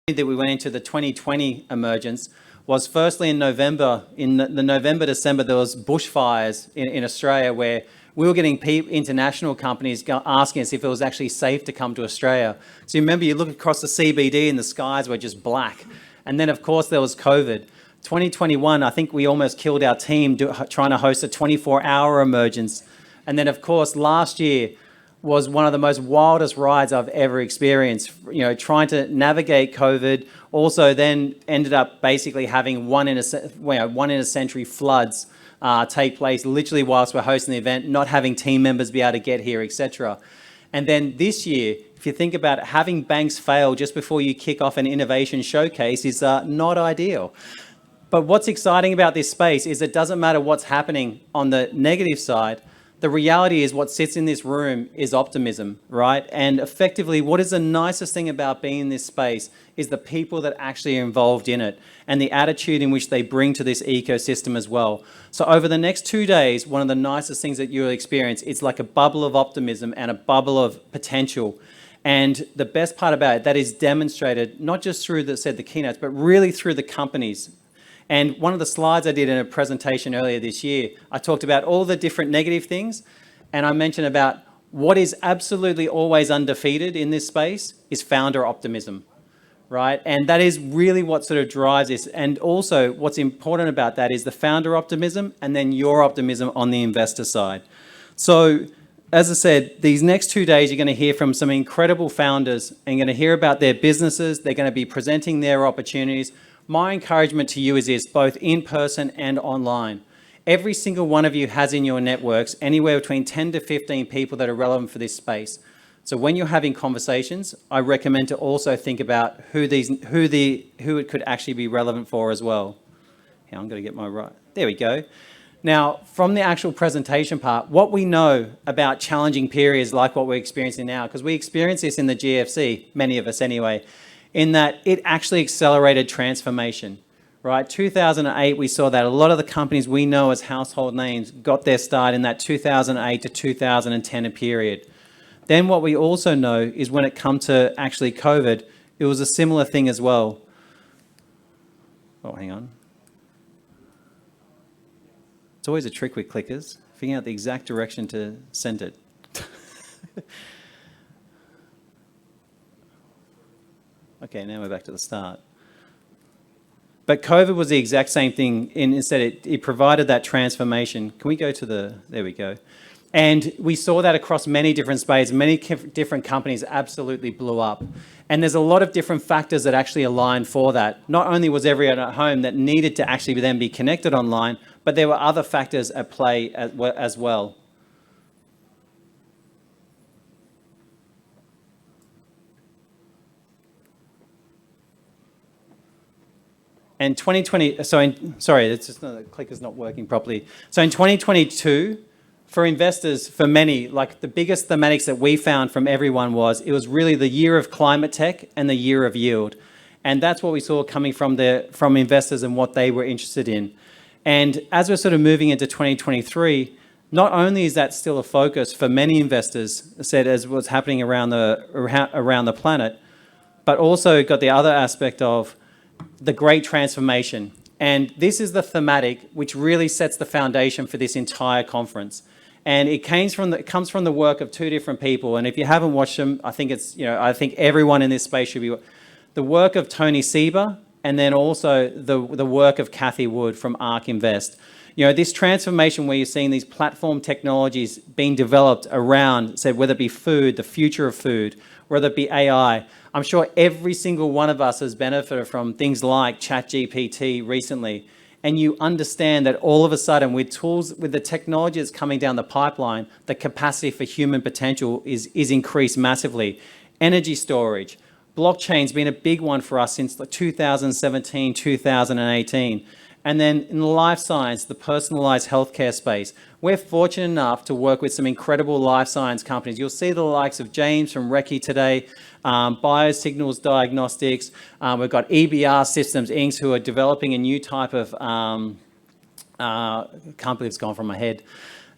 that we went into the 2020 emergence was firstly in November. In the November, December, there was bushfires in Australia where we were getting international companies asking us if it was actually safe to come to Australia. So you remember, you look across the CBD and the skies were just black. And then of course there was COVID. 2021, I think we almost killed our team trying to host a 24-hour emergence. And then of course last year was one of the most wildest rides I've ever experienced, trying to navigate COVID. Also then ended up basically having one in a century floods take place literally whilst we're hosting the event, not having team members be able to get here, etc. And then this year, if you think about it, having banks fail just before you kick off an innovation showcase is not ideal. But what's exciting about this space is it doesn't matter what's happening on the negative side. The reality is what sits in this room is optimism, right? And effectively, what is the nicest thing about being in this space is the people that actually are involved in it and the attitude in which they bring to this ecosystem as well. So over the next 2 days, one of the nicest things that you'll experience, it's like a bubble of optimism and a bubble of potential. And the best part about it, that is demonstrated not just through the keynotes, but really through the companies. And one of the slides I did in a presentation earlier this year, I talked about all the different negative things, and I mentioned about what is absolutely always undefeated in this space is founder optimism, right? And that is really what sort of drives this. And also what's important about that is the founder optimism and then your optimism on the investor side. So as I said, these next 2 days, you're going to hear from some incredible founders and you're going to hear about their businesses. They're going to be presenting their opportunities. My encouragement to you is this, both in person and online. Every single one of you has in your networks anywhere between 10 to 15 people that are relevant for this space. So when you're having conversations, I recommend to also think about who it could actually be relevant for as well. Yeah, I'm going to get my right. There we go. Now, from the actual presentation part, what we know about challenging periods like what we're experiencing now, because we experienced this in the GFC, many of us anyway, in that it actually accelerated transformation, right? 2008, we saw that a lot of the companies we know as household names got their start in that 2008 to 2010 period. Then what we also know is when it comes to actually COVID, it was a similar thing as well. Oh, hang on. It's always a trick with clickers, figuring out the exact direction to send it. Okay, now we're back to the start. But COVID was the exact same thing. Instead, it provided that transformation. Can we go to there we go. And we saw that across many different spaces. Many different companies absolutely blew up. And there's a lot of different factors that actually align for that. Not only was everyone at home that needed to actually then be connected online, but there were other factors at play as well. And 2020, sorry, it's just the clicker's not working properly. So in 2022, for investors, for many, like the biggest thematics that we found from everyone was, it was really the year of climate tech and the year of yield. And that's what we saw coming from investors and what they were interested in. And as we're sort of moving into 2023, not only is that still a focus for many investors, as what's happening around the planet, but also got the other aspect of the great transformation. And this is the thematic which really sets the foundation for this entire conference. And it comes from the work of two different people. And if you haven't watched them, I think I think everyone in this space should be. The work of Tony Seba, and then also the work of Kathy Wood from ARK Invest. This transformation where you're seeing these platform technologies being developed around, whether it be food, the future of food, whether it be AI. I'm sure every single one of us has benefited from things like ChatGPT recently. And you understand that all of a sudden with tools, with the technology that's coming down the pipeline, the capacity for human potential is increased massively. Energy storage, blockchain's been a big one for us since 2017, 2018. And then in the life science, the personalized healthcare space, we're fortunate enough to work with some incredible life science companies. You'll see the likes of James from Recce today, Biosignals Diagnostics. We've got EBR Systems Inc. who are developing a new type of, can't believe it's gone from my head.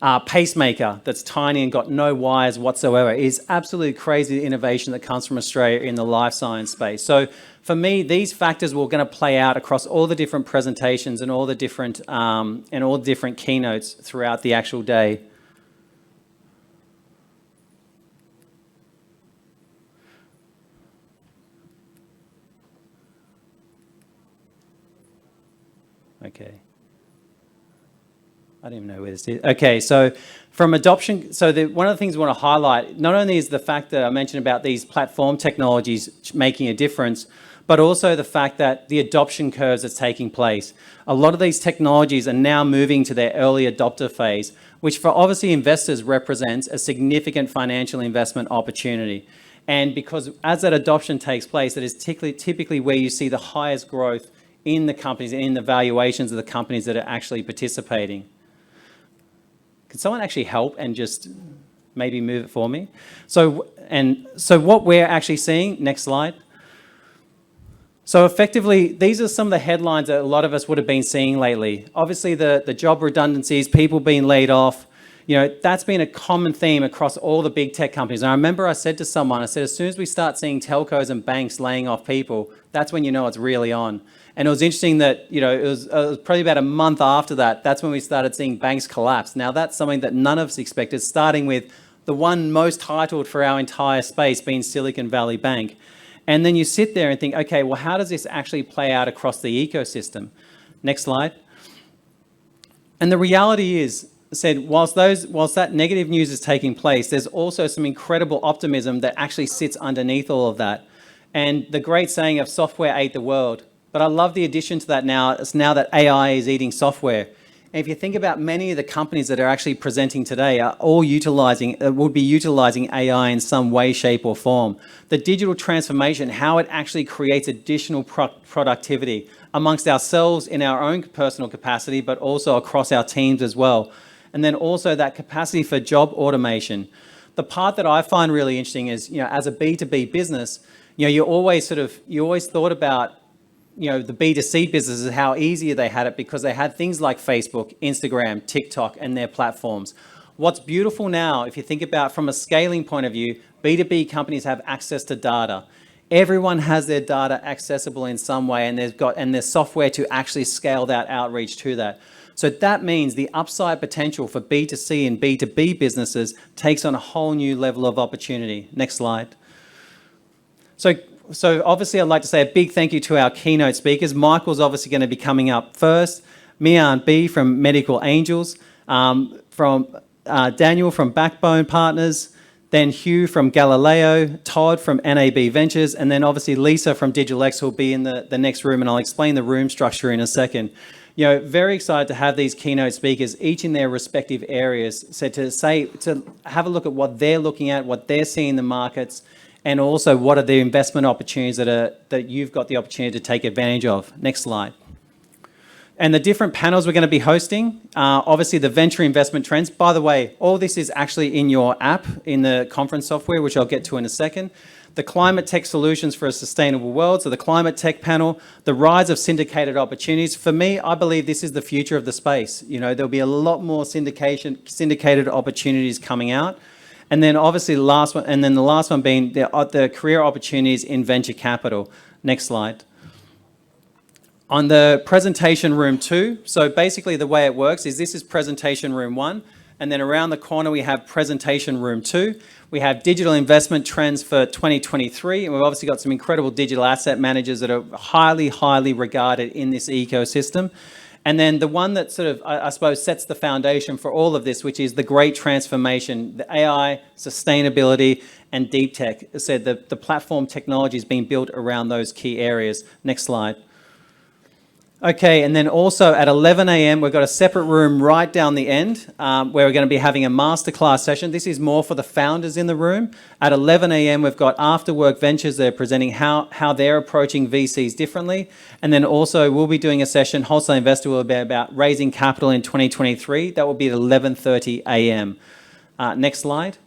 pacemaker that's tiny and got no wires whatsoever. It is absolutely crazy, the innovation that comes from Australia in the life science space. So for me, these factors were going to play out across all the different presentations and all the different keynotes throughout the actual day. Okay. I don't even know where this is. Okay, so from adoption, one of the things we want to highlight, not only is the fact that I mentioned about these platform technologies making a difference, but also the fact that the adoption curves that's taking place. A lot of these technologies are now moving to their early adopter phase, which for obviously investors represents a significant financial investment opportunity. And because as that adoption takes place, that is typically where you see the highest growth in the companies and in the valuations of the companies that are actually participating. Can someone actually help and just maybe move it for me? So what we're actually seeing, next slide. So effectively, these are some of the headlines that a lot of us would have been seeing lately. Obviously, the job redundancies, people being laid off, that's been a common theme across all the big tech companies. And I remember I said to someone, I said, as soon as we start seeing telcos and banks laying off people, that's when you know it's really on. And it was interesting that, it was probably about a month after that, that's when we started seeing banks collapse. Now, that's something that none of us expected, starting with the one most titled for our entire space being Silicon Valley Bank. And then you sit there and think, okay, well, how does this actually play out across the ecosystem? Next slide. And the reality is, whilst that negative news is taking place, there's also some incredible optimism that actually sits underneath all of that. And the great saying of software ate the world. But I love the addition to that now, it's now that AI is eating software. And if you think about many of the companies that are actually presenting today are all would be utilizing AI in some way, shape or form. The digital transformation, how it actually creates additional productivity amongst ourselves in our own personal capacity, but also across our teams as well. And then also that capacity for job automation. The part that I find really interesting is, as a B2B business, you always thought about the B2C businesses, how easy they had it because they had things like Facebook, Instagram, TikTok, and their platforms. What's beautiful now, if you think about from a scaling point of view, B2B companies have access to data. Everyone has their data accessible in some way, and there's software to actually scale that outreach to that. So that means the upside potential for B2C and B2B businesses takes on a whole new level of opportunity. Next slide. So obviously, I'd like to say a big thank you to our keynote speakers. Michael's obviously going to be coming up first. Mian B from Medical Angels, from Daniel from Backbone Partners, then Hugh from Galileo, Todd from NAB Ventures, and then obviously Lisa from DigitalX will be in the next room, and I'll explain the room structure in a second. Very excited to have these keynote speakers, each in their respective areas, to have a look at what they're looking at, what they're seeing in the markets, and also what are the investment opportunities that you've got the opportunity to take advantage of. Next slide. And the different panels we're going to be hosting, obviously the venture investment trends. By the way, all this is actually in your app, in the conference software, which I'll get to in a second. The climate tech solutions for a sustainable world, so the climate tech panel, the rise of syndicated opportunities. For me, I believe this is the future of the space. There'll be a lot more syndicated opportunities coming out. And then obviously the last one being the career opportunities in venture capital. Next slide. On the presentation room 2, so basically the way it works is this is presentation room 1, and then around the corner we have presentation room 2. We have digital investment trends for 2023, and we've obviously got some incredible digital asset managers that are highly, highly regarded in this ecosystem. And then the one that I suppose, sets the foundation for all of this, which is the great transformation, the AI, sustainability, and deep tech. As I said, the platform technology is being built around those key areas. Next slide. Okay, and then also at 11 a.m, we've got a separate room right down the end where we're going to be having a masterclass session. This is more for the founders in the room. At 11 a.m, we've got Afterwork Ventures. They're presenting how they're approaching VCs differently. And then also we'll be doing a session, Wholesale Investor will be about raising capital in 2023. That will be at 11:30 a.m. Next slide.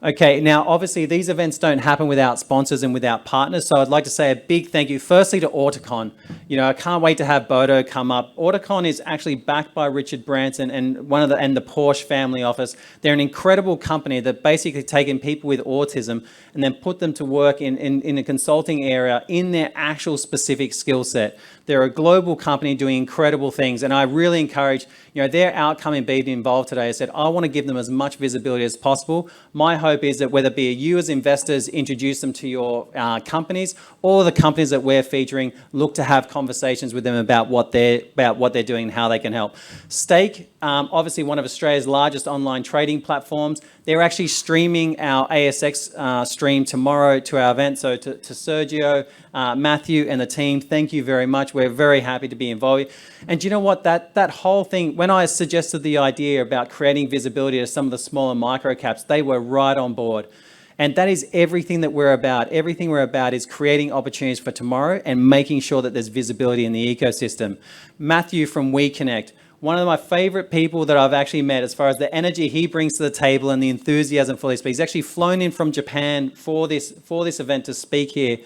Okay, now obviously these events don't happen without sponsors and without partners, so I'd like to say a big thank you firstly to Autocon. I can't wait to have Bodo come up. Autocon is actually backed by Richard Branson and the Porsche family office. They're an incredible company that basically taken people with autism and then put them to work in a consulting area in their actual specific skill set. They're a global company doing incredible things, and I really encourage, their outcome in being involved today. I said, I want to give them as much visibility as possible. My hope is that whether it be you as investors introduce them to your companies, or the companies that we're featuring look to have conversations with them about what they're doing and how they can help. Stake, obviously one of Australia's largest online trading platforms. They're actually streaming our ASX stream tomorrow to our event. So to Sergio, Matthew and the team, thank you very much. We're very happy to be involved. And do you know what, that whole thing, when I suggested the idea about creating visibility to some of the smaller micro caps, they were right on board. And that is everything that we're about. Everything we're about is creating opportunities for tomorrow and making sure that there's visibility in the ecosystem. Matthew from WeConnect, one of my favorite people that I've actually met as far as the energy he brings to the table and the enthusiasm for this. But he's actually flown in from Japan for this event to speak here.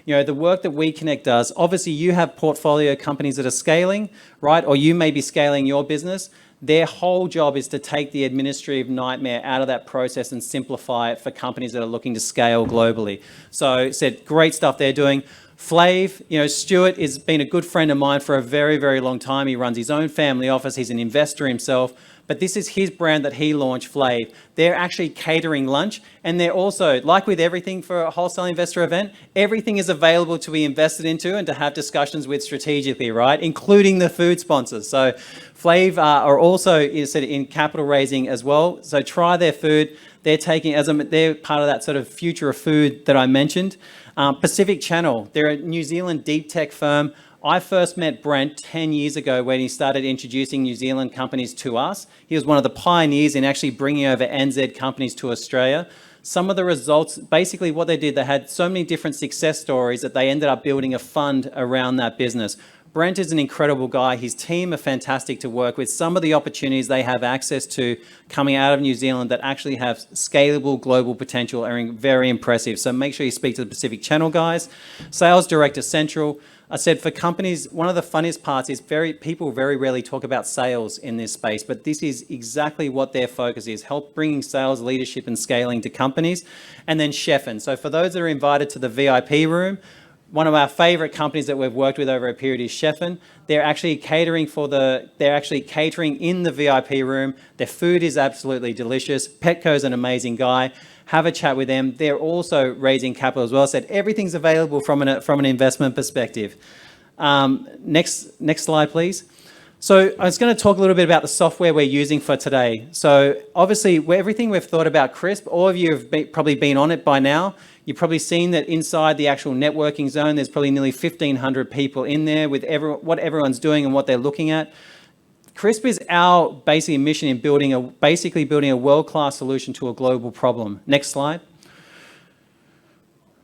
The work that WeConnect does, obviously you have portfolio companies that are scaling, right? Or you may be scaling your business. Their whole job is to take the administrative nightmare out of that process and simplify it for companies that are looking to scale globally. So said, great stuff they're doing. FLAVE, Stuart has been a good friend of mine for a very, very long time. He runs his own family office. He's an investor himself. But this is his brand that he launched, FLAVE. They're actually catering lunch, and they're also, like with everything for a wholesale investor event, everything is available to be invested into and to have discussions with strategically, right? Including the food sponsors. So FLAVE are also in capital raising as well. So try their food. They're they're part of that sort of future of food that I mentioned. Pacific Channel, they're a New Zealand deep tech firm. I first met Brent 10 years ago when he started introducing New Zealand companies to us. He was one of the pioneers in actually bringing over NZ companies to Australia. Some of the results, basically what they did, they had so many different success stories that they ended up building a fund around that business. Brent is an incredible guy. His team are fantastic to work with. Some of the opportunities they have access to coming out of New Zealand that actually have scalable global potential are very impressive. So make sure you speak to the Pacific Channel guys. Sales Director Central. I said for companies, one of the funniest parts is people very rarely talk about sales in this space, but this is exactly what their focus is, help bringing sales leadership and scaling to companies. And then Sheffen. So for those that are invited to the VIP room, one of our favorite companies that we've worked with over a period is Sheffen. They're actually catering in the VIP room. Their food is absolutely delicious. Petco's an amazing guy. Have a chat with them. They're also raising capital as well. I said everything's available from an investment perspective. Next slide, please. So I was going to talk a little bit about the software we're using for today. So obviously, everything we've thought about CRISP, all of you have probably been on it by now. You've probably seen that inside the actual networking zone, there's probably nearly 1,500 people in there with what everyone's doing and what they're looking at. CRISP is our basic mission in building a world-class solution to a global problem. Next slide.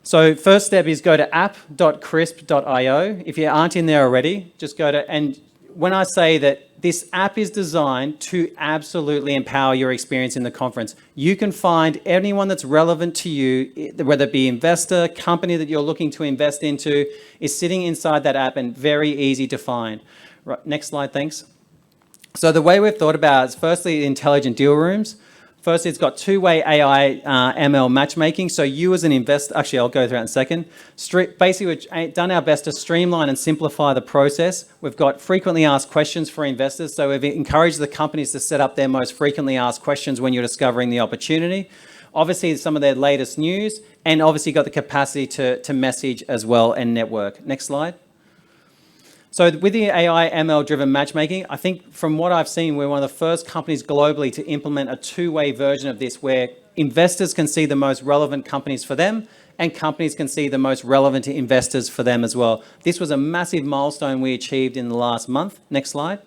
So first step is go to app.crisp.io. If you aren't in there already, just go to, and when I say that this app is designed to absolutely empower your experience in the conference, you can find anyone that's relevant to you, whether it be investor, company that you're looking to invest into, is sitting inside that app and very easy to find. Right, next slide, thanks. So the way we've thought about it is firstly, intelligent deal rooms. Firstly, it's got two-way AI ML matchmaking. So you as an investor, actually I'll go through that in a second. Basically, we've done our best to streamline and simplify the process. We've got frequently asked questions for investors. So we've encouraged the companies to set up their most frequently asked questions when you're discovering the opportunity. Obviously, some of their latest news, and obviously got the capacity to message as well and network. Next slide. So with the AI ML-driven matchmaking, I think from what I've seen, we're one of the first companies globally to implement a two-way version of this where investors can see the most relevant companies for them and companies can see the most relevant investors for them as well. This was a massive milestone we achieved in the last month. Next slide.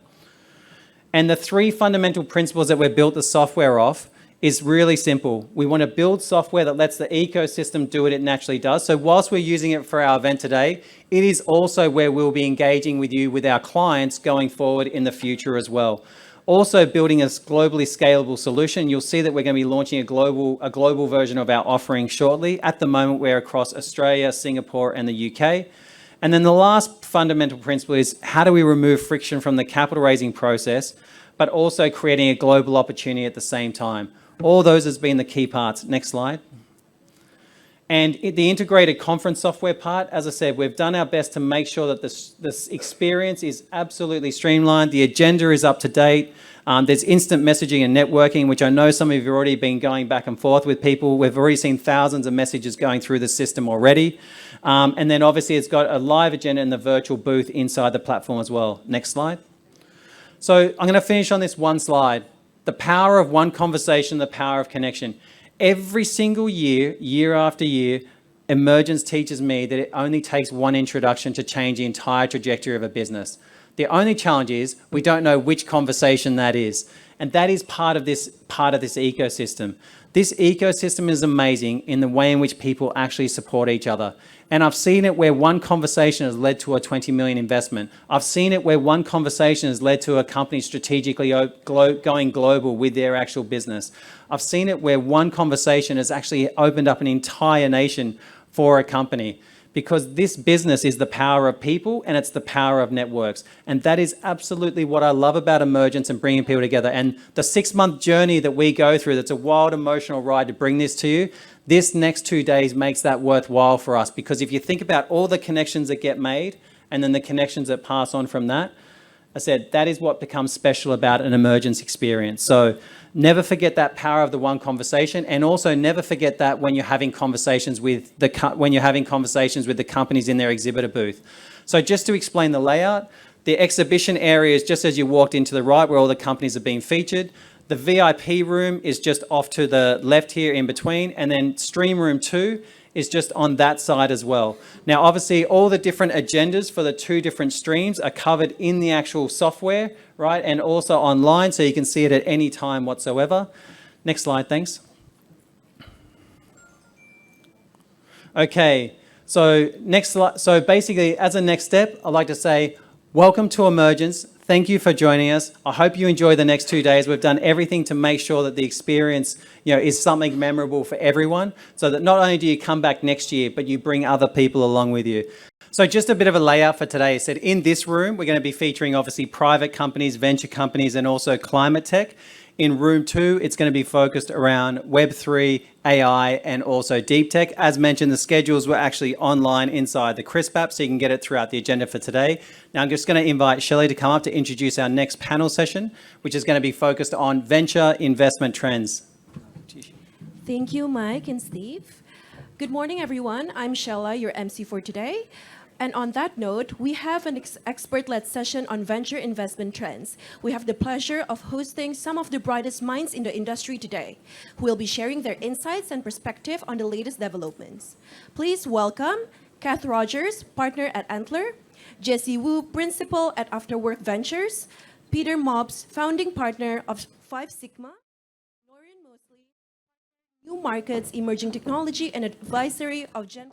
And the three fundamental principles that we've built the software off is really simple. We want to build software that lets the ecosystem do what it naturally does. So whilst we're using it for our event today, it is also where we'll be engaging with you, with our clients going forward in the future as well. Also building a globally scalable solution. You'll see that we're going to be launching a global version of our offering shortly. At the moment, we're across Australia, Singapore, and the UK. And then the last fundamental principle is how do we remove friction from the capital raising process, but also creating a global opportunity at the same time. All those has been the key parts. Next slide. And the integrated conference software part, as I said, we've done our best to make sure that this experience is absolutely streamlined. The agenda is up to date. There's instant messaging and networking, which I know some of you have already been going back and forth with people. We've already seen thousands of messages going through the system already. And then obviously it's got a live agenda in the virtual booth inside the platform as well. Next slide. So I'm going to finish on this one slide. The power of one conversation, the power of connection. Every single year, year after year, Emergence teaches me that it only takes one introduction to change the entire trajectory of a business. The only challenge is we don't know which conversation that is. And that is part of this ecosystem. This ecosystem is amazing in the way in which people actually support each other. And I've seen it where one conversation has led to a 20 million investment. I've seen it where one conversation has led to a company strategically going global with their actual business. I've seen it where one conversation has actually opened up an entire nation for a company, because this business is the power of people and it's the power of networks. And that is absolutely what I love about Emergence and bringing people together. And the 6-month journey that we go through, that's a wild emotional ride to bring this to you. This next 2 days makes that worthwhile for us, because if you think about all the connections that get made and then the connections that pass on from that, I said, that is what becomes special about an Emergence experience. So never forget that power of the one conversation, and also never forget that when you're having conversations with the companies in their exhibitor booth. So just to explain the layout, the exhibition area is just as you walked into the right, where all the companies are being featured. The VIP room is just off to the left here in between, and then stream room 2 is just on that side as well. Now, obviously, all the different agendas for the 2 different streams are covered in the actual software, right? And also online, so you can see it at any time whatsoever. Next slide, thanks. Okay, so next slide. So basically, as a next step, I'd like to say, welcome to Emergence. Thank you for joining us. I hope you enjoy the next 2 days. We've done everything to make sure that the experience, is something memorable for everyone, so that not only do you come back next year, but you bring other people along with you. So just a bit of a layout for today. I said in this room, we're going to be featuring obviously private companies, venture companies, and also climate tech. In room 2, it's going to be focused around Web3, AI, and also deep tech. As mentioned, the schedules were actually online inside the CRISP app, so you can get it throughout the agenda for today. Now, I'm just going to invite Shelley to come up to introduce our next panel session, which is going to be focused on venture investment trends. Thank you, Mike and Steve. Good morning, everyone. I'm Shella, your MC for today. And on that note, we have an expert-led session on venture investment trends. We have the pleasure of hosting some of the brightest minds in the industry today, who will be sharing their insights and perspective on the latest developments. Please welcome Kath Rogers, partner at Antler; Jesse Wu, principal at Afterwork Ventures; Peter Mobbs, founding partner of 5 Sigma; Noreen Mosley, New Markets, Emerging Technology, and advisory of GemKom.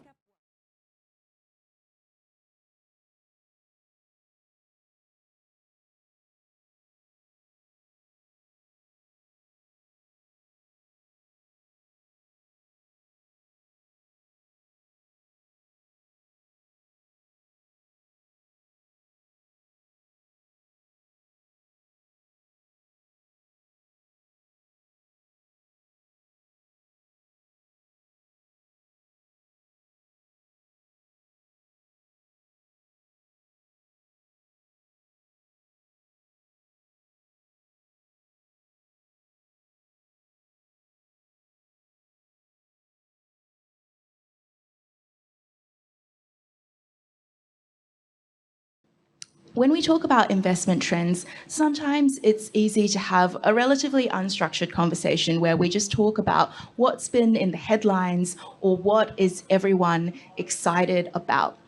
When we talk about investment trends, sometimes it's easy to have a relatively unstructured conversation where we just talk about what's been in the headlines or what is everyone excited about.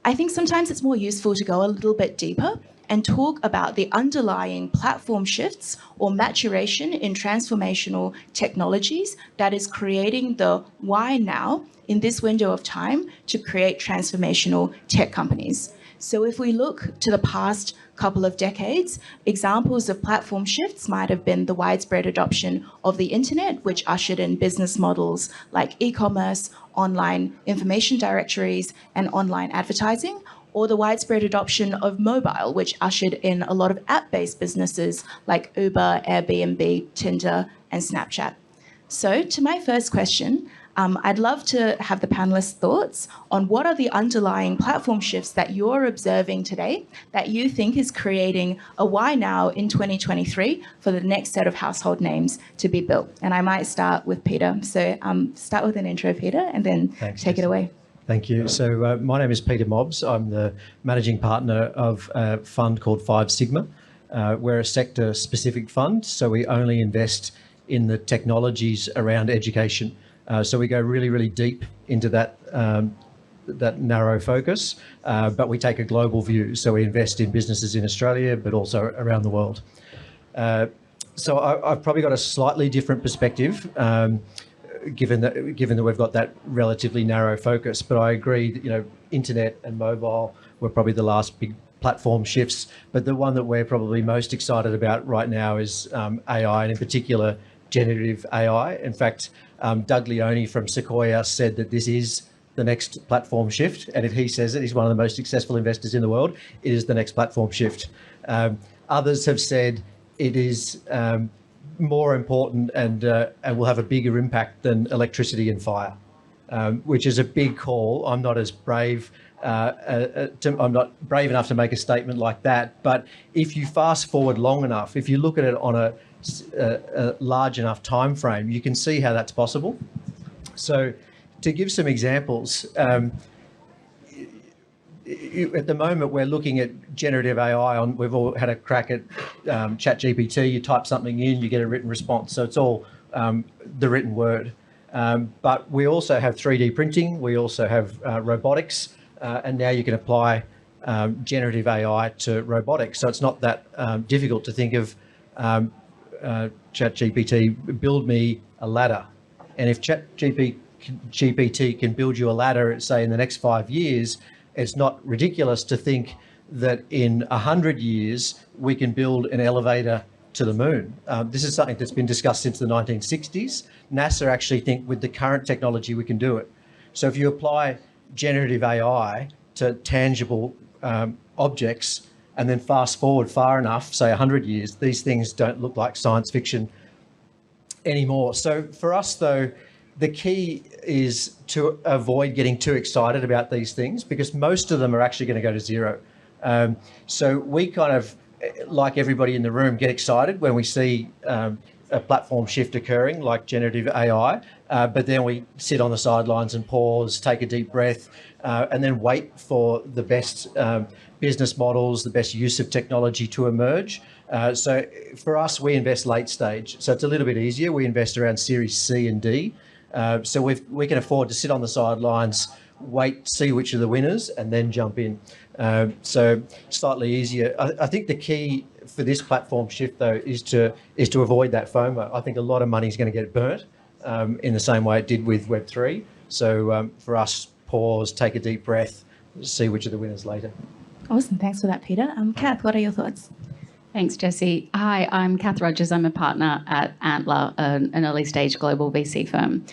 I think sometimes it's more useful to go a little bit deeper and talk about the underlying platform shifts or maturation in transformational technologies that is creating the why now in this window of time to create transformational tech companies. So if we look to the past couple of decades, examples of platform shifts might have been the widespread adoption of the internet, which ushered in business models like e-commerce, online information directories, and online advertising, or the widespread adoption of mobile, which ushered in a lot of app-based businesses like Uber, Airbnb, Tinder, and Snapchat. So to my first question, I'd love to have the panelists' thoughts on what are the underlying platform shifts that you're observing today that you think is creating a why now in 2023 for the next set of household names to be built. And I might start with Peter. So start with an intro, Peter, and then take it away. Thank you. So my name is Peter Mobbs. I'm the managing partner of a fund called 5 Sigma. We're a sector-specific fund, so we only invest in the technologies around education. So we go really, really deep into that narrow focus, but we take a global view. So we invest in businesses in Australia, but also around the world. So I've probably got a slightly different perspective, given that we've got that relatively narrow focus. But I agree that internet and mobile were probably the last big platform shifts. But the one that we're probably most excited about right now is AI, and in particular generative AI. In fact, Doug Leone from Sequoia said that this is the next platform shift, and if he says it, he's one of the most successful investors in the world. It is the next platform shift. Others have said it is more important and will have a bigger impact than electricity and fire, which is a big call. I'm not as brave. I'm not brave enough to make a statement like that. But if you fast forward long enough, if you look at it on a large enough time frame, you can see how that's possible. So to give some examples, at the moment we're looking at generative AI we've all had a crack at ChatGPT. You type something in, you get a written response. So it's all the written word. But we also have 3D printing, we also have robotics, and now you can apply generative AI to robotics. So it's not that difficult to think of ChatGPT, build me a ladder. And if ChatGPT can build you a ladder, say in the next 5 years, it's not ridiculous to think that in 100 years, we can build an elevator to the moon. This is something that's been discussed since the 1960s. NASA actually think with the current technology, we can do it. So if you apply generative AI to tangible objects, and then fast forward far enough, say 100 years, these things don't look like science fiction anymore. So for us, though, the key is to avoid getting too excited about these things, because most of them are actually going to go to zero. So we kind of, like everybody in the room, get excited when we see a platform shift occurring, like generative AI, but then we sit on the sidelines and pause, take a deep breath, and then wait for the best business models, the best use of technology to emerge. So for us, we invest late stage. So it's a little bit easier. We invest around Series C and D. So we can afford to sit on the sidelines, wait, see which are the winners, and then jump in. So slightly easier. I think the key for this platform shift, though, is to avoid that FOMO. I think a lot of money is going to get burnt in the same way it did with Web3. So for us, pause, take a deep breath, see which are the winners later. Awesome. Thanks for that, Peter. Kath, what are your thoughts? Thanks, Jessie. Hi, I'm Kath Rogers. I'm a partner at Antler, an early-stage global VC firm.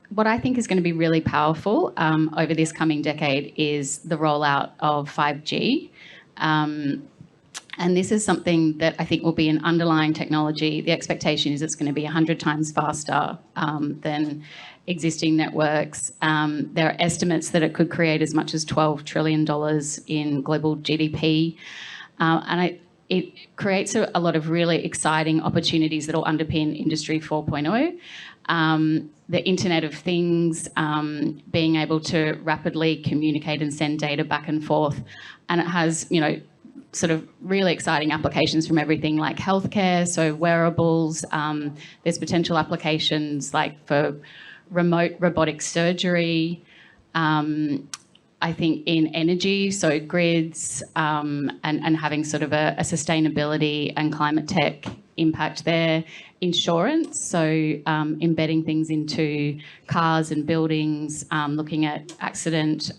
What I think is going to be really powerful over this coming decade is the rollout of 5G. And this is something that I think will be an underlying technology. The expectation is it's going to be 100 times faster than existing networks. There are estimates that it could create as much as $12 trillion in global GDP. And it creates a lot of really exciting opportunities that will underpin Industry 4.0. The Internet of Things, being able to rapidly communicate and send data back and forth. And it has, sort of really exciting applications from everything like healthcare, so wearables. There's potential applications like for remote robotic surgery, I think in energy, so grids, and having sort of a sustainability and climate tech impact there. Insurance, so embedding things into cars and buildings, looking at accident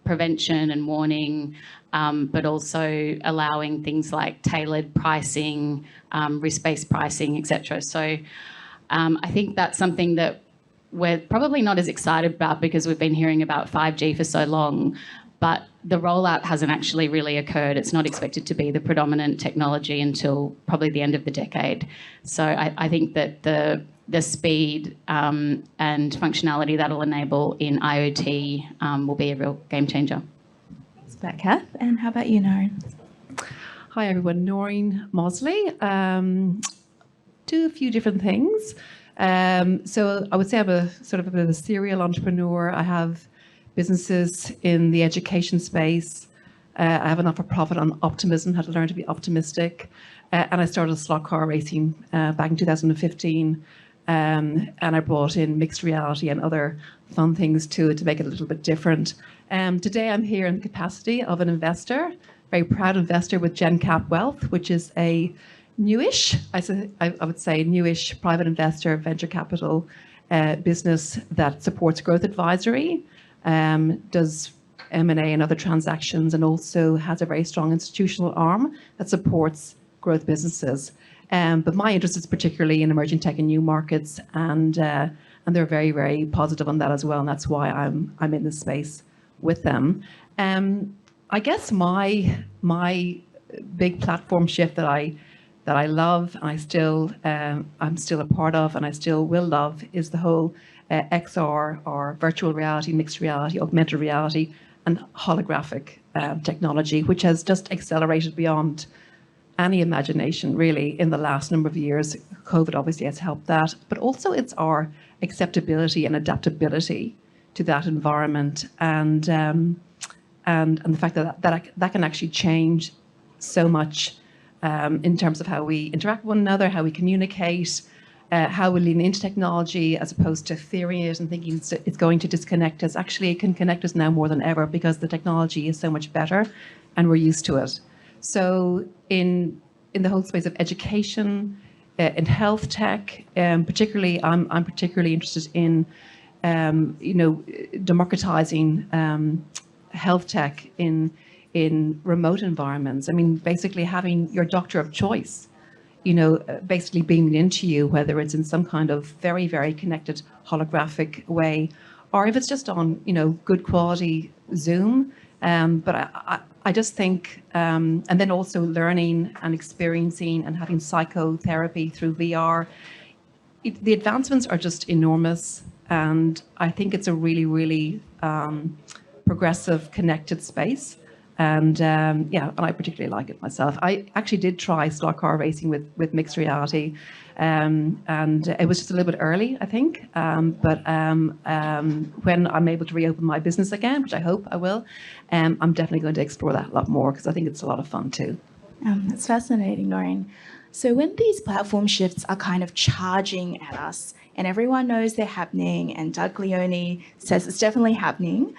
prevention and warning, but also allowing things like tailored pricing, risk-based pricing, etc. So I think that's something that we're probably not as excited about because we've been hearing about 5G for so long, but the rollout hasn't actually really occurred. It's not expected to be the predominant technology until probably the end of the decade. So I think that the speed and functionality that'll enable in IoT will be a real game changer. Thanks for that, Kath. And how about you, Noreen? Hi everyone, Noreen Mosley. Do a few different things. So I would say I'm a sort of a bit of a serial entrepreneur. I have businesses in the education space. I have a not-for-profit on optimism, how to learn to be optimistic. And I started slot car racing back in 2015. And I brought in mixed reality and other fun things to it to make it a little bit different. Today I'm here in the capacity of an investor, very proud investor with GemKom Wealth, which is a newish, I would say newish private investor venture capital business that supports growth advisory, does M&A and other transactions, and also has a very strong institutional arm that supports growth businesses. But my interest is particularly in emerging tech and new markets, and they're very, very positive on that as well, and that's why I'm in this space with them. I guess my big platform shift that I love, and I'm still a part of, and I still will love, is the whole XR, or virtual reality, mixed reality, augmented reality, and holographic technology, which has just accelerated beyond any imagination, really, in the last number of years. COVID obviously has helped that, but also it's our acceptability and adaptability to that environment, and the fact that can actually change so much. In terms of how we interact with one another, how we communicate, how we lean into technology as opposed to fearing it and thinking it's going to disconnect us. Actually, it can connect us now more than ever because the technology is so much better and we're used to it. So in the whole space of education, in health tech, particularly, I'm particularly interested in democratizing health tech in remote environments. I mean, basically having your doctor of choice, basically beaming into you, whether it's in some kind of very, very connected holographic way, or if it's just on, good quality Zoom. But I just think, and then also learning and experiencing and having psychotherapy through VR, the advancements are just enormous. And I think it's a really, really progressive, connected space. And and I particularly like it myself. I actually did try slot car racing with mixed reality, and it was just a little bit early, I think. But when I'm able to reopen my business again, which I hope I will, I'm definitely going to explore that a lot more because I think it's a lot of fun too. That's fascinating, Noreen. So when these platform shifts are kind of charging at us, and everyone knows they're happening, and Doug Leone says it's definitely happening,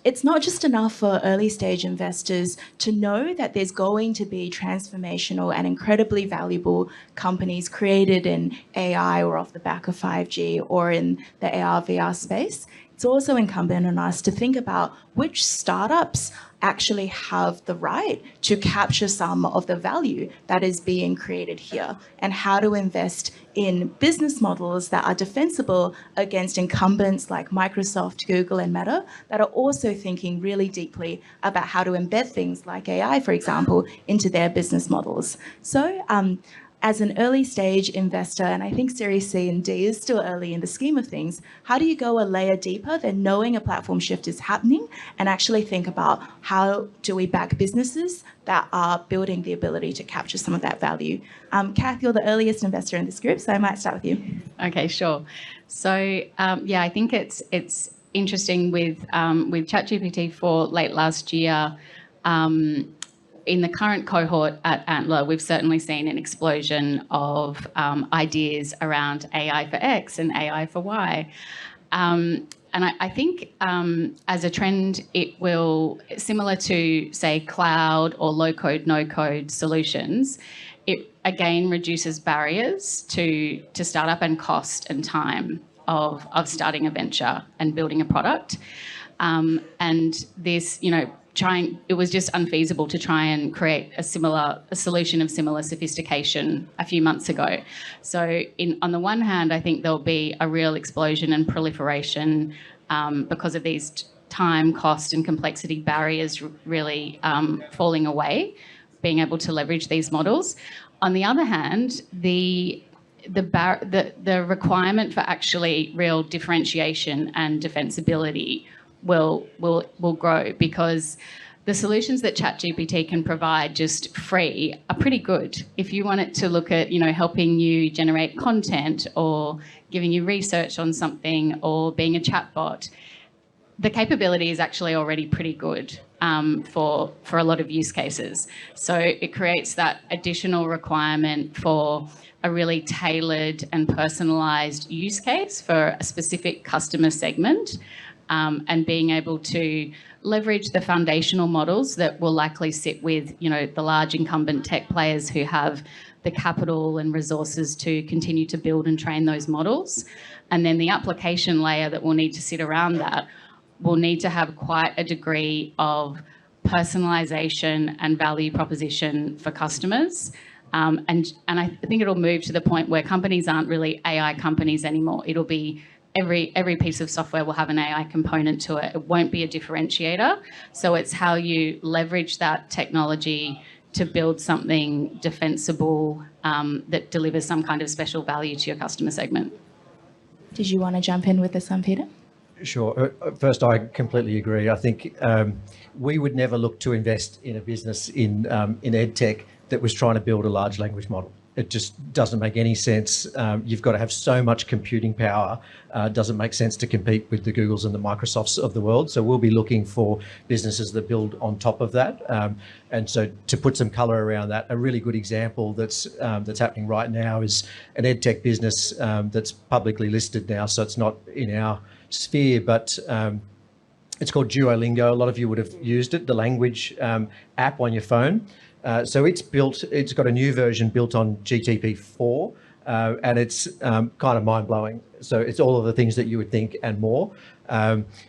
it's not just enough for early stage investors to know that there's going to be transformational and incredibly valuable companies created in AI or off the back of 5G or in the AR VR space. It's also incumbent on us to think about which startups actually have the right to capture some of the value that is being created here, and how to invest in business models that are defensible against incumbents like Microsoft, Google, and Meta that are also thinking really deeply about how to embed things like AI, for example, into their business models. So as an early stage investor, and I think Series C and D is still early in the scheme of things, how do you go a layer deeper than knowing a platform shift is happening and actually think about how do we back businesses that are building the ability to capture some of that value? Kath, you're the earliest investor in this group, so I might start with you. Okay, sure. So I think it's interesting with ChatGPT 4 late last year. In the current cohort at Antler, we've certainly seen an explosion of ideas around AI for X and AI for Y. I think as a trend, it will, similar to, say, cloud or low-code, no-code solutions, it again reduces barriers to startup and cost and time of starting a venture and building a product. And this, it was just unfeasible to try and create a solution of similar sophistication a few months ago. So on the one hand, I think there'll be a real explosion and proliferation because of these time, cost and complexity barriers really falling away, being able to leverage these models. On the other hand, the requirement for actually real differentiation and defensibility will grow, because the solutions that ChatGPT can provide just free are pretty good. If you want it to look at, helping you generate content or giving you research on something or being a chatbot, the capability is actually already pretty good for a lot of use cases. So it creates that additional requirement for a really tailored and personalised use case for a specific customer segment. And being able to leverage the foundational models that will likely sit with, the large incumbent tech players who have the capital and resources to continue to build and train those models. And then the application layer that will need to sit around that will need to have quite a degree of personalisation and value proposition for customers. And I think it'll move to the point where companies aren't really AI companies anymore. It'll be every piece of software will have an AI component to it. It won't be a differentiator. So it's how you leverage that technology to build something defensible that delivers some kind of special value to your customer segment. Did you want to jump in with this one, Peter? Sure. First, I completely agree. I think we would never look to invest in a business in EdTech that was trying to build a large language model. It just doesn't make any sense. You've got to have so much computing power. It doesn't make sense to compete with the Googles and the Microsofts of the world. So we'll be looking for businesses that build on top of that. And so to put some colour around that, a really good example that's happening right now is an EdTech business that's publicly listed now. So it's not in our sphere, but it's called Duolingo. A lot of you would have used it, the language app on your phone. So it's got a new version built on GTP4, and it's kind of mind-blowing. So it's all of the things that you would think and more.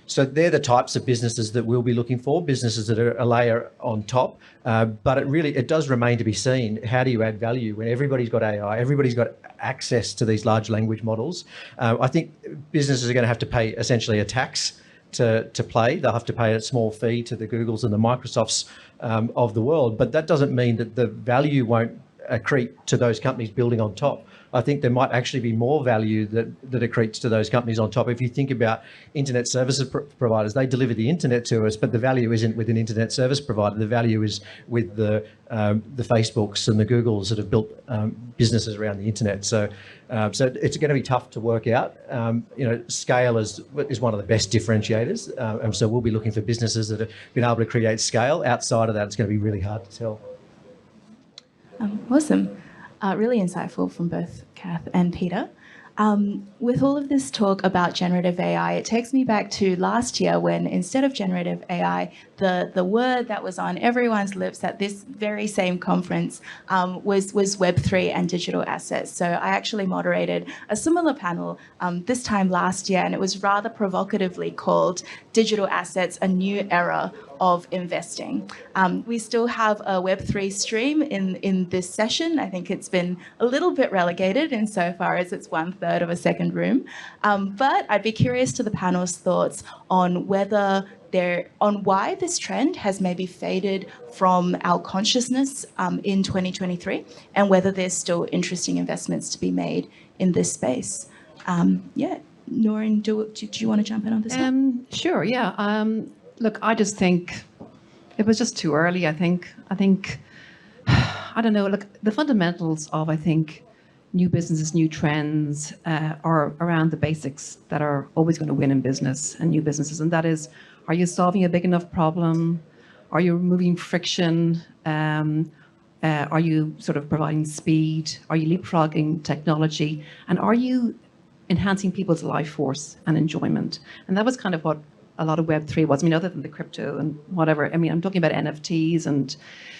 So they're the types of businesses that we'll be looking for, businesses that are a layer on top. But it does remain to be seen. How do you add value when everybody's got AI, everybody's got access to these large language models? I think businesses are going to have to pay essentially a tax to play. They'll have to pay a small fee to the Googles and the Microsofts of the world, but that doesn't mean that the value won't accrete to those companies building on top. I think there might actually be more value that accretes to those companies on top. If you think about internet services providers, they deliver the internet to us, but the value isn't with an internet service provider. The value is with the Facebooks and the Googles that have built businesses around the internet. So it's going to be tough to work out. Scale is one of the best differentiators, and so we'll be looking for businesses that have been able to create scale. Outside of that, it's going to be really hard to tell. Awesome. Really insightful from both Kath and Peter. With all of this talk about generative AI, it takes me back to last year when instead of generative AI, the word that was on everyone's lips at this very same conference was Web3 and digital assets. So I actually moderated a similar panel this time last year, and it was rather provocatively called Digital Assets, a New Era of Investing. We still have a Web3 stream in this session. I think it's been a little bit relegated insofar as it's 1/3 of a second room. But I'd be curious to the panel's thoughts on why this trend has maybe faded from our consciousness in 2023, and whether there's still interesting investments to be made in this space. Noreen, do you want to jump in on this one? Sure, yeah. Look, I just think it was just too early, I think. I don't know, look, the fundamentals of, I think, new businesses, new trends are around the basics that are always going to win in business and new businesses. And that is, are you solving a big enough problem? Are you removing friction? Are you sort of providing speed? Are you leapfrogging technology? And are you enhancing people's life force and enjoyment. And that was kind of what a lot of Web3 was. I mean, other than the crypto and whatever. I mean, I'm talking about NFTs and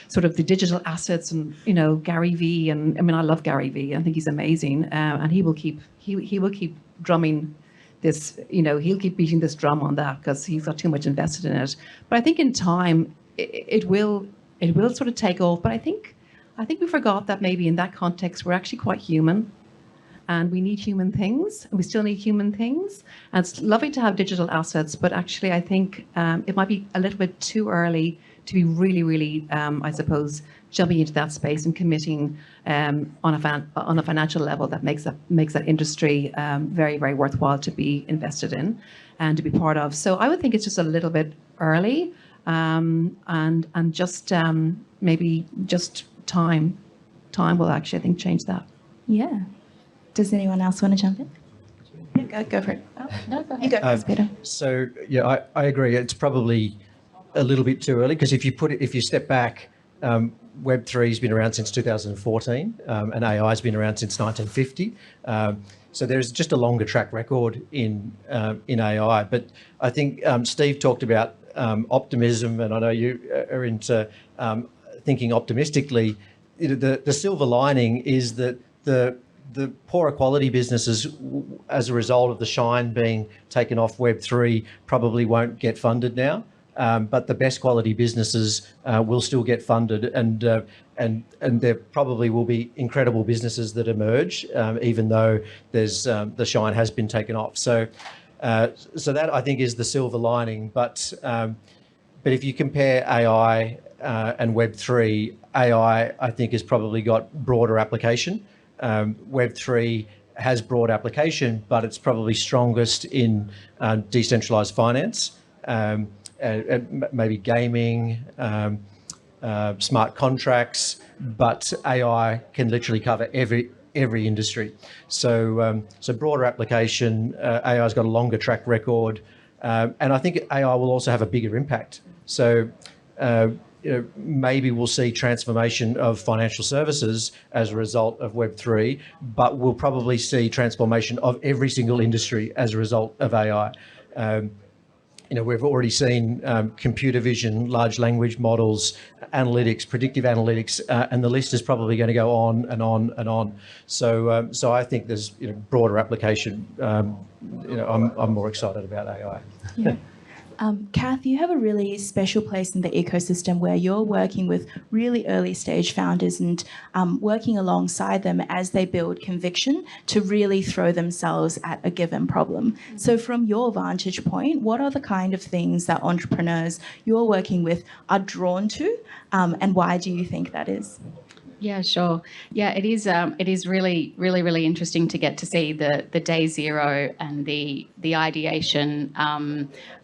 sort of the digital assets and, you know, Gary Vee. And I mean, I love Gary Vee. I think he's amazing. And he will keep drumming this, you know, he'll keep beating this drum on that because he's got too much invested in it. But I think in time, it will sort of take off. But I think we forgot that maybe in that context, we're actually quite human. And we need human things, and we still need human things. And it's lovely to have digital assets, but actually I think it might be a little bit too early to be really, really, I suppose, jumping into that space and committing on a financial level that makes that industry very, very worthwhile to be invested in and to be part of. So I would think it's just a little bit early, and just maybe just time will actually, I think, change that. Yeah. Does anyone else want to jump in? Yeah, go for it. Oh, no, go ahead. You go first, Peter. So yeah, I agree. It's probably a little bit too early because if you step back, Web3 has been around since 2014, and AI has been around since 1950. So there's just a longer track record in AI. But I think Steve talked about optimism, and I know you are into thinking optimistically. The silver lining is that the poorer quality businesses, as a result of the shine being taken off Web3, probably won't get funded now. But the best quality businesses will still get funded, and there probably will be incredible businesses that emerge, even though there's the shine has been taken off. So that I think is the silver lining. But if you compare AI and Web3, AI I think has probably got broader application. Web3 has broad application, but it's probably strongest in decentralized finance. Maybe gaming, smart contracts, but AI can literally cover every industry. So broader application. AI's got a longer track record, and I think AI will also have a bigger impact. So maybe we'll see transformation of financial services as a result of Web3, but we'll probably see transformation of every single industry as a result of AI. We've already seen computer vision, large language models, analytics, predictive analytics, and the list is probably going to go on and on and on. So I think there's broader application. I'm more excited about AI. Yeah. Kath, you have a really special place in the ecosystem where you're working with really early stage founders and working alongside them as they build conviction to really throw themselves at a given problem. So from your vantage point, what are the kind of things that entrepreneurs you're working with are drawn to, and why do you think that is? Yeah, sure. Yeah, it is really, really, really interesting to get to see the day zero and the ideation,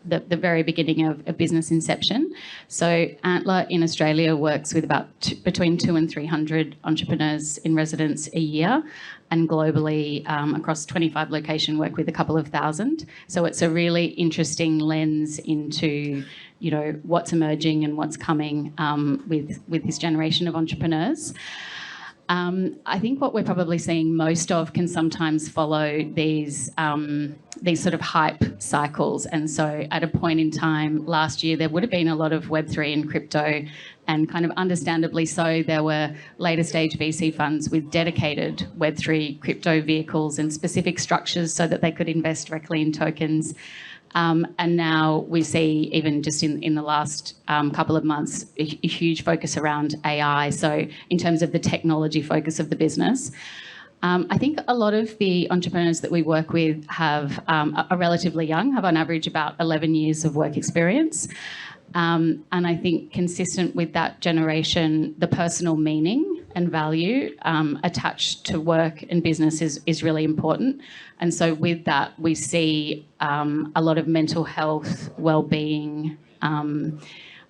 the very beginning of business inception. So Antler in Australia works with about between 200 and 300 entrepreneurs in residence a year, and globally across 25 locations work with a couple of thousand. So it's a really interesting lens into what's emerging and what's coming with this generation of entrepreneurs. I think what we're probably seeing most of can sometimes follow these sort of hype cycles. And so at a point in time last year, there would have been a lot of Web3 and crypto, and kind of understandably so, there were later stage VC funds with dedicated Web3 crypto vehicles and specific structures so that they could invest directly in tokens. And now we see, even just in the last couple of months, a huge focus around AI. So in terms of the technology focus of the business, I think a lot of the entrepreneurs that we work with are relatively young, have on average about 11 years of work experience. And I think consistent with that generation, the personal meaning and value attached to work and business is really important. And so with that, we see a lot of mental health, well-being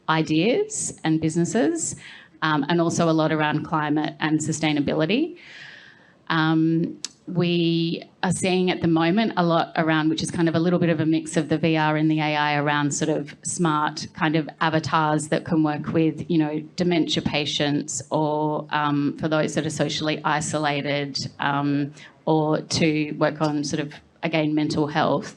ideas and businesses, and also a lot around climate and sustainability. We are seeing at the moment a lot around, which is kind of a little bit of a mix of the VR and the AI, around sort of smart kind of avatars that can work with, dementia patients, or for those that are socially isolated, or to work on sort of again, mental health.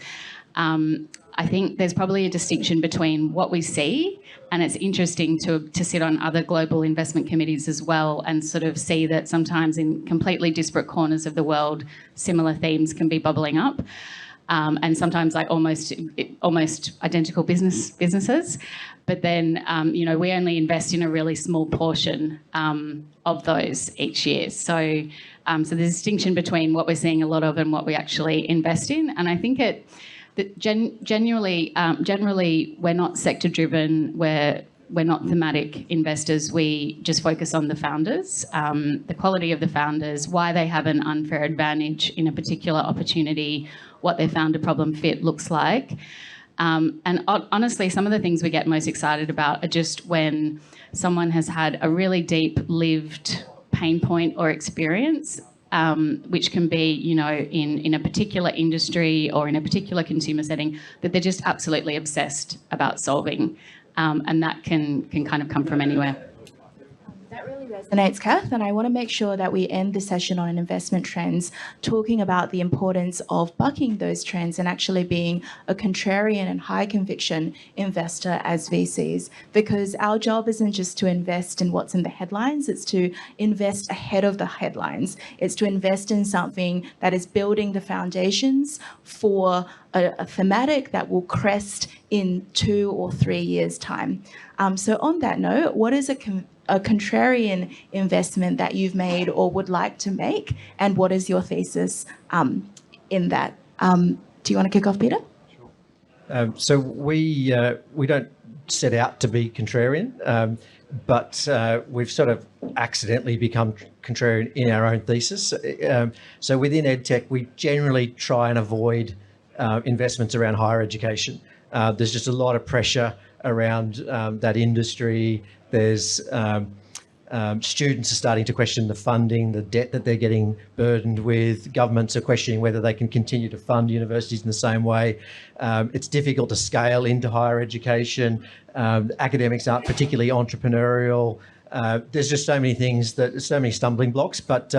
I think there's probably a distinction between what we see, and it's interesting to sit on other global investment committees as well and sort of see that sometimes in completely disparate corners of the world, similar themes can be bubbling up. And sometimes like almost identical businesses. But then, we only invest in a really small portion of those each year. So there's a distinction between what we're seeing a lot of and what we actually invest in. And I think generally, we're not sector-driven. We're not thematic investors. We just focus on the founders, the quality of the founders, why they have an unfair advantage in a particular opportunity, what their founder problem fit looks like. And honestly, some of the things we get most excited about are just when someone has had a really deep lived pain point or experience, which can be, in a particular industry or in a particular consumer setting, that they're just absolutely obsessed about solving. And that can kind of come from anywhere. That really resonates, Kath, and I want to make sure that we end the session on investment trends, talking about the importance of bucking those trends and actually being a contrarian and high conviction investor as VCs, because our job isn't just to invest in what's in the headlines, it's to invest ahead of the headlines. It's to invest in something that is building the foundations for a thematic that will crest in 2 or 3 years' time. So on that note, what is a contrarian investment that you've made or would like to make, and what is your thesis in that? Do you want to kick off, Peter? Sure. So we don't set out to be contrarian, but we've sort of accidentally become contrarian in our own thesis. So within EdTech, we generally try and avoid investments around higher education. There's just a lot of pressure around that industry. There's students are starting to question the funding, the debt that they're getting burdened with. Governments are questioning whether they can continue to fund universities in the same way. It's difficult to scale into higher education. Academics aren't particularly entrepreneurial. There's just so many things, so many stumbling blocks. But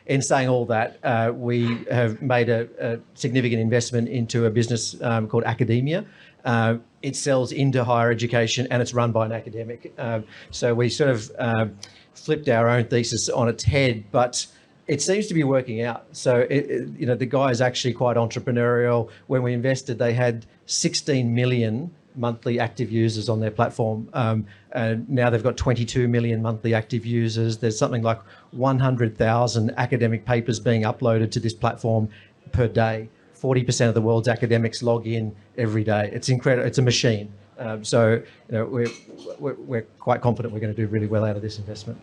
in saying all that, we have made a significant investment into a business called Academia. It sells into higher education and it's run by an academic. So we sort of flipped our own thesis on its head, but it seems to be working out. So, the guy is actually quite entrepreneurial. When we invested, they had 16 million monthly active users on their platform. And now they've got 22 million monthly active users. There's something like 100,000 academic papers being uploaded to this platform per day. 40% of the world's academics log in every day. It's incredible. It's a machine. We're quite confident we're going to do really well out of this investment.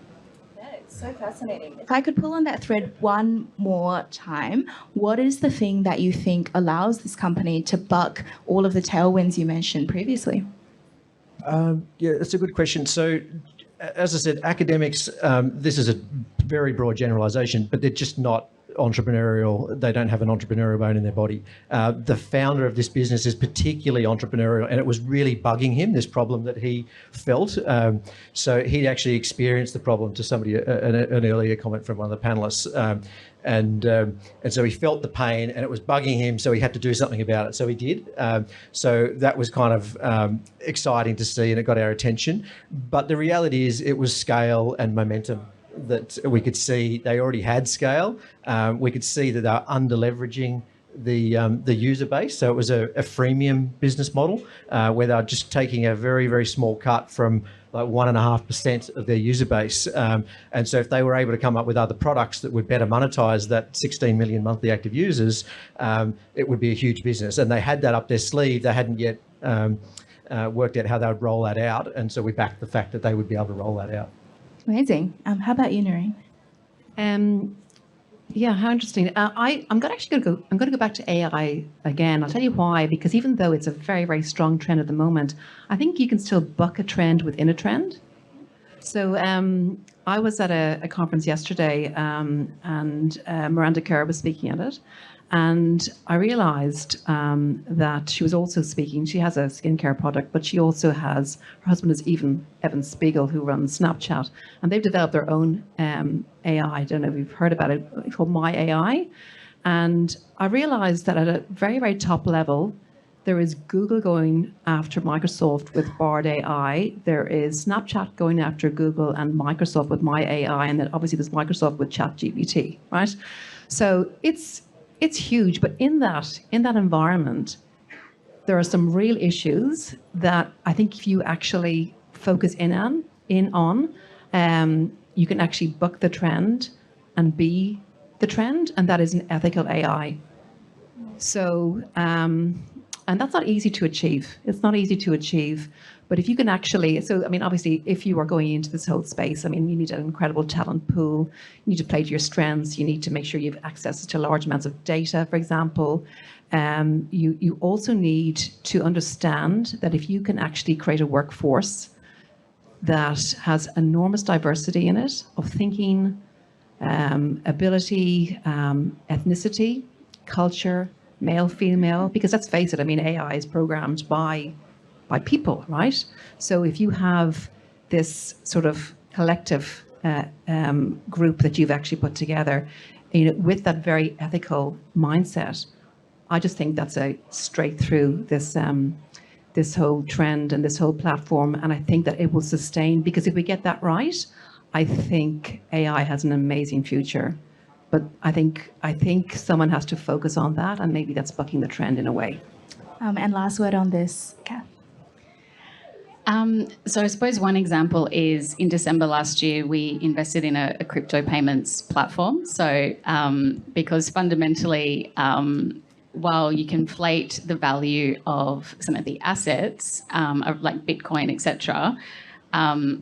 It's so fascinating. If I could pull on that thread one more time, what is the thing that you think allows this company to buck all of the tailwinds you mentioned previously? Yeah, that's a good question. So, as I said, academics, this is a very broad generalisation, but they're just not entrepreneurial. They don't have an entrepreneurial bone in their body. The founder of this business is particularly entrepreneurial, and it was really bugging him, this problem that he felt. So he'd actually experienced the problem, to somebody, an earlier comment from one of the panelists. And so he felt the pain and it was bugging him, so he had to do something about it. So he did. So that was kind of exciting to see, and it got our attention. But the reality is it was scale and momentum that we could see. They already had scale. We could see that they were under-leveraging the user base. So it was a freemium business model where they were just taking a very, very small cut from like 1.5% of their user base. And so if they were able to come up with other products that would better monetize that 16 million monthly active users, it would be a huge business. And they had that up their sleeve. They hadn't yet worked out how they would roll that out. And so we backed the fact that they would be able to roll that out. Amazing. How about you, Noreen? Yeah, how interesting. I'm going to go back to AI again. I'll tell you why. Because even though it's a very, very strong trend at the moment, I think you can still buck a trend within a trend. So I was at a conference yesterday, and Miranda Kerr was speaking at it. And I realized that she was also speaking. She has a skincare product, but she also has, her husband is Evan Spiegel, who runs Snapchat. And they've developed their own AI. I don't know if you've heard about it. It's called My AI. And I realized that at a very, very top level, there is Google going after Microsoft with Bard AI. There is Snapchat going after Google and Microsoft with My AI, and then obviously there's Microsoft with ChatGPT, right? So it's huge, but in that environment, there are some real issues that I think if you actually focus in on, you can actually buck the trend and be the trend, and that is an ethical AI. So, and that's not easy to achieve. It's not easy to achieve. But if you can actually, so I mean, obviously, if you are going into this whole space, I mean, you need an incredible talent pool. You need to play to your strengths. You need to make sure you have access to large amounts of data, for example. You also need to understand that if you can actually create a workforce that has enormous diversity in it of thinking, ability, ethnicity, culture, male, female, because let's face it, I mean, AI is programmed by people, right? So if you have this sort of collective group that you've actually put together, with that very ethical mindset, I just think that's a straight through this whole trend and this whole platform, and I think that it will sustain, because if we get that right, I think AI has an amazing future. But I think someone has to focus on that, and maybe that's bucking the trend in a way. And last word on this, Kath. So I suppose one example is in December last year, we invested in a crypto payments platform. So because fundamentally, while you conflate the value of some of the assets, of like Bitcoin, etc.,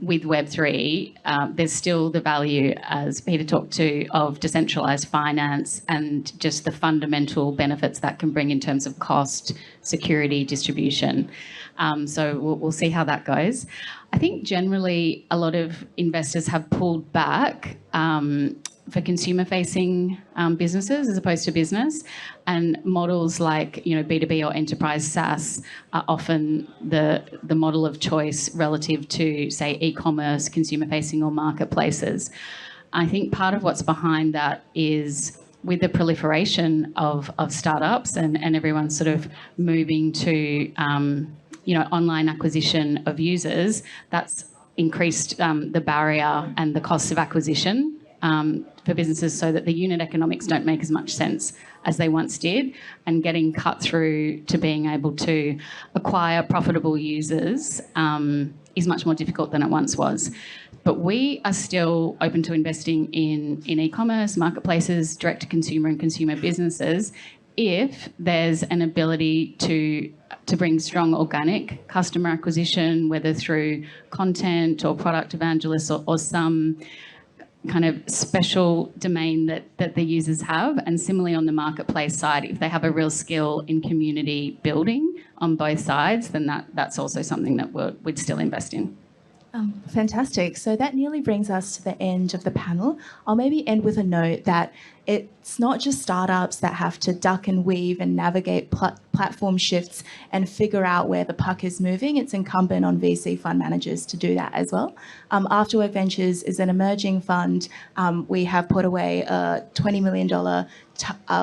with Web3, there's still the value, as Peter talked to, of decentralized finance and just the fundamental benefits that can bring in terms of cost, security, distribution. So we'll see how that goes. I think generally a lot of investors have pulled back for consumer-facing businesses as opposed to business, and models like B2B or enterprise SaaS are often the model of choice relative to, say, e-commerce, consumer-facing or marketplaces. I think part of what's behind that is with the proliferation of startups and everyone sort of moving to online acquisition of users, that's increased the barrier and the cost of acquisition for businesses, so that the unit economics don't make as much sense as they once did, and getting cut through to being able to acquire profitable users is much more difficult than it once was. But we are still open to investing in e-commerce, marketplaces, direct-to-consumer and consumer businesses if there's an ability to bring strong organic customer acquisition, whether through content or product evangelists or some kind of special domain that the users have. And similarly on the marketplace side, if they have a real skill in community building on both sides, then that's also something that we'd still invest in. Fantastic. So that nearly brings us to the end of the panel. I'll maybe end with a note that it's not just startups that have to duck and weave and navigate platform shifts and figure out where the puck is moving. It's incumbent on VC fund managers to do that as well. Afterwork Ventures is an emerging fund. We have put away a $20 million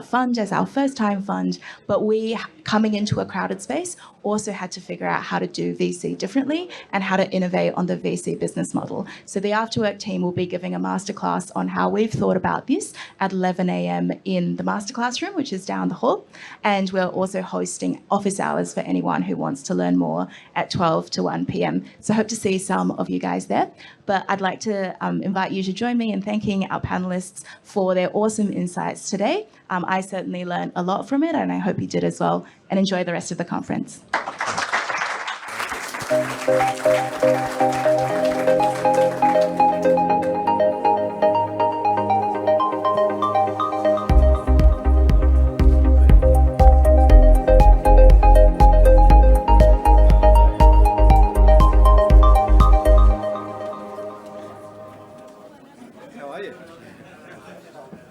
fund as our first time fund, but we, coming into a crowded space, also had to figure out how to do VC differently and how to innovate on the VC business model. So the Afterwork team will be giving a masterclass on how we've thought about this at 11 a.m. in the masterclass room, which is down the hall. And we're also hosting office hours for anyone who wants to learn more at 12 to 1 p.m. So I hope to see some of you guys there. But I'd like to invite you to join me in thanking our panelists for their awesome insights today. I certainly learned a lot from it, and I hope you did as well. And enjoy the rest of the conference. How are you?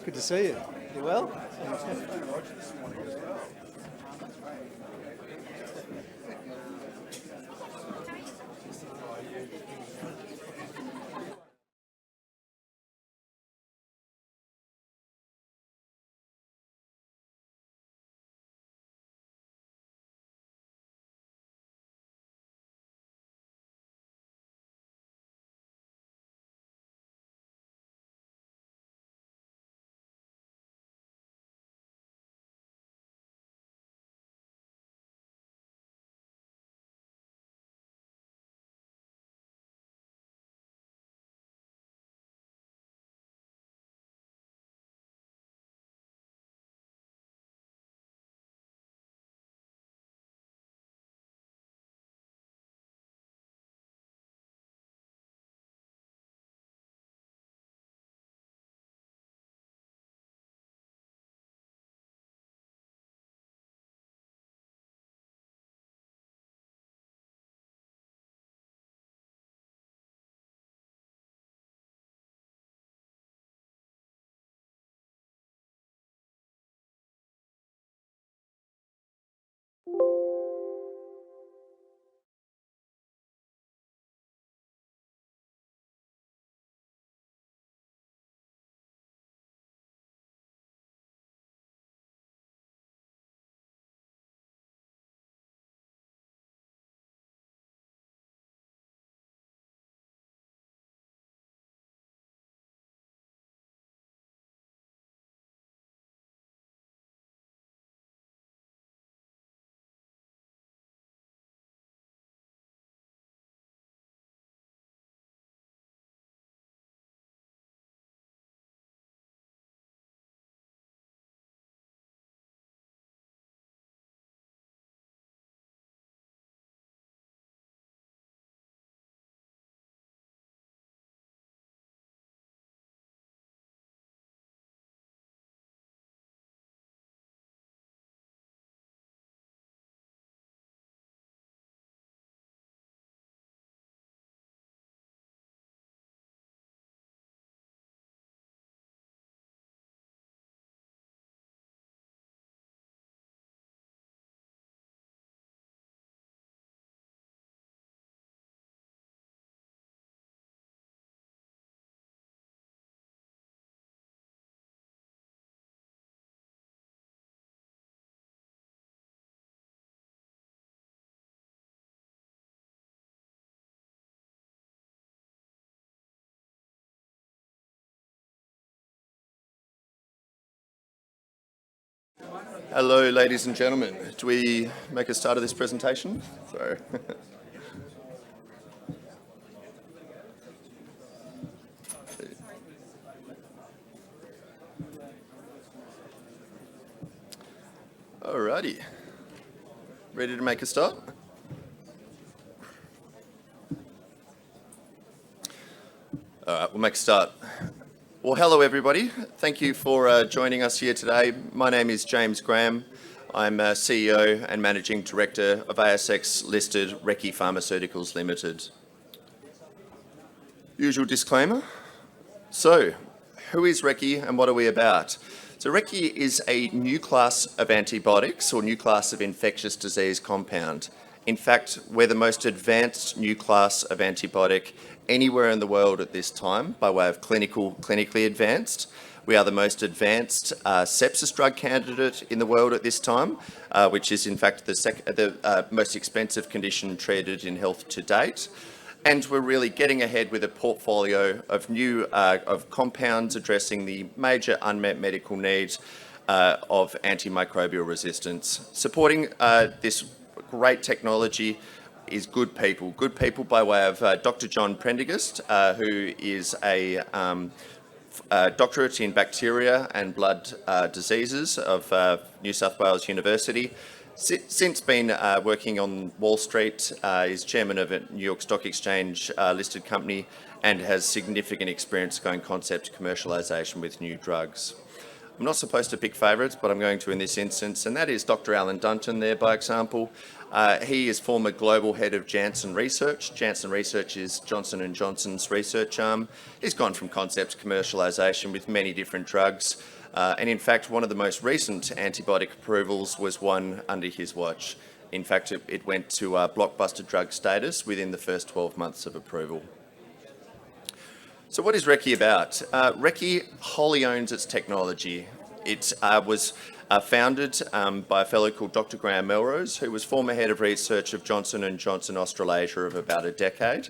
Good to see you. You well? Hello, ladies and gentlemen. Do we make a start of this presentation? Sorry. Alrighty. Ready to make a start? All right, we'll make a start. Well, hello everybody. Thank you for joining us here today. My name is James Graham. I'm CEO and Managing Director of ASX-listed Recce Pharmaceuticals Ltd. Usual disclaimer. So, who is Recce and what are we about? So Recce is a new class of antibiotics or new class of infectious disease compound. In fact, we're the most advanced new class of antibiotic anywhere in the world at this time by way of clinically advanced. We are the most advanced sepsis drug candidate in the world at this time, which is in fact the most expensive condition treated in health to date. And we're really getting ahead with a portfolio of new compounds addressing the major unmet medical needs of antimicrobial resistance. Supporting this great technology is good people. Good people by way of Dr. John Prendergast, who is a doctorate in bacteria and blood diseases of New South Wales University. Since been working on Wall Street, is chairman of a New York Stock Exchange listed company and has significant experience going concept to commercialisation with new drugs. I'm not supposed to pick favourites, but I'm going to in this instance, and that is Dr. Alan Dunton there, by example. He is former global head of Janssen Research. Janssen Research is Johnson & Johnson's research arm. He's gone from concept to commercialisation with many different drugs. And in fact, one of the most recent antibiotic approvals was one under his watch. In fact, it went to blockbuster drug status within the first 12 months of approval. So what is Recce about? Recce wholly owns its technology. It was founded by a fellow called Dr. Graham Melrose, who was former head of research of Johnson & Johnson Australasia of about a decade,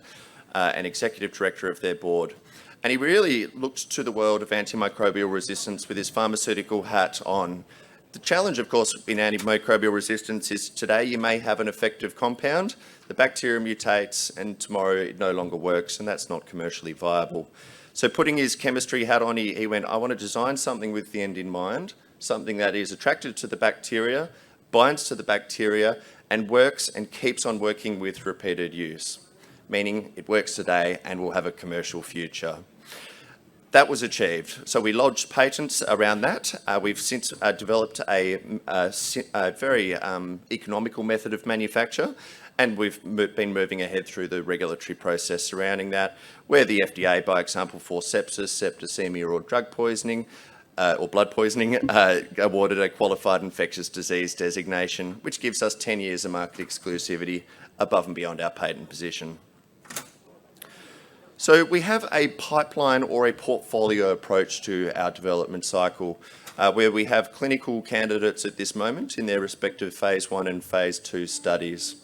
and executive director of their board. And he really looked to the world of antimicrobial resistance with his pharmaceutical hat on. The challenge, of course, in antimicrobial resistance is today you may have an effective compound, the bacteria mutates, and tomorrow it no longer works, and that's not commercially viable. So putting his chemistry hat on, he went, I want to design something with the end in mind, something that is attracted to the bacteria, binds to the bacteria, and works and keeps on working with repeated use, meaning it works today and will have a commercial future. That was achieved. So we lodged patents around that. We've since developed a very economical method of manufacture, and we've been moving ahead through the regulatory process surrounding that, where the FDA, by example, for sepsis, septicemia or drug poisoning, or blood poisoning, awarded a qualified infectious disease designation, which gives us 10 years of market exclusivity above and beyond our patent position. So we have a pipeline or a portfolio approach to our development cycle, where we have clinical candidates at this moment in their respective phase 1 and phase 2 studies.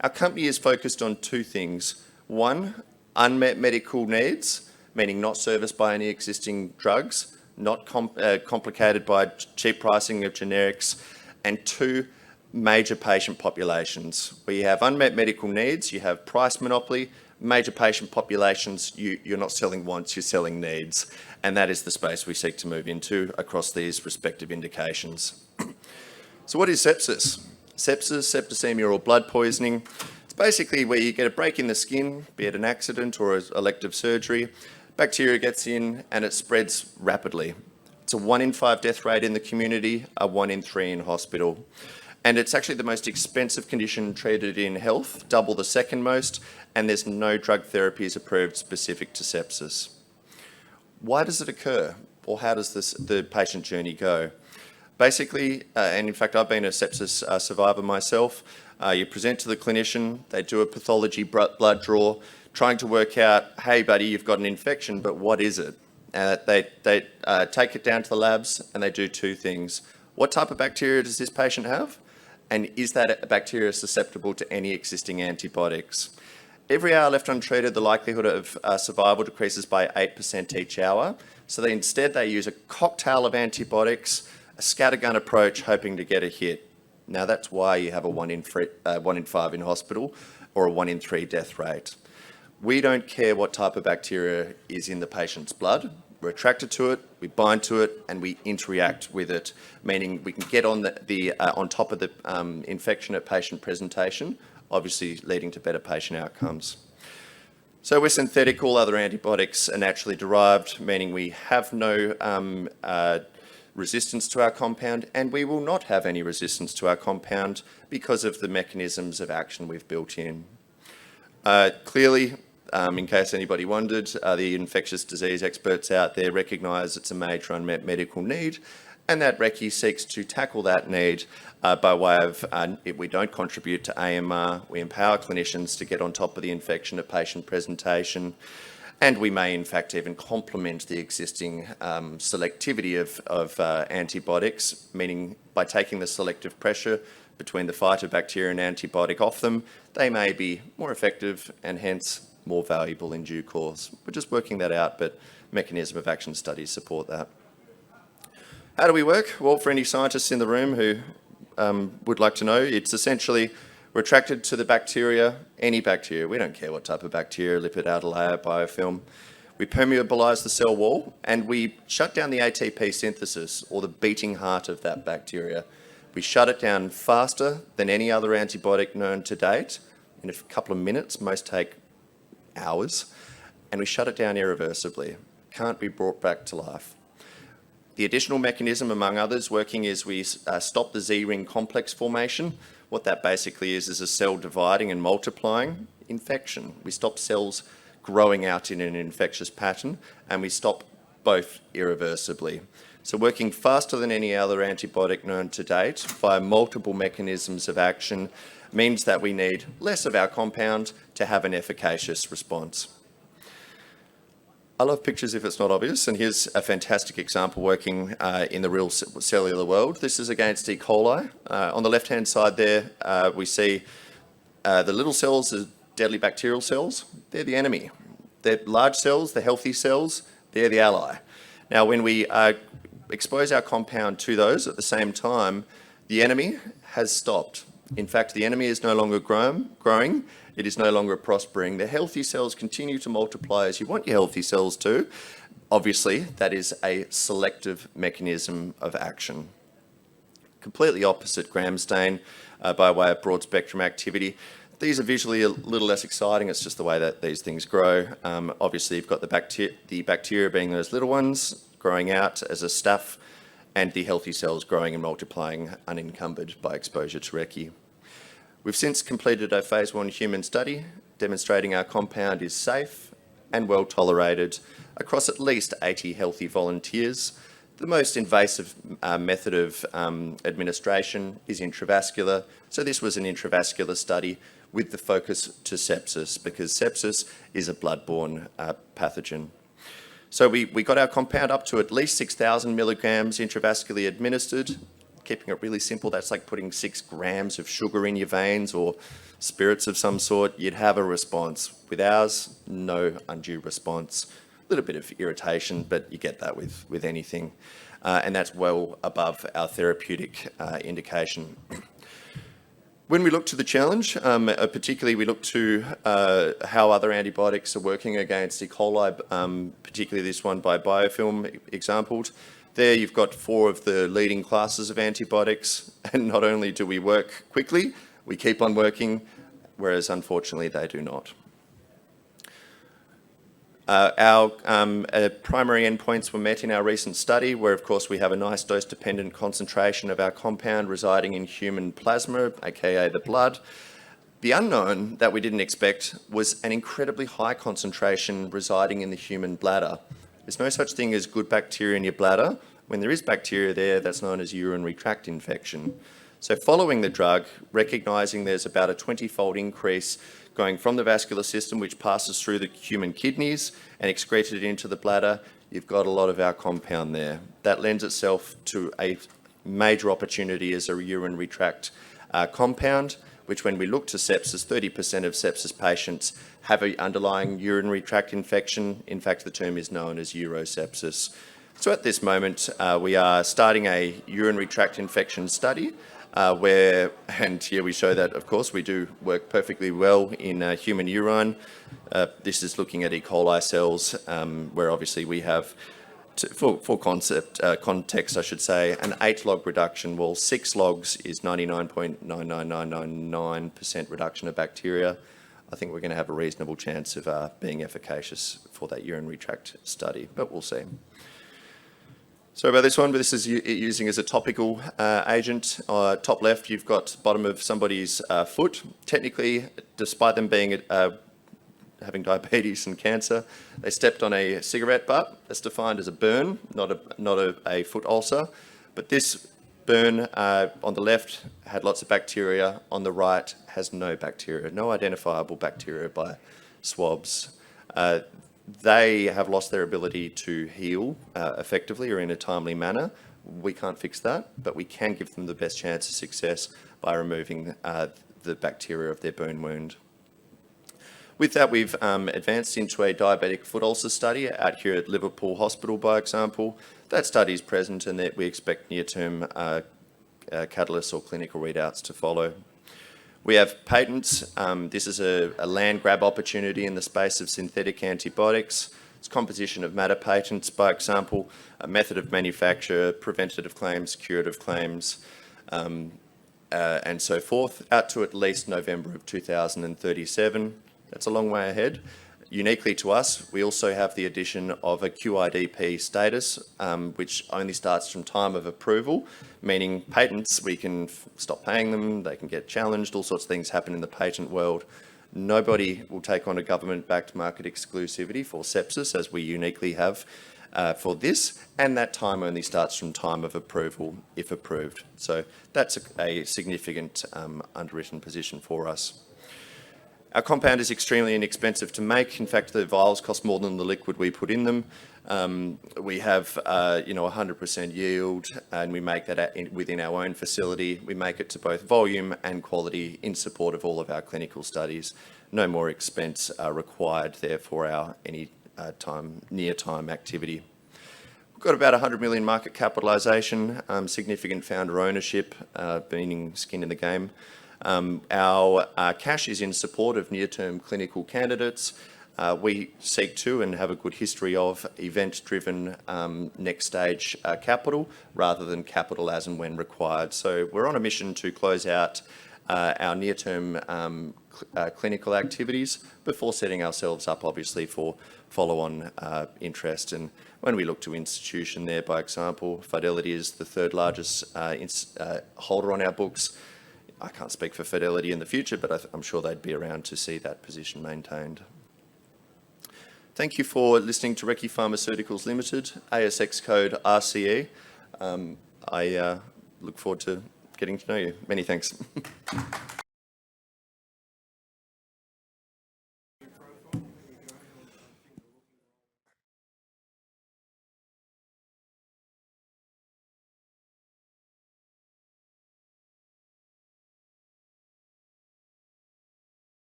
Our company is focused on two things. One, unmet medical needs, meaning not serviced by any existing drugs, not complicated by cheap pricing of generics, and two, major patient populations. Where you have unmet medical needs, you have price monopoly, major patient populations, you're not selling wants, you're selling needs. And that is the space we seek to move into across these respective indications. So what is sepsis? Sepsis, septicemia or blood poisoning. It's basically where you get a break in the skin, be it an accident or an elective surgery. Bacteria gets in and it spreads rapidly. It's a 1 in 5 death rate in the community, a 1 in 3 in hospital. And it's actually the most expensive condition treated in health, double the second most, and there's no drug therapies approved specific to sepsis. Why does it occur? Or how does the patient journey go? Basically, and in fact I've been a sepsis survivor myself, you present to the clinician, they do a pathology blood draw, trying to work out, hey buddy, you've got an infection, but what is it? They take it down to the labs and they do two things. What type of bacteria does this patient have? And is that bacteria susceptible to any existing antibiotics? Every hour left untreated, the likelihood of survival decreases by 8% each hour. So instead they use a cocktail of antibiotics, a scattergun approach hoping to get a hit. Now that's why you have a 1 in 5 in hospital or a 1 in 3 death rate. We don't care what type of bacteria is in the patient's blood. We're attracted to it, we bind to it, and we interact with it, meaning we can get on on top of the infection at patient presentation, obviously leading to better patient outcomes. So we're synthetic. All other antibiotics are naturally derived, meaning we have no resistance to our compound, and we will not have any resistance to our compound because of the mechanisms of action we've built in. Clearly, in case anybody wondered, the infectious disease experts out there recognise it's a major unmet medical need, and that Recce seeks to tackle that need by way of, we don't contribute to AMR, we empower clinicians to get on top of the infection at patient presentation, and we may in fact even complement the existing selectivity of antibiotics, meaning by taking the selective pressure between the phytobacteria and antibiotic off them, they may be more effective and hence more valuable in due course. We're just working that out, but mechanism of action studies support that. How do we work? Well, for any scientists in the room who would like to know, it's essentially we're attracted to the bacteria, any bacteria. We don't care what type of bacteria, lipid, outer layer, biofilm. We permeabilise the cell wall and we shut down the ATP synthesis, or the beating heart of that bacteria. We shut it down faster than any other antibiotic known to date. In a couple of minutes, most take hours, and we shut it down irreversibly. Can't be brought back to life. The additional mechanism, among others, working is we stop the Z-ring complex formation. What that basically is a cell dividing and multiplying infection. We stop cells growing out in an infectious pattern, and we stop both irreversibly. So working faster than any other antibiotic known to date via multiple mechanisms of action means that we need less of our compound to have an efficacious response. I love pictures if it's not obvious, and here's a fantastic example working in the real cellular world. This is against E. coli. On the left-hand side there, we see the little cells, the deadly bacterial cells, they're the enemy. The large cells, the healthy cells, they're the ally. Now, when we expose our compound to those at the same time, the enemy has stopped. In fact, the enemy is no longer growing, it is no longer prospering. The healthy cells continue to multiply as you want your healthy cells to. Obviously, that is a selective mechanism of action. Completely opposite gram stain by way of broad spectrum activity. These are visually a little less exciting, it's just the way that these things grow. Obviously, you've got the bacteria being those little ones growing out as a staph, and the healthy cells growing and multiplying unencumbered by exposure to Recce. We've since completed a phase 1 human study demonstrating our compound is safe and well tolerated across at least 80 healthy volunteers. The most invasive method of administration is intravascular, so this was an intravascular study with the focus to sepsis, because sepsis is a bloodborne pathogen. So we got our compound up to at least 6,000 milligrams intravascularly administered. Keeping it really simple, that's like putting 6 grams of sugar in your veins or spirits of some sort. You'd have a response. With ours, no undue response. A little bit of irritation, but you get that with anything. And that's well above our therapeutic indication. When we look to the challenge, particularly we look to how other antibiotics are working against E. coli, particularly this one by biofilm exampled. There you've got 4 of the leading classes of antibiotics, and not only do we work quickly, we keep on working, whereas unfortunately they do not. Our primary endpoints were met in our recent study, where of course we have a nice dose-dependent concentration of our compound residing in human plasma, aka the blood. The unknown that we didn't expect was an incredibly high concentration residing in the human bladder. There's no such thing as good bacteria in your bladder. When there is bacteria there, that's known as urinary tract infection. So following the drug, recognising there's about a 20-fold increase going from the vascular system, which passes through the human kidneys and excreted into the bladder, you've got a lot of our compound there. That lends itself to a major opportunity as a urinary tract compound, which when we look to sepsis, 30% of sepsis patients have an underlying urinary tract infection. In fact, the term is known as urosepsis. So at this moment, we are starting a urinary tract infection study and here we show that, of course, we do work perfectly well in human urine. This is looking at E. coli cells, where obviously we have, for context, I should say, an 8 log reduction. Well, 6 logs is 99.99999% reduction of bacteria. I think we're going to have a reasonable chance of being efficacious for that urinary tract study, but we'll see. Sorry about this one, but this is using as a topical agent. Top left, you've got bottom of somebody's foot. Technically, despite them being having diabetes and cancer, they stepped on a cigarette butt. That's defined as a burn, not a foot ulcer. But this burn on the left had lots of bacteria. On the right has no bacteria, no identifiable bacteria by swabs. They have lost their ability to heal effectively or in a timely manner. We can't fix that, but we can give them the best chance of success by removing the bacteria of their burn wound. With that, we've advanced into a diabetic foot ulcer study out here at Liverpool Hospital, by example. That study is present and that we expect near-term catalysts or clinical readouts to follow. We have patents. This is a land grab opportunity in the space of synthetic antibiotics. It's composition of matter patents, by example, a method of manufacture, preventative claims, curative claims, and so forth, out to at least November of 2037. That's a long way ahead. Uniquely to us, we also have the addition of a QIDP status, which only starts from time of approval, meaning patents, we can stop paying them, they can get challenged, all sorts of things happen in the patent world. Nobody will take on a government-backed market exclusivity for sepsis, as we uniquely have for this, and that time only starts from time of approval, if approved. So that's a significant underwritten position for us. Our compound is extremely inexpensive to make. In fact, the vials cost more than the liquid we put in them. We have 100% yield, and we make that within our own facility. We make it to both volume and quality in support of all of our clinical studies. No more expense required there for our near-time activity. We've got about 100 million market capitalisation, significant founder ownership, meaning skin in the game. Our cash is in support of near-term clinical candidates. We seek to and have a good history of event-driven next stage capital rather than capital as and when required. So we're on a mission to close out our near-term clinical activities before setting ourselves up, obviously, for follow-on interest. And when we look to institution there, by example, Fidelity is the third largest holder on our books. I can't speak for Fidelity in the future, but I'm sure they'd be around to see that position maintained. Thank you for listening to Recce Pharmaceuticals Ltd, ASX code RCE. I look forward to getting to know you. Many thanks.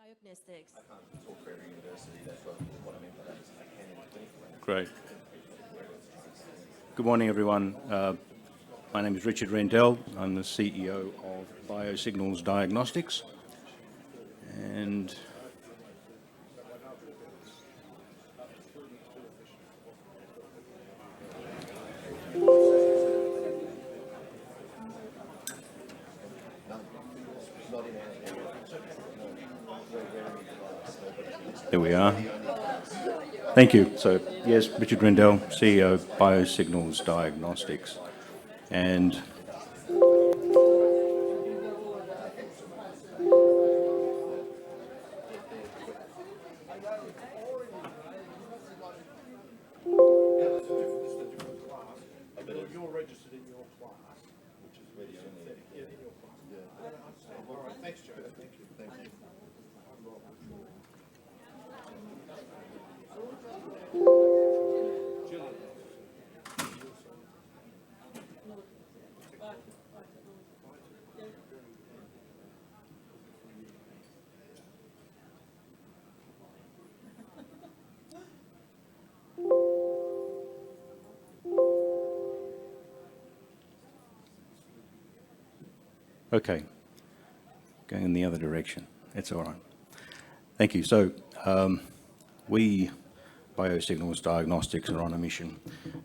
Diagnostics. I can't talk for every university, that's what I mean by that is I can in a clinical lab. Great. Good morning, everyone. My name is Richard Rendell. I'm the CEO of Biosignals Diagnostics. And there we are. Thank you. So, yes, Richard Rendell, CEO of Biosignals Diagnostics. And You're registered in your class, which is really synthetic. Yeah, in your class. Yeah. All right, thanks, Joe. Thank you. Thank you. okay, going in the other direction. That's all right. Thank you. So, we, Biosignals Diagnostics, are on a mission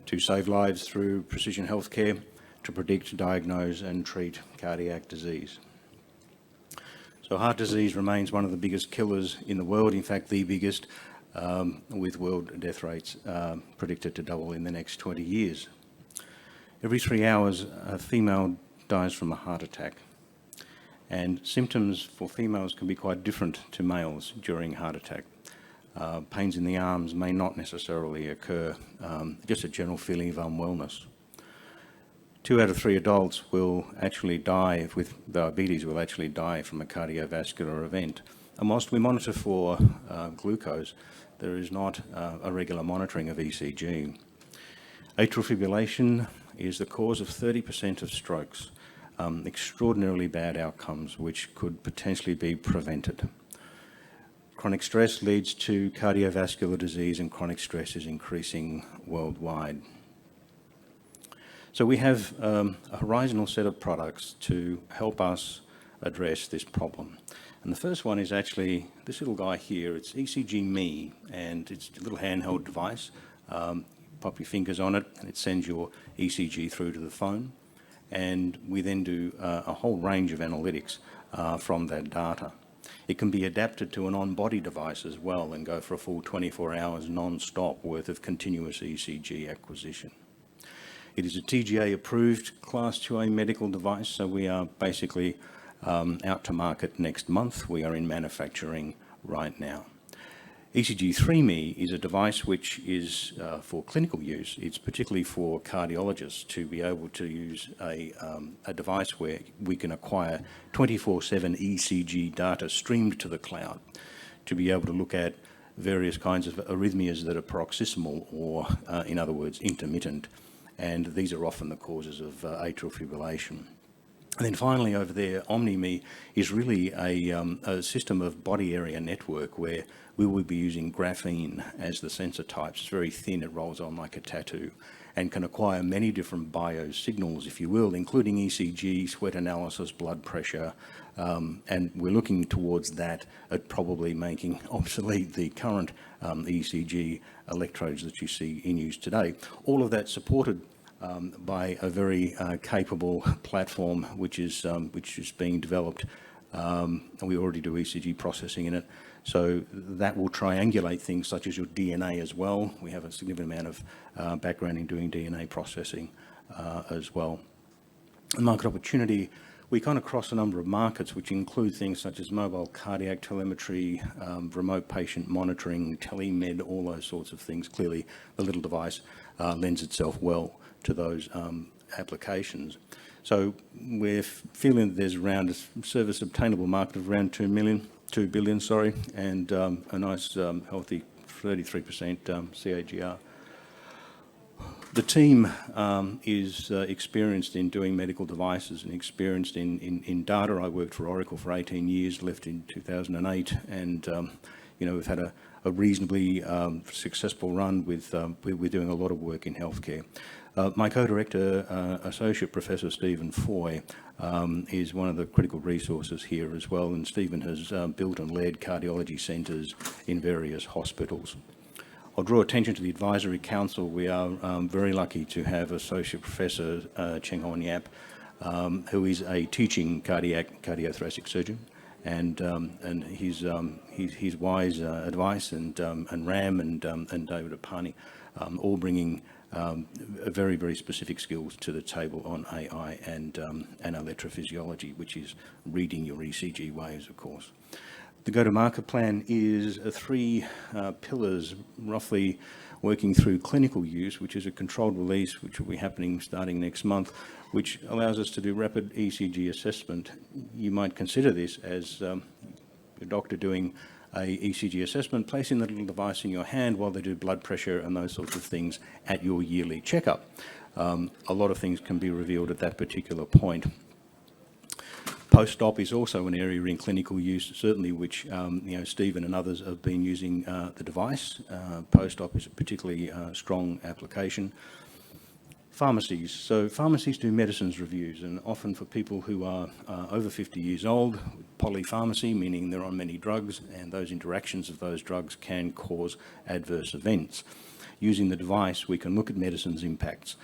to save lives through precision healthcare to predict, diagnose and treat cardiac disease. So heart disease remains one of the biggest killers in the world, in fact the biggest, with world death rates predicted to double in the next 20 years. Every 3 hours a female dies from a heart attack, and symptoms for females can be quite different to males during heart attack. Pains in the arms may not necessarily occur, just a general feeling of unwellness. 2 out of 3 adults will actually die with diabetes, will actually die from a cardiovascular event. And whilst we monitor for glucose, there is not a regular monitoring of ECG. Atrial fibrillation is the cause of 30% of strokes, extraordinarily bad outcomes which could potentially be prevented. Chronic stress leads to cardiovascular disease, and chronic stress is increasing worldwide. So we have a horizontal set of products to help us address this problem. And the first one is actually this little guy here. It's ECG Me, and it's a little handheld device. Pop your fingers on it, and it sends your ECG through to the phone. And we then do a whole range of analytics from that data. It can be adapted to an on-body device as well and go for a full 24 hours non-stop worth of continuous ECG acquisition. It is a TGA-approved Class 2A medical device, so we are basically out to market next month. We are in manufacturing right now. ECG3Me is a device which is for clinical use. It's particularly for cardiologists to be able to use a device where we can acquire 24/7 ECG data streamed to the cloud to be able to look at various kinds of arrhythmias that are paroxysmal or, in other words, intermittent. And these are often the causes of atrial fibrillation. And then finally over there, OmniMe is really a system of body area network where we will be using graphene as the sensor types. It's very thin, it rolls on like a tattoo, and can acquire many different biosignals, if you will, including ECG, sweat analysis, blood pressure, and we're looking towards that at probably making obsolete the current ECG electrodes that you see in use today. All of that supported by a very capable platform which is being developed. We already do ECG processing in it, so that will triangulate things such as your DNA as well. We have a significant amount of background in doing DNA processing as well. Market opportunity, we kind of cross a number of markets which include things such as mobile cardiac telemetry, remote patient monitoring, telemed, all those sorts of things. Clearly the little device lends itself well to those applications. So we're feeling that there's around a service obtainable market of around 2 billion, and a nice healthy 33% CAGR. The team is experienced in doing medical devices and experienced in data. I worked for Oracle for 18 years, left in 2008, and we've had a reasonably successful run with doing a lot of work in healthcare. My co-director, Associate Professor Stephen Foy, is one of the critical resources here as well, and Stephen has built and led cardiology centres in various hospitals. I'll draw attention to the Advisory Council. We are very lucky to have Associate Professor Cheng Hon Yap, who is a teaching cardiothoracic surgeon, and his wise advice and Ram and David Apani, all bringing very, very specific skills to the table on AI and electrophysiology, which is reading your ECG waves, of course. The go-to-market plan is three pillars, roughly working through clinical use, which is a controlled release, which will be happening starting next month, which allows us to do rapid ECG assessment. You might consider this as a doctor doing a ECG assessment, placing the little device in your hand while they do blood pressure and those sorts of things at your yearly checkup. A lot of things can be revealed at that particular point. Post-op is also an area in clinical use, certainly which Stephen and others have been using the device. Post-op is a particularly strong application. Pharmacies. So pharmacies do medicines reviews, and often for people who are over 50 years old, polypharmacy, meaning they're on many drugs, and those interactions of those drugs can cause adverse events. Using the device, we can look at medicines impacts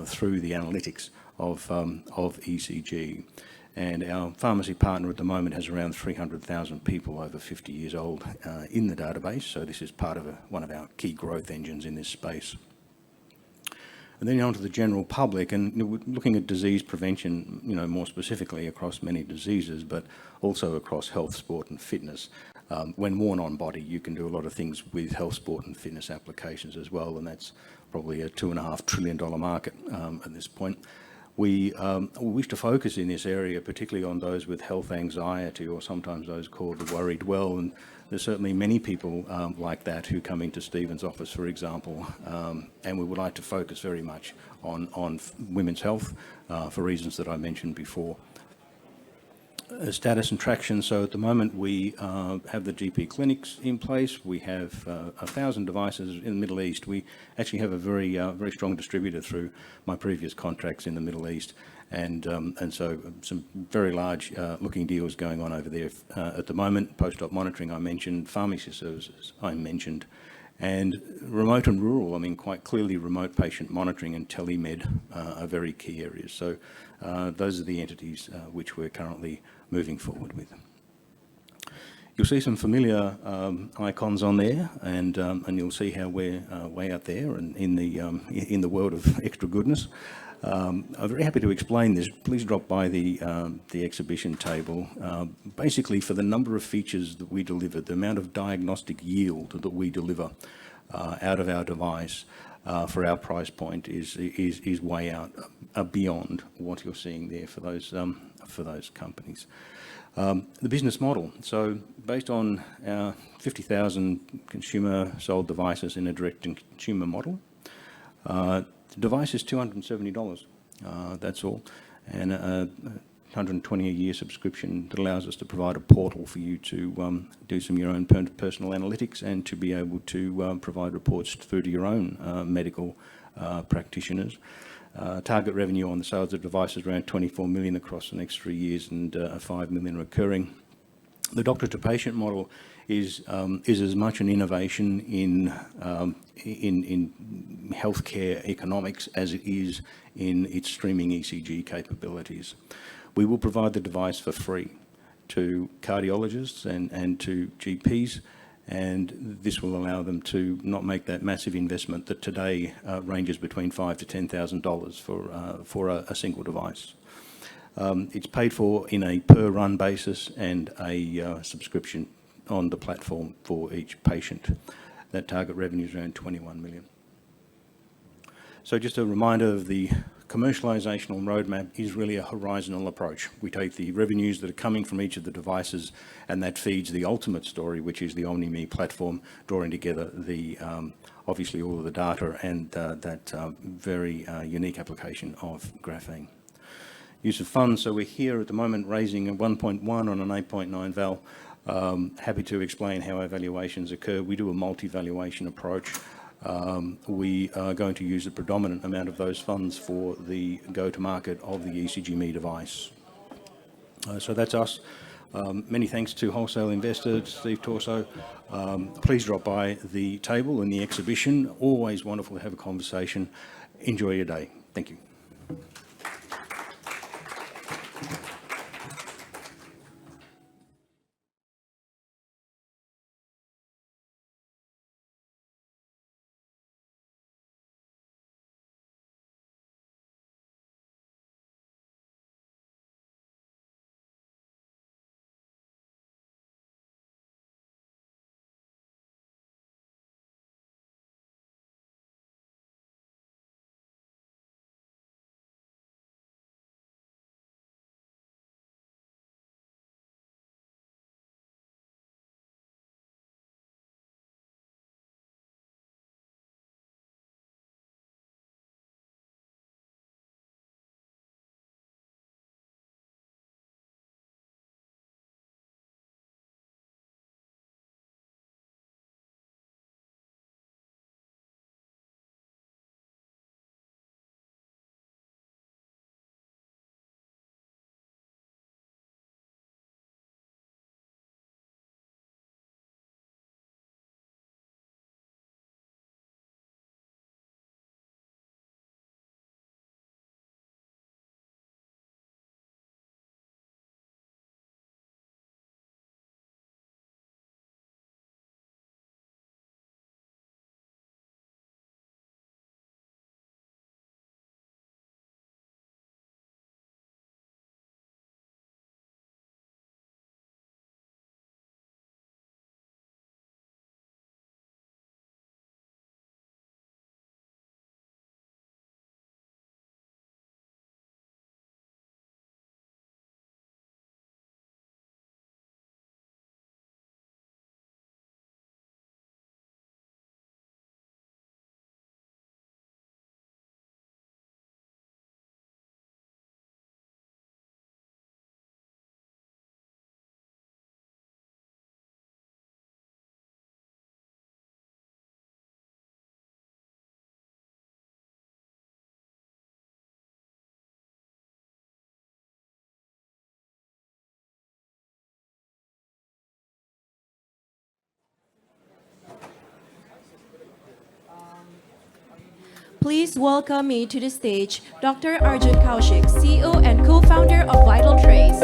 through the analytics of ECG. And our pharmacy partner at the moment has around 300,000 people over 50 years old in the database, so this is part of one of our key growth engines in this space. And then on to the general public, and we're looking at disease prevention, more specifically across many diseases, but also across health, sport and fitness. When worn on body, you can do a lot of things with health, sport and fitness applications as well, and that's probably a $2.5 trillion market at this point. We wish to focus in this area, particularly on those with health anxiety, or sometimes those called the worried well. And there's certainly many people like that who come into Stephen's office, for example, and we would like to focus very much on women's health for reasons that I mentioned before. Status and traction. So at the moment we have the GP clinics in place. We have 1,000 devices in the Middle East. We actually have a very strong distributor through my previous contracts in the Middle East, and so some very large looking deals going on over there at the moment. Post-op monitoring I mentioned, pharmacy services I mentioned, and remote and rural. I mean, quite clearly remote patient monitoring and telemed are very key areas. So those are the entities which we're currently moving forward with. You'll see some familiar icons on there, and you'll see how we're way out there and in the world of extra goodness. I'm very happy to explain this. Please drop by the exhibition table. Basically, for the number of features that we deliver, the amount of diagnostic yield that we deliver out of our device for our price point is way out beyond what you're seeing there for those companies. The business model. So based on our 50,000 consumer sold devices in a direct-to-consumer model, the device is $270. That's all, and a 120 a year subscription that allows us to provide a portal for you to do some of your own personal analytics and to be able to provide reports through to your own medical practitioners. Target revenue on the sales of devices around 24 million across the next 3 years, and 5 million recurring. The doctor-to-patient model is as much an innovation in healthcare economics as it is in its streaming ECG capabilities. We will provide the device for free to cardiologists and to GPs, and this will allow them to not make that massive investment that today ranges between $5,000 to $10,000 for a single device. It's paid for in a per-run basis and a subscription on the platform for each patient. That target revenue is around 21 million. So just a reminder of the commercializational roadmap is really a horizontal approach. We take the revenues that are coming from each of the devices, and that feeds the ultimate story, which is the OmniMe platform, drawing together the obviously all of the data and that very unique application of graphene. Use of funds, so we're here at the moment raising a 1.1 on an 8.9 val. Happy to explain how our valuations occur. We do a multi-valuation approach. We are going to use the predominant amount of those funds for the go-to-market of the ECG-Me device. So that's us. Many thanks to Wholesale Investor, Steve Torso. Please drop by the table and the exhibition. Always wonderful to have a conversation. Enjoy your day. Thank you. Please welcome me to the stage, Dr. Arjun Kaushik, CEO and co-founder of VitalTrace.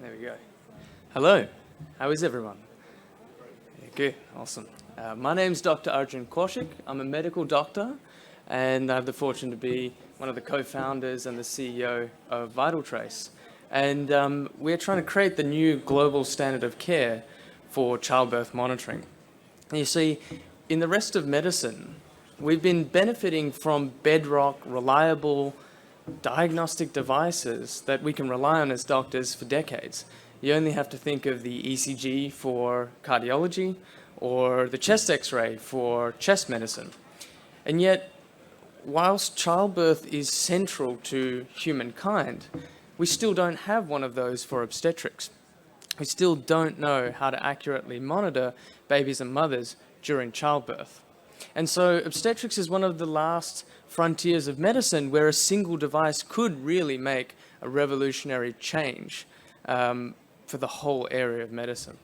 There we go. Hello, how is everyone? Yeah, good, awesome. My name's Dr. Arjun Kaushik. I'm a medical doctor, and I have the fortune to be one of the co-founders and the CEO of VitalTrace. And we're trying to create the new global standard of care for childbirth monitoring. And you see, in the rest of medicine, we've been benefiting from bedrock, reliable diagnostic devices that we can rely on as doctors for decades. You only have to think of the ECG for cardiology or the chest X-ray for chest medicine. And yet, whilst childbirth is central to humankind, we still don't have one of those for obstetrics. We still don't know how to accurately monitor babies and mothers during childbirth. And so obstetrics is one of the last frontiers of medicine where a single device could really make a revolutionary change for the whole area of medicine.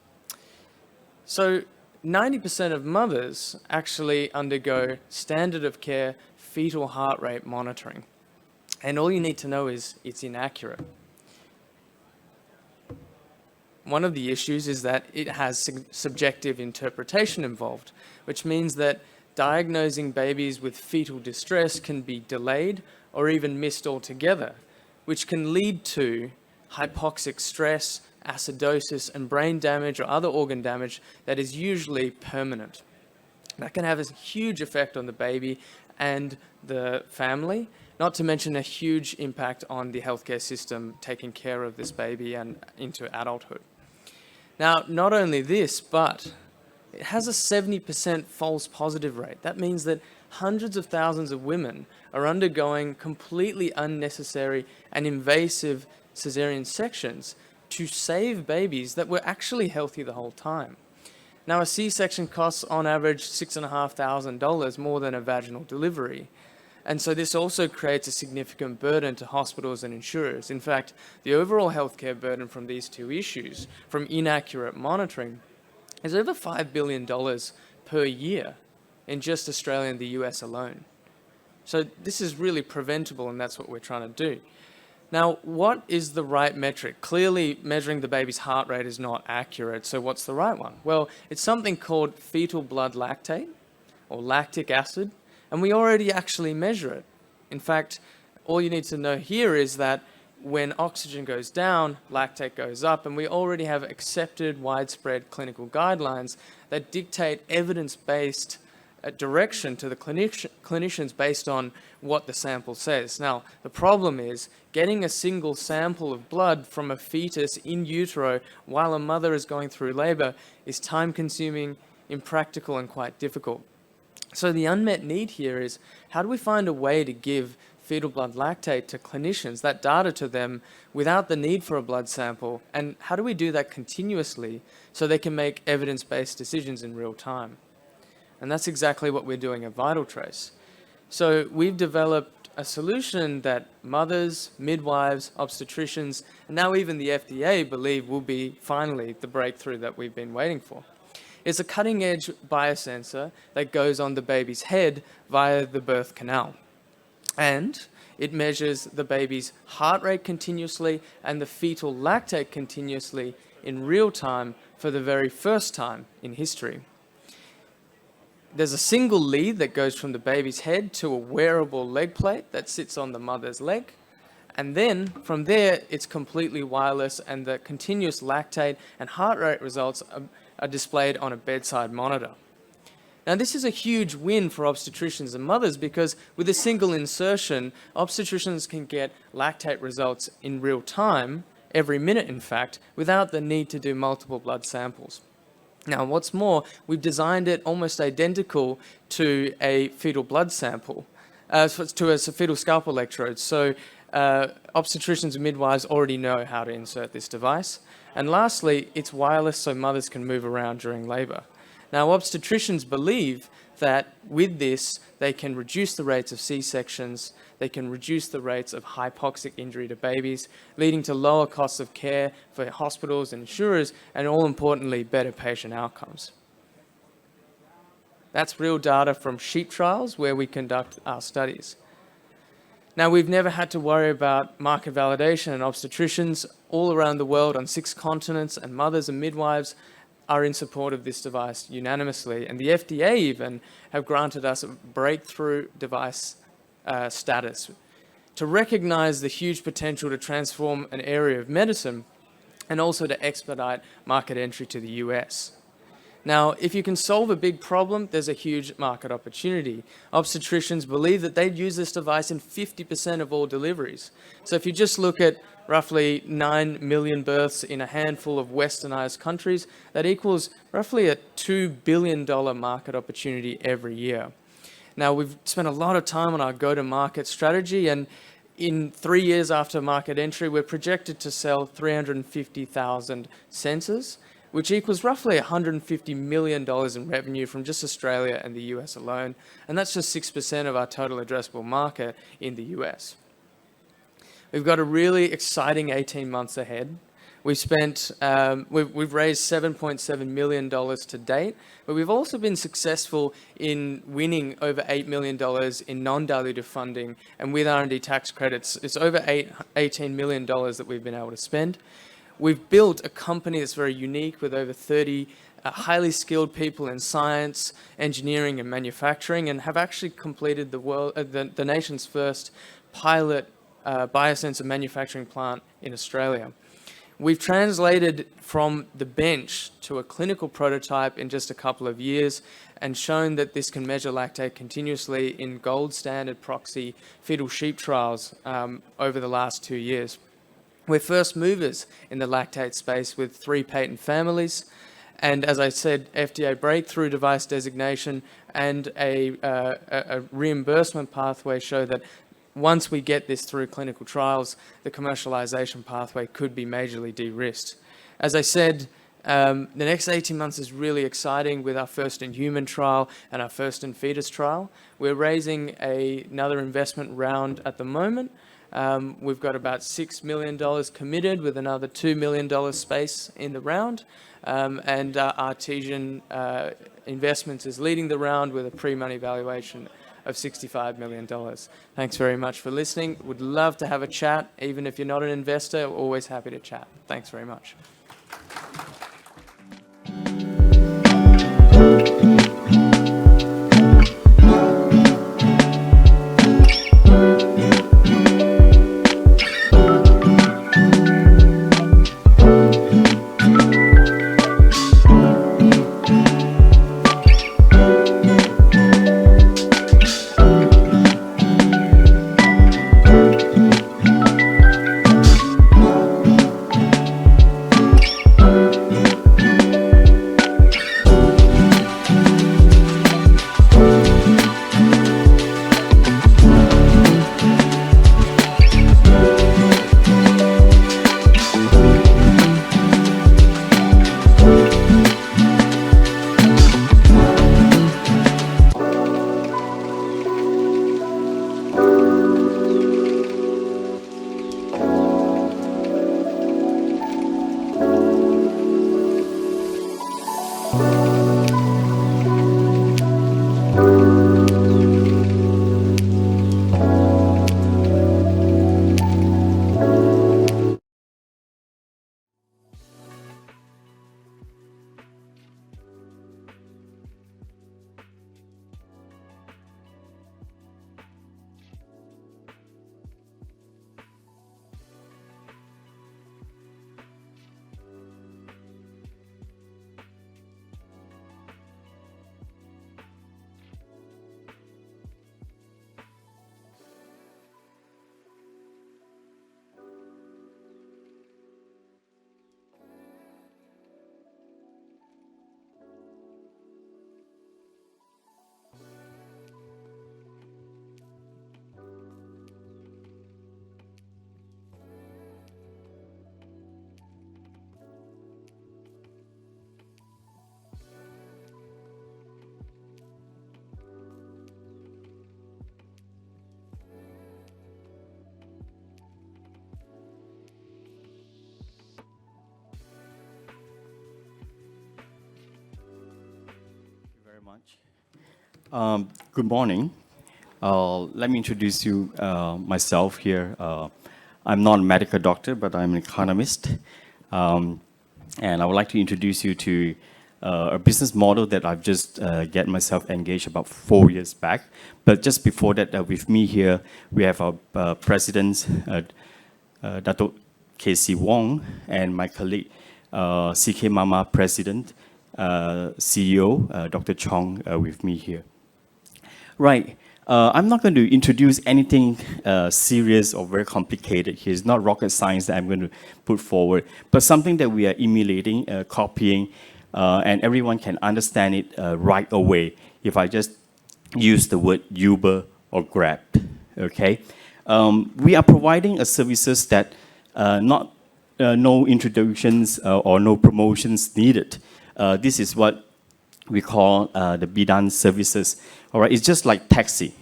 So 90% of mothers actually undergo standard of care fetal heart rate monitoring. And all you need to know is it's inaccurate. one of the issues is that it has subjective interpretation involved, which means that diagnosing babies with fetal distress can be delayed or even missed altogether, which can lead to hypoxic stress, acidosis, and brain damage or other organ damage that is usually permanent. That can have a huge effect on the baby and the family, not to mention a huge impact on the healthcare system taking care of this baby and into adulthood. Now, not only this, but it has a 70% false positive rate. That means that hundreds of thousands of women are undergoing completely unnecessary and invasive cesarean sections to save babies that were actually healthy the whole time. Now, a C-section costs on average $6,500 more than a vaginal delivery. And so this also creates a significant burden to hospitals and insurers. In fact, the overall healthcare burden from these two issues, from inaccurate monitoring, is over $5 billion per year in just Australia and the US alone. So this is really preventable, and that's what we're trying to do. Now, what is the right metric? Clearly, measuring the baby's heart rate is not accurate, so what's the right one? Well, it's something called fetal blood lactate, or lactic acid, and we already actually measure it. In fact, all you need to know here is that when oxygen goes down, lactate goes up, and we already have accepted widespread clinical guidelines that dictate evidence-based direction to the clinicians based on what the sample says. Now, the problem is getting a single sample of blood from a fetus in utero while a mother is going through labor is time-consuming, impractical, and quite difficult. So the unmet need here is, how do we find a way to give fetal blood lactate to clinicians, that data to them, without the need for a blood sample? And how do we do that continuously so they can make evidence-based decisions in real time? And that's exactly what we're doing at VitalTrace. So we've developed a solution that mothers, midwives, obstetricians, and now even the FDA believe will be finally the breakthrough that we've been waiting for. It's a cutting-edge biosensor that goes on the baby's head via the birth canal. And it measures the baby's heart rate continuously and the fetal lactate continuously in real time for the very first time in history. There's a single lead that goes from the baby's head to a wearable leg plate that sits on the mother's leg. And then from there, it's completely wireless, and the continuous lactate and heart rate results are displayed on a bedside monitor. Now, this is a huge win for obstetricians and mothers because with a single insertion, obstetricians can get lactate results in real time, every minute in fact, without the need to do multiple blood samples. Now, what's more, we've designed it almost identical to a fetal blood sample, to a fetal scalp electrode. So obstetricians and midwives already know how to insert this device. And lastly, it's wireless so mothers can move around during labor. Now, obstetricians believe that with this, they can reduce the rates of C-sections, they can reduce the rates of hypoxic injury to babies, leading to lower costs of care for hospitals and insurers, and all importantly, better patient outcomes. That's real data from sheep trials where we conduct our studies. Now, we've never had to worry about market validation, and obstetricians all around the world on 6 continents and mothers and midwives are in support of this device unanimously. And the FDA even have granted us a breakthrough device status to recognize the huge potential to transform an area of medicine and also to expedite market entry to the US. Now, if you can solve a big problem, there's a huge market opportunity. Obstetricians believe that they'd use this device in 50% of all deliveries. So if you just look at roughly 9 million births in a handful of westernized countries, that equals roughly a $2 billion market opportunity every year. Now, we've spent a lot of time on our go-to-market strategy, and in 3 years after market entry, we're projected to sell 350,000 sensors, which equals roughly $150 million in revenue from just Australia and the US alone. And that's just 6% of our total addressable market in the US. We've got a really exciting 18 months ahead. We've raised $7.7 million to date, but we've also been successful in winning over $8 million in non-dilutive funding, and with R&D tax credits, it's over $18 million that we've been able to spend. We've built a company that's very unique with over 30 highly skilled people in science, engineering, and manufacturing, and have actually completed the nation's first pilot biosensor manufacturing plant in Australia. We've translated from the bench to a clinical prototype in just a couple of years and shown that this can measure lactate continuously in gold standard proxy fetal sheep trials over the last 2 years. We're first movers in the lactate space with 3 patent families, and as I said, FDA breakthrough device designation and a reimbursement pathway show that once we get this through clinical trials, the commercialization pathway could be majorly de-risked. As I said, the next 18 months is really exciting with our first in human trial and our first in fetus trial. We're raising another investment round at the moment. We've got about $6 million committed with another $2 million space in the round. And Artesian Investments is leading the round with a pre-money valuation of $65 million. Thanks very much for listening. Would love to have a chat. Even if you're not an investor, we're always happy to chat. Thanks very much. Good morning. Let me introduce you myself here. I'm not a medical doctor, but I'm an economist. And I would like to introduce you to a business model that I've just get myself engaged about 4 years back. But just before that, with me here, we have our president, Dato' K.C. Wong, and my colleague, CK Mama President, CEO, Dr. Chong, with me here. Right. I'm not going to introduce anything serious or very complicated here. It's not rocket science that I'm going to put forward, but something that we are emulating, copying, and everyone can understand it right away if I just use the word Uber or Grab. Okay? We are providing a services that no introductions or no promotions needed. This is what we call the Bidan services. All right, it's just like taxi.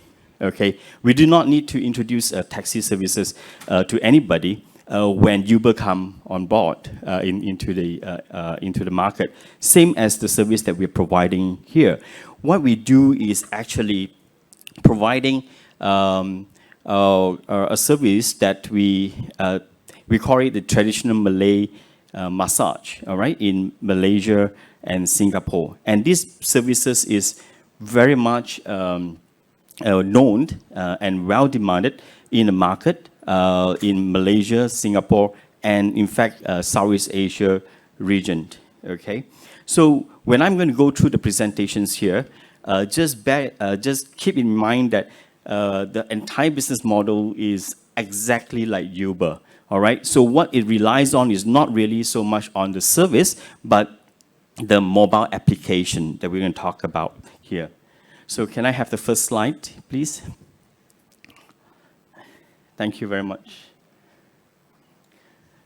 Okay, we do not need to introduce taxi services to anybody when Uber come on board into the market. Same as the service that we're providing here. What we do is actually providing a service that we call it the traditional Malay massage, all right, in Malaysia and Singapore. And these services is very much known and well demanded in the market in Malaysia, Singapore, and in fact, Southeast Asia region, okay? So when I'm going to go through the presentations here, just keep in mind that the entire business model is exactly like Uber, all right? So what it relies on is not really so much on the service, but the mobile application that we're going to talk about here. So can I have the first slide, please? Thank you very much.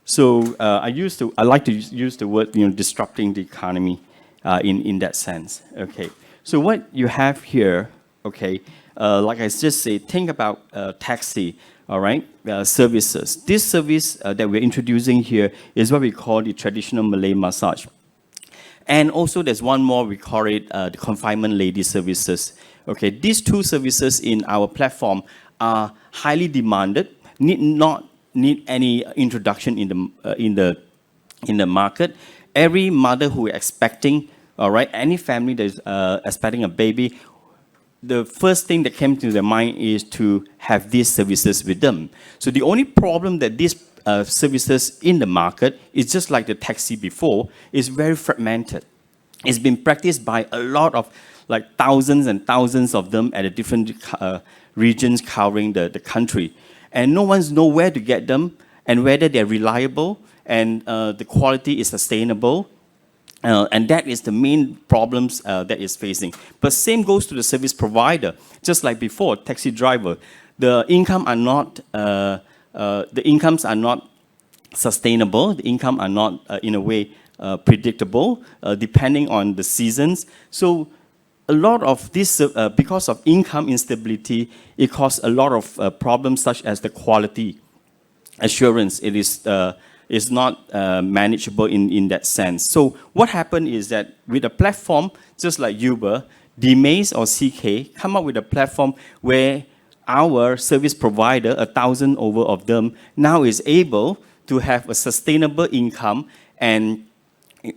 So I like to use the word, disrupting the economy in that sense. Okay. So what you have here, okay, like I just said, think about taxi, all right, services. This service that we're introducing here is what we call the traditional Malay massage. And also there's one more, we call it the confinement lady services. Okay, these two services in our platform are highly demanded, not need any introduction in the market. Every mother who is expecting, all right, any family that is expecting a baby, the first thing that came to their mind is to have these services with them. So the only problem that these services in the market is just like the taxi before, is very fragmented. It's been practiced by a lot of, like thousands and thousands of them at the different regions covering the country. And no one's know where to get them and whether they're reliable and the quality is sustainable. And that is the main problems that is facing. But same goes to the service provider. Just like before, taxi driver, the incomes are not sustainable. The income are not, in a way, predictable, depending on the seasons. So a lot of this, because of income instability, it causes a lot of problems such as the quality assurance. It is not manageable in that sense. So what happened is that with a platform, just like Uber, DMaze or CK come up with a platform where our service provider, 1,000 over of them, now is able to have a sustainable income. And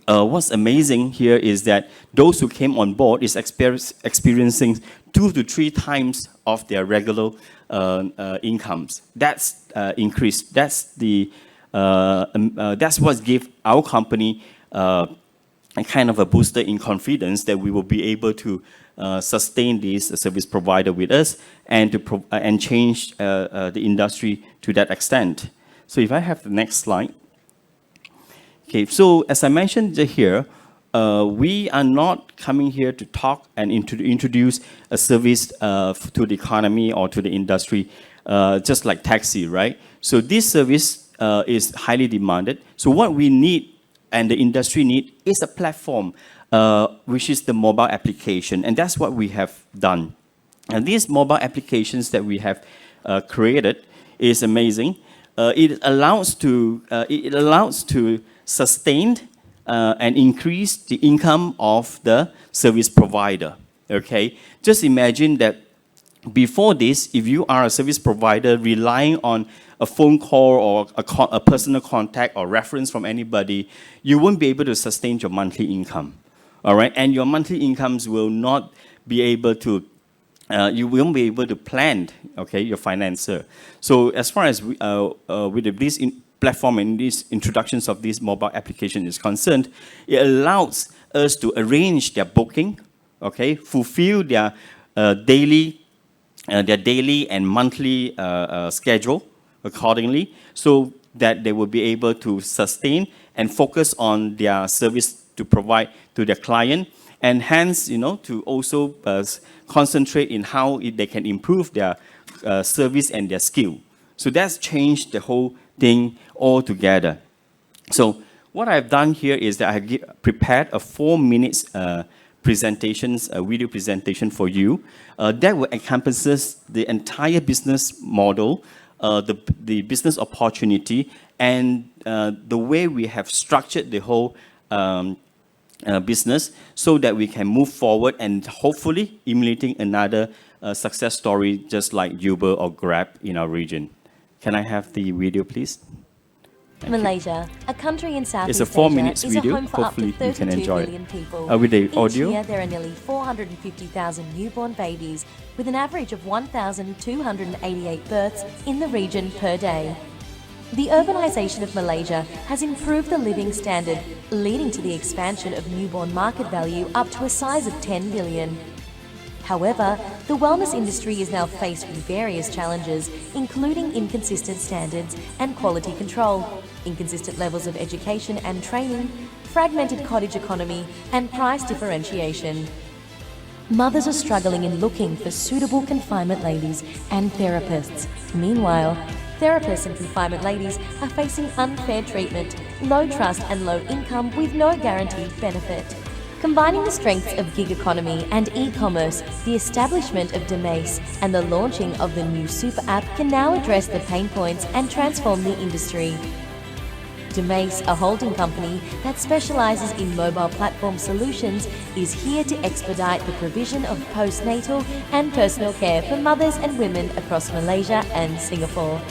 what's amazing here is that those who came on board is experiencing 2 to 3 times of their regular incomes. That's increased. That's what gives our company a kind of a booster in confidence that we will be able to sustain this service provider with us and to change the industry to that extent. So if I have the next slide. Okay, so as I mentioned here, we are not coming here to talk and introduce a service to the economy or to the industry, just like taxi, right? So this service is highly demanded. So what we need and the industry need is a platform, which is the mobile application, and that's what we have done. And these mobile applications that we have created is amazing. It allows to sustain and increase the income of the service provider. Okay, just imagine that before this, if you are a service provider relying on a phone call or a personal contact or reference from anybody, you won't be able to sustain your monthly income. All right, and your monthly incomes will not be able to. You won't be able to plan, okay, your financer. So as far as with this platform and these introductions of this mobile application is concerned, it allows us to arrange their booking, okay, fulfill their daily and monthly schedule accordingly, so that they will be able to sustain and focus on their service to provide to their client, and hence, to also concentrate in how they can improve their service and their skill. So that's changed the whole thing altogether. So what I've done here is that I have prepared a 4 minutes video presentation for you that will encompasses the entire business model, the business opportunity, and the way we have structured the whole business, so that we can move forward and hopefully emulating another success story just like Uber or Grab in our region. Can I have the video, please? Malaysia, a country in Southeast It's a 4-minute Asia, is a video. home for Hopefully up to you can 32 enjoy million it. people. With the Each audio. year, there are nearly 450,000 newborn babies, with an average of 1,288 births in the region per day. The urbanisation of Malaysia has improved the living standard, leading to the expansion of newborn market value up to a size of 10 billion. However, the wellness industry is now faced with various challenges, including inconsistent standards and quality control, inconsistent levels of education and training, fragmented cottage economy, and price differentiation. Mothers are struggling in looking for suitable confinement ladies and therapists. Meanwhile, therapists and confinement ladies are facing unfair treatment, low trust and low income with no guaranteed benefit. Combining the strengths of gig economy and e-commerce, the establishment of Demace and the launching of the new super app can now address the pain points and transform the industry. Demace, a holding company that specialises in mobile platform solutions, is here to expedite the provision of postnatal and personal care for mothers and women across Malaysia and Singapore.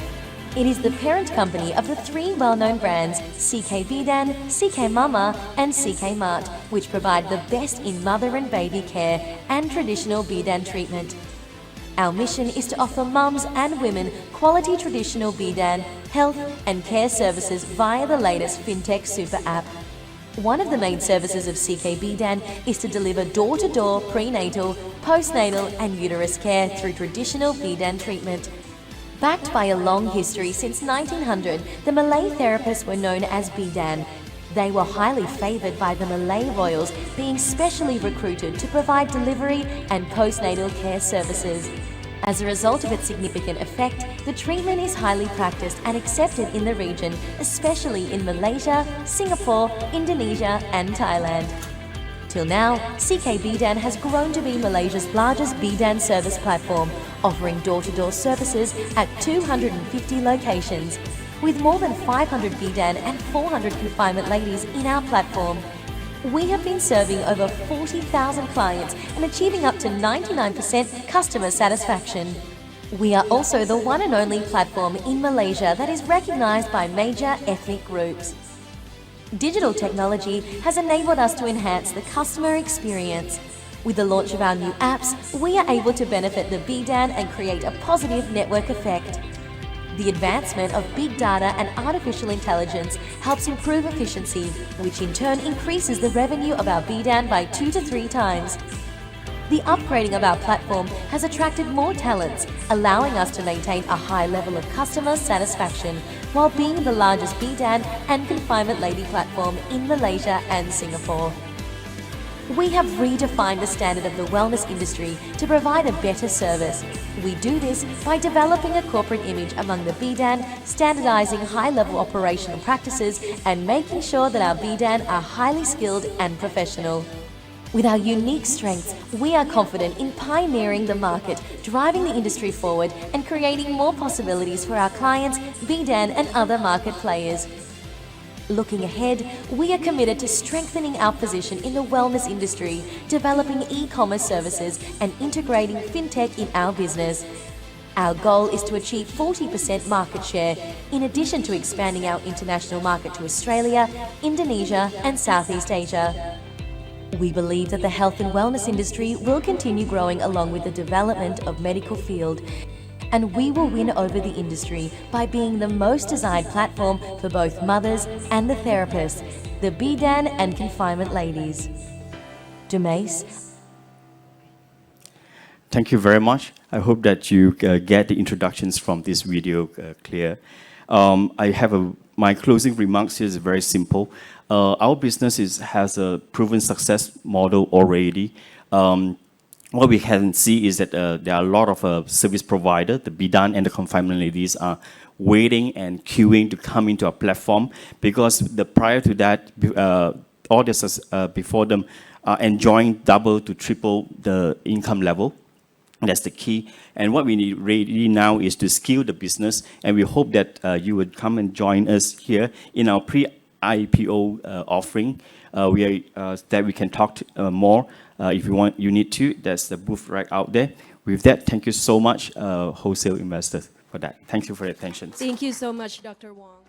It is the parent company of the 3 well-known brands CK Bidan, CK Mama and CK Mart, which provide the best in mother and baby care and traditional bidan treatment. Our mission is to offer mums and women quality traditional bidan, health and care services via the latest fintech super app. One of the main services of CK Bidan is to deliver door-to-door prenatal, postnatal and uterus care through traditional bidan treatment. Backed by a long history since 1900, the Malay therapists were known as Bidan. They were highly favoured by the Malay royals, being specially recruited to provide delivery and postnatal care services. As a result of its significant effect, the treatment is highly practiced and accepted in the region, especially in Malaysia, Singapore, Indonesia and Thailand. Till now, CK Bidan has grown to be Malaysia's largest Bidan service platform, offering door-to-door services at 250 locations. With more than 500 Bidan and 400 confinement ladies in our platform, we have been serving over 40,000 clients and achieving up to 99% customer satisfaction. We are also the one and only platform in Malaysia that is recognised by major ethnic groups. Digital technology has enabled us to enhance the customer experience. With the launch of our new apps, we are able to benefit the Bidan and create a positive network effect. The advancement of big data and artificial intelligence helps improve efficiency, which in turn increases the revenue of our Bidan by 2 to 3 times. The upgrading of our platform has attracted more talents, allowing us to maintain a high level of customer satisfaction while being the largest Bidan and confinement lady platform in Malaysia and Singapore. We have redefined the standard of the wellness industry to provide a better service. We do this by developing a corporate image among the Bidan, standardising high-level operational practices and making sure that our Bidan are highly skilled and professional. With our unique strengths, we are confident in pioneering the market, driving the industry forward and creating more possibilities for our clients, Bidan and other market players. Looking ahead, we are committed to strengthening our position in the wellness industry, developing e-commerce services and integrating fintech in our business. Our goal is to achieve 40% market share, in addition to expanding our international market to Australia, Indonesia and Southeast Asia. We believe that the health and wellness industry will continue growing along with the development of medical field, and we will win over the industry by being the most desired platform for both mothers and the therapists, the Bidan and confinement ladies. Demace. Thank you very much. I hope that you get the introductions from this video clear. My closing remarks here is very simple. Our business has a proven success model already. What we can see is that there are a lot of service providers, the Bidan and the confinement ladies are waiting and queuing to come into our platform because prior to that, all this before them are enjoying double to triple the income level. That's the key. And what we need really now is to scale the business, and we hope that you would come and join us here in our pre-IPO offering. That we can talk more if you need to. That's the booth right out there. With that, thank you so much, Wholesale Investors, for that. Thank you for your attention. Thank you so much, Dr. Wong.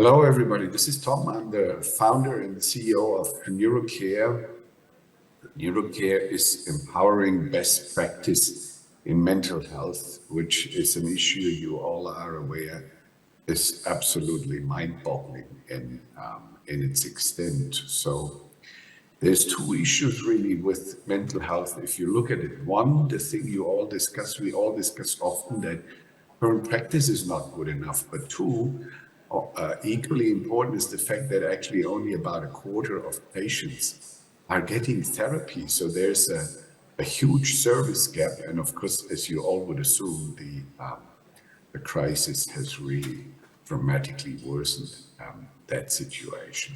Hello, everybody. This is Tom. I'm the founder and CEO of neurocare. Neurocare is empowering best practice in mental health, which is an issue you all are aware is absolutely mind-boggling in its extent. So there's two issues really with mental health. If you look at it, one, the thing we all discuss often that current practice is not good enough. But two, equally important is the fact that actually only about a quarter of patients are getting therapy. So there's a huge service gap. And of course, as you all would assume, the crisis has really dramatically worsened that situation.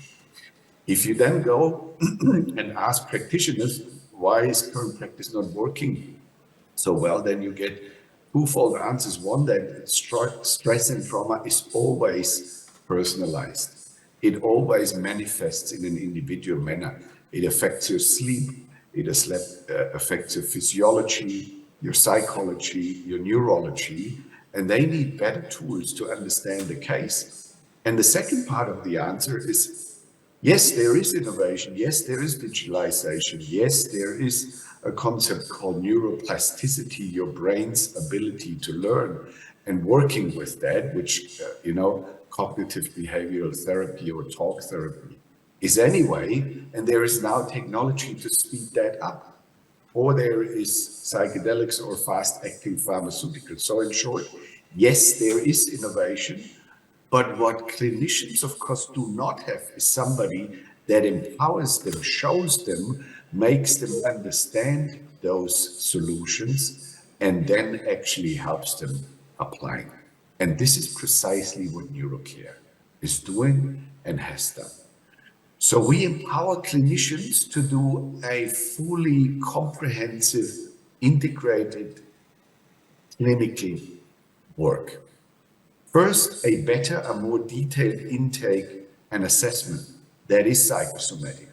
If you then go and ask practitioners, why is current practice not working so well, then you get twofold answers. One, that stress and trauma is always personalized. It always manifests in an individual manner. It affects your sleep, it affects your physiology, your psychology, your neurology, and they need better tools to understand the case. And the second part of the answer is, yes, there is innovation. Yes, there is digitalization. Yes, there is a concept called neuroplasticity, your brain's ability to learn, and working with that, which, cognitive behavioral therapy or talk therapy is anyway. And there is now technology to speed that up. Or there is psychedelics or fast-acting pharmaceuticals. So in short, yes, there is innovation. But what clinicians, of course, do not have is somebody that empowers them, shows them, makes them understand those solutions, and then actually helps them apply. And this is precisely what neurocare is doing and has done. So we empower clinicians to do a fully comprehensive, integrated clinical work. First, a better, a more detailed intake and assessment that is psychosomatic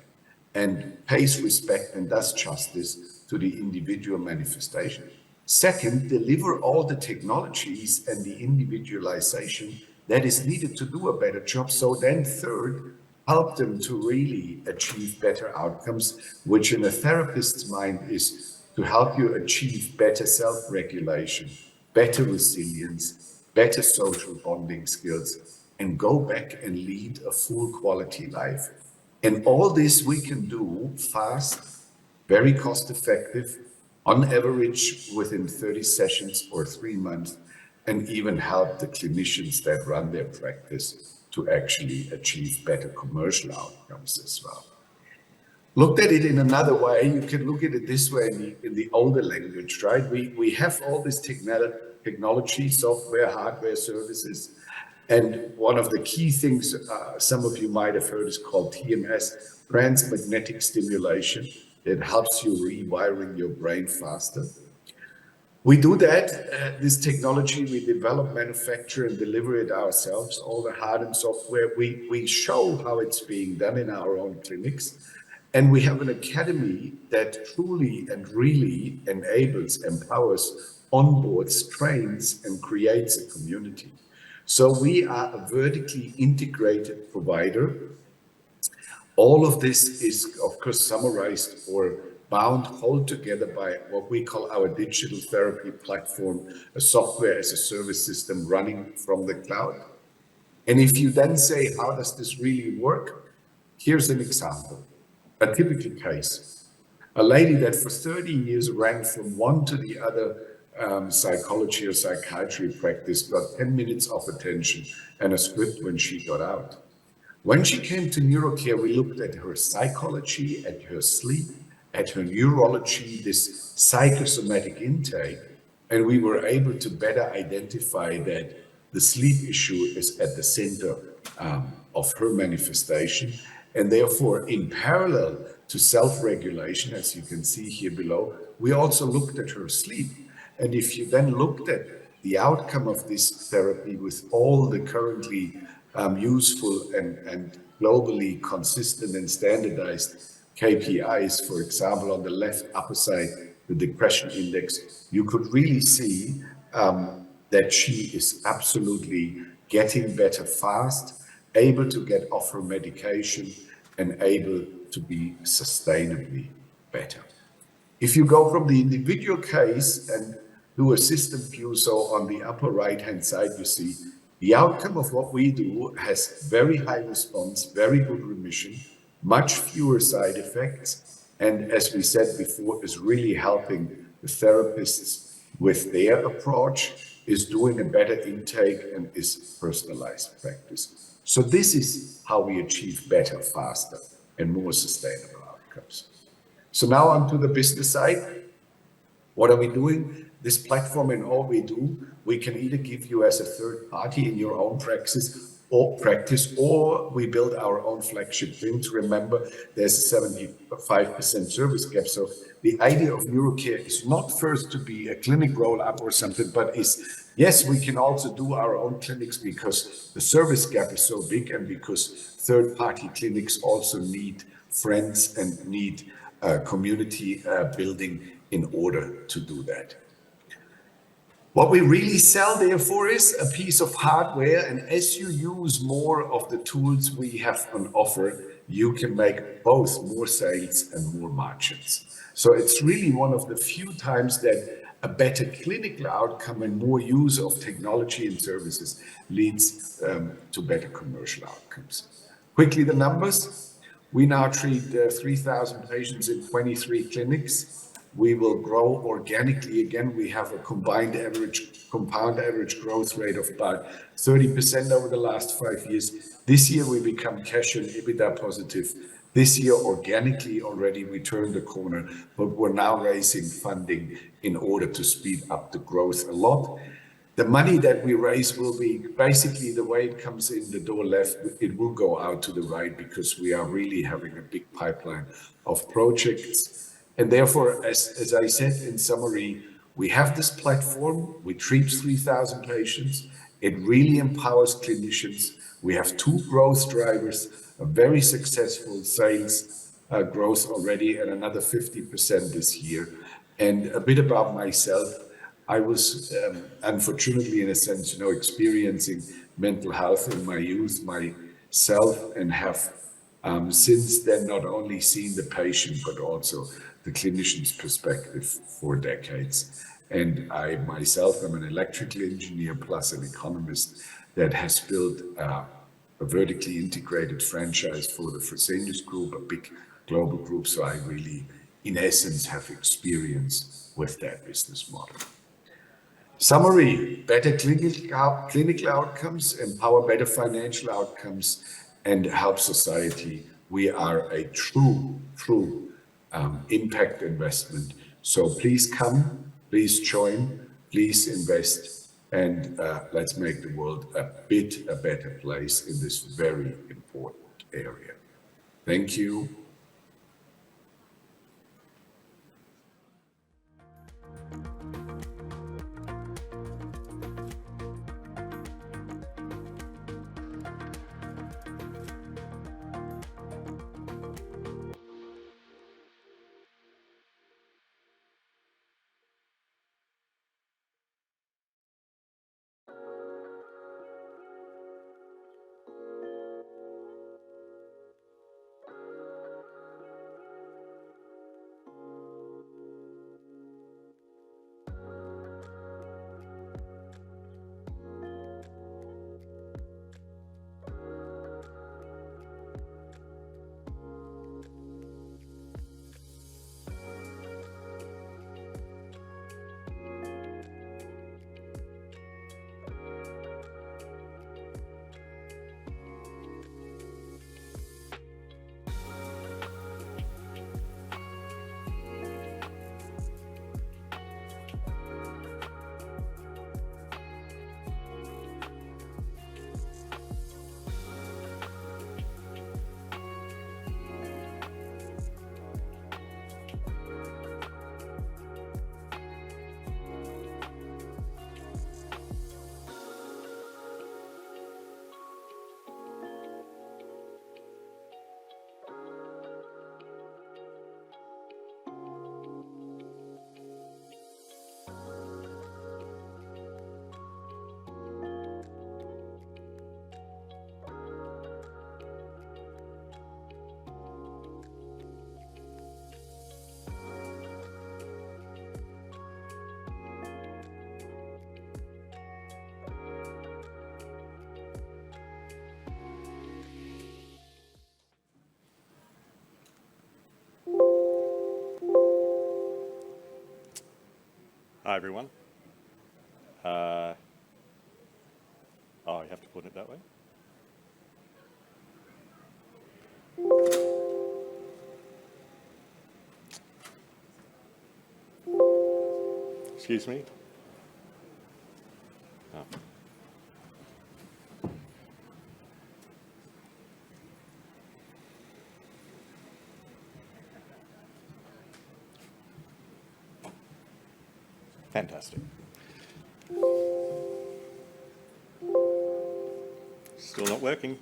and pays respect and does justice to the individual manifestation. Second, deliver all the technologies and the individualization that is needed to do a better job. So then third, help them to really achieve better outcomes, which in a therapist's mind is to help you achieve better self-regulation, better resilience, better social bonding skills, and go back and lead a full quality life. And all this we can do fast, very cost effective, on average within 30 sessions or 3 months, and even help the clinicians that run their practice to actually achieve better commercial outcomes as well. Looked at it in another way, you can look at it this way in the older language, right? We have all this technology, software, hardware, services. And one of the key things some of you might have heard is called TMS, transmagnetic stimulation. It helps you rewiring your brain faster. We do that, this technology, we develop, manufacture, and deliver it ourselves, all the hard and software. We show how it's being done in our own clinics. And we have an academy that truly and really enables, empowers, onboards, trains, and creates a community. So we are a vertically integrated provider. All of this is, of course, summarized or bound whole together by what we call our digital therapy platform, a software as a service system running from the cloud. And if you then say, how does this really work? Here's an example, a typical case. A lady that for 30 years ran from one to the other psychology or psychiatry practice, got 10 minutes of attention and a script when she got out. When she came to neurocare, we looked at her psychology, at her sleep, at her neurology, this psychosomatic intake, and we were able to better identify that the sleep issue is at the center of her manifestation. And therefore, in parallel to self-regulation, as you can see here below, we also looked at her sleep. And if you then looked at the outcome of this therapy with all the currently useful and globally consistent and standardized KPIs, for example, on the left upper side, the depression index, you could really see that she is absolutely getting better fast, able to get offer medication, and able to be sustainably better. If you go from the individual case and do a system view, so on the upper right-hand side, you see the outcome of what we do has very high response, very good remission, much fewer side effects, and as we said before, is really helping the therapists with their approach, is doing a better intake, and is personalized practice. So this is how we achieve better, faster, and more sustainable outcomes. So now on to the business side. What are we doing? This platform and all we do, we can either give you as a third party in your own practice, or we build our own flagship things. Remember, there's a 75% service gap. So the idea of neurocare is not first to be a clinic roll-up or something, but is, yes, we can also do our own clinics because the service gap is so big, and because third-party clinics also need friends and need community building in order to do that. What we really sell, therefore, is a piece of hardware, and as you use more of the tools we have on offer, you can make both more sales and more margins. So it's really one of the few times that a better clinical outcome and more use of technology and services leads to better commercial outcomes. Quickly, the numbers. We now treat 3,000 patients in 23 clinics. We will grow organically again. We have a compound average growth rate of about 30% over the last 5 years. This year we become cash and EBITDA positive. This year organically already we turned the corner, but we're now raising funding in order to speed up the growth a lot. The money that we raise will be basically the way it comes in the door left, it will go out to the right, because we are really having a big pipeline of projects. And therefore, as I said in summary, we have this platform, we treat 3,000 patients, it really empowers clinicians. We have 2 growth drivers, a very successful sales growth already, and another 50% this year. And a bit about myself, I was unfortunately, in a sense, experiencing mental health in my youth myself, and have since then not only seen the patient, but also the clinician's perspective for decades. And I myself am an electrical engineer plus an economist that has built a vertically integrated franchise for the Fresenius Group, a big global group. So I really, in essence, have experience with that business model. Summary: better clinical outcomes, empower better financial outcomes, and help society. We are a true impact investment. So please come, please join, please invest, and let's make the world a better place in this very important area. Thank you. Hi, everyone. Oh, you have to put it that way? Excuse me? Oh. Fantastic. Still not working.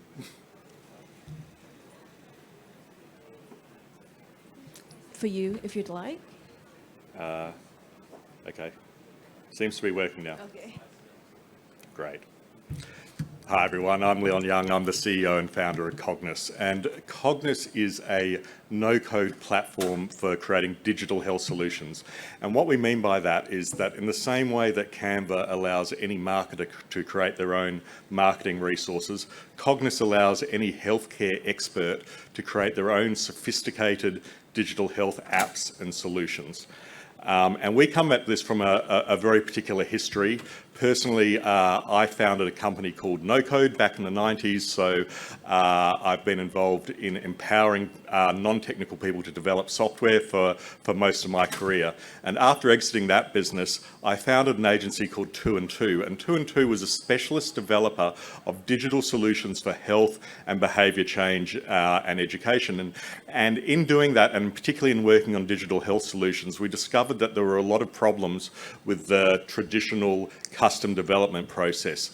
For you, if you'd like. Okay. Seems to be working now. Okay. Great. Hi, everyone. I'm Leon Young. I'm the CEO and founder of Cogniss. And Cogniss is a no-code platform for creating digital health solutions. And what we mean by that is that in the same way that Canva allows any marketer to create their own marketing resources, Cogniss allows any healthcare expert to create their own sophisticated digital health apps and solutions. And we come at this from a very particular history. Personally, I founded a company called No Code back in the 90s, so I've been involved in empowering non-technical people to develop software for most of my career. And after exiting that business, I founded an agency called 2 and 2, and 2 and 2 was a specialist developer of digital solutions for health and behaviour change and education. And in doing that, and particularly in working on digital health solutions, we discovered that there were a lot of problems with the traditional custom development process.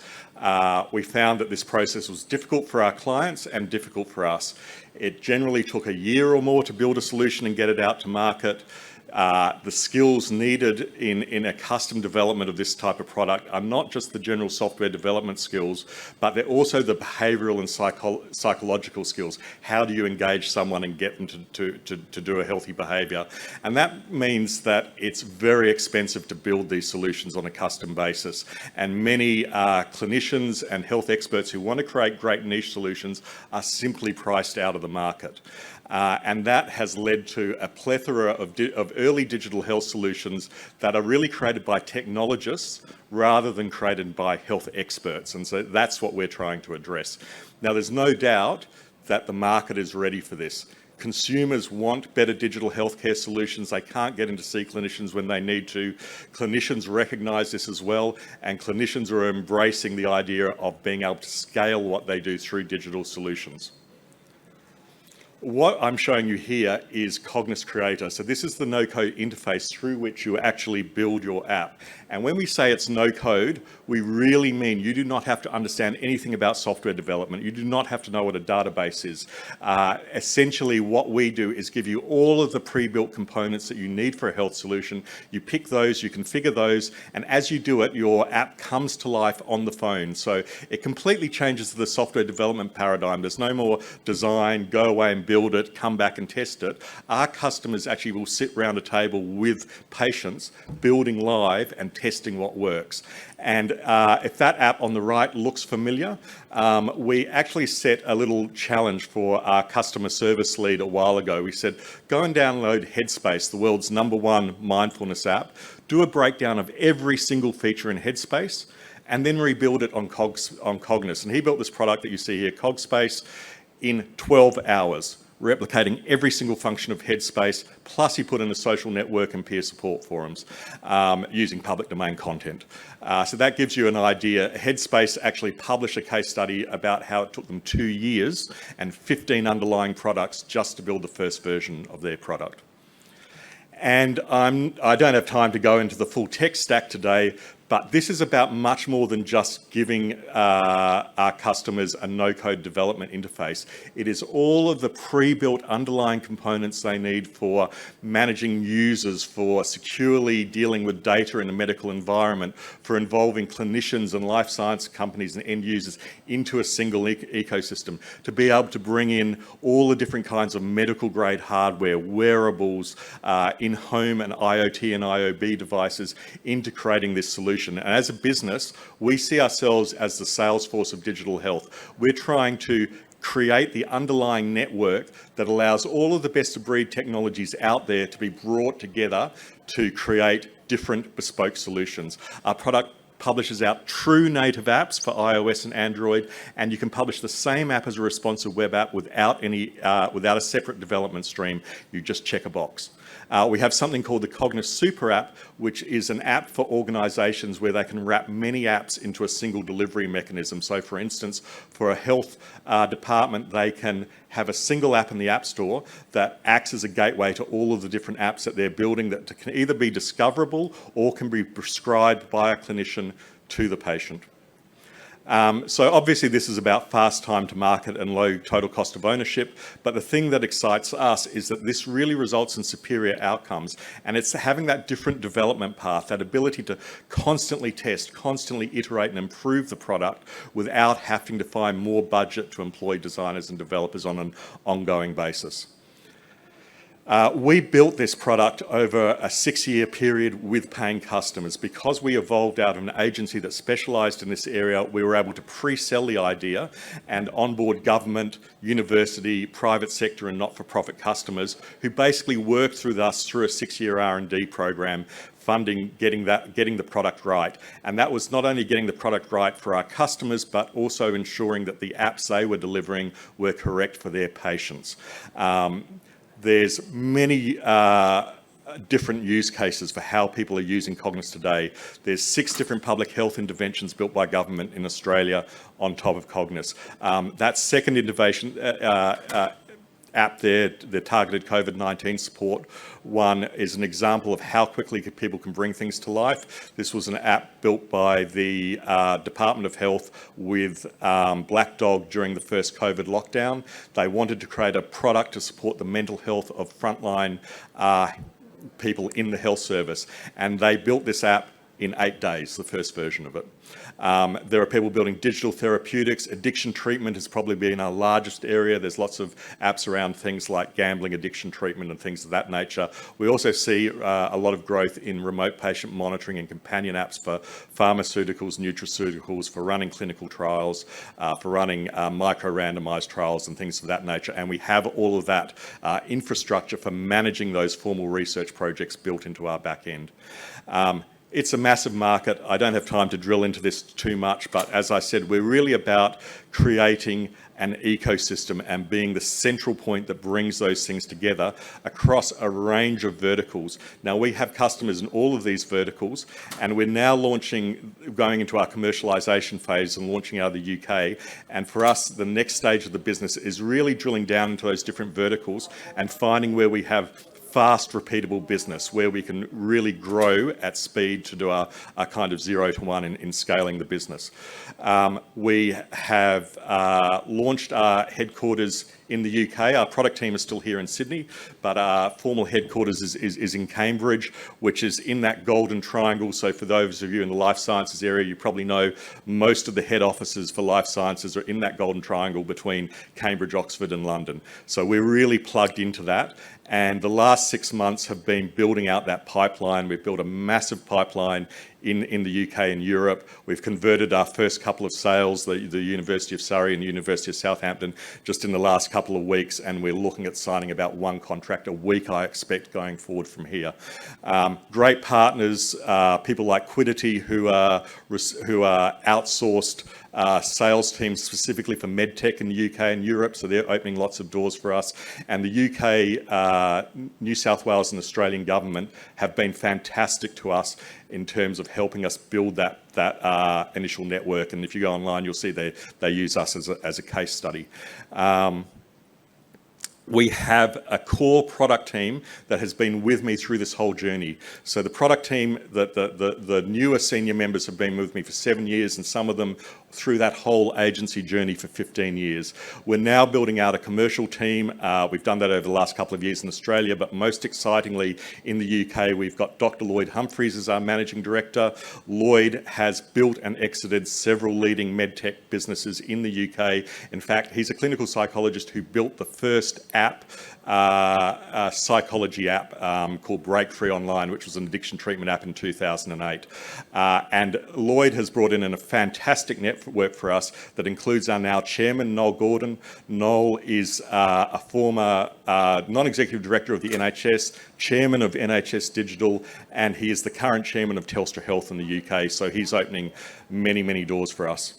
We found that this process was difficult for our clients and difficult for us. It generally took a year or more to build a solution and get it out to market. The skills needed in a custom development of this type of product are not just the general software development skills, but they're also the behavioural and psychological skills. How do you engage someone and get them to do a healthy behaviour? And that means that it's very expensive to build these solutions on a custom basis. And many clinicians and health experts who want to create great niche solutions are simply priced out of the market. And that has led to a plethora of early digital health solutions that are really created by technologists rather than created by health experts. And so that's what we're trying to address. Now, there's no doubt that the market is ready for this. Consumers want better digital healthcare solutions. They can't get in to see clinicians when they need to. Clinicians recognise this as well, and clinicians are embracing the idea of being able to scale what they do through digital solutions. What I'm showing you here is Cogniss Creator. So this is the no-code interface through which you actually build your app. And when we say it's no-code, we really mean you do not have to understand anything about software development. You do not have to know what a database is. Essentially, what we do is give you all of the pre-built components that you need for a health solution. You pick those, you configure those, and as you do it, your app comes to life on the phone. So it completely changes the software development paradigm. There's no more design, go away and build it, come back and test it. Our customers actually will sit around a table with patients, building live and testing what works. And if that app on the right looks familiar, we actually set a little challenge for our customer service lead a while ago. We said, go and download Headspace, the world's #1 mindfulness app, do a breakdown of every single feature in Headspace, and then rebuild it on Cogniss. And he built this product that you see here, Cogspace, in 12 hours, replicating every single function of Headspace, plus he put in a social network and peer support forums using public domain content. So that gives you an idea. Headspace actually published a case study about how it took them 2 years and 15 underlying products just to build the first version of their product. And I don't have time to go into the full tech stack today, but this is about much more than just giving our customers a no-code development interface. It is all of the pre-built underlying components they need for managing users, for securely dealing with data in a medical environment, for involving clinicians and life science companies and end users into a single ecosystem, to be able to bring in all the different kinds of medical grade hardware, wearables, in-home and IoT and IoB devices into creating this solution. And as a business, we see ourselves as the Salesforce of digital health. We're trying to create the underlying network that allows all of the best-of-breed technologies out there to be brought together to create different bespoke solutions. Our product publishes out true native apps for iOS and Android, and you can publish the same app as a responsive web app without a separate development stream. You just check a box. We have something called the Cogniss Super App, which is an app for organisations where they can wrap many apps into a single delivery mechanism. So, for instance, for a health department, they can have a single app in the App Store that acts as a gateway to all of the different apps that they're building that can either be discoverable or can be prescribed by a clinician to the patient. So obviously this is about fast time to market and low total cost of ownership, but the thing that excites us is that this really results in superior outcomes, and it's having that different development path, that ability to constantly test, constantly iterate and improve the product without having to find more budget to employ designers and developers on an ongoing basis. We built this product over a 6-year period with paying customers. Because we evolved out of an agency that specialised in this area, we were able to pre-sell the idea and onboard government, university, private sector and not-for-profit customers who basically worked through us through a 6-year R&D program, funding, getting the product right. And that was not only getting the product right for our customers, but also ensuring that the apps they were delivering were correct for their patients. There's many different use cases for how people are using Cogniss today. There's 6 different public health interventions built by government in Australia on top of Cogniss. That second innovation app there, the targeted COVID-19 support one, is an example of how quickly people can bring things to life. This was an app built by the Department of Health with Black Dog during the first COVID lockdown. They wanted to create a product to support the mental health of frontline people in the health service, and they built this app in 8 days, the first version of it. There are people building digital therapeutics. Addiction treatment has probably been our largest area. There's lots of apps around things like gambling addiction treatment and things of that nature. We also see a lot of growth in remote patient monitoring and companion apps for pharmaceuticals, nutraceuticals, for running clinical trials, for running micro-randomised trials and things of that nature. And we have all of that infrastructure for managing those formal research projects built into our back end. It's a massive market. I don't have time to drill into this too much, but as I said, we're really about creating an ecosystem and being the central point that brings those things together across a range of verticals. Now, we have customers in all of these verticals, and we're now going into our commercialisation phase and launching out of the UK. And for us, the next stage of the business is really drilling down into those different verticals and finding where we have fast, repeatable business, where we can really grow at speed to do our kind of 0 to 1 in scaling the business. We have launched our headquarters in the UK. Our product team is still here in Sydney, but our formal headquarters is in Cambridge, which is in that golden triangle. So for those of you in the life sciences area, you probably know most of the head offices for life sciences are in that golden triangle between Cambridge, Oxford and London. So we're really plugged into that. And the last 6 months have been building out that pipeline. We've built a massive pipeline in the UK and Europe. We've converted our first couple of sales, the University of Surrey and the University of Southampton, just in the last couple of weeks, and we're looking at signing about 1 contract a week, I expect, going forward from here. Great partners, people like Quiddity, who are outsourced sales teams specifically for medtech in the UK and Europe, so they're opening lots of doors for us. And the UK, New South Wales and Australian government have been fantastic to us in terms of helping us build that initial network. And if you go online, you'll see they use us as a case study. We have a core product team that has been with me through this whole journey. So the product team, the newer senior members have been with me for 7 years, and some of them through that whole agency journey for 15 years. We're now building out a commercial team. We've done that over the last couple of years in Australia, but most excitingly in the UK, we've got Dr. Lloyd Humphries as our managing director. Lloyd has built and exited several leading medtech businesses in the UK. In fact, he's a clinical psychologist who built the first app, a psychology app called Break Free Online, which was an addiction treatment app in 2008. And Lloyd has brought in a fantastic network for us that includes our now chairman, Noel Gordon. Noel is a former non-executive director of the NHS, chairman of NHS Digital, and he is the current chairman of Telstra Health in the UK. So he's opening many, many doors for us.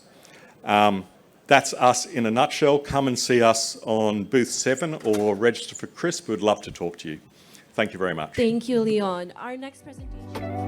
That's us in a nutshell. Come and see us on booth 7 or register for CRISP. We'd love to talk to you. Thank you very much. Thank you, Leon. Our next presentation.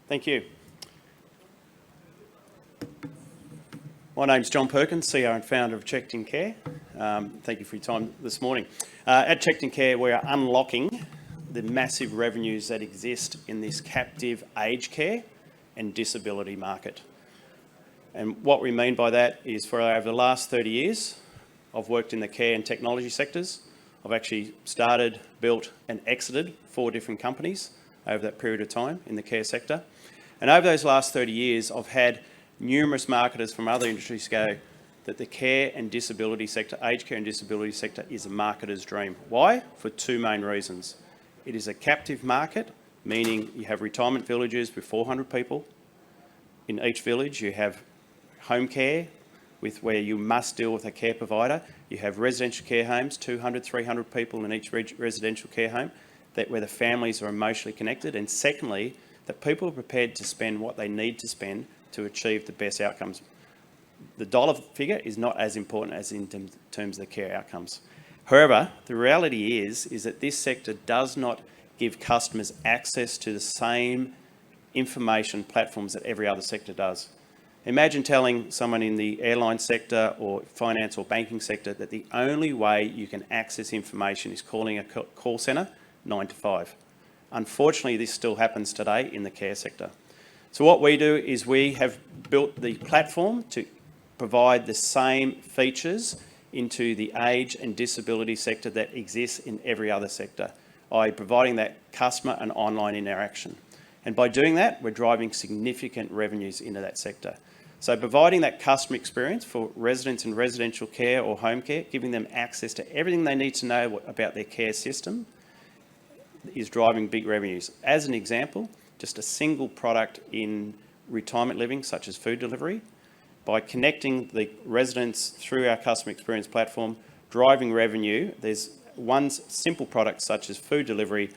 Thank you. My name's John Perkins, CEO and founder of Checked Care. Thank you for your time this morning. At Checked Care, we are unlocking the massive revenues that exist in this captive aged care and disability market. And what we mean by that is for over the last 30 years, I've worked in the care and technology sectors. I've actually started, built and exited 4 different companies over that period of time in the care sector. And over those last 30 years, I've had numerous marketers from other industries go that the care and disability sector, aged care and disability sector, is a marketer's dream. Why? For 2 main reasons. It is a captive market, meaning you have retirement villages with 400 people. In each village, you have home care where you must deal with a care provider. You have residential care homes, 200, 300 people in each residential care home, where the families are emotionally connected. And secondly, that people are prepared to spend what they need to spend to achieve the best outcomes. The dollar figure is not as important as in terms of the care outcomes. However, the reality is that this sector does not give customers access to the same information platforms that every other sector does. Imagine telling someone in the airline sector or finance or banking sector that the only way you can access information is calling a call centre 9 to 5. Unfortunately, this still happens today in the care sector. So what we do is we have built the platform to provide the same features into the age and disability sector that exists in every other sector, by providing that customer and online interaction. And by doing that, we're driving significant revenues into that sector. So providing that customer experience for residents in residential care or home care, giving them access to everything they need to know about their care system, is driving big revenues. As an example, just a single product in retirement living, such as food delivery, by connecting the residents through our customer experience platform, driving revenue, there's one simple product such as food delivery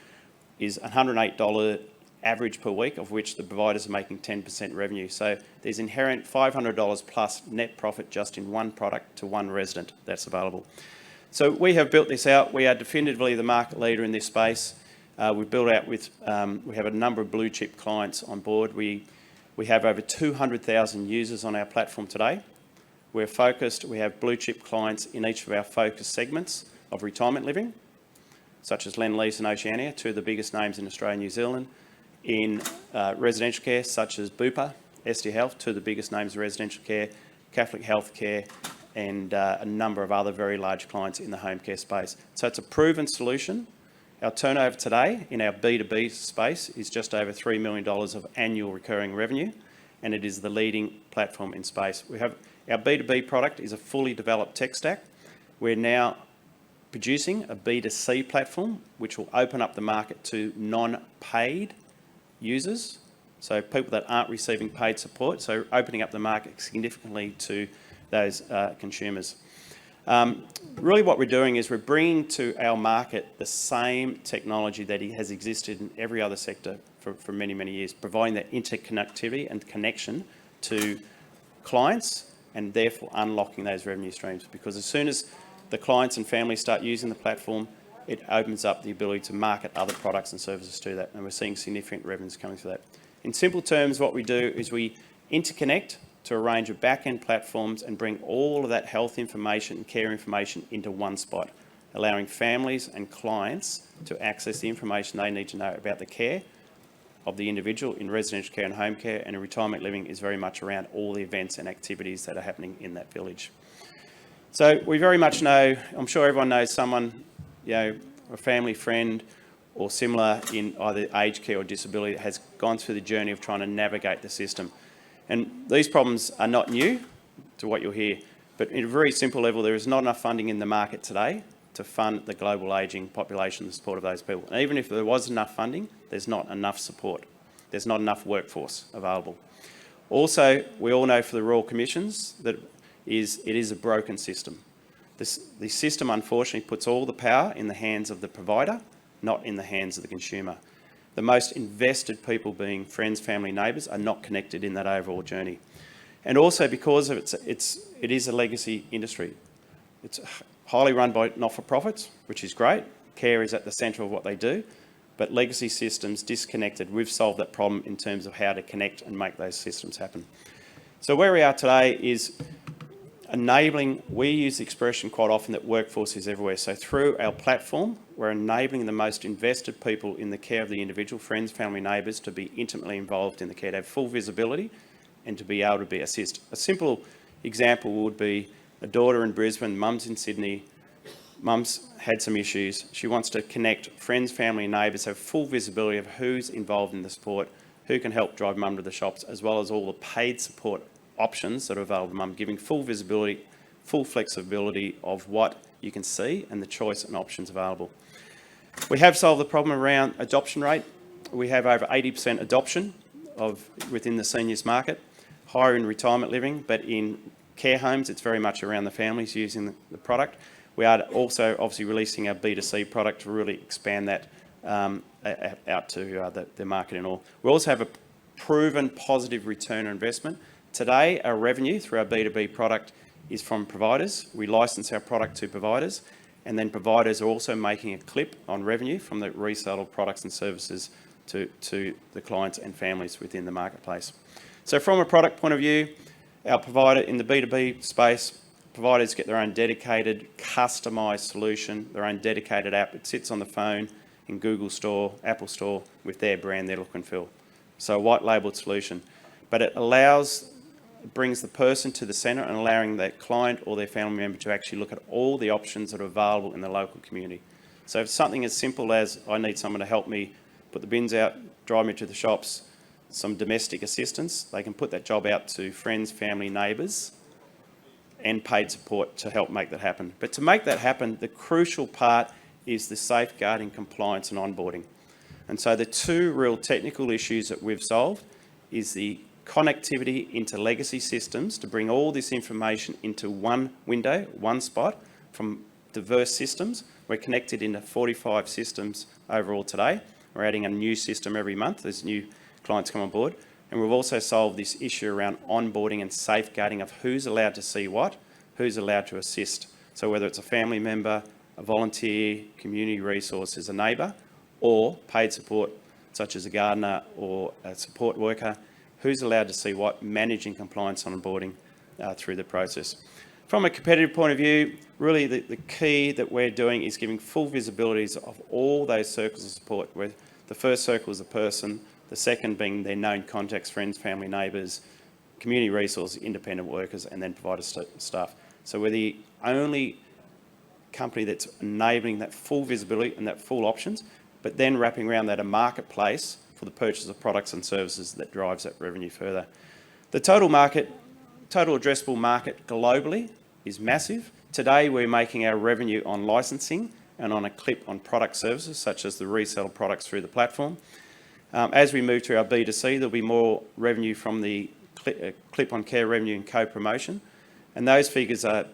is $108 average per week, of which the providers are making 10% revenue. So there's inherent $500 plus net profit just in one product to one resident that's available. So we have built this out. We are definitively the market leader in this space. We've built out with, we have a number of blue chip clients on board. We have over 200,000 users on our platform today. We're focused, we have blue chip clients in each of our focus segments of retirement living, such as Lendlease and Oceania, 2 of the biggest names in Australia and New Zealand. In residential care, such as Bupa, SD Health, 2 of the biggest names in residential care, Catholic Healthcare, and a number of other very large clients in the home care space. So it's a proven solution. Our turnover today in our B2B space is just over $3 million of annual recurring revenue, and it is the leading platform in space. We have our B2B product is a fully developed tech stack. We're now producing a B2C platform, which will open up the market to non-paid users, so people that aren't receiving paid support, so opening up the market significantly to those consumers. Really what we're doing is we're bringing to our market the same technology that has existed in every other sector for many, many years, providing that interconnectivity and connection to clients and therefore unlocking those revenue streams. Because as soon as the clients and families start using the platform, it opens up the ability to market other products and services to that, and we're seeing significant revenues coming through that. In simple terms, what we do is we interconnect to a range of back-end platforms and bring all of that health information and care information into one spot, allowing families and clients to access the information they need to know about the care of the individual in residential care and home care, and in retirement living is very much around all the events and activities that are happening in that village. So we very much know, I'm sure everyone knows someone, a family friend or similar in either aged care or disability that has gone through the journey of trying to navigate the system. And these problems are not new to what you'll hear, but at a very simple level, there is not enough funding in the market today to fund the global ageing population, the support of those people. And even if there was enough funding, there's not enough support. There's not enough workforce available. Also, we all know for the Royal Commissions that it is a broken system. The system, unfortunately, puts all the power in the hands of the provider, not in the hands of the consumer. The most invested people, being friends, family, neighbours, are not connected in that overall journey. And also because of it is a legacy industry. It's highly run by not-for-profits, which is great. Care is at the centre of what they do, but legacy systems disconnected, we've solved that problem in terms of how to connect and make those systems happen. So where we are today is enabling, we use the expression quite often that workforce is everywhere. So through our platform, we're enabling the most invested people in the care of the individual, friends, family, neighbours, to be intimately involved in the care, to have full visibility and to be able to be assist. A simple example would be a daughter in Brisbane, mum's in Sydney, mum's had some issues. She wants to connect friends, family, neighbours, have full visibility of who's involved in the support, who can help drive mum to the shops, as well as all the paid support options that are available to mum, giving full visibility, full flexibility of what you can see and the choice and options available. We have solved the problem around adoption rate. We have over 80% adoption within the seniors market, higher in retirement living, but in care homes, it's very much around the families using the product. We are also obviously releasing our B2C product to really expand that out to the market and all. We also have a proven positive return on investment. Today, our revenue through our B2B product is from providers. We license our product to providers, and then providers are also making a clip on revenue from the resale of products and services to the clients and families within the marketplace. So from a product point of view, our provider in the B2B space, providers get their own dedicated, customised solution, their own dedicated app. It sits on the phone in Google Store, Apple Store, with their brand, their look and feel. So a white-labelled solution. But it brings the person to the centre and allowing that client or their family member to actually look at all the options that are available in the local community. So if something as simple as I need someone to help me put the bins out, drive me to the shops, some domestic assistance, they can put that job out to friends, family, neighbours, and paid support to help make that happen. But to make that happen, the crucial part is the safeguarding, compliance and onboarding. And so the two real technical issues that we've solved is the connectivity into legacy systems to bring all this information into one window, one spot from diverse systems. We're connected into 45 systems overall today. We're adding a new system every month as new clients come on board. And we've also solved this issue around onboarding and safeguarding of who's allowed to see what, who's allowed to assist. So whether it's a family member, a volunteer, community resources, a neighbour, or paid support such as a gardener or a support worker, who's allowed to see what, managing compliance and onboarding through the process. From a competitive point of view, really the key that we're doing is giving full visibilities of all those circles of support, where the first circle is the person, the second being their known contacts, friends, family, neighbours, community resources, independent workers, and then provider staff. So we're the only company that's enabling that full visibility and that full options, but then wrapping around that a marketplace for the purchase of products and services that drives that revenue further. The total addressable market globally is massive. Today, we're making our revenue on licensing and on a clip on product services, such as the resale products through the platform. As we move to our B2C, there'll be more revenue from the clip on care revenue and co-promotion. And those figures are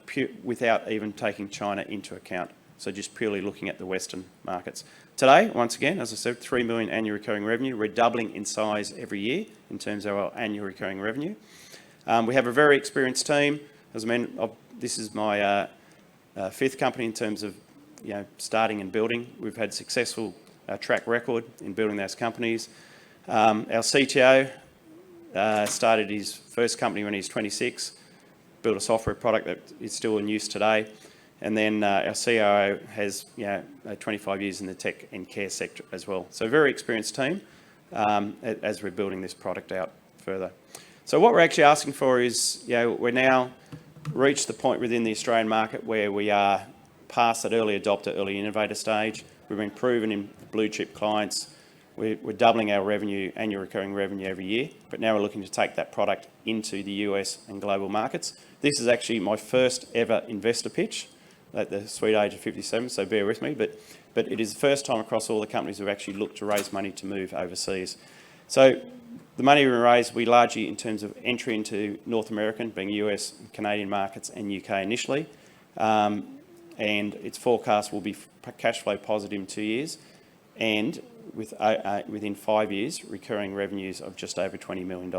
without even taking China into account. So just purely looking at the Western markets. Today, once again, as I said, 3 million annual recurring revenue. We're doubling in size every year in terms of our annual recurring revenue. We have a very experienced team. As I mentioned, this is my 5th company in terms of starting and building. We've had successful track record in building those companies. Our CTO started his first company when he was 26, built a software product that is still in use today. And then our CIO has 25 years in the tech and care sector as well. So a very experienced team as we're building this product out further. So what we're actually asking for is, we're now reached the point within the Australian market where we are past that early adopter, early innovator stage. We've been proven in blue chip clients. We're doubling our revenue, annual recurring revenue every year, but now we're looking to take that product into the US and global markets. This is actually my first ever investor pitch at the sweet age of 57, so bear with me, but it is the first time across all the companies who've actually looked to raise money to move overseas. So the money we raised, we largely in terms of entry into North American, being US and Canadian markets and UK initially, and its forecast will be cash flow positive in 2 years, and within 5 years, recurring revenues of just over $20 million.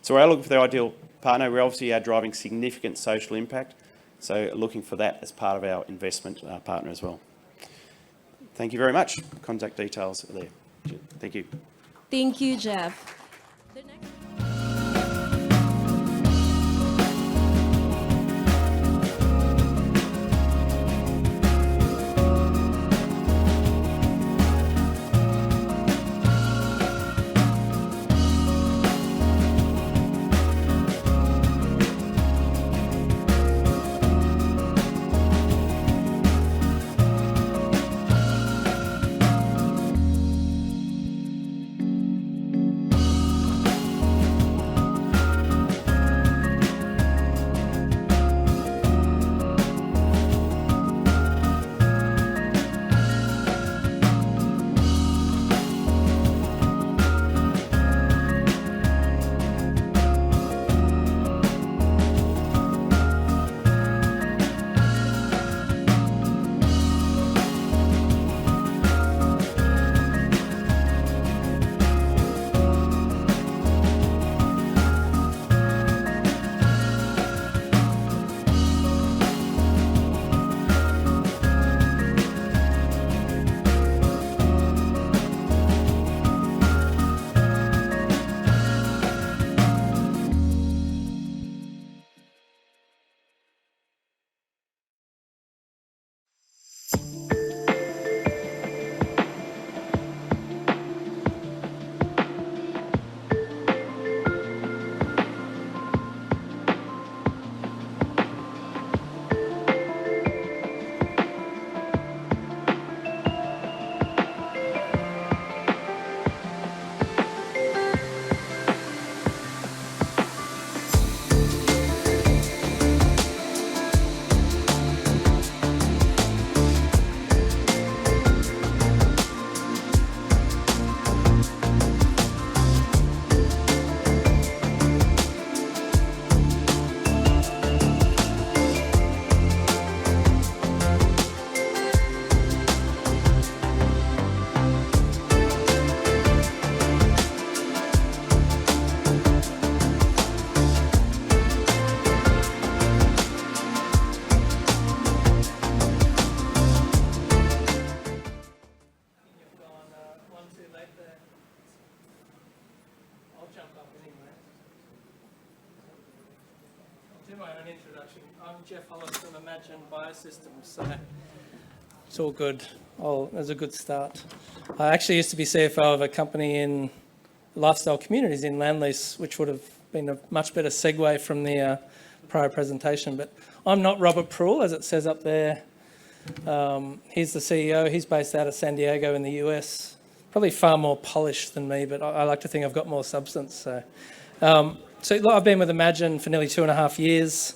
So we're looking for the ideal partner. We obviously are driving significant social impact, so looking for that as part of our investment partner as well. Thank you very much. Contact details are there. Thank you. Thank you, Jeff. I'm Jeff Hollis from Imagion Biosystems, so it's all good. That's a good start. I actually used to be CFO of a company in lifestyle communities in land lease, which would have been a much better segue from the prior presentation. But I'm not Robert Proul, as it says up there. He's the CEO. He's based out of San Diego in the US. Probably far more polished than me, but I like to think I've got more substance. So look, I've been with Imagion for nearly 2.5 years.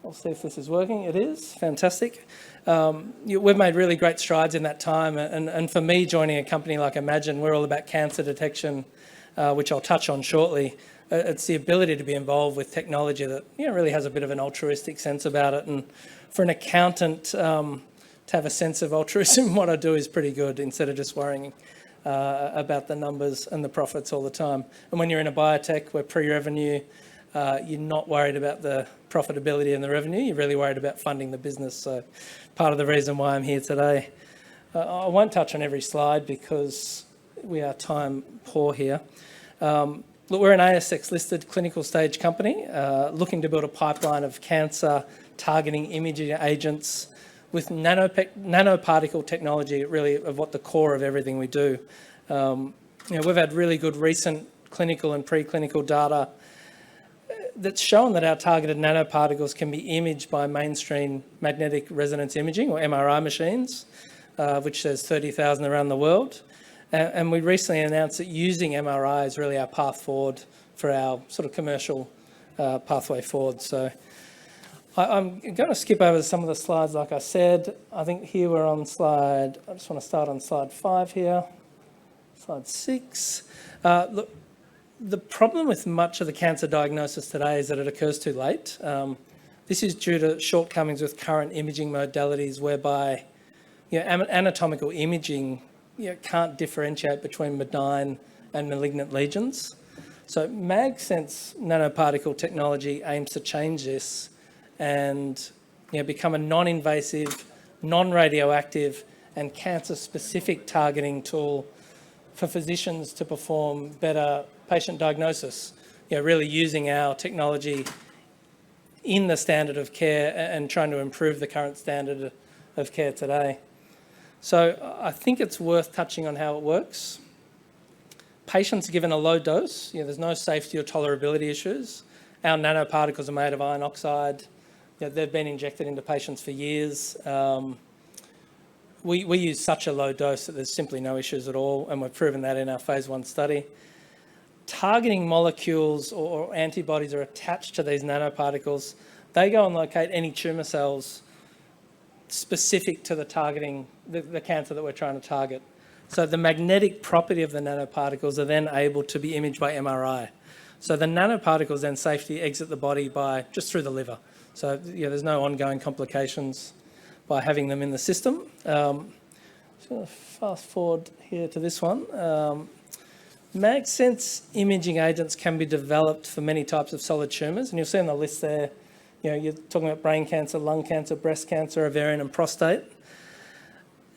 I'll see if this is working. It is. Fantastic. We've made really great strides in that time. And for me, joining a company like Imagion, we're all about cancer detection, which I'll touch on shortly. It's the ability to be involved with technology that really has a bit of an altruistic sense about it. And for an accountant to have a sense of altruism in what I do is pretty good, instead of just worrying about the numbers and the profits all the time. And when you're in a biotech, where pre-revenue, you're not worried about the profitability and the revenue, you're really worried about funding the business. So part of the reason why I'm here today. I won't touch on every slide because we are time poor here. Look, we're an ASX-listed clinical stage company looking to build a pipeline of cancer targeting imaging agents with nanoparticle technology, really of what the core of everything we do. We've had really good recent clinical and preclinical data that's shown that our targeted nanoparticles can be imaged by mainstream magnetic resonance imaging, or MRI machines, which there's 30,000 around the world. And we recently announced that using MRI is really our path forward for our sort of commercial pathway forward. So I'm going to skip over some of the slides, like I said. I think here we're on I just want to start on slide 5 here. Slide 6. Look, the problem with much of the cancer diagnosis today is that it occurs too late. This is due to shortcomings with current imaging modalities whereby anatomical imaging can't differentiate between benign and malignant lesions. So MagSense nanoparticle technology aims to change this and become a non-invasive, non-radioactive and cancer-specific targeting tool for physicians to perform better patient diagnosis, really using our technology in the standard of care and trying to improve the current standard of care today. So I think it's worth touching on how it works. Patients are given a low dose. There's no safety or tolerability issues. Our nanoparticles are made of iron oxide. They've been injected into patients for years. We use such a low dose that there's simply no issues at all, and we've proven that in our phase 1 study. Targeting molecules or antibodies are attached to these nanoparticles. They go and locate any tumour cells specific to the targeting, the cancer that we're trying to target. So the magnetic property of the nanoparticles are then able to be imaged by MRI. So the nanoparticles then safely exit the body just through the liver. So there's no ongoing complications by having them in the system. Just going to fast forward here to this one. MagSense imaging agents can be developed for many types of solid tumours, and you'll see on the list there, you're talking about brain cancer, lung cancer, breast cancer, ovarian and prostate.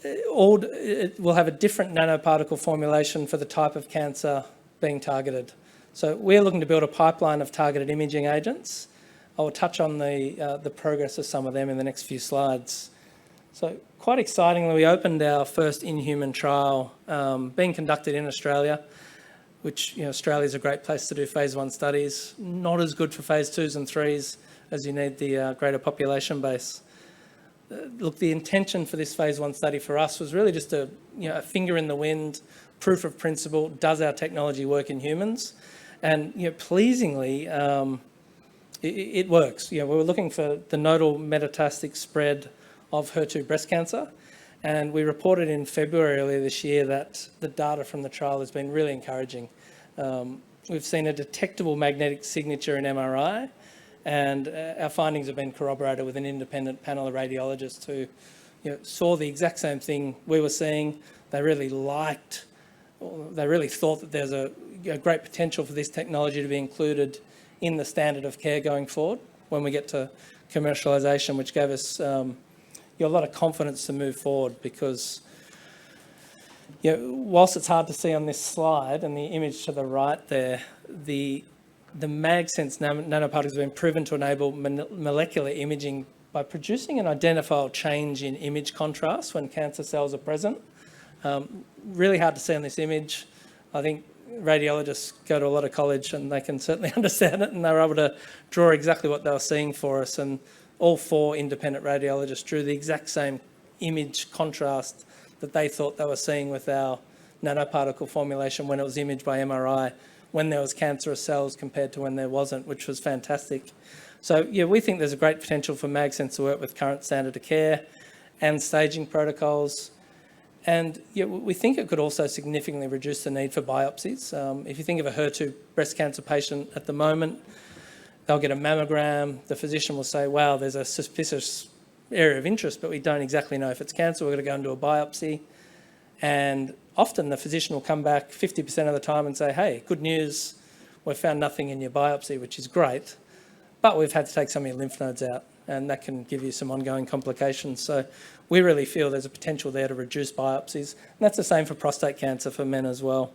It will have a different nanoparticle formulation for the type of cancer being targeted. So we're looking to build a pipeline of targeted imaging agents. I will touch on the progress of some of them in the next few slides. So quite excitingly, we opened our first in-human trial being conducted in Australia, which Australia is a great place to do phase 1 studies. Not as good for phase 2s and 3s as you need the greater population base. Look, the intention for this phase 1 study for us was really just a finger in the wind, proof of principle. Does our technology work in humans? And pleasingly, it works. We were looking for the nodal metastatic spread of HER2 breast cancer, and we reported in February earlier this year that the data from the trial has been really encouraging. We've seen a detectable magnetic signature in MRI, and our findings have been corroborated with an independent panel of radiologists who saw the exact same thing we were seeing. They really thought that there's a great potential for this technology to be included in the standard of care going forward when we get to commercialisation, which gave us a lot of confidence to move forward, because whilst it's hard to see on this slide and the image to the right there, the MagSense nanoparticles have been proven to enable molecular imaging by producing an identifiable change in image contrast when cancer cells are present. Really hard to see on this image. I think radiologists go to a lot of college and they can certainly understand it, and they were able to draw exactly what they were seeing for us, and all 4 independent radiologists drew the exact same image contrast that they thought they were seeing with our nanoparticle formulation when it was imaged by MRI, when there was cancerous cells compared to when there wasn't, which was fantastic. So yeah, we think there's a great potential for MagSense to work with current standard of care and staging protocols. And yeah, we think it could also significantly reduce the need for biopsies. If you think of a HER2 breast cancer patient at the moment, they'll get a mammogram. The physician will say, wow, there's a suspicious area of interest, but we don't exactly know if it's cancer. We're going to go and do a biopsy. And often the physician will come back 50% of the time and say, hey, good news, we've found nothing in your biopsy, which is great, but we've had to take some of your lymph nodes out, and that can give you some ongoing complications. So we really feel there's a potential there to reduce biopsies. And that's the same for prostate cancer for men as well.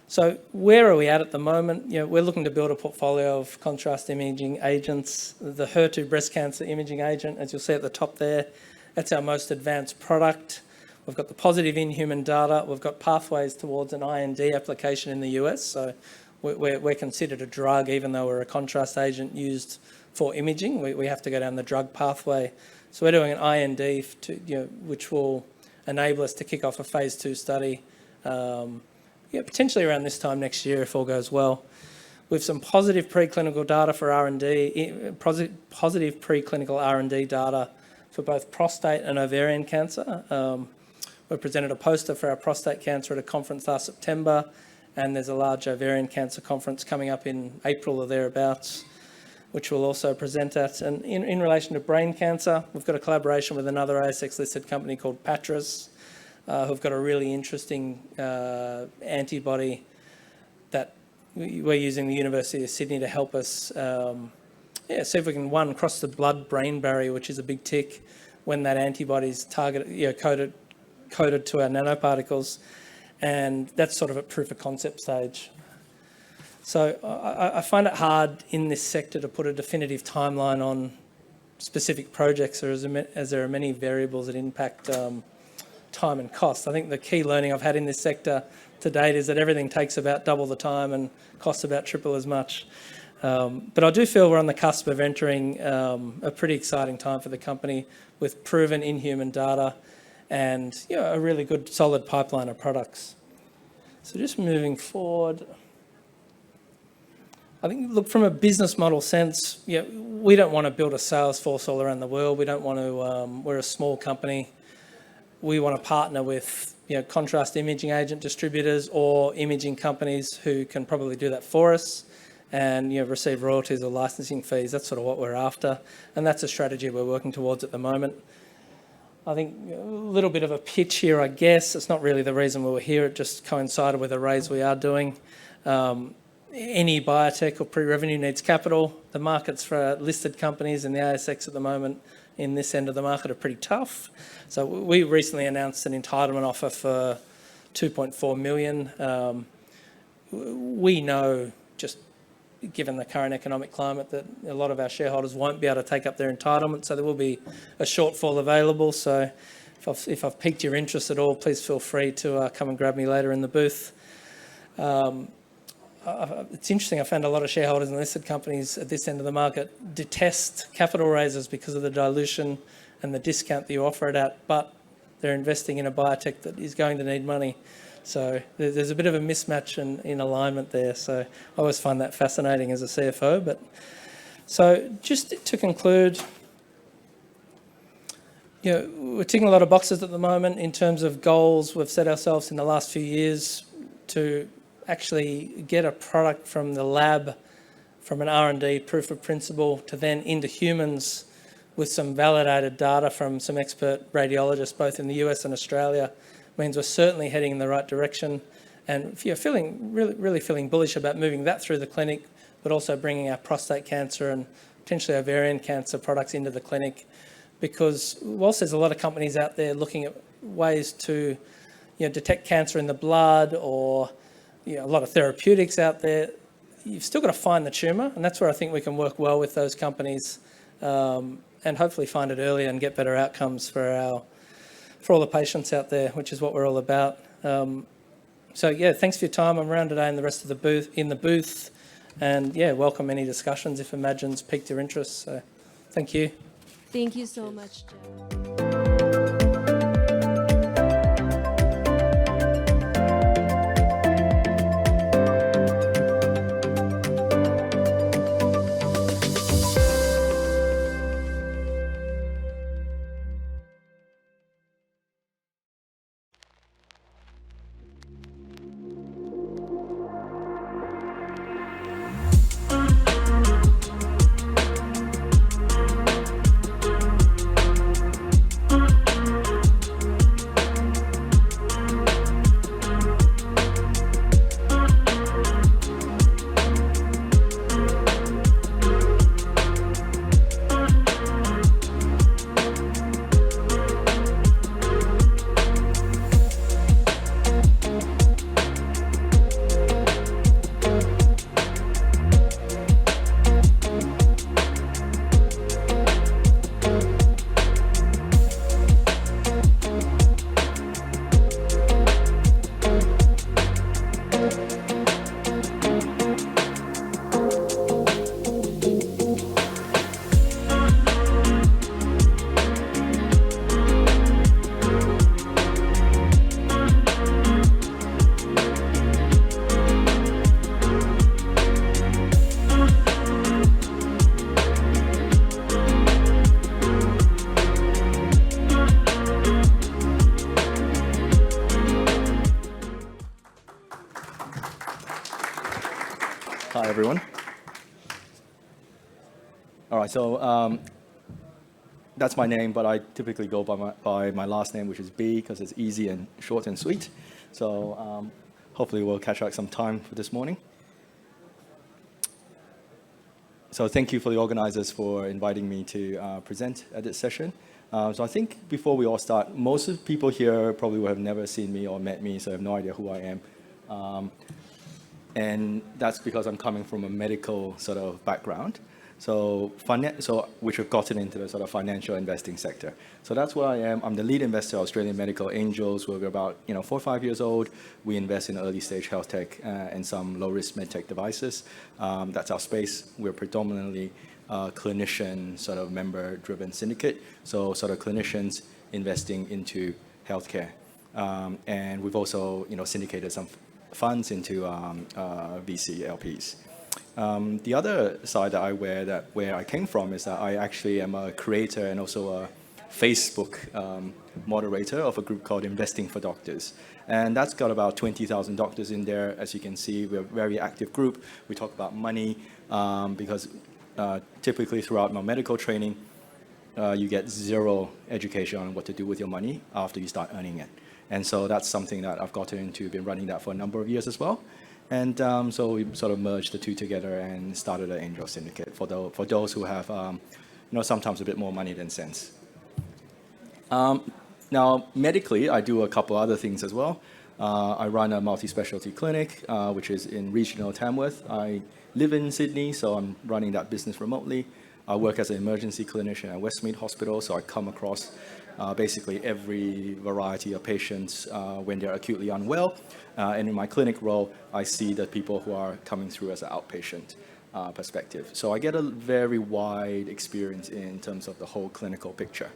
So where are we at the moment? You know, we're looking to build a portfolio of contrast imaging agents. The HER2 breast cancer imaging agent, as you'll see at the top there, that's our most advanced product. We've got the positive in-human data. We've got pathways towards an IND application in the US. So we're considered a drug, even though we're a contrast agent used for imaging. We have to go down the drug pathway. So we're doing an IND which will enable us to kick off a phase 2 study, potentially around this time next year if all goes well. With some positive preclinical data for R&D, positive preclinical R&D data for both prostate and ovarian cancer. We presented a poster for our prostate cancer at a conference last September, and there's a large ovarian cancer conference coming up in April or thereabouts, which we'll also present at. And in relation to brain cancer, we've got a collaboration with another ASX-listed company called Patras, who've got a really interesting antibody that we're using the University of Sydney to help us see if we can, one, cross the blood-brain barrier, which is a big tick when that antibody's coded to our nanoparticles, and that's sort of at proof of concept stage. So I find it hard in this sector to put a definitive timeline on specific projects, as there are many variables that impact time and cost. I think the key learning I've had in this sector to date is that everything takes about double the time and costs about triple as much. But I do feel we're on the cusp of entering a pretty exciting time for the company with proven in-human data and a really good solid pipeline of products. So just moving forward, I think, look, from a business model sense, we don't want to build a sales force all around the world. We don't want to, we're a small company. We want to partner with contrast imaging agent distributors or imaging companies who can probably do that for us and receive royalties or licensing fees. That's sort of what we're after, and that's a strategy we're working towards at the moment. I think a little bit of a pitch here, I guess. It's not really the reason we were here. It just coincided with a raise we are doing. Any biotech or pre-revenue needs capital. The markets for listed companies in the ASX at the moment in this end of the market are pretty tough. So we recently announced an entitlement offer for 2.4 million. We know, just given the current economic climate, that a lot of our shareholders won't be able to take up their entitlement, so there will be a shortfall available. So if I've piqued your interest at all, please feel free to come and grab me later in the booth. It's interesting, I found a lot of shareholders in listed companies at this end of the market detest capital raises because of the dilution and the discount that you offer it at, but they're investing in a biotech that is going to need money. So there's a bit of a mismatch in alignment there. So I always find that fascinating as a CFO. But so just to conclude, we're ticking a lot of boxes at the moment in terms of goals we've set ourselves in the last few years to actually get a product from the lab, from an R&D proof of principle, to then into humans with some validated data from some expert radiologists, both in the US and Australia, means we're certainly heading in the right direction. And really feeling bullish about moving that through the clinic, but also bringing our prostate cancer and potentially ovarian cancer products into the clinic. Because whilst there's a lot of companies out there looking at ways to detect cancer in the blood, or a lot of therapeutics out there, you've still got to find the tumour, and that's where I think we can work well with those companies and hopefully find it early and get better outcomes for all the patients out there, which is what we're all about. So thanks for your time. I'm around today and the rest of the booth, and welcome any discussions if Imagion's piqued your interest. So thank you. Thank you so much, Jeff. everyone. All right, so that's my name, but I typically go by my last name, which is B, because it's easy and short and sweet. So hopefully we'll catch up some time for this morning. So thank you for the organizers for inviting me to present at this session. So I think before we all start, most of the people here probably will have never seen me or met me, so have no idea who I am. And that's because I'm coming from a medical sort of background. So which have gotten into the sort of financial investing sector. So that's what I am. I'm the lead investor of Australian Medical Angels. We're about 4 or 5 years old. We invest in early stage health tech and some low risk medtech devices. That's our space. We're predominantly clinician sort of member driven syndicate. So sort of clinicians investing into healthcare. And we've also syndicated some funds into VC LPs. The other side that I wear, where I came from, is that I actually am a creator and also a Facebook moderator of a group called Investing for Doctors. And that's got about 20,000 doctors in there. As you can see, we're a very active group. We talk about money because typically throughout my medical training, you get zero education on what to do with your money after you start earning it. And so that's something that I've gotten into, been running that for a number of years as well. And so we sort of merged the two together and started an angel syndicate for those who have, sometimes a bit more money than sense. Now, medically, I do a couple other things as well. I run a multi-specialty clinic, which is in regional Tamworth. I live in Sydney, so I'm running that business remotely. I work as an emergency clinician at Westmead Hospital, so I come across basically every variety of patients when they're acutely unwell. And in my clinic role, I see the people who are coming through as an outpatient perspective. So I get a very wide experience in terms of the whole clinical picture.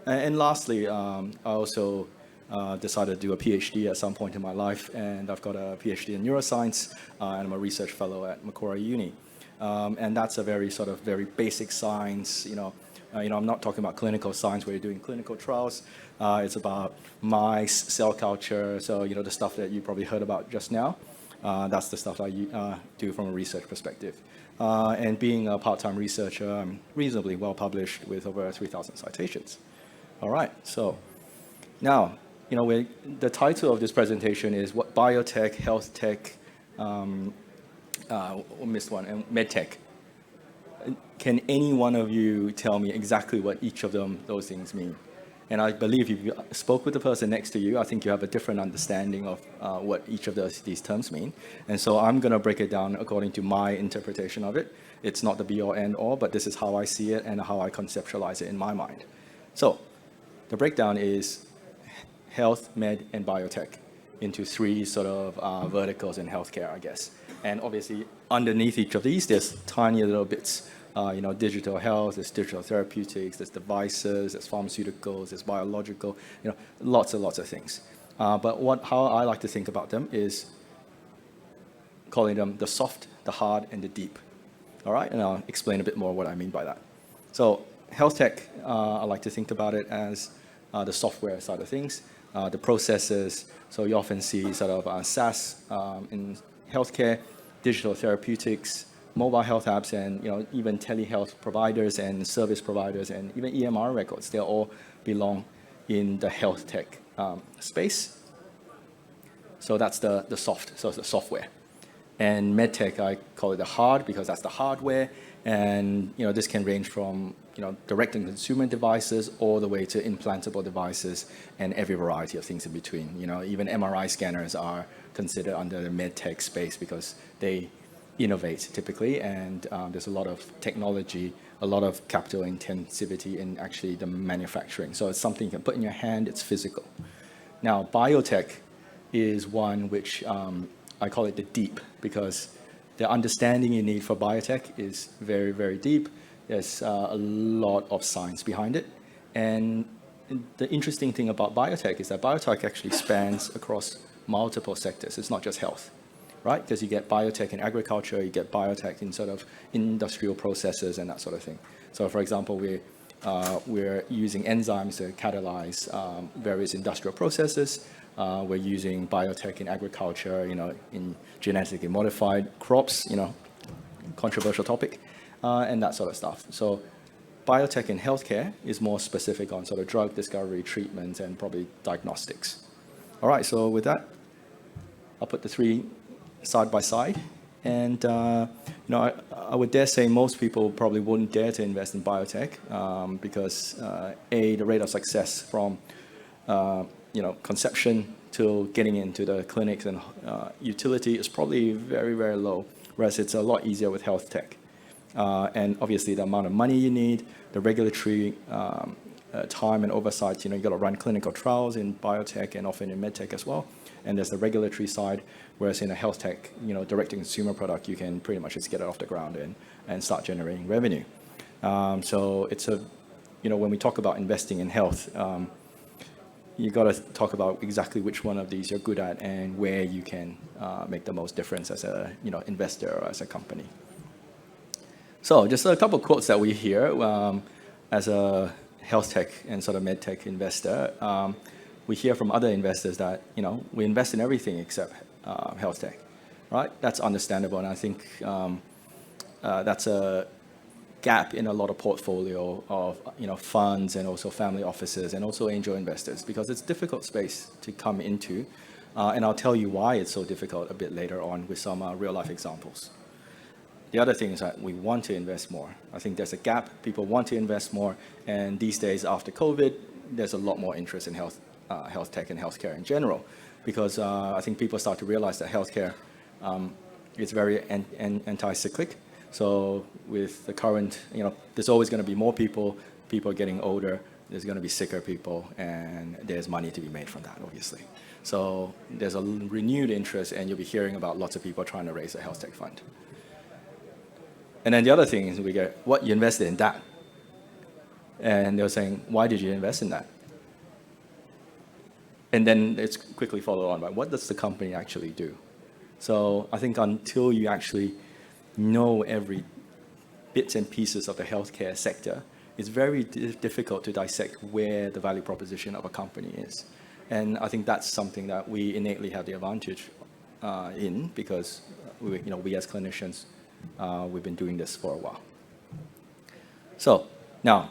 And lastly, I also decided to do a PhD at some point in my life, and I've got a PhD in neuroscience, and I'm a research fellow at Macquarie Uni. And that's a very basic science, I'm not talking about clinical science where you're doing clinical trials. It's about mice, cell culture. So, the stuff that you probably heard about just now, that's the stuff I do from a research perspective. And being a part-time researcher, I'm reasonably well published with over 3,000 citations. All right, so now, the title of this presentation is what biotech, health tech, missed one, and medtech. Can any one of you tell me exactly what each of those things mean? And I believe if you spoke with the person next to you, I think you have a different understanding of what each of these terms mean. And so I'm going to break it down according to my interpretation of it. It's not the be all end all, but this is how I see it and how I conceptualize it in my mind. So the breakdown is health, med, and biotech into three sort of verticals in healthcare, I guess. And obviously underneath each of these, there's tiny little bits. Digital health, there's digital therapeutics, there's devices, there's pharmaceuticals, there's biological, lots and lots of things. But how I like to think about them is calling them the soft, the hard, and the deep. All right, and I'll explain a bit more what I mean by that. So health tech, I like to think about it as the software side of things, the processes. So you often see sort of SaaS in healthcare, digital therapeutics, mobile health apps, and even telehealth providers and service providers and even EMR records. They all belong in the health tech space. So that's the soft, so it's the software. And medtech, I call it the hard because that's the hardware. And this can range from direct and consumer devices all the way to implantable devices and every variety of things in between. Even MRI scanners are considered under the medtech space because they innovate typically, and there's a lot of technology, a lot of capital intensivity in actually the manufacturing. So it's something you can put in your hand, it's physical. Now, biotech is one which I call it the deep because the understanding you need for biotech is very, very deep. There's a lot of science behind it. And the interesting thing about biotech is that biotech actually spans across multiple sectors. It's not just health. Right? Because you get biotech in agriculture, you get biotech in sort of industrial processes and that sort of thing. So for example, we're using enzymes to catalyze various industrial processes. We're using biotech in agriculture, in genetically modified crops, controversial topic, and that sort of stuff. So biotech and healthcare is more specific on sort of drug discovery, treatments, and probably diagnostics. All right, so with that, I'll put the three side by side. And I would dare say most people probably wouldn't dare to invest in biotech because the rate of success from conception till getting into the clinics and utility is probably very, very low, whereas it's a lot easier with health tech. And obviously the amount of money you need, the regulatory time and oversight, you got to run clinical trials in biotech and often in medtech as well. And there's the regulatory side, whereas in a health tech, direct-to-consumer product, you can pretty much just get it off the ground and start generating revenue. So it's when we talk about investing in health, you got to talk about exactly which one of these you're good at and where you can make the most difference as a investor or as a company. So just a couple of quotes that we hear as a health tech and sort of med tech investor. We hear from other investors that we invest in everything except health tech, right? That's understandable, and I think that's a gap in a lot of portfolio of funds and also family offices and also angel investors, because it's a difficult space to come into, and I'll tell you why it's so difficult a bit later on with some real life examples. The other thing is that we want to invest more. I think there's a gap. People want to invest more, and these days after COVID, there's a lot more interest in health tech and healthcare in general, because I think people start to realize that healthcare is very anti-cyclic. So with the current, there's always going to be more people are getting older, there's going to be sicker people, and there's money to be made from that, obviously. So there's a renewed interest, and you'll be hearing about lots of people trying to raise a health tech fund. And then the other thing is we get, what, you invested in that? And they're saying, why did you invest in that? And then it's quickly followed on by, what does the company actually do? So I think until you actually know every bits and pieces of the healthcare sector, it's very difficult to dissect where the value proposition of a company is. And I think that's something that we innately have the advantage in, because we as clinicians, we've been doing this for a while. So now,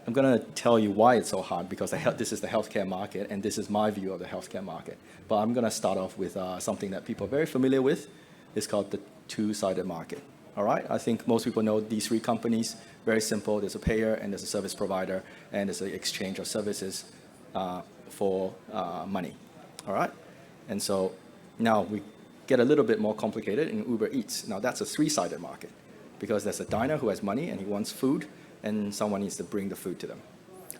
I'm going to tell you why it's so hard, because this is the healthcare market, and this is my view of the healthcare market. But I'm going to start off with something that people are very familiar with. It's called the two-sided market. All right? I think most people know these three companies. Very simple. There's a payer, and there's a service provider, and there's an exchange of services for money. All right? And so now we get a little bit more complicated in Uber Eats. Now that's a three-sided market, because there's a diner who has money and he wants food, and someone needs to bring the food to them.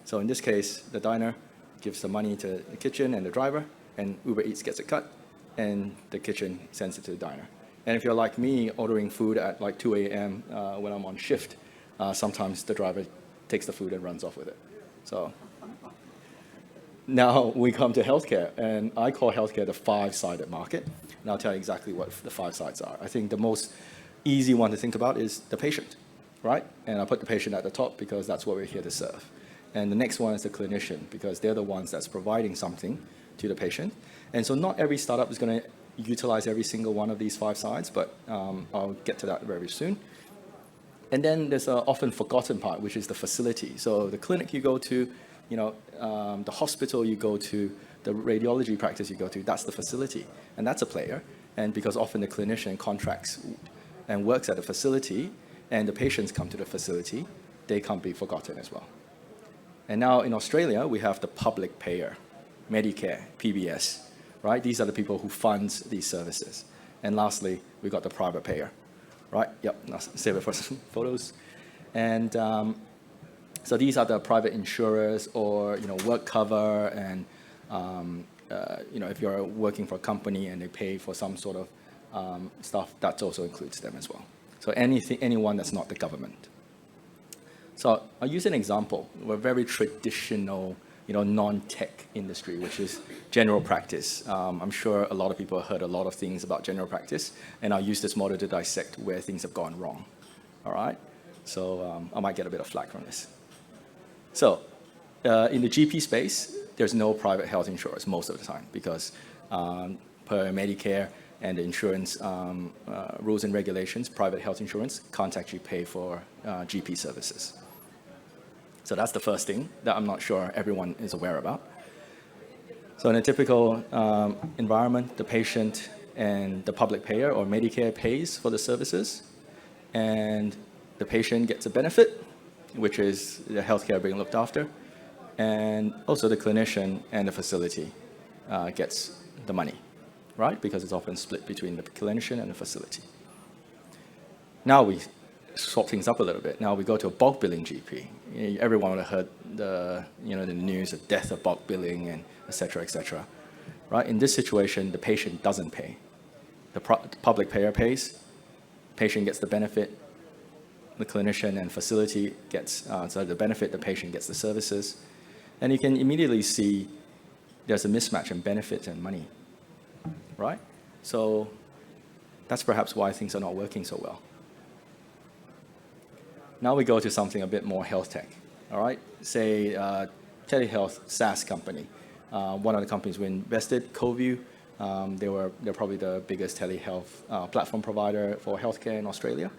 So in this case, the diner gives the money to the kitchen and the driver, and Uber Eats gets a cut, and the kitchen sends it to the diner. And if you're like me, ordering food at like 2 a.m. When I'm on shift, sometimes the driver takes the food and runs off with it. So now we come to healthcare, and I call healthcare the five-sided market, and I'll tell you exactly what the five sides are. I think the most easy one to think about is the patient, right? And I put the patient at the top because that's what we're here to serve. And the next one is the clinician, because they're the ones that's providing something to the patient. And so not every startup is going to utilize every single one of these five sides, but I'll get to that very soon. And then there's an often forgotten part, which is the facility. So the clinic you go to, the hospital you go to, the radiology practice you go to, that's the facility. And that's a player. And because often the clinician contracts and works at the facility, and the patients come to the facility, they can't be forgotten as well. And now in Australia, we have the public payer, Medicare, PBS, right? These are the people who fund these services. And lastly, we've got the private payer, right? Yep, I'll save it for some photos. And so these are the private insurers, or work cover, and if you're working for a company and they pay for some sort of stuff, that also includes them as well. So anyone that's not the government. So I'll use an example. We're a very traditional, non-tech industry, which is general practice. I'm sure a lot of people have heard a lot of things about general practice, and I'll use this model to dissect where things have gone wrong. All right? So I might get a bit of flack from this. So in the GP space, there's no private health insurance most of the time, because per Medicare, and the insurance rules and regulations, private health insurance, can't actually pay for GP services. So that's the first thing that I'm not sure everyone is aware about. So in a typical environment, the patient and the public payer or Medicare pays for the services, and the patient gets a benefit, which is the healthcare being looked after, and also the clinician and the facility gets the money, right? Because it's often split between the clinician and the facility. Now we swap things up a little bit. Now we go to a bulk billing GP. Everyone would have heard the news of death of bulk billing and et cetera, right? In this situation, the patient doesn't pay. The public payer pays, patient gets the benefit, the clinician and facility gets, so the benefit, the patient gets the services. And you can immediately see there's a mismatch in benefits and money, right? So that's perhaps why things are not working so well. Now we go to something a bit more health tech, all right? Say telehealth SaaS company. One of the companies we invested, CoView, they're probably the biggest telehealth platform provider for healthcare in Australia.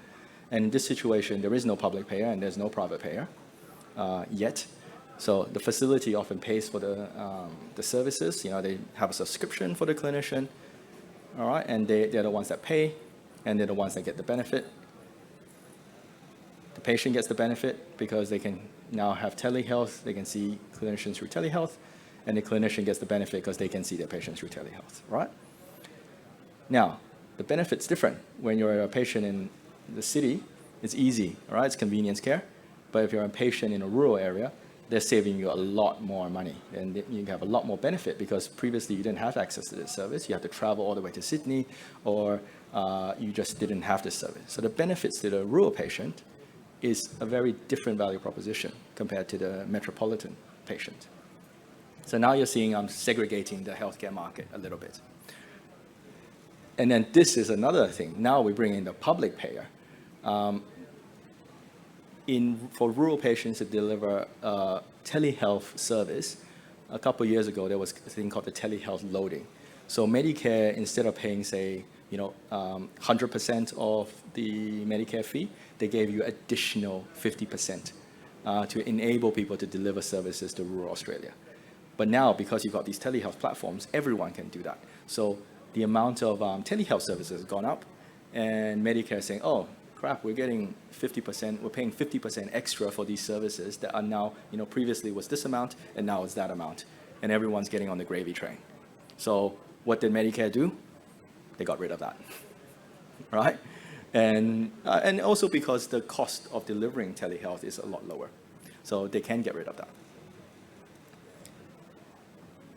And in this situation, there is no public payer and there's no private payer yet. So the facility often pays for the services. They have a subscription for the clinician, all right? And they're the ones that pay, and they're the ones that get the benefit. The patient gets the benefit because they can now have telehealth. They can see clinicians through telehealth, and the clinician gets the benefit because they can see their patients through telehealth, right? Now, the benefit's different. When you're a patient in the city, it's easy, all right? It's convenience care. But if you're a patient in a rural area, they're saving you a lot more money, and you have a lot more benefit because previously you didn't have access to this service. You had to travel all the way to Sydney, or you just didn't have this service. So the benefits to the rural patient is a very different value proposition compared to the metropolitan patient. So now you're seeing I'm segregating the healthcare market a little bit. And then this is another thing. Now we bring in the public payer. For rural patients to deliver a telehealth service, a couple of years ago, there was a thing called the telehealth loading. So Medicare, instead of paying, say, 100% of the Medicare fee, they gave you additional 50% to enable people to deliver services to rural Australia. But now, because you've got these telehealth platforms, everyone can do that. So the amount of telehealth services has gone up, and Medicare is saying, oh, crap, we're getting 50%, we're paying 50% extra for these services that are now, previously was this amount, and now it's that amount. And everyone's getting on the gravy train. So what did Medicare do? They got rid of that, right? And also because the cost of delivering telehealth is a lot lower. So they can get rid of that.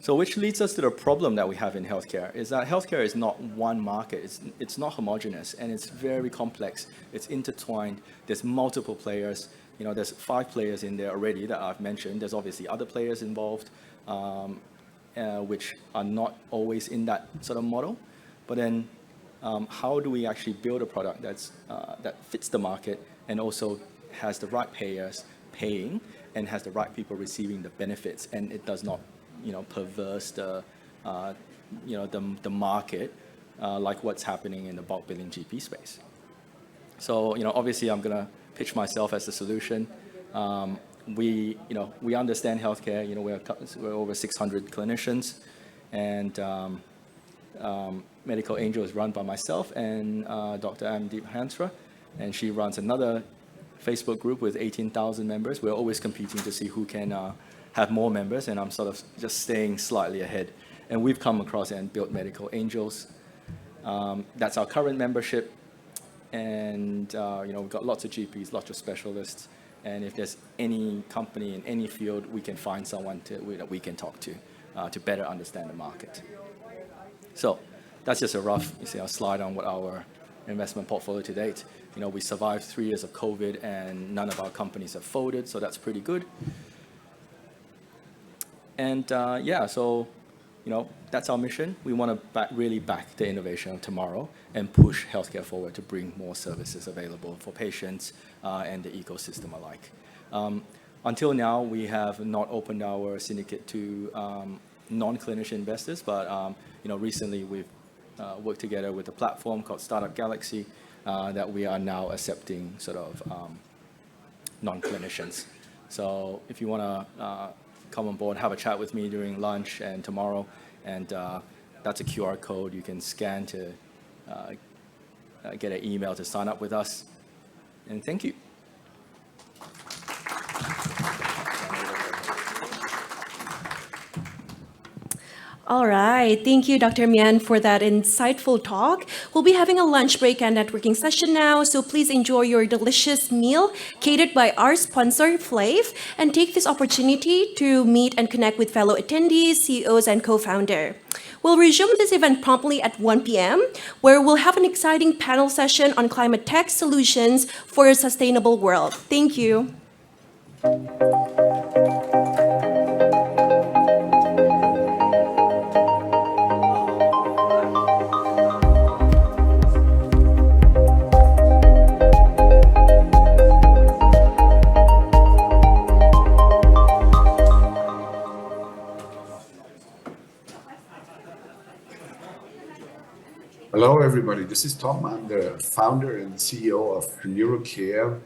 So which leads us to the problem that we have in healthcare, is that healthcare is not one market. It's not homogeneous, and it's very complex. It's intertwined. There's multiple players. There's 5 players in there already that I've mentioned. There's obviously other players involved, which are not always in that sort of model. But then how do we actually build a product that fits the market and also has the right payers paying and has the right people receiving the benefits, and it does not perverse the market like what's happening in the bulk billing GP space. So obviously I'm gonna pitch myself as the solution. We understand healthcare. We're over 600 clinicians, and Medical Angel is run by myself and Dr. Amdeep Hansra, and she runs another Facebook group with 18,000 members. We're always competing to see who can have more members, and I'm sort of just staying slightly ahead. And we've come across and built Medical Angels. That's our current membership, and we've got lots of GPs, lots of specialists, and if there's any company in any field, we can find someone that we can talk to better understand the market. So that's just a rough slide on what our investment portfolio to date. We survived 3 years of COVID, and none of our companies have folded, so that's pretty good. And so that's our mission. We want to really back the innovation of tomorrow and push healthcare forward to bring more services available for patients and the ecosystem alike. Until now, we have not opened our syndicate to non-clinician investors, but recently we've work together with a platform called Startup Galaxy that we are now accepting sort of non-clinicians. So if you want to come on board, have a chat with me during lunch and tomorrow, and that's a QR code you can scan to get an email to sign up with us. And thank you. All right. Thank you, Dr. Mian, for that insightful talk. We'll be having a lunch break and networking session now, so please enjoy your delicious meal catered by our sponsor, FLAVE, and take this opportunity to meet and connect with fellow attendees, CEOs, and co-founder. We'll resume this event promptly at 1 p.m., where we'll have an exciting panel session on climate tech solutions for a sustainable world. Thank you. Hello, everybody. This is Tom. I'm the founder and CEO of neurocare.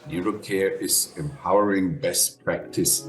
Neurocare is empowering best practice.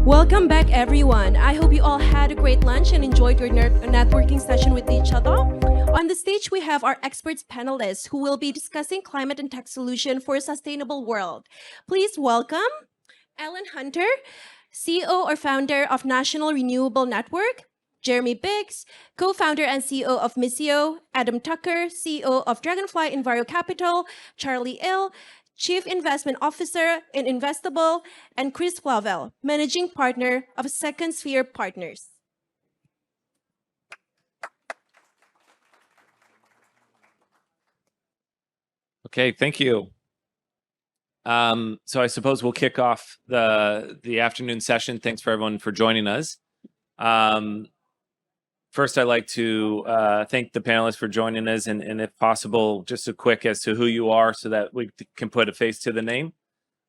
Welcome back, everyone. I hope you all had a great lunch and enjoyed your networking session with each other. On the stage, we have our experts panelists who will be discussing climate and tech solution for a sustainable world. Please welcome Alan Hunter, CEO or founder of National Renewable Network; Jeremy Biggs, co-founder and CEO of Misio; Adam Tucker, CEO of Dragonfly Enviro Capital; Charlie Ill, Chief Investment Officer in Investable; and Chris Flavel, Managing Partner of Second Sphere Partners. Okay, thank you. So I suppose we'll kick off the afternoon session. Thanks for everyone for joining us. First, I'd like to thank the panelists for joining us, and if possible, just a quick as to who you are so that we can put a face to the name,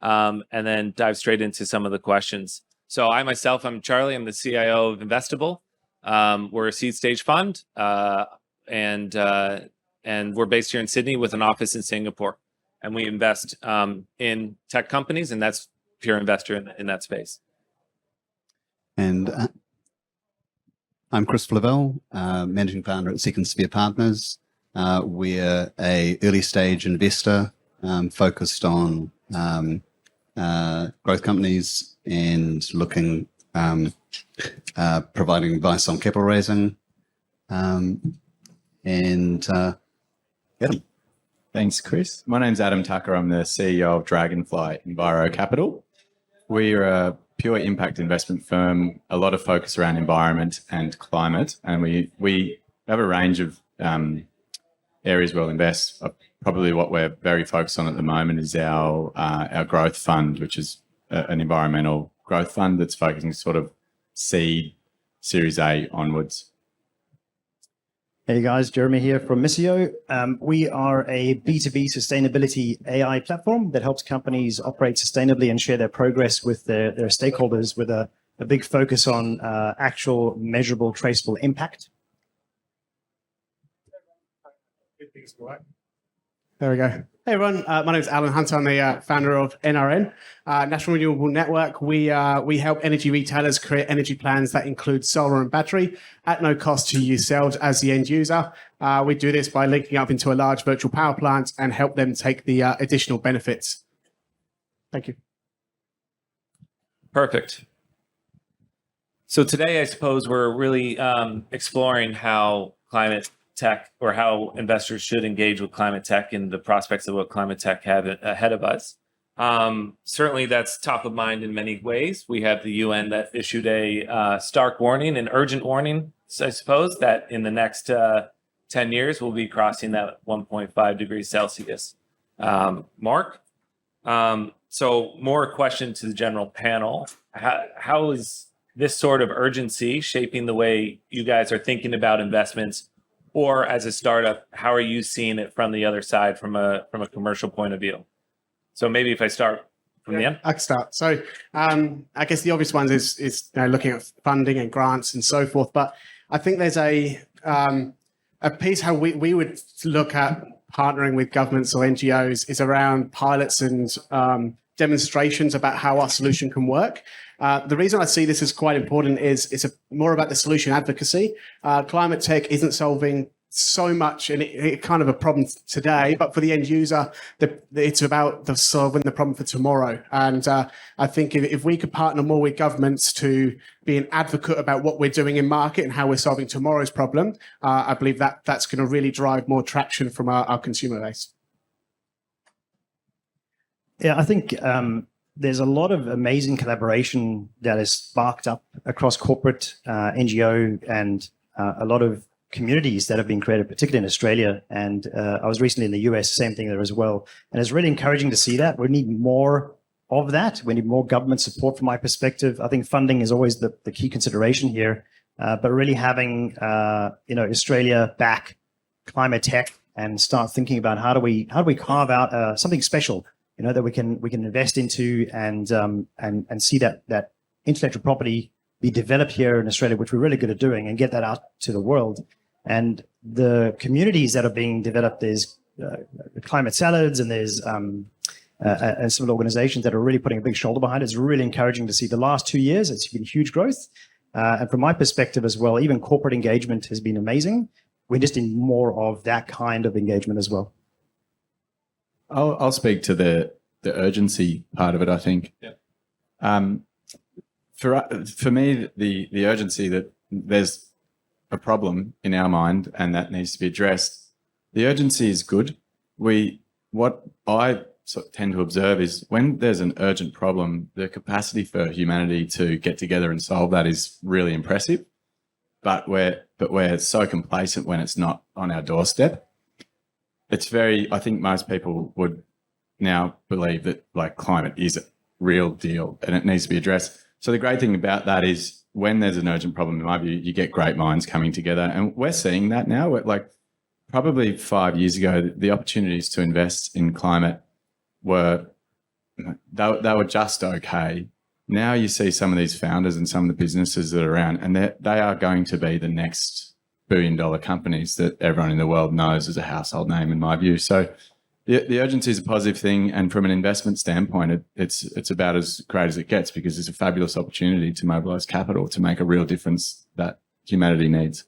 and then dive straight into some of the questions. So I'm Charlie. I'm the CIO of Investable. We're a seed stage fund, and we're based here in Sydney with an office in Singapore. And we invest in tech companies, and that's pure investor in that space. And I'm Chris Flavelle, managing founder at Second Sphere Partners. We're a early stage investor focused on growth companies and looking providing advice on capital raising. Adam. Thanks, Chris. My name's Adam Tucker. I'm the CEO of Dragonfly Enviro Capital. We're a pure impact investment firm, a lot of focus around environment and climate, and we have a range of areas we'll invest. Probably what we're very focused on at the moment is our growth fund, which is an environmental growth fund that's focusing sort of seed, Series A onwards. Hey guys, Jeremy here from Misio. We are a B2B sustainability AI platform that helps companies operate sustainably and share their progress with their stakeholders with a big focus on actual measurable, traceable impact. There we go. Hey everyone, my name is Alan Hunter. I'm the founder of NRN, National Renewable Network. We help energy retailers create energy plans that include solar and battery at no cost to yourselves as the end user. We do this by linking up into a large virtual power plant and help them take the additional benefits. Thank you. Perfect. So today, I suppose we're really exploring how climate tech, or how investors should engage with climate tech and the prospects of what climate tech have ahead of us. Certainly that's top of mind in many ways. We have the UN that issued a stark warning, an urgent warning, I suppose, that in the next 10 years we'll be crossing that 1.5 degrees Celsius mark. So more a question to the general panel. How is this sort of urgency shaping the way you guys are thinking about investments? Or as a startup, how are you seeing it from the other side, from a commercial point of view? So maybe if I start from the end. I can start. So I guess the obvious ones is looking at funding and grants and so forth. But I think there's a piece how we would look at partnering with governments or NGOs is around pilots and demonstrations about how our solution can work. The reason I see this as quite important is it's more about the solution advocacy. Climate tech isn't solving so much, and it's kind of a problem today, but for the end user, it's about solving the problem for tomorrow. And I think if we could partner more with governments to be an advocate about what we're doing in market and how we're solving tomorrow's problem, I believe that's going to really drive more traction from our consumer base. Yeah, I think there's a lot of amazing collaboration that is sparked up across corporate, NGO, and a lot of communities that have been created, particularly in Australia. And I was recently in the US, same thing there as well. And it's really encouraging to see that. We need more of that. We need more government support from my perspective. I think funding is always the key consideration here, but really having Australia back climate tech and start thinking about how do we carve out something special, that we can invest into and see that intellectual property be developed here in Australia, which we're really good at doing, and get that out to the world. And the communities that are being developed, there's climate salads, and there's some organizations that are really putting a big shoulder behind it. It's really encouraging to see. The last 2 years, it's been huge growth. And from my perspective as well, even corporate engagement has been amazing. We just need more of that kind of engagement as well. I'll speak to the urgency part of it, I think. Yeah. For me, the urgency that there's a problem in our mind and that needs to be addressed, the urgency is good. What I tend to observe is when there's an urgent problem, the capacity for humanity to get together and solve that is really impressive. But we're so complacent when it's not on our doorstep. I think most people would now believe that like climate is a real deal and it needs to be addressed. So the great thing about that is when there's an urgent problem, in my view, you get great minds coming together. And we're seeing that now. Like probably 5 years ago, the opportunities to invest in climate were, they were just okay. Now you see some of these founders and some of the businesses that are around, and they are going to be the next billion-dollar companies that everyone in the world knows as a household name, in my view. So the urgency is a positive thing, and from an investment standpoint, it's about as great as it gets, because it's a fabulous opportunity to mobilise capital to make a real difference that humanity needs.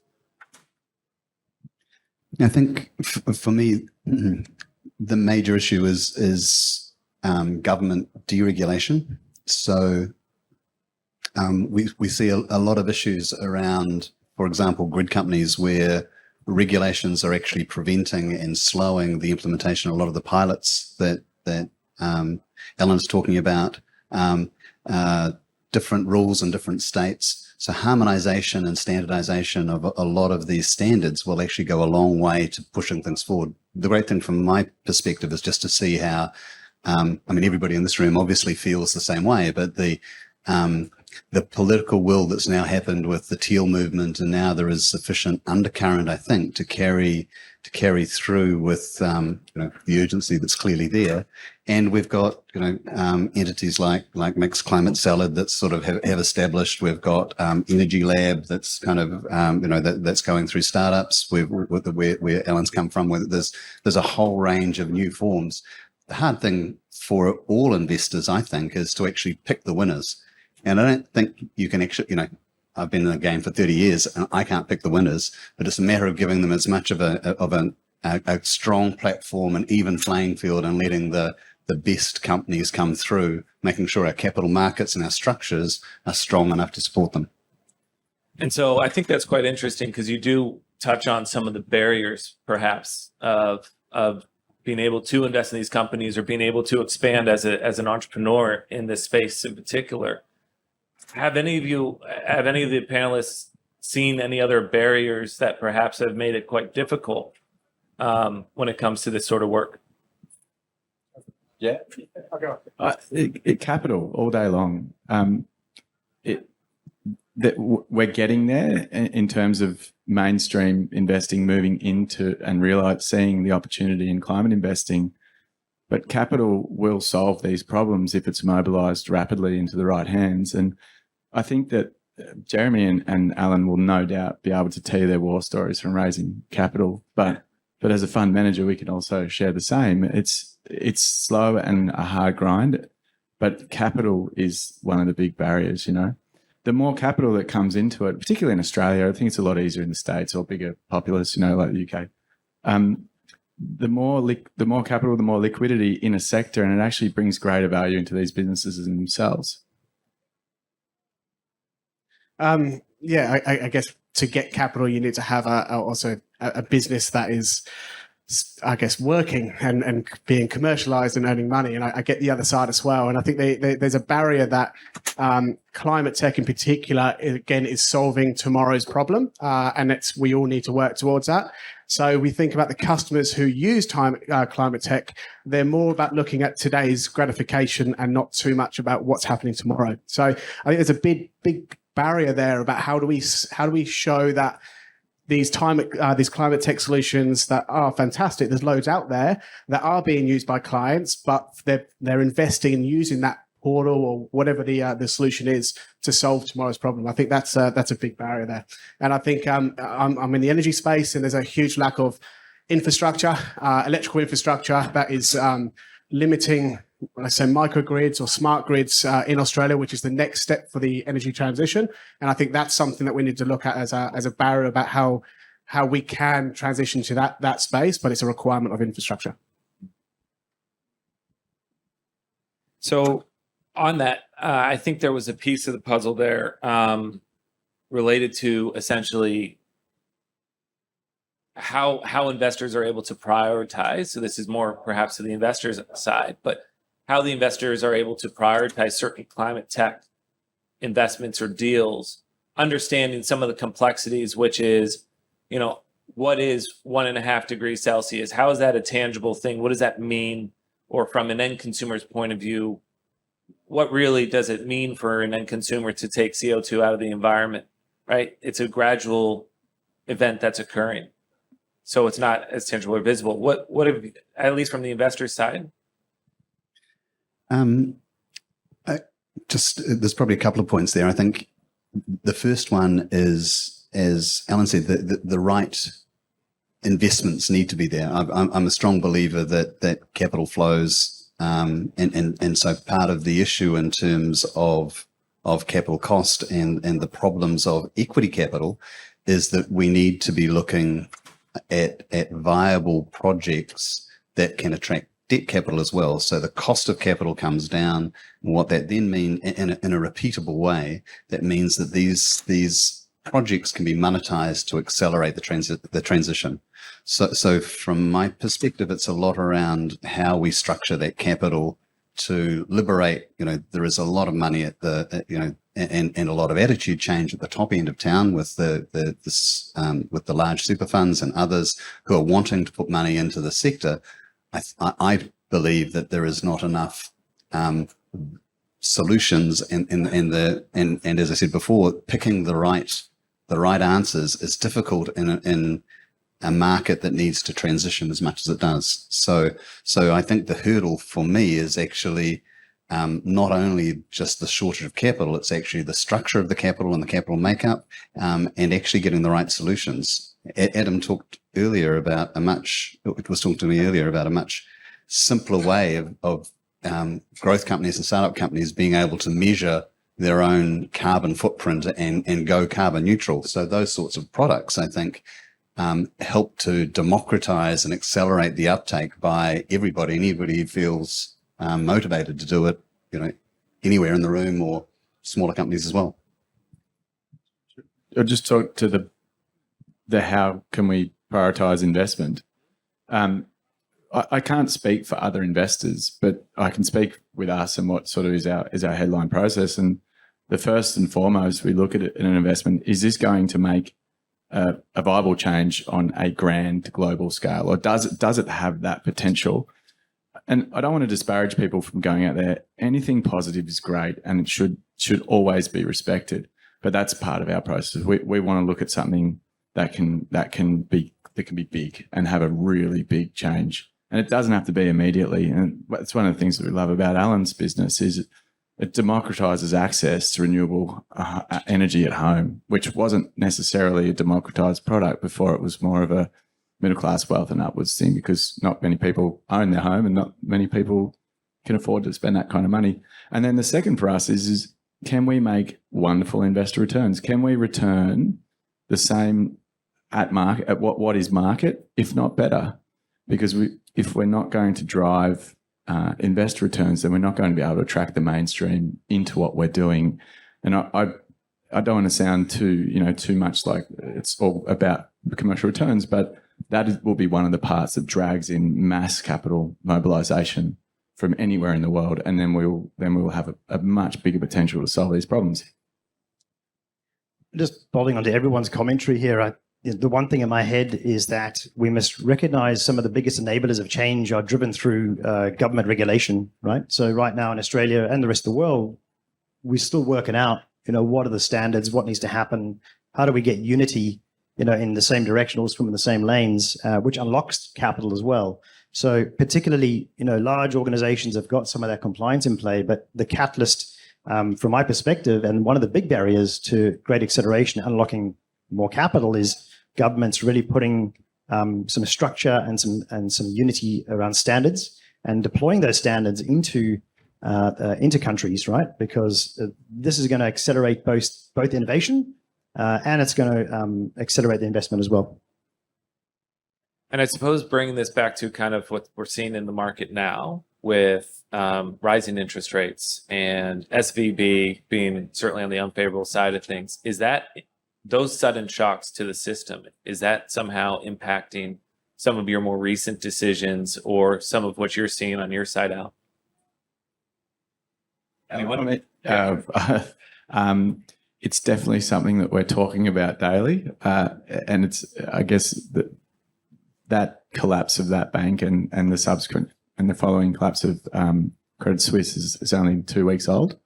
I think for me, the major issue is government deregulation. So we see a lot of issues around, for example, grid companies where regulations are actually preventing and slowing the implementation of a lot of the pilots that Ellen's talking about, different rules in different states. So harmonization and standardization of a lot of these standards will actually go a long way to pushing things forward. The great thing from my perspective is just to see how, I mean, everybody in this room obviously feels the same way, but the political will that's now happened with the teal movement, and now there is sufficient undercurrent, I think, to carry through with the urgency that's clearly there. And we've got entities like Mixed Climate Salad that sort of have established. We've got Energy Lab that's kind of that's going through startups where Ellen's come from, where there's a whole range of new forms. The hard thing for all investors, I think, is to actually pick the winners. And I don't think you can actually, I've been in the game for 30 years and I can't pick the winners, but it's a matter of giving them as much of a strong platform and even playing field, and letting the best companies come through, making sure our capital markets and our structures are strong enough to support them. And so I think that's quite interesting, because you do touch on some of the barriers, perhaps, of being able to invest in these companies or being able to expand as an entrepreneur in this space in particular. Have any of the panelists seen any other barriers that perhaps have made it quite difficult when it comes to this sort of work? Yeah, capital all day long. We're getting there in terms of mainstream investing, moving into and seeing the opportunity in climate investing. But capital will solve these problems if it's mobilised rapidly into the right hands. And I think that Jeremy and Alan will no doubt be able to tell you their war stories from raising capital. But as a fund manager, we can also share the same. It's slow and a hard grind, but capital is one of the big barriers, The more capital that comes into it, particularly in Australia, I think it's a lot easier in the States or bigger populace, like the UK. The more capital, the more liquidity in a sector, and it actually brings greater value into these businesses themselves. I guess to get capital, you need to have also a business that is, I guess, working and being commercialized and earning money. And I get the other side as well. And I think there's a barrier that climate tech in particular, again, is solving tomorrow's problem. And we all need to work towards that. So we think about the customers who use climate tech, they're more about looking at today's gratification and not too much about what's happening tomorrow. So I think there's a big barrier there about how do we show that these climate tech solutions that are fantastic, there's loads out there that are being used by clients, but they're investing in using that portal or whatever the solution is to solve tomorrow's problem. I think that's a big barrier there. And I think I'm in the energy space, and there's a huge lack of infrastructure, electrical infrastructure that is limiting, I say, microgrids or smart grids in Australia, which is the next step for the energy transition. And I think that's something that we need to look at as a barrier about how we can transition to that space, but it's a requirement of infrastructure. So on that, I think there was a piece of the puzzle there related to essentially how investors are able to prioritize. So this is more perhaps to the investors' side, but how the investors are able to prioritize certain climate tech investments or deals, understanding some of the complexities, which is, what is 1.5 degrees Celsius? How is that a tangible thing? What does that mean or from an end consumer's point of view, what really does it mean for an end consumer to take CO2 out of the environment, right? It's a gradual event that's occurring. So it's not as tangible or visible. What have, at least from the investor side? There's probably a couple of points there. I think the first one is, as Alan said, the right investments need to be there. I'm a strong believer that capital flows, and so part of the issue in terms of capital cost and the problems of equity capital is that we need to be looking at viable projects that can attract debt capital as well. So the cost of capital comes down. And what that then means in a repeatable way, that means that these projects can be monetized to accelerate the transition. So from my perspective, it's a lot around how we structure that capital to liberate. There is a lot of money at and a lot of attitude change at the top end of town with the large super funds and others who are wanting to put money into the sector. I believe that there is not enough solutions, and as I said before, picking the right answers is difficult in a market that needs to transition as much as it does. So I think the hurdle for me is actually not only just the shortage of capital, it's actually the structure of the capital and the capital makeup, and actually getting the right solutions. Adam talked earlier about it was talking to me earlier about a much simpler way of growth companies and startup companies being able to measure their own carbon footprint and go carbon neutral. So those sorts of products, I think, help to democratize and accelerate the uptake by everybody. Anybody who feels motivated to do it, anywhere in the room, or smaller companies as well. I'll just talk to the how can we prioritize investment. I can't speak for other investors, but I can speak with us and what sort of is our headline process. And the first and foremost, we look at it in an investment, is this going to make a viable change on a grand global scale, or does it have that potential? And I don't want to disparage people from going out there. Anything positive is great, and it should always be respected. But that's part of our process. We want to look at something that can be big and have a really big change. And it doesn't have to be immediately. And that's one of the things that we love about Alan's business is it democratizes access to renewable energy at home, which wasn't necessarily a democratized product before. It was more of a middle-class wealth and upwards thing, because not many people own their home and not many people can afford to spend that kind of money. And then the second for us is can we make wonderful investor returns? Can we return the same at market, at what is market, if not better? Because if we're not going to drive investor returns, then we're not going to be able to attract the mainstream into what we're doing. And I don't want to sound too much like it's all about commercial returns, but will be one of the parts that drags in mass capital mobilization from anywhere in the world, and then we will have a much bigger potential to solve these problems. Just following onto everyone's commentary here, the one thing in my head is that we must recognize some of the biggest enablers of change are driven through government regulation, right? So right now in Australia and the rest of the world, we're still working out, what are the standards, what needs to happen, how do we get unity, in the same direction, all swimming in the same lanes, which unlocks capital as well. So particularly, large organizations have got some of that compliance in play, but the catalyst, from my perspective, and one of the big barriers to great acceleration, unlocking more capital, is governments really putting some structure and some unity around standards and deploying those standards into countries, right? Because this is going to accelerate both innovation and it's going to accelerate the investment as well. And I suppose bringing this back to kind of what we're seeing in the market now with rising interest rates and SVB being certainly on the unfavorable side of things, is that those sudden shocks to the system, is that somehow impacting some of your more recent decisions or some of what you're seeing on your side out? It's definitely something that we're talking about daily, and it's, I guess, that collapse of that bank and the subsequent and the following collapse of Credit Suisse is only 2 weeks old.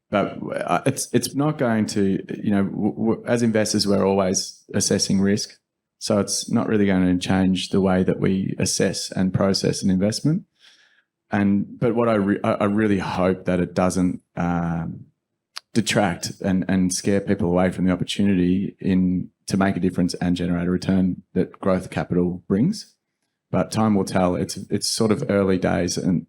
But it's not going to, as investors, we're always assessing risk. So it's not really going to change the way that we assess and process an investment. But what I really hope that it doesn't detract and scare people away from the opportunity to make a difference and generate a return that growth capital brings. But time will tell. It's sort of early days, and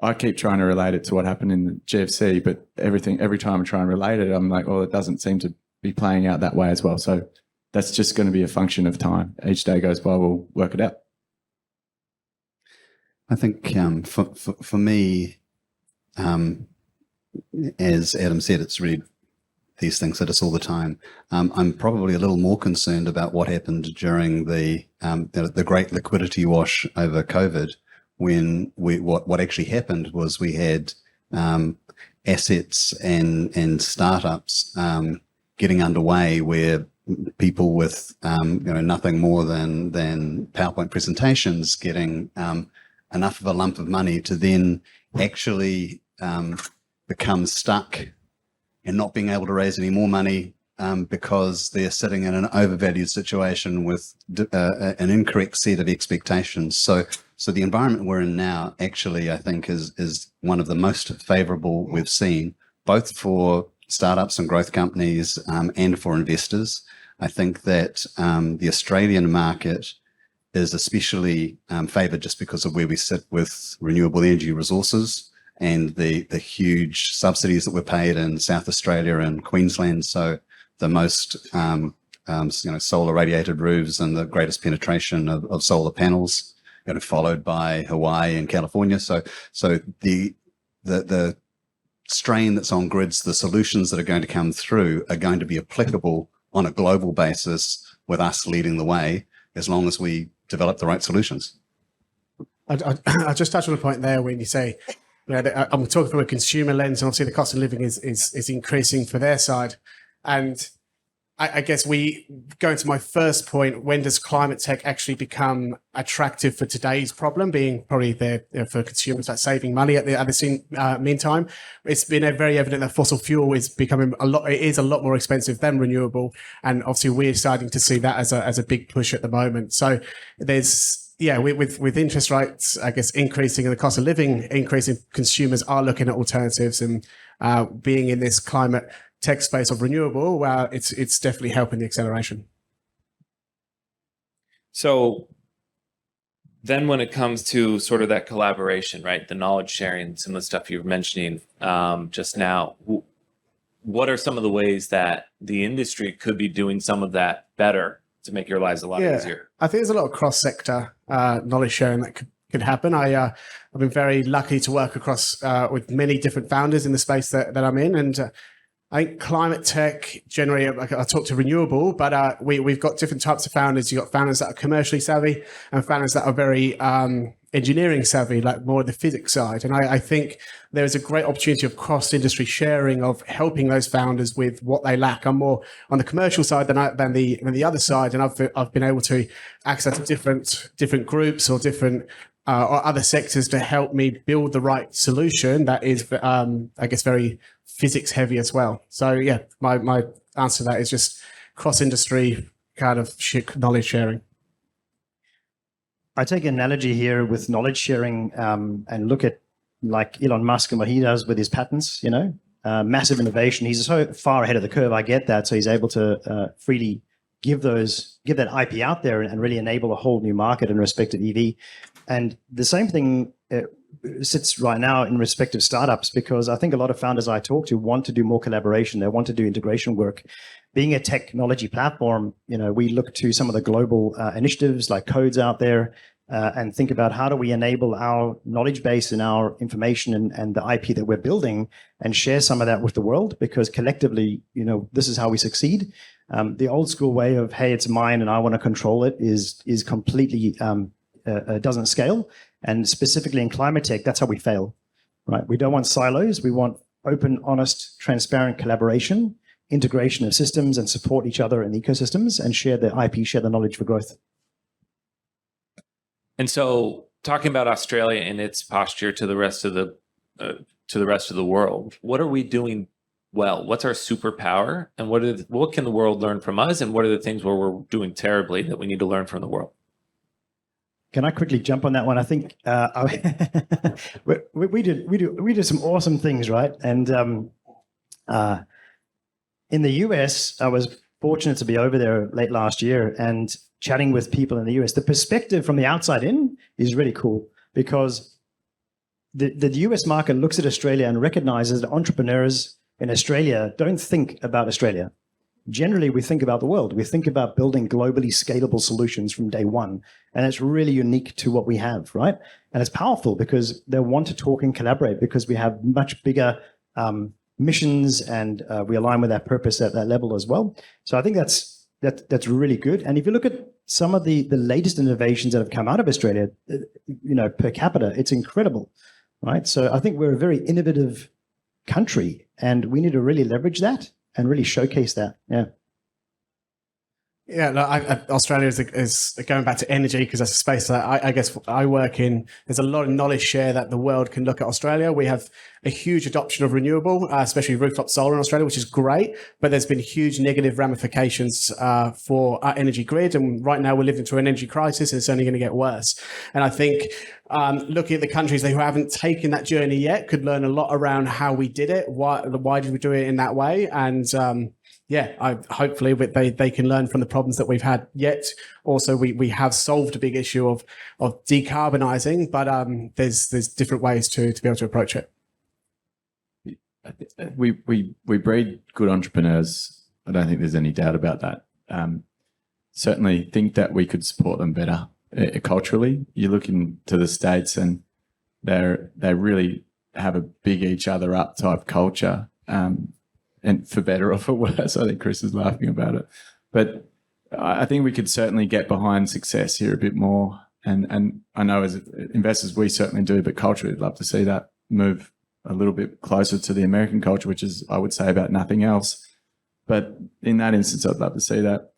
I keep trying to relate it to what happened in the GFC, but every time I try and relate it, I'm like, well, it doesn't seem to be playing out that way as well. So that's just going to be a function of time. Each day goes by, we'll work it out. I think for me, as Adam said, it's really these things hit us all the time. I'm probably a little more concerned about what happened during the great liquidity wash over COVID, when what actually happened was we had assets and startups getting underway where people with nothing more than PowerPoint presentations getting enough of a lump of money to then actually become stuck and not being able to raise any more money because they're sitting in an overvalued situation with an incorrect set of expectations. So the environment we're in now actually, I think, is one of the most favorable we've seen, both for startups and growth companies and for investors. I think that the Australian market is especially favoured just because of where we sit with renewable energy resources and the huge subsidies that were paid in South Australia and Queensland. So the most solar radiated roofs and the greatest penetration of solar panels, followed by Hawaii and California. So the strain that's on grids, the solutions that are going to come through are going to be applicable on a global basis with us leading the way, as long as we develop the right solutions. I just touch on a point there when you say, I'm talking from a consumer lens, and obviously the cost of living is increasing for their side. And I guess we go into my first point, when does climate tech actually become attractive for today's problem, being probably there for consumers, like saving money at the meantime? It's been very evident that fossil fuel is becoming a lot more expensive than renewable. And obviously we're starting to see that as a big push at the moment. So there's, with interest rates, I guess, increasing and the cost of living increasing, consumers are looking at alternatives, and being in this climate tech space of renewable, it's definitely helping the acceleration. So then when it comes to sort of that collaboration, right, the knowledge sharing, some of the stuff you were mentioning just now, what are some of the ways that the industry could be doing some of that better to make your lives a lot easier? I think there's a lot of cross-sector knowledge sharing that could happen. I've been very lucky to work across with many different founders in the space that I'm in, and I think climate tech generally, I talk to renewable, but we've got different types of founders. You've got founders that are commercially savvy and founders that are very engineering savvy, like more the physics side. And I think there is a great opportunity of cross-industry sharing, of helping those founders with what they lack. I'm more on the commercial side than the other side, and I've been able to access different groups or different or other sectors to help me build the right solution that is, I guess, very physics heavy as well. So yeah, my answer to that is just cross-industry kind of knowledge sharing. I take an analogy here with knowledge sharing and look at like Elon Musk and what he does with his patents, massive innovation. He's so far ahead of the curve. I get that. So he's able to freely give that IP out there and really enable a whole new market in respect of EV. And the same thing sits right now in respect of startups, because I think a lot of founders I talk to want to do more collaboration. They want to do integration work. Being a technology platform, we look to some of the global initiatives like Codes out there and think about how do we enable our knowledge base and our information and the IP that we're building and share some of that with the world, because collectively, this is how we succeed. The old school way of, hey, it's mine and I want to control it is completely doesn't scale. And specifically in climate tech, that's how we fail, right? We don't want silos. We want open, honest, transparent collaboration, integration of systems, and support each other in ecosystems and share the IP, share the knowledge for growth. And so, talking about Australia and its posture to the rest of the world, what are we doing well? What's our superpower, and what can the world learn from us, and what are the things where we're doing terribly that we need to learn from the world? Can I quickly jump on that one? I think we do some awesome things, right? And in the US, I was fortunate to be over there late last year and chatting with people in the US. The perspective from the outside in is really cool because the US market looks at Australia and recognizes that entrepreneurs in Australia don't think about Australia. Generally, we think about the world. We think about building globally scalable solutions from day one. And it's really unique to what we have, right? And it's powerful because they want to talk and collaborate because we have much bigger missions and we align with our purpose at that level as well. So I think that's really good. And if you look at some of the latest innovations that have come out of Australia, per capita, it's incredible, right? So I think we're a very innovative country and we need to really leverage that and really showcase that. Yeah. Yeah, Australia is going back to energy because that's a space that I guess I work in. There's a lot of knowledge share that the world can look at Australia. We have a huge adoption of renewable, especially rooftop solar in Australia, which is great. But there's been huge negative ramifications for our energy grid. And right now we're living through an energy crisis and it's only going to get worse. And I think looking at the countries who haven't taken that journey yet could learn a lot around how we did it. Why did we do it in that way? And hopefully they can learn from the problems that we've had. Yet also we have solved a big issue of decarbonising, but there's different ways to be able to approach it. We breed good entrepreneurs. I don't think there's any doubt about that. Certainly think that we could support them better culturally. You look into the States and they really have a big each other up type culture. And for better or for worse, I think Chris is laughing about it. But I think we could certainly get behind success here a bit more. And I know as investors, we certainly do, but culturally, I'd love to see that move a little bit closer to the American culture, which is, I would say, about nothing else. But in that instance, I'd love to see that.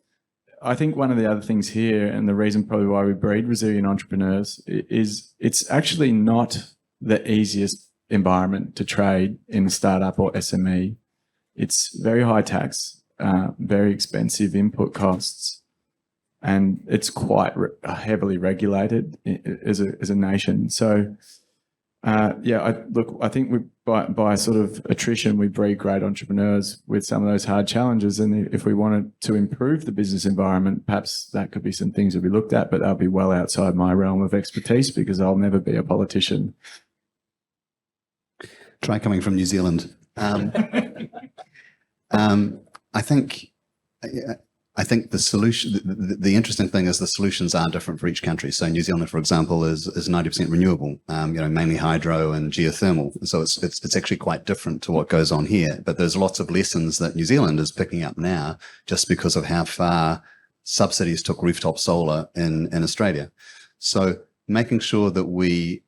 I think one of the other things here, and the reason probably why we breed resilient entrepreneurs, is it's actually not the easiest environment to trade in startup or SME. It's very high tax, very expensive input costs, and it's quite heavily regulated as a nation. So, I think by sort of attrition, we breed great entrepreneurs with some of those hard challenges. And if we wanted to improve the business environment, perhaps that could be some things that we looked at, but they'll be well outside my realm of expertise because I'll never be a politician. Try coming from New Zealand. I think the solution, the interesting thing is the solutions are different for each country. So New Zealand, for example, is 90% renewable, mainly hydro and geothermal. So it's actually quite different to what goes on here. But there's lots of lessons that New Zealand is picking up now just because of how far subsidies took rooftop solar in Australia. So making sure that we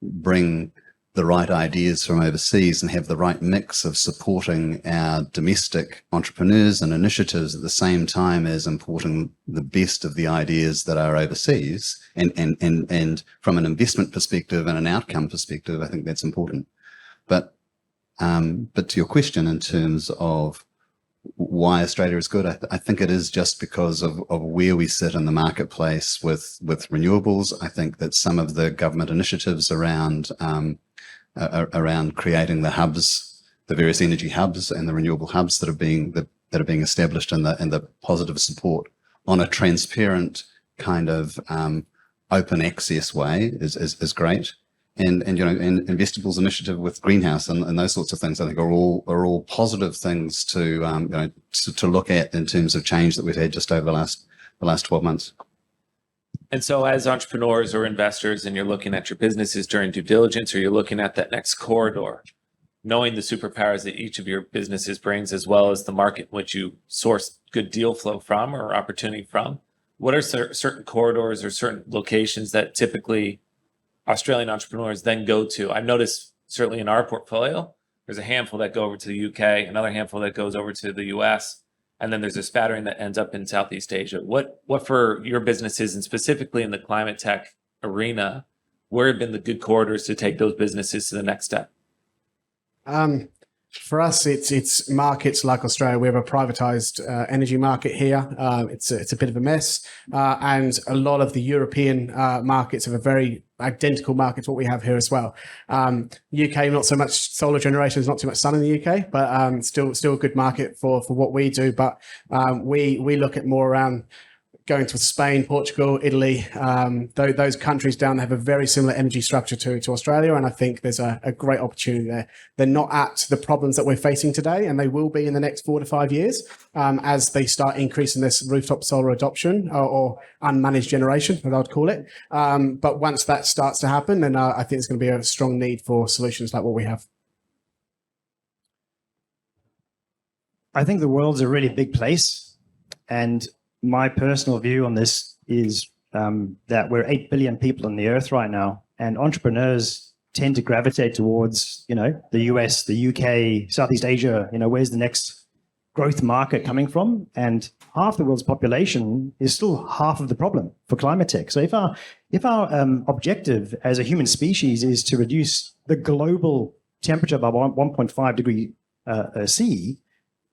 bring the right ideas from overseas and have the right mix of supporting our domestic entrepreneurs and initiatives at the same time as importing the best of the ideas that are overseas and from an investment perspective and an outcome perspective, I think that's important. But to your question in terms of why Australia is good, I think it is just because of where we sit in the marketplace with renewables. I think that some of the government initiatives around creating the hubs, the various energy hubs and the renewable hubs that are being established and the positive support on a transparent kind of open access way is great. And Investable's initiative with Greenhouse and those sorts of things, I think are all positive things to look at in terms of change that we've had just over the last 12 months. And so as entrepreneurs or investors, and you're looking at your businesses during due diligence, or you're looking at that next corridor, knowing the superpowers that each of your businesses brings, as well as the market in which you source good deal flow from or opportunity from, what are certain corridors or certain locations that typically Australian entrepreneurs then go to? I've noticed certainly in our portfolio, there's a handful that go over to the UK, another handful that goes over to the US, and then there's a spattering that ends up in Southeast Asia. What for your businesses, and specifically in the climate tech arena, where have been the good corridors to take those businesses to the next step? For us, it's markets like Australia. We have a privatized energy market here. It's a bit of a mess, and a lot of the European markets have a very identical market to what we have here as well. UK, not so much solar generation. There's not too much sun in the UK, but still a good market for what we do. But we look at more around going to Spain, Portugal, Italy, those countries down there have a very similar energy structure to Australia, and I think there's a great opportunity there. They're not at the problems that we're facing today, and they will be in the next 4 to 5 years as they start increasing this rooftop solar adoption or unmanaged generation, as I'd call it. But once that starts to happen, then I think there's going to be a strong need for solutions like what we have. I think the world's a really big place, and my personal view on this is that we're 8 billion people on the earth right now, and entrepreneurs tend to gravitate towards, the US, the UK, Southeast Asia. Where's the next growth market coming from? And half the world's population is still half of the problem for climate tech. So if our objective as a human species is to reduce the global temperature by 1.5 degree C,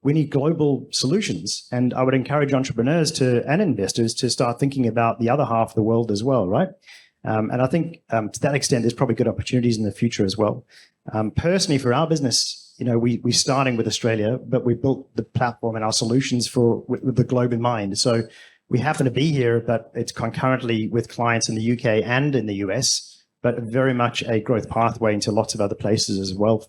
we need global solutions. And I would encourage entrepreneurs and investors to start thinking about the other half of the world as well, right? And I think to that extent, there's probably good opportunities in the future as well. Personally, for our business, we're starting with Australia, but we built the platform and our solutions with the globe in mind. So we happen to be here, but it's concurrently with clients in the UK and in the US, but very much a growth pathway into lots of other places as well.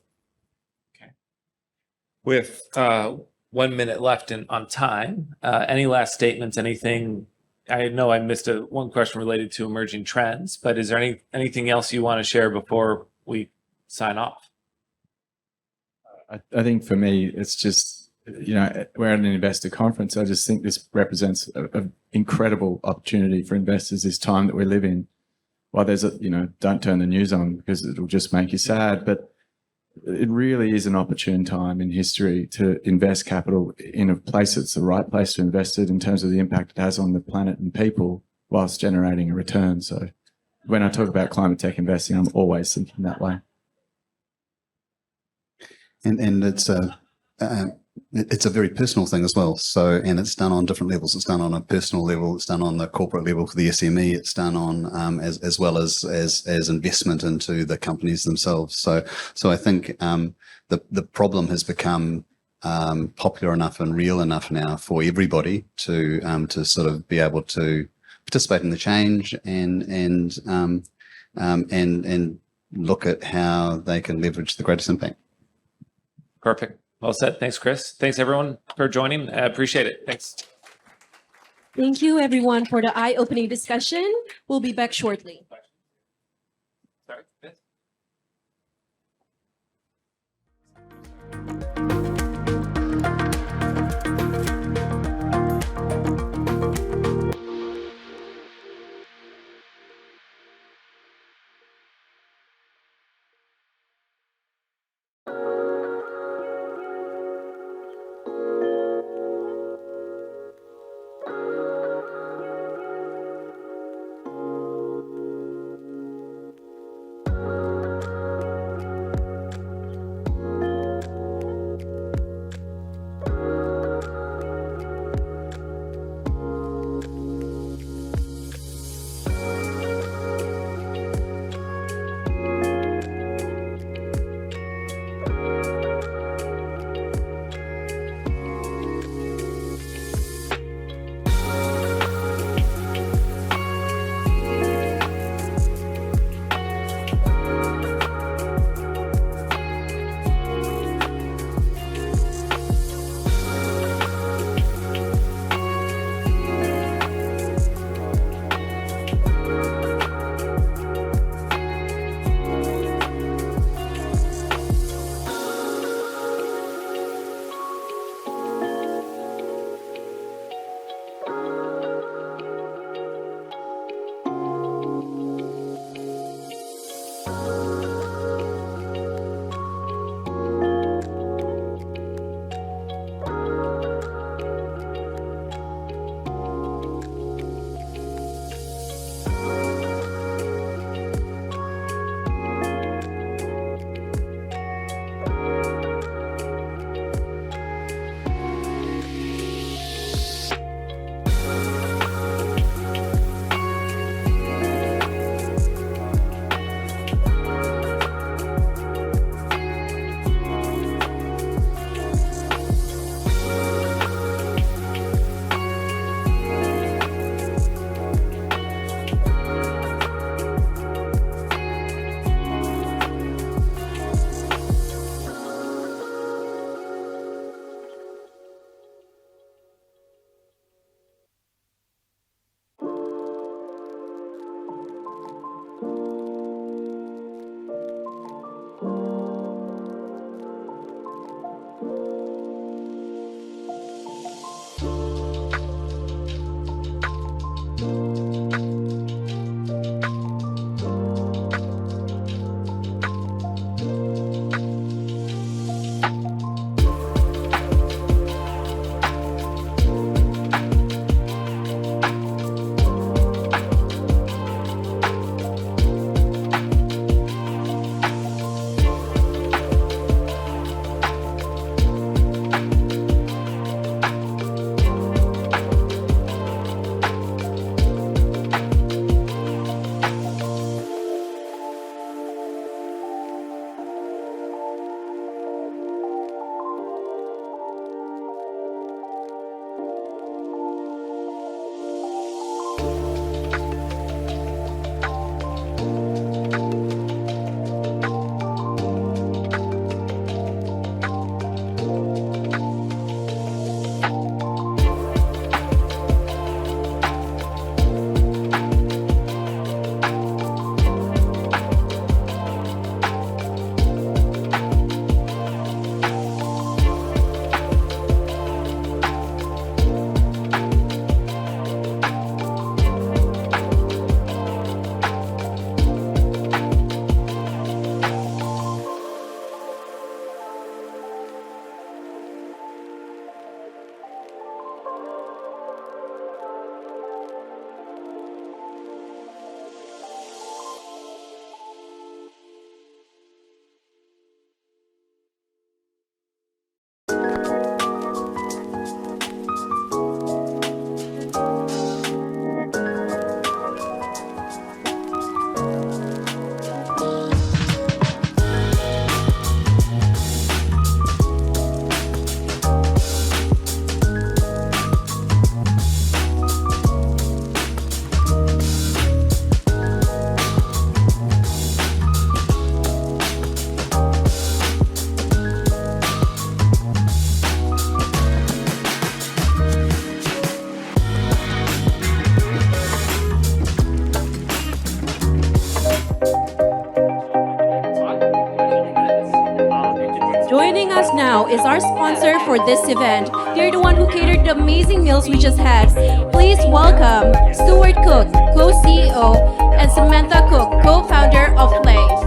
With 1 minute left on time, any last statements, anything? I know I missed one question related to emerging trends, but is there anything else you want to share before we sign off? I think for me, it's just, we're at an investor conference. I just think this represents an incredible opportunity for investors this time that we live in. While there's don't turn the news on because it'll just make you sad, but it really is an opportune time in history to invest capital in a place that's the right place to invest it in terms of the impact it has on the planet and people whilst generating a return. So when I talk about climate tech investing, I'm always thinking that way. And it's a very personal thing as well. So, and it's done on different levels. It's done on a personal level. It's done on the corporate level for the SME. It's done on as well as investment into the companies themselves. So I think the problem has become popular enough and real enough now for everybody to sort of be able to participate in the change and look at how they can leverage the greatest impact. Perfect. Well said. Thanks, Chris. Thanks, everyone, for joining. I appreciate it. Thanks. Thank you, everyone, for the eye-opening discussion. We'll be back shortly. Sorry. Yes. now is our sponsor for this event. They're the one who catered the amazing meals we just had. Please welcome Stuart Cook, co-CEO, and Samantha Cook, co-founder of FLAVE.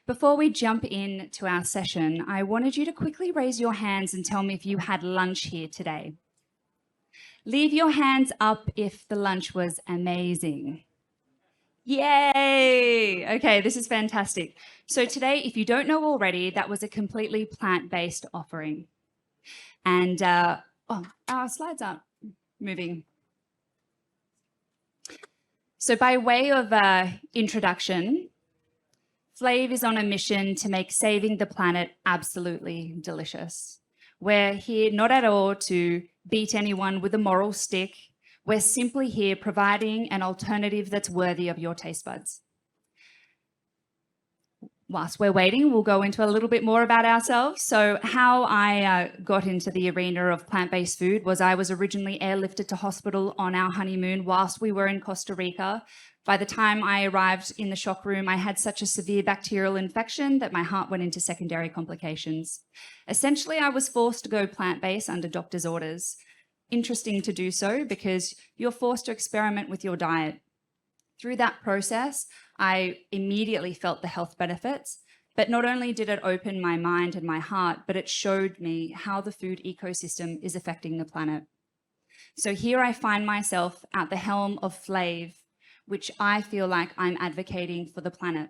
Before we jump into our session, I wanted you to quickly raise your hands and tell me if you had lunch here today. Leave your hands up if the lunch was amazing. Yay! Okay, this is fantastic. So today, if you don't know already, that was a completely plant-based offering. And, our slides aren't moving. So by way of introduction, FLAVE is on a mission to make saving the planet absolutely delicious. We're here not at all to beat anyone with a moral stick. We're simply here providing an alternative that's worthy of your taste buds. Whilst we're waiting, we'll go into a little bit more about ourselves. So how I got into the arena of plant-based food was I was originally airlifted to hospital on our honeymoon whilst we were in Costa Rica. By the time I arrived in the shock room, I had such a severe bacterial infection that my heart went into secondary complications. Essentially, I was forced to go plant-based under doctor's orders. Interesting to do so because you're forced to experiment with your diet. Through that process, I immediately felt the health benefits, but not only did it open my mind and my heart, but it showed me how the food ecosystem is affecting the planet. So here I find myself at the helm of FLAVE, which I feel like I'm advocating for the planet.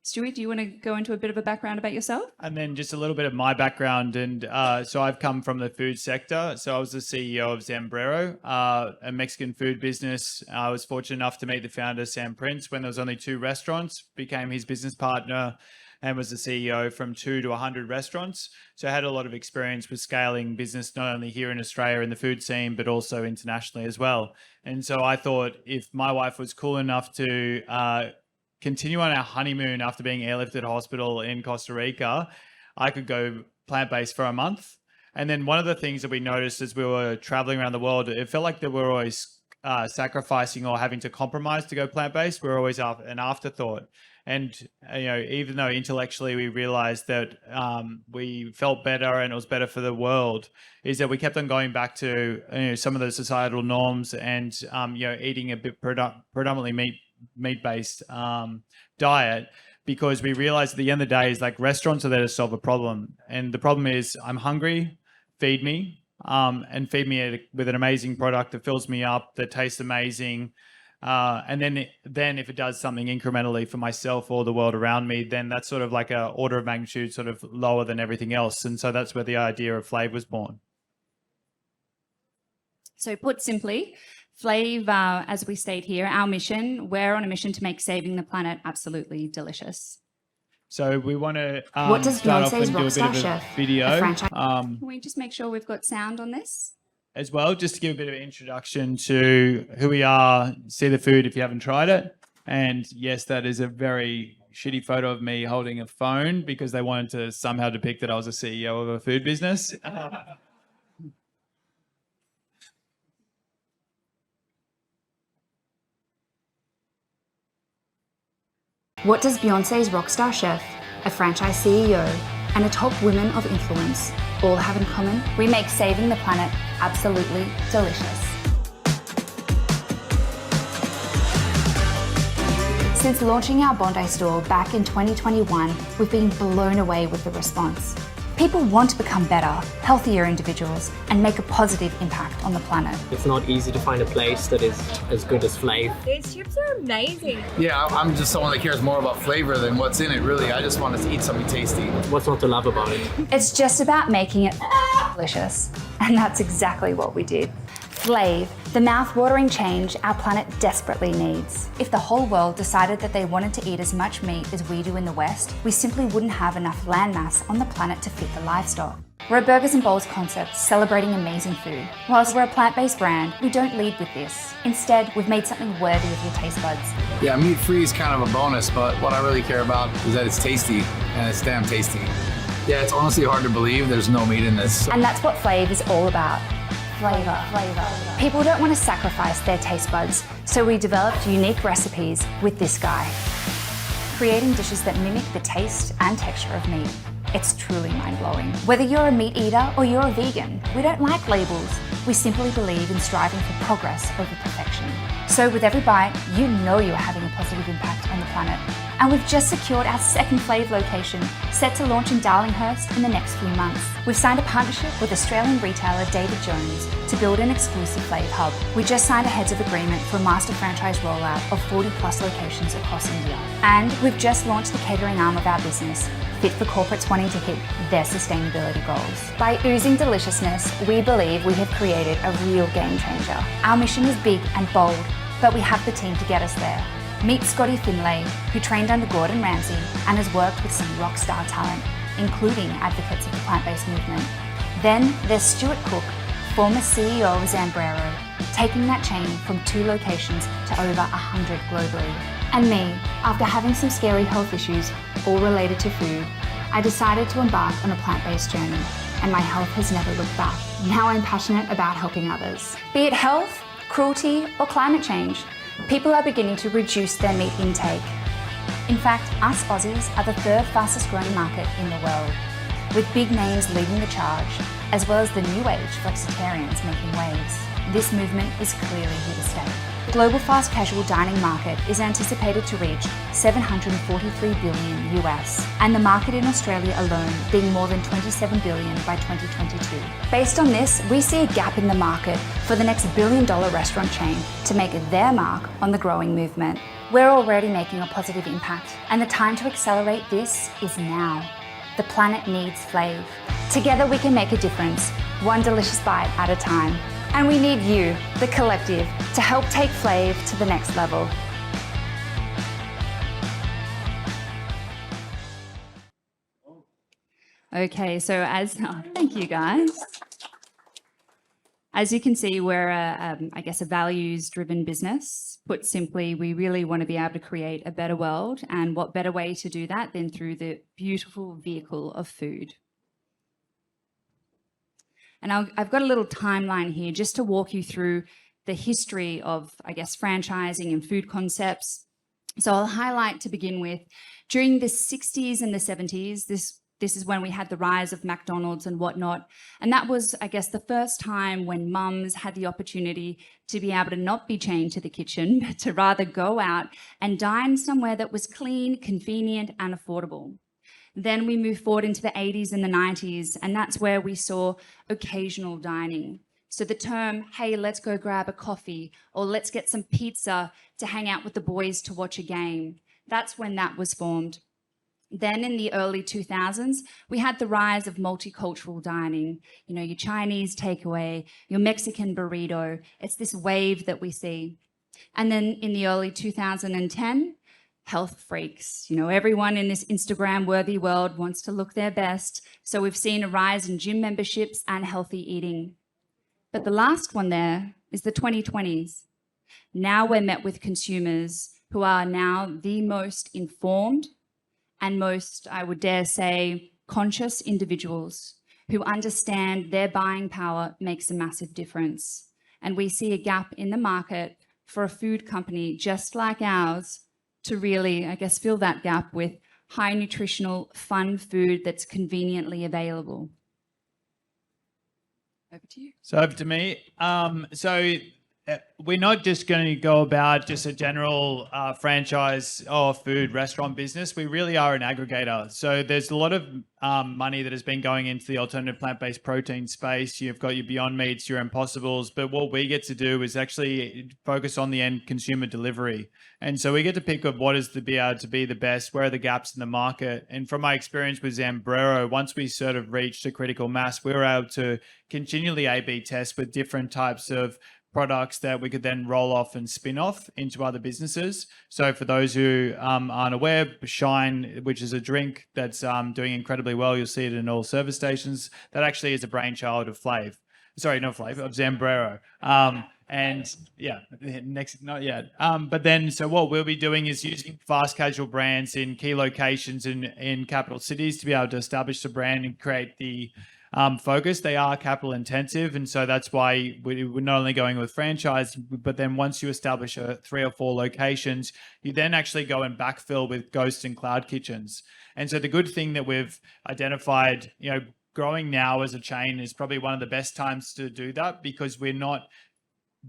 Stuart, do you want to go into a bit of a background about yourself? And then just a little bit of my background. And so I've come from the food sector. So I was the CEO of Zambrero, a Mexican food business. I was fortunate enough to meet the founder, Sam Prince, when there was only 2 restaurants, became his business partner and was the CEO from 2 to 100 restaurants. So I had a lot of experience with scaling business, not only here in Australia in the food scene, but also internationally as well. And so I thought if my wife was cool enough to continue on our honeymoon after being airlifted hospital in Costa Rica, I could go plant-based for a month. And then one of the things that we noticed as we were traveling around the world, it felt like that we were always sacrificing or having to compromise to go plant-based. We were always an afterthought. And even though intellectually we realized that we felt better and it was better for the world, is that we kept on going back to some of the societal norms and eating a bit predominantly meat-based diet, because we realized at the end of the day is like restaurants are there to solve a problem. And the problem is I'm hungry, feed me, and feed me with an amazing product that fills me up, that tastes amazing. And then if it does something incrementally for myself or the world around me, then that's sort of like a order of magnitude sort of lower than everything else. And so that's where the idea of FLAVE was born. So put simply, FLAVE, as we state here, our mission, we're on a mission to make saving the planet absolutely delicious. So we want to what does start off and Beyonce's do a bit Rockstar of a Chef, video. Can we just make sure we've got sound on this? As well, just to give a bit of an introduction to who we are, see the food if you haven't tried it. And yes, that is a very shitty photo of me holding a phone because they wanted to somehow depict that I was a CEO of a food business. What does Beyonce's Rockstar Chef, a franchise CEO, and a top woman of influence all have in common? We make saving the planet absolutely delicious. Since launching our Bondi store back in 2021, we've been blown away with the response. People want to become better, healthier individuals and make a positive impact on the planet. It's not easy to find a place that is as good as FLAVE. These chips are amazing. Yeah, I'm just someone that cares more about flavor than what's in it, really. I just want to eat something tasty. What's not to love about it? It's just about making it delicious. And that's exactly what we did. FLAVE, the mouth-watering change our planet desperately needs. If the whole world decided that they wanted to eat as much meat as we do in the West, we simply wouldn't have enough landmass on the planet to fit the livestock. We're a burgers and bowls concept celebrating amazing food. Whilst we're a plant-based brand, we don't lead with this. Instead, we've made something worthy of your taste buds. Yeah, meat-free is kind of a bonus, but what I really care about is that it's tasty, and it's damn tasty. Yeah, it's honestly hard to believe there's no meat in this. And that's what FLAVE is all about. Flavor. People don't want to sacrifice their taste buds, so we developed unique recipes with this guy. Creating dishes that mimic the taste and texture of meat. It's truly mind-blowing. Whether you're a meat eater or you're a vegan, we don't like labels. We simply believe in striving for progress over perfection. So with every bite, you know you're having a positive impact on the planet. And we've just secured our second FLAVE location, set to launch in Darlinghurst in the next few months. We've signed a partnership with Australian retailer David Jones to build an exclusive FLAVE hub. We just signed a heads of agreement for a master franchise rollout of 40 plus locations across India. And we've just launched the catering arm of our business, fit for corporates wanting to hit their sustainability goals. By oozing deliciousness, we believe we have created a real game changer. Our mission is big and bold, but we have the team to get us there. Meet Scotty Finlay, who trained under Gordon Ramsay and has worked with some rock star talent, including advocates of the plant-based movement. Then there's Stuart Cook, former CEO of Zambrero, taking that chain from 2 locations to over 100 globally. And me, after having some scary health issues, all related to food, I decided to embark on a plant-based journey, and my health has never looked back. Now I'm passionate about helping others. Be it health, cruelty, or climate change, people are beginning to reduce their meat intake. In fact, us Aussies are the 3rd fastest growing market in the world, with big names leading the charge, as well as the new age flexitarians making waves. This movement is clearly here to stay. The global fast casual dining market is anticipated to reach $743 billion US, and the market in Australia alone being more than $27 billion by 2022. Based on this, we see a gap in the market for the next billion-dollar restaurant chain to make their mark on the growing movement. We're already making a positive impact, and the time to accelerate this is now. The planet needs FLAVE. Together we can make a difference, one delicious bite at a time. And we need you, the collective, to help take FLAVE to the next level. Okay, so thank you guys. As you can see, we're I guess a values-driven business. Put simply, we really want to be able to create a better world, and what better way to do that than through the beautiful vehicle of food. And I've got a little timeline here just to walk you through the history of, I guess, franchising and food concepts. So I'll highlight to begin with, during the 60s and the 70s, this is when we had the rise of McDonald's and whatnot. And that was, I guess, the first time when mums had the opportunity to be able to not be chained to the kitchen, but to rather go out and dine somewhere that was clean, convenient, and affordable. Then we moved forward into the 80s and the 90s, and that's where we saw occasional dining. So the term, hey, let's go grab a coffee, or let's get some pizza to hang out with the boys to watch a game. That's when that was formed. Then in the early 2000s, we had the rise of multicultural dining. You know, your Chinese takeaway, your Mexican burrito. It's this wave that we see. And then in the early 2010, health freaks. You know, everyone in this Instagram-worthy world wants to look their best. So we've seen a rise in gym memberships and healthy eating. But the last one there is the 2020s. Now we're met with consumers who are now the most informed and most, I would dare say, conscious individuals who understand their buying power makes a massive difference. And we see a gap in the market for a food company just like ours to really, I guess, fill that gap with high nutritional, fun food that's conveniently available. Over to you. So over to me. So we're not just going to go about just a general franchise or food restaurant business. We really are an aggregator. So there's a lot of money that has been going into the alternative plant-based protein space. You've got your Beyond Meats, your Impossibles, but what we get to do is actually focus on the end consumer delivery. And so we get to pick up what is to be able to be the best, where are the gaps in the market. And from my experience with Zambrero, once we sort of reached a critical mass, we were able to continually A/B test with different types of products that we could then roll off and spin off into other businesses. So for those who aren't aware, Shine, which is a drink that's doing incredibly well, you'll see it in all service stations. That actually is a brainchild of FLAVE. Sorry, not FLAVE, of Zambrero. And yeah, next, not yet. But then, so what we'll be doing is using fast casual brands in key locations in capital cities to be able to establish the brand and create the focus. They are capital intensive, and so that's why we're not only going with franchise, but then once you establish 3 or 4 locations, you then actually go and backfill with ghost and cloud kitchens. And so the good thing that we've identified, growing now as a chain is probably one of the best times to do that, because we're not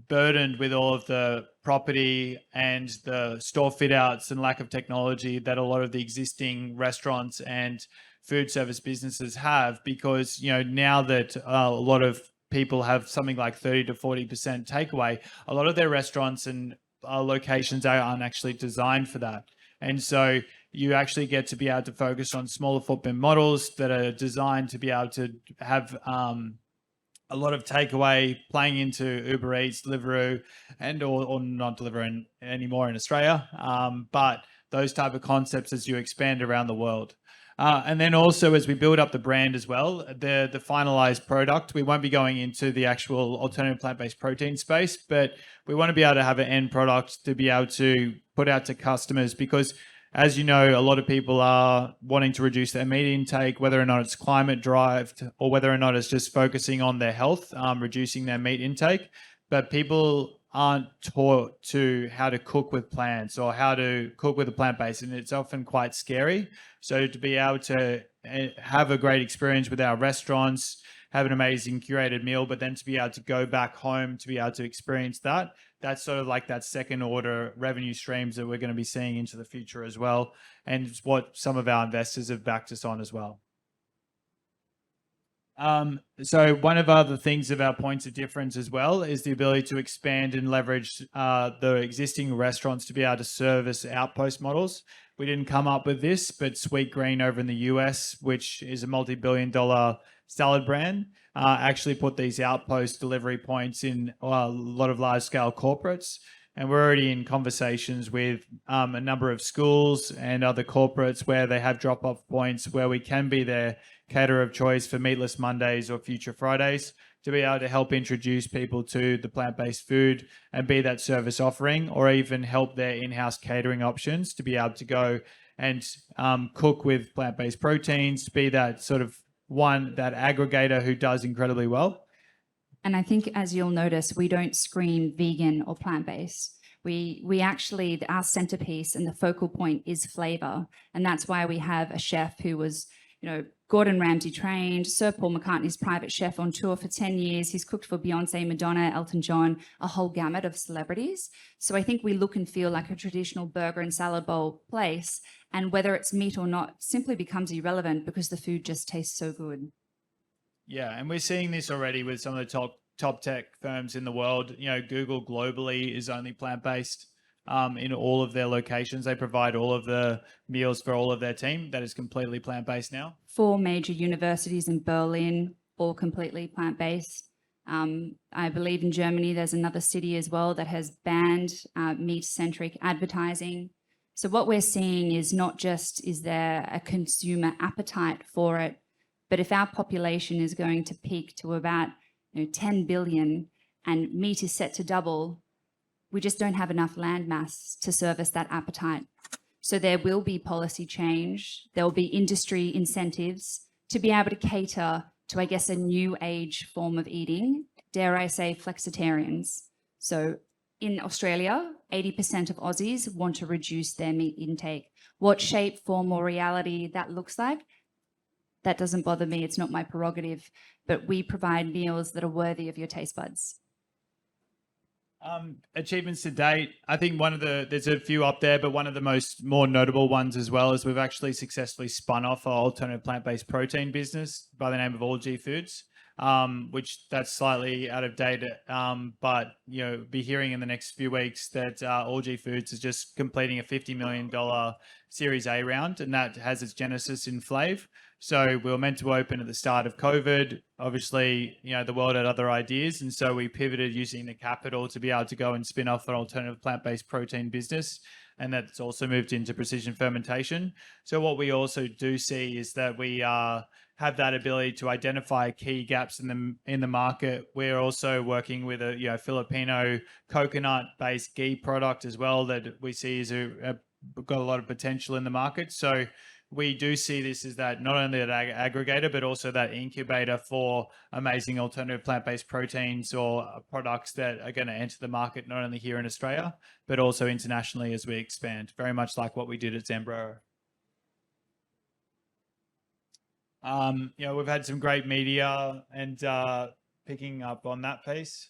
burdened with all of the property and the store fit outs and lack of technology that a lot of the existing restaurants and food service businesses have, because now that a lot of people have something like 30 to 40% takeaway, a lot of their restaurants and locations aren't actually designed for that. And so you actually get to be able to focus on smaller footprint models that are designed to be able to have a lot of takeaway, playing into Uber Eats, Deliveroo, and or not Deliveroo anymore in Australia, but those type of concepts as you expand around the world. And then also as we build up the brand as well, the finalized product, we won't be going into the actual alternative plant-based protein space, but we want to be able to have an end product to be able to put out to customers, because as you know, a lot of people are wanting to reduce their meat intake, whether or not it's climate derived or whether or not it's just focusing on their health, reducing their meat intake. But people aren't taught to how to cook with plants or how to cook with a plant-based, and it's often quite scary. So to be able to have a great experience with our restaurants, have an amazing curated meal, but then to be able to go back home to be able to experience that, that's sort of like that second order revenue streams that we're going to be seeing into the future as well. And it's what some of our investors have backed us on as well. So one of other things of our points of difference as well is the ability to expand and leverage the existing restaurants to be able to service outpost models. We didn't come up with this, but Sweet Green over in the US, which is a multi-billion-dollar salad brand, actually put these outpost delivery points in a lot of large-scale corporates. And we're already in conversations with a number of schools and other corporates where they have drop-off points where we can be their caterer of choice for Meatless Mondays or Future Fridays, to be able to help introduce people to the plant-based food and be that service offering, or even help their in-house catering options to be able to go and cook with plant-based proteins, to be that sort of that aggregator who does incredibly well. And I think, as you'll notice, we don't scream vegan or plant-based. We actually, our centerpiece and the focal point is flavor. And that's why we have a chef who was, Gordon Ramsay trained, Sir Paul McCartney's private chef on tour for 10 years. He's cooked for Beyonce, Madonna, Elton John, a whole gamut of celebrities. So I think we look and feel like a traditional burger and salad bowl place. And whether it's meat or not simply becomes irrelevant because the food just tastes so good. Yeah, and we're seeing this already with some of the top tech firms in the world. Google globally is only plant-based in all of their locations. They provide all of the meals for all of their team. That is completely plant-based now. 4 major universities in Berlin, all completely plant-based. I believe in Germany, there's another city as well that has banned meat-centric advertising. So what we're seeing is not just is there a consumer appetite for it, but if our population is going to peak to about 10 billion and meat is set to double, we just don't have enough land mass to service that appetite. So there will be policy change. There will be industry incentives to be able to cater to, I guess, a new age form of eating, dare I say, flexitarians. So in Australia, 80% of Aussies want to reduce their meat intake. What shape, form, or reality that looks like, that doesn't bother me. It's not my prerogative, but we provide meals that are worthy of your taste buds. Achievements to date, I think there's a few up there, but one of the more notable ones as well is we've actually successfully spun off our alternative plant-based protein business by the name of All G Foods, which that's slightly out of date, but be hearing in the next few weeks that All G Foods is just completing a $50 million Series A round, and that has its genesis in FLAVE. So we were meant to open at the start of COVID. Obviously, the world had other ideas, and so we pivoted using the capital to be able to go and spin off an alternative plant-based protein business, and that's also moved into precision fermentation. So what we also do see is that we have that ability to identify key gaps in the market. We're also working with a Filipino coconut-based ghee product as well that we see is got a lot of potential in the market. So we do see this as that not only that aggregator, but also that incubator for amazing alternative plant-based proteins or products that are going to enter the market not only here in Australia, but also internationally as we expand, very much like what we did at Zambrero. We've had some great media and picking up on that piece.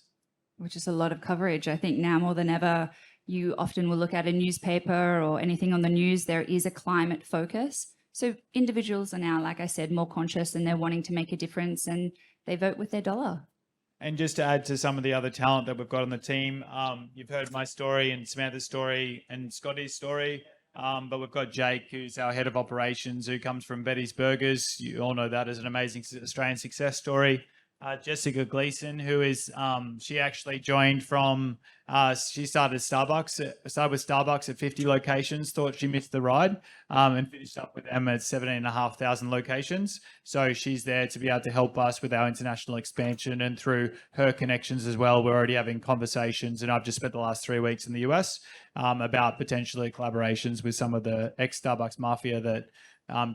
Which is a lot of coverage. I think now more than ever, you often will look at a newspaper or anything on the news, there is a climate focus. So individuals are now, like I said, more conscious and they're wanting to make a difference and they vote with their dollar. And just to add to some of the other talent that we've got on the team, you've heard my story and Samantha's story and Scotty's story, but we've got Jake, who's our head of operations, who comes from Betty's Burgers. You all know that as an amazing Australian success story. Jessica Gleason, who is, she actually joined from, she started with Starbucks at 50 locations, thought she missed the ride, and finished up with them at 17,500 locations. So she's there to be able to help us with our international expansion, and through her connections as well, we're already having conversations, and I've just spent the last 3 weeks in the US about potentially collaborations with some of the ex-Starbucks mafia that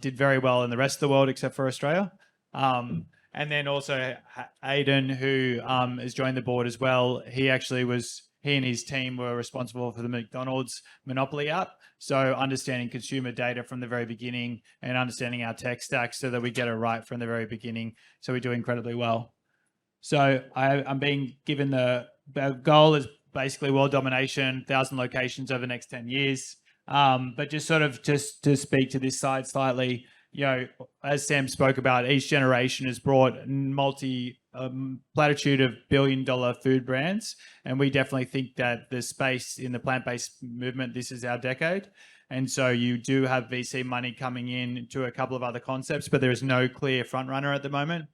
did very well in the rest of the world except for Australia. And then also Aidan, who has joined the board as well. He and his team were responsible for the McDonald's Monopoly app. So understanding consumer data from the very beginning and understanding our tech stack so that we get it right from the very beginning. So we do incredibly well. So I'm being given the goal is basically world domination, 1,000 locations over the next 10 years. But just to speak to this side slightly, as Sam spoke about, each generation has brought platitude of billion-dollar food brands. And we definitely think that the space in the plant-based movement, this is our decade. And so you do have VC money coming in to a couple of other concepts, but there is no clear front runner at the moment.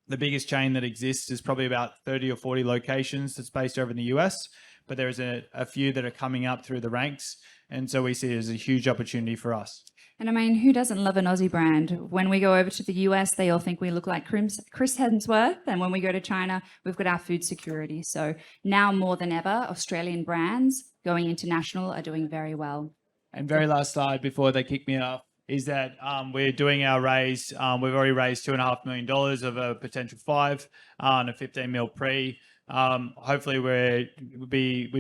The biggest chain that exists is probably about 30 or 40 locations that's based over in the US, but there is a few that are coming up through the ranks. And so we see it as a huge opportunity for us. And I mean, who doesn't love an Aussie brand? When we go over to the US, they all think we look like Chris Hemsworth. And when we go to China, we've got our food security. So now more than ever, Australian brands going international are doing very well. And very last slide before they kick me off is that we're doing our raise. We've already raised $2.5 million of a potential 5 on a 15 mil pre. Hopefully we're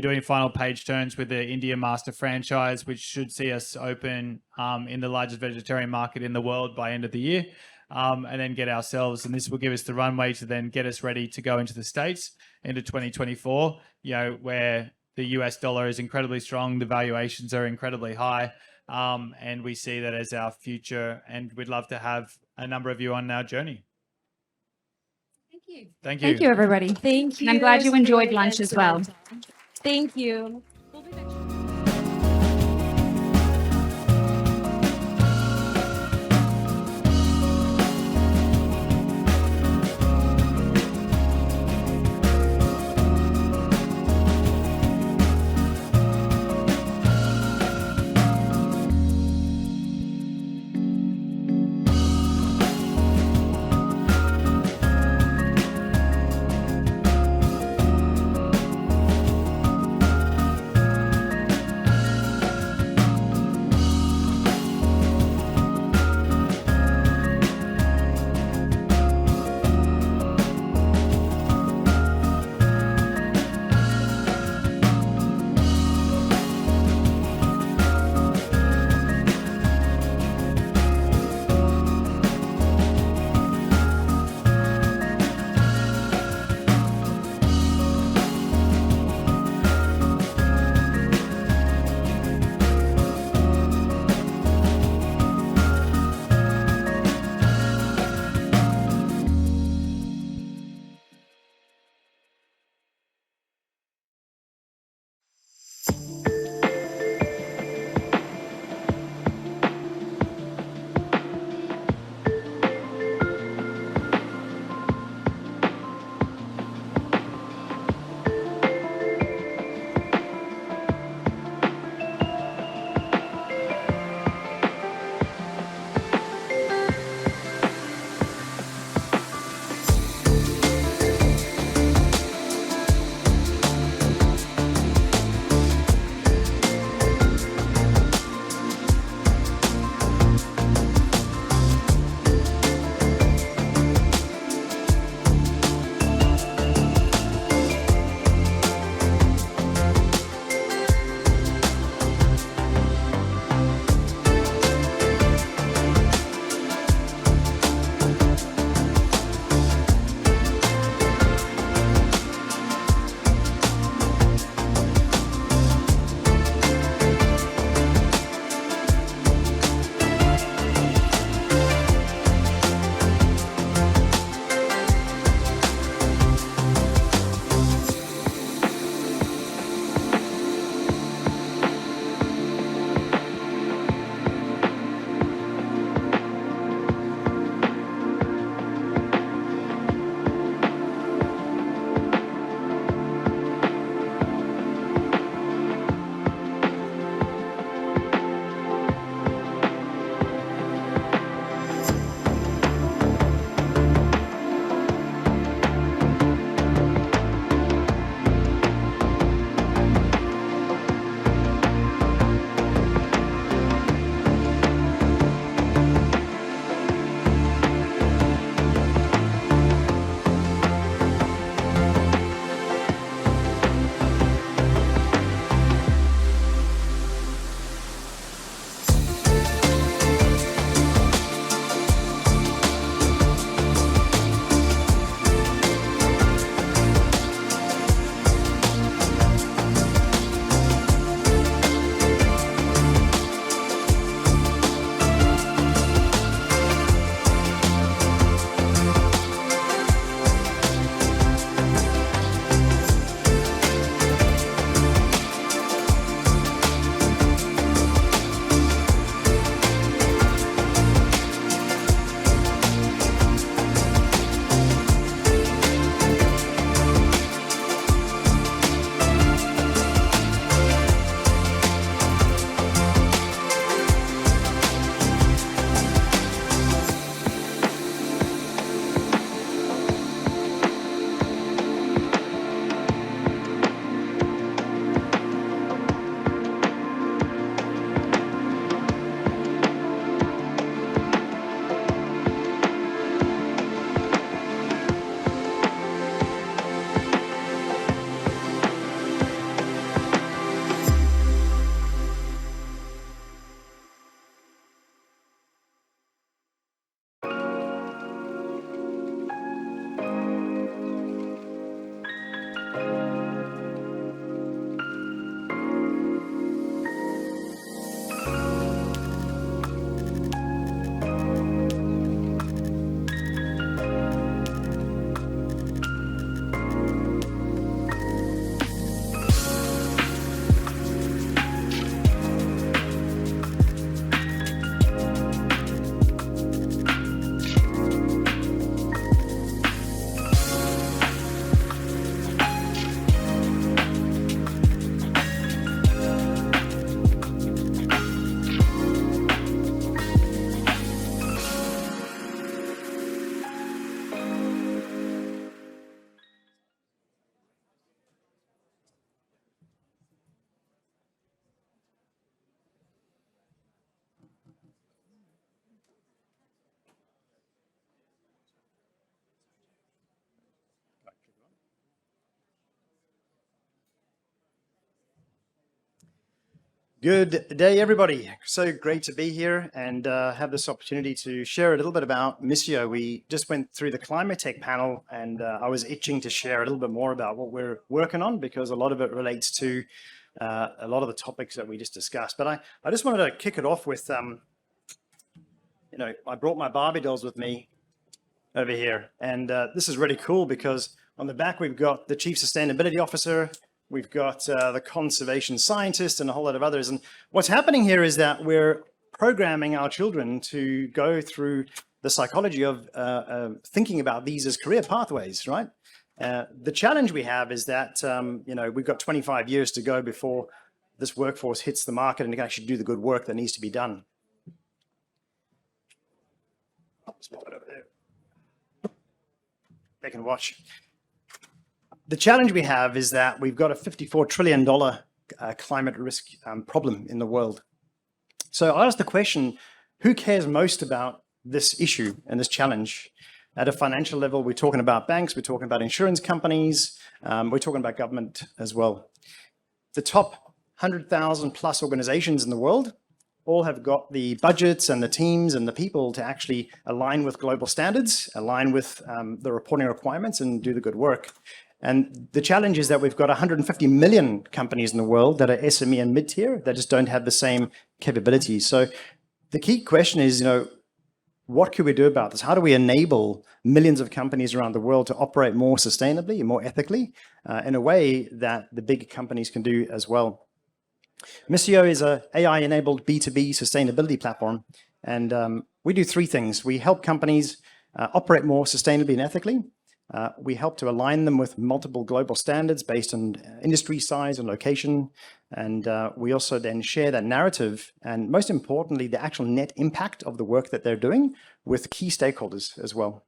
doing final page turns with the India master franchise, which should see us open in the largest vegetarian market in the world by end of the year, and then get ourselves, and this will give us the runway to then get us ready to go into the States into 2024, where the US dollar is incredibly strong, the valuations are incredibly high, and we see that as our future, and we'd love to have a number of you on our journey. Thank you. Thank you, everybody. Thank you. And I'm glad you enjoyed lunch as well. Thank you. Good day, everybody. So great to be here and have this opportunity to share a little bit about Misio. We just went through the climate tech panel, and I was itching to share a little bit more about what we're working on, because a lot of it relates to a lot of the topics that we just discussed. But I just wanted to kick it off with, I brought my Barbie dolls with me over here, and this is really cool because on the back we've got the Chief Sustainability Officer, we've got the conservation scientist, and a whole lot of others. And what's happening here is that we're programming our children to go through the psychology of thinking about these as career pathways, right? The challenge we have is that, we've got 25 years to go before this workforce hits the market and can actually do the good work that needs to be done. I'll just pop it over there. They can watch. The challenge we have is that we've got a $54 trillion climate risk problem in the world. So I asked the question, who cares most about this issue and this challenge? At a financial level, we're talking about banks, we're talking about insurance companies, we're talking about government as well. The top 100,000 plus organizations in the world all have got the budgets and the teams and the people to actually align with global standards, align with the reporting requirements, and do the good work. And the challenge is that we've got 150 million companies in the world that are SME and mid-tier that just don't have the same capabilities. So the key question is, what can we do about this? How do we enable millions of companies around the world to operate more sustainably and more ethically in a way that the big companies can do as well? Misio is an AI-enabled B2B sustainability platform, and we do three things. We help companies operate more sustainably and ethically. We help to align them with multiple global standards based on industry size and location. And we also then share that narrative and, most importantly, the actual net impact of the work that they're doing with key stakeholders as well.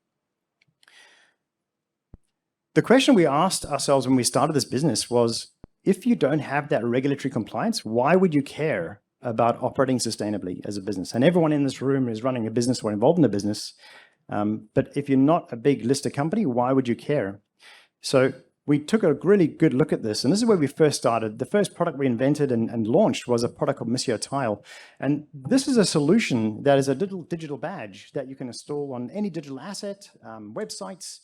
The question we asked ourselves when we started this business was, if you don't have that regulatory compliance, why would you care about operating sustainably as a business? And everyone in this room is running a business or involved in a business. But if you're not a big listed company, why would you care? So we took a really good look at this, and this is where we first started. The first product we invented and launched was a product called Misio Tile. And this is a solution that is a little digital badge that you can install on any digital asset, websites,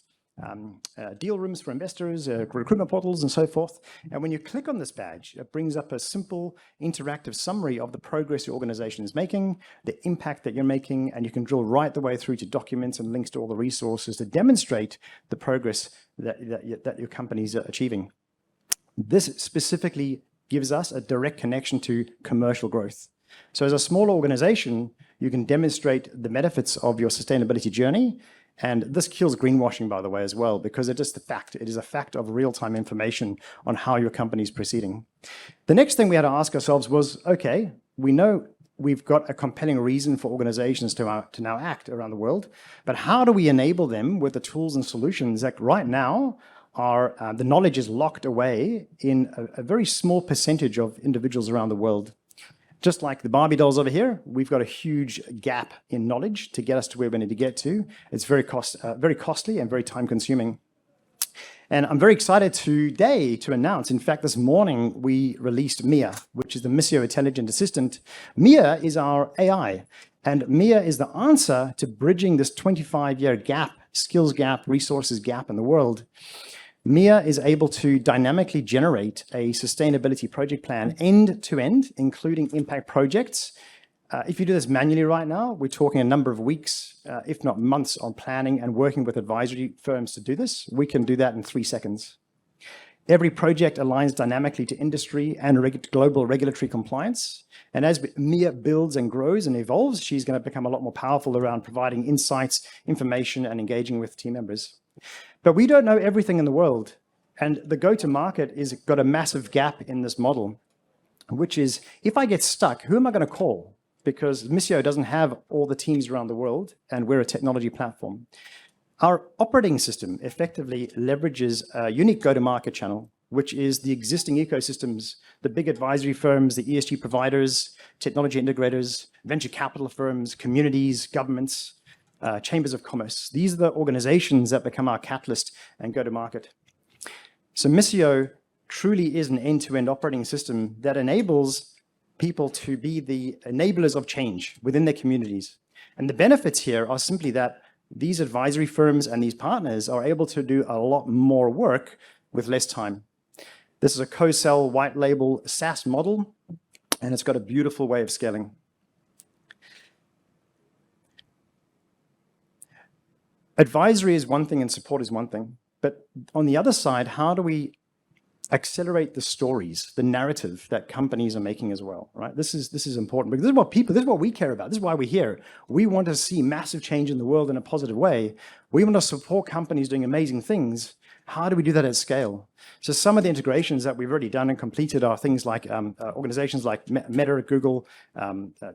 deal rooms for investors, recruitment portals, and so forth. And when you click on this badge, it brings up a simple interactive summary of the progress your organization is making, the impact that you're making, and you can drill right the way through to documents and links to all the resources to demonstrate the progress that your companies are achieving. This specifically gives us a direct connection to commercial growth. So as a small organization, you can demonstrate the benefits of your sustainability journey. And this kills greenwashing, by the way, as well, because it is a fact of real-time information on how your company is proceeding. The next thing we had to ask ourselves was, okay, we know we've got a compelling reason for organizations to now act around the world, but how do we enable them with the tools and solutions that right now are, the knowledge is locked away in a very small percentage of individuals around the world? Just like the Barbie dolls over here, we've got a huge gap in knowledge to get us to where we need to get to. It's very costly and very time consuming. And I'm very excited today to announce, in fact, this morning we released Mia, which is the Misio Intelligent Assistant. Mia is our AI, and Mia is the answer to bridging this 25-year gap, skills gap, resources gap in the world. Mia is able to dynamically generate a sustainability project plan end-to-end, including impact projects. If you do this manually right now, we're talking a number of weeks, if not months, on planning and working with advisory firms to do this. We can do that in 3 seconds. Every project aligns dynamically to industry and global regulatory compliance. And as Mia builds and grows and evolves, she's going to become a lot more powerful around providing insights, information, and engaging with team members. But we don't know everything in the world. And the go-to-market is got a massive gap in this model, which is, if I get stuck, who am I going to call? Because Misio doesn't have all the teams around the world, and we're a technology platform. Our operating system effectively leverages a unique go-to-market channel, which is the existing ecosystems, the big advisory firms, the ESG providers, technology integrators, venture capital firms, communities, governments, chambers of commerce. These are the organizations that become our catalyst and go-to-market. So Misio truly is an end-to-end operating system that enables people to be the enablers of change within their communities. And the benefits here are simply that these advisory firms and these partners are able to do a lot more work with less time. This is a co-sell white label SaaS model, and it's got a beautiful way of scaling. Advisory is one thing and support is one thing. But on the other side, how do we accelerate the stories, the narrative that companies are making as well, right? This is important because this is what we care about. This is why we're here. We want to see massive change in the world in a positive way. We want to support companies doing amazing things. How do we do that at scale? So some of the integrations that we've already done and completed are things like organizations like Meta, Google,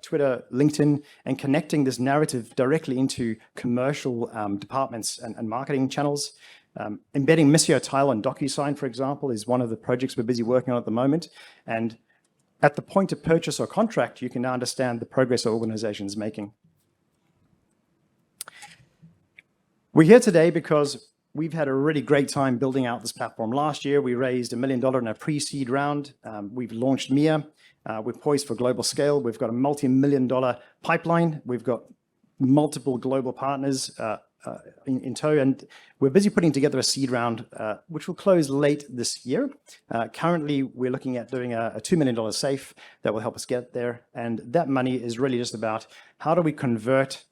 Twitter, LinkedIn, and connecting this narrative directly into commercial departments and marketing channels. Embedding Misio tile on DocuSign, for example, is one of the projects we're busy working on at the moment. And at the point of purchase or contract, you can now understand the progress our organization is making. We're here today because we've had a really great time building out this platform. Last year, we raised $1 million in a pre-seed round. We've launched MIA. We're poised for global scale. We've got a multi-million-dollar pipeline. We've got multiple global partners in tow, and we're busy putting together a seed round, which will close late this year. Currently, we're looking at doing a $2 million safe that will help us get there, and that money is really just about how do we convert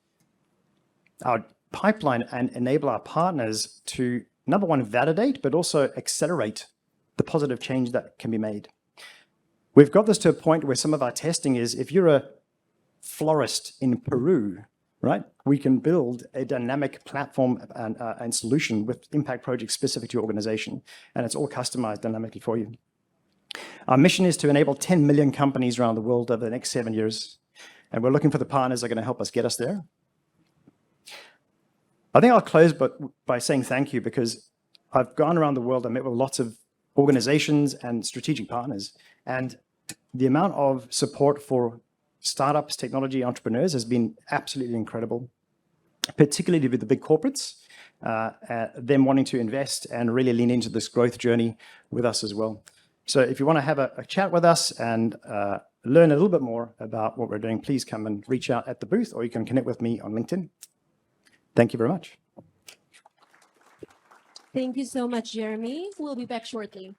our pipeline and enable our partners to, number one, validate, but also accelerate the positive change that can be made. We've got this to a point where some of our testing is, if you're a florist in Peru, right, we can build a dynamic platform and solution with impact projects specific to your organization, and it's all customized dynamically for you. Our mission is to enable 10 million companies around the world over the next 7 years, and we're looking for the partners that are going to help us get us there. I think I'll close by saying thank you, because I've gone around the world and met with lots of organizations and strategic partners, and the amount of support for startups, technology entrepreneurs has been absolutely incredible, particularly with the big corporates, them wanting to invest and really lean into this growth journey with us as well. So if you want to have a chat with us and learn a little bit more about what we're doing, please come and reach out at the booth, or you can connect with me on LinkedIn. Thank you very much. Thank you so much, Jeremy. We'll be back shortly.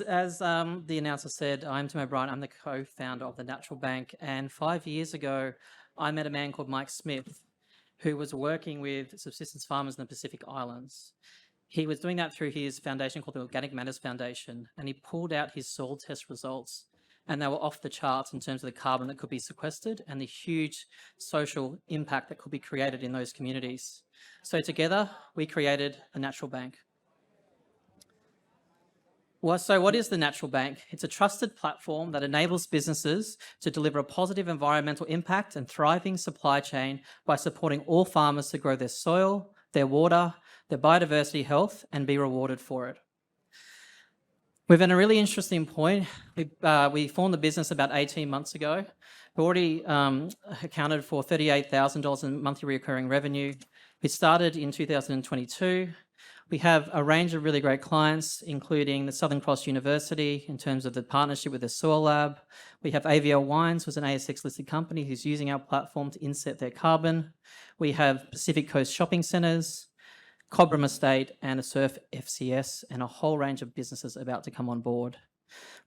As the announcer said, I'm Tim O'Brien. I'm the co-founder of the Natural Bank, and 5 years ago, I met a man called Mike Smith, who was working with subsistence farmers in the Pacific Islands. He was doing that through his foundation called the Organic Matters Foundation, and he pulled out his soil test results, and they were off the charts in terms of the carbon that could be sequestered and the huge social impact that could be created in those communities. So together, we created a natural bank. So what is the Natural Bank? It's a trusted platform that enables businesses to deliver a positive environmental impact and thriving supply chain by supporting all farmers to grow their soil, their water, their biodiversity health, and be rewarded for it. We've had a really interesting point. We formed the business about 18 months ago. We already accounted for $38,000 in monthly recurring revenue. We started in 2022. We have a range of really great clients, including the Southern Cross University in terms of the partnership with the Soil Lab. We have AVL Wines, who's an ASX-listed company who's using our platform to inset their carbon. We have Pacific Coast Shopping Centres, Cobram Estate, and a Surf FCS, and a whole range of businesses about to come on board.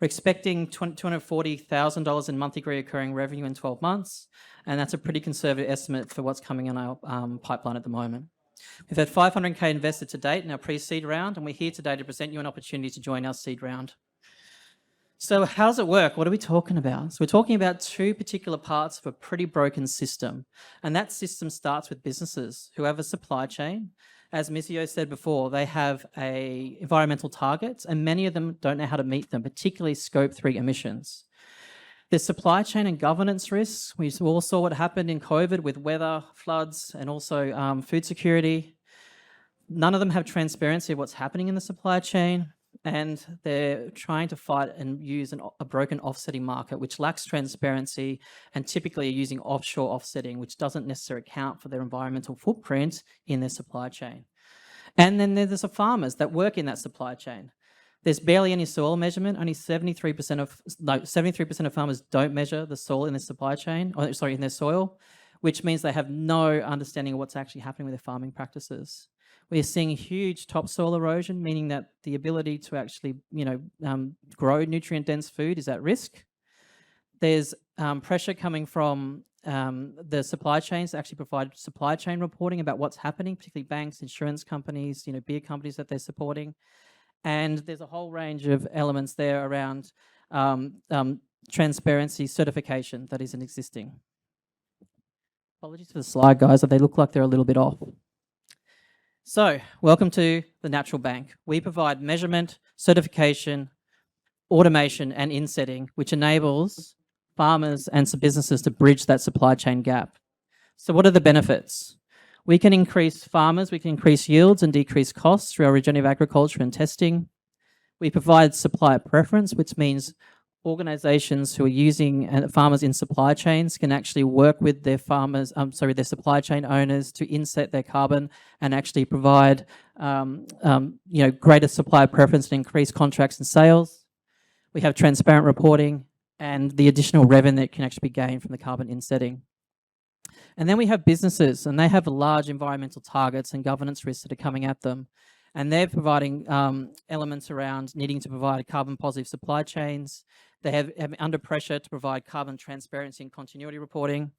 We're expecting $240,000 in monthly recurring revenue in 12 months, and that's a pretty conservative estimate for what's coming in our pipeline at the moment. We've had 500K invested to date in our pre-seed round, and we're here today to present you an opportunity to join our seed round. So how does it work? What are we talking about? So we're talking about two particular parts of a pretty broken system, and that system starts with businesses who have a supply chain. As Misio said before, they have environmental targets, and many of them don't know how to meet them, particularly Scope 3 emissions. There's supply chain and governance risks. We all saw what happened in COVID with weather, floods, and also food security. None of them have transparency of what's happening in the supply chain, and they're trying to fight and use a broken offsetting market, which lacks transparency, and typically are using offshore offsetting, which doesn't necessarily account for their environmental footprint in their supply chain. And then there's the farmers that work in that supply chain. There's barely any soil measurement. Only 73% of farmers don't measure the soil in their supply chain, in their soil, which means they have no understanding of what's actually happening with their farming practices. We're seeing huge topsoil erosion, meaning that the ability to actually, grow nutrient-dense food is at risk. There's pressure coming from the supply chains to actually provide supply chain reporting about what's happening, particularly banks, insurance companies, beer companies that they're supporting. And there's a whole range of elements there around transparency certification that isn't existing. Apologies for the slide, guys, but they look like they're a little bit off. So, welcome to the Natural Bank. We provide measurement, certification, automation, and insetting, which enables farmers and some businesses to bridge that supply chain gap. So what are the benefits? We can increase farmers, we can increase yields and decrease costs through our regenerative agriculture and testing. We provide supplier preference, which means organizations who are using farmers in supply chains can actually work with their their supply chain owners to inset their carbon and actually provide greater supplier preference and increase contracts and sales. We have transparent reporting and the additional revenue that can actually be gained from the carbon insetting. And then we have businesses, and they have large environmental targets and governance risks that are coming at them. And they're providing elements around needing to provide carbon positive supply chains. They have under pressure to provide carbon transparency and continuity reporting.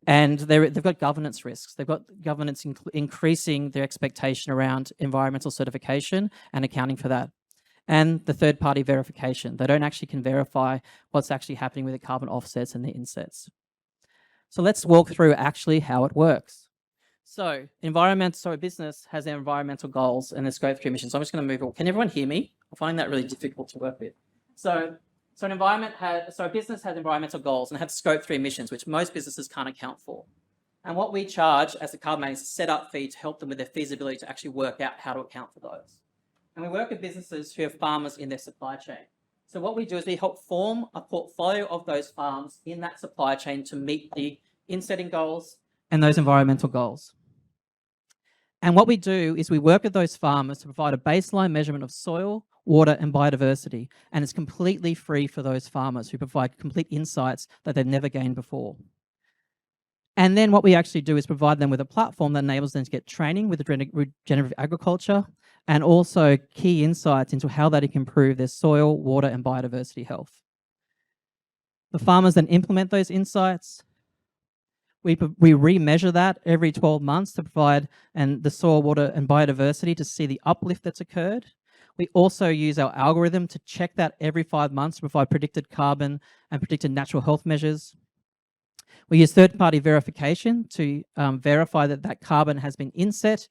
And they've got governance risks. They've got governance increasing their expectation around environmental certification and accounting for that. And the third-party verification. They don't actually can verify what's actually happening with the carbon offsets and the insets. So let's walk through actually how it works. So a business has their environmental goals and their Scope 3 emissions. So I'm just going to move on. Can everyone hear me? I'm finding that really difficult to work with. So a business has environmental goals and have Scope 3 emissions, which most businesses can't account for. And what we charge as a carbon bank is a set-up fee to help them with their feasibility to actually work out how to account for those. And we work with businesses who have farmers in their supply chain. So what we do is we help form a portfolio of those farms in that supply chain to meet the insetting goals and those environmental goals. And what we do is we work with those farmers to provide a baseline measurement of soil, water, and biodiversity. And it's completely free for those farmers who provide complete insights that they've never gained before. And then what we actually do is provide them with a platform that enables them to get training with regenerative agriculture and also key insights into how they can improve their soil, water, and biodiversity health. The farmers then implement those insights. We remeasure that every 12 months to provide the soil, water, and biodiversity to see the uplift that's occurred. We also use our algorithm to check that every 5 months to provide predicted carbon and predicted natural health measures. We use third-party verification to verify that carbon has been inset,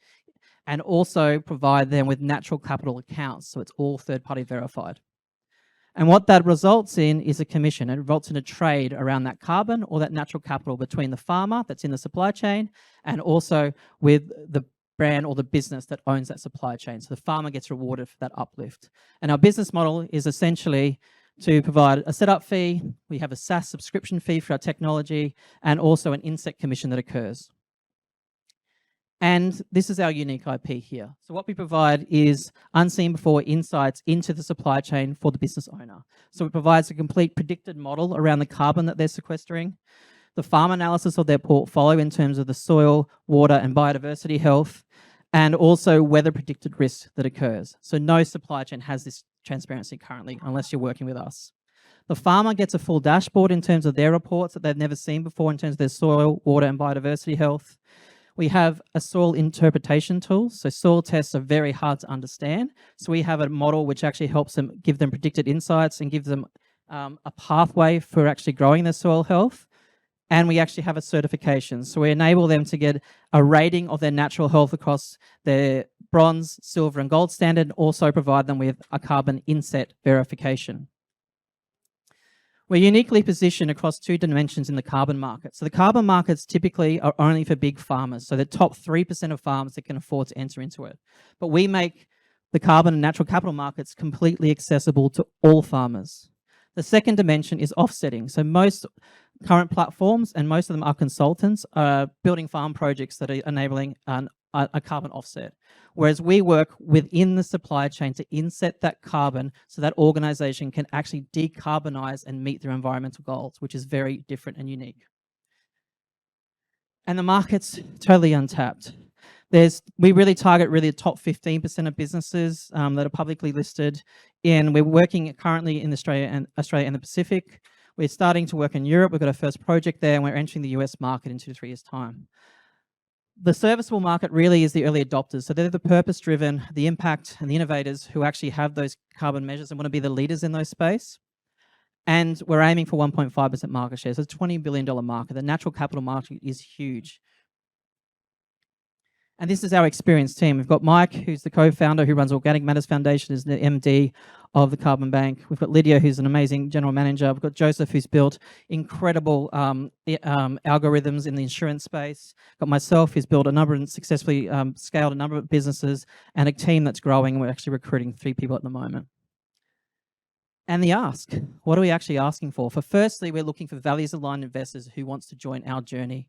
and also provide them with natural capital accounts, so it's all third-party verified. And what that results in is a commission. It results in a trade around that carbon or that natural capital between the farmer that's in the supply chain and also with the brand or the business that owns that supply chain. So the farmer gets rewarded for that uplift. And our business model is essentially to provide a setup fee. We have a SaaS subscription fee for our technology and also an inset commission that occurs. And this is our unique IP here. So what we provide is unseen before insights into the supply chain for the business owner. So it provides a complete predicted model around the carbon that they're sequestering, the farm analysis of their portfolio in terms of the soil, water, and biodiversity health, and also weather predicted risk that occurs. So no supply chain has this transparency currently unless you're working with us. The farmer gets a full dashboard in terms of their reports that they've never seen before in terms of their soil, water, and biodiversity health. We have a soil interpretation tool. So soil tests are very hard to understand. So we have a model which actually helps them, give them predicted insights and give them a pathway for actually growing their soil health. And we actually have a certification. So we enable them to get a rating of their natural health across their bronze, silver, and gold standard, and also provide them with a carbon inset verification. We're uniquely positioned across two dimensions in the carbon market. So the carbon markets typically are only for big farmers, so the top 3% of farmers that can afford to enter into it. But we make the carbon and natural capital markets completely accessible to all farmers. The second dimension is offsetting. So most current platforms, and most of them are consultants, are building farm projects that are enabling a carbon offset. Whereas we work within the supply chain to inset that carbon so that organization can actually decarbonize and meet their environmental goals, which is very different and unique. And the market's totally untapped. We really target the top 15% of businesses that are publicly listed, and we're working currently in Australia and the Pacific. We're starting to work in Europe. We've got our first project there, and we're entering the US market in 2 to 3 years' time. The serviceable market really is the early adopters. So they're the purpose-driven, the impact, and the innovators who actually have those carbon measures and want to be the leaders in those space. And we're aiming for 1.5% market share. So it's a $20 billion market. The natural capital market is huge. And this is our experienced team. We've got Mike, who's the co-founder who runs Organic Matters Foundation, is the MD of the Carbon Bank. We've got Lydia, who's an amazing general manager. We've got Joseph, who's built incredible algorithms in the insurance space. Got myself, who's built a number and successfully scaled a number of businesses, and a team that's growing. We're actually recruiting 3 people at the moment. And the ask, what are we actually asking for? Firstly, we're looking for values-aligned investors who wants to join our journey.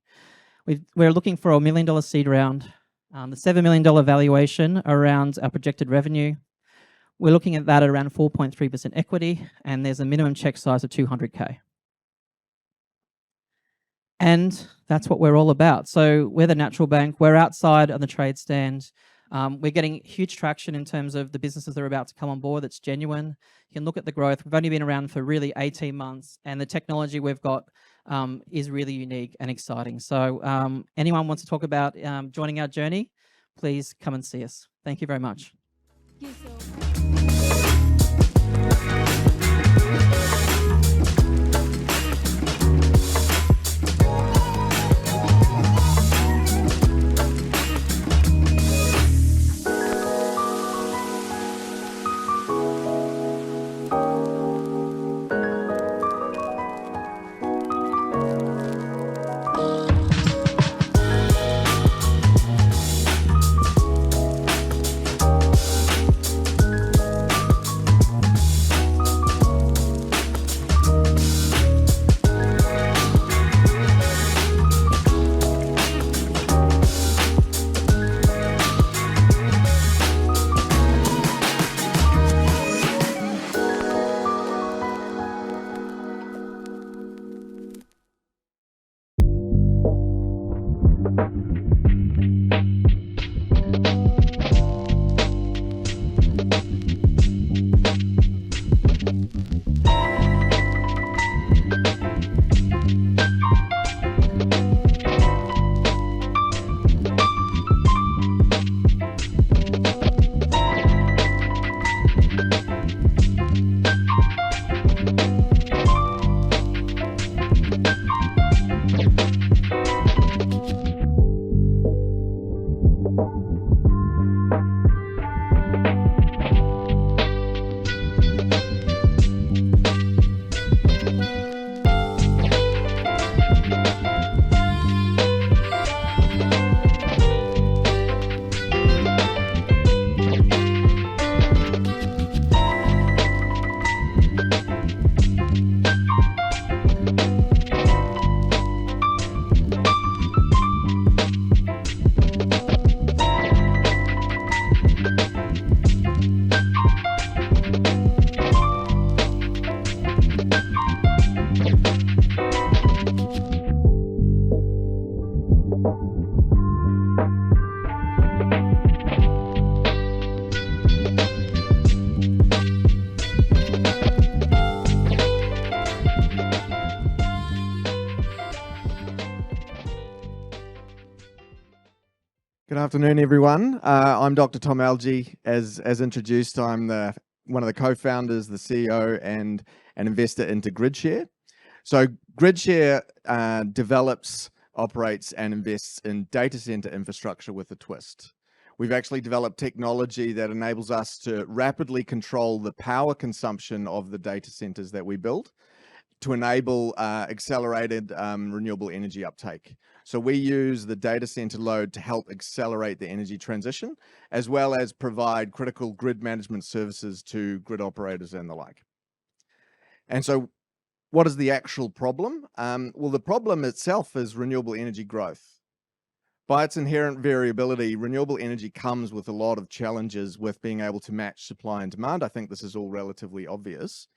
We're looking for a $1 million seed round. The $7 million valuation around our projected revenue. We're looking at that at around 4.3% equity, and there's a minimum check size of $200K. And that's what we're all about. So we're the Natural Bank. We're outside on the trade stand. We're getting huge traction in terms of the businesses that are about to come on board. That's genuine. You can look at the growth. We've only been around for really 18 months, and the technology we've got is really unique and exciting. So anyone wants to talk about joining our journey, please come and see us. Thank you very much. Thank you so much. afternoon, everyone. I'm Dr. Tom Algie. As introduced, I'm one of the co-founders, the CEO, and an investor into GridShare. So GridShare develops, operates, and invests in data center infrastructure with a twist. We've actually developed technology that enables us to rapidly control the power consumption of the data centers that we build to enable accelerated renewable energy uptake. So we use the data center load to help accelerate the energy transition, as well as provide critical grid management services to grid operators and the like. And so what is the actual problem? Well, the problem itself is renewable energy growth. By its inherent variability, renewable energy comes with a lot of challenges with being able to match supply and demand. I think this is all relatively obvious.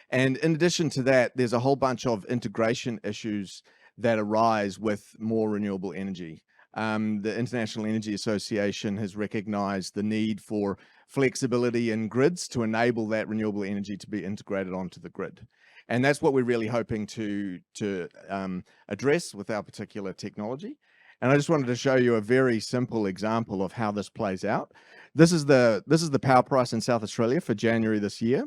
And in addition to that, there's a whole bunch of integration issues that arise with more renewable energy. The International Energy Association has recognized the need for flexibility in grids to enable that renewable energy to be integrated onto the grid. And that's what we're really hoping to address with our particular technology. And I just wanted to show you a very simple example of how this plays out. This is the power price in South Australia for January this year.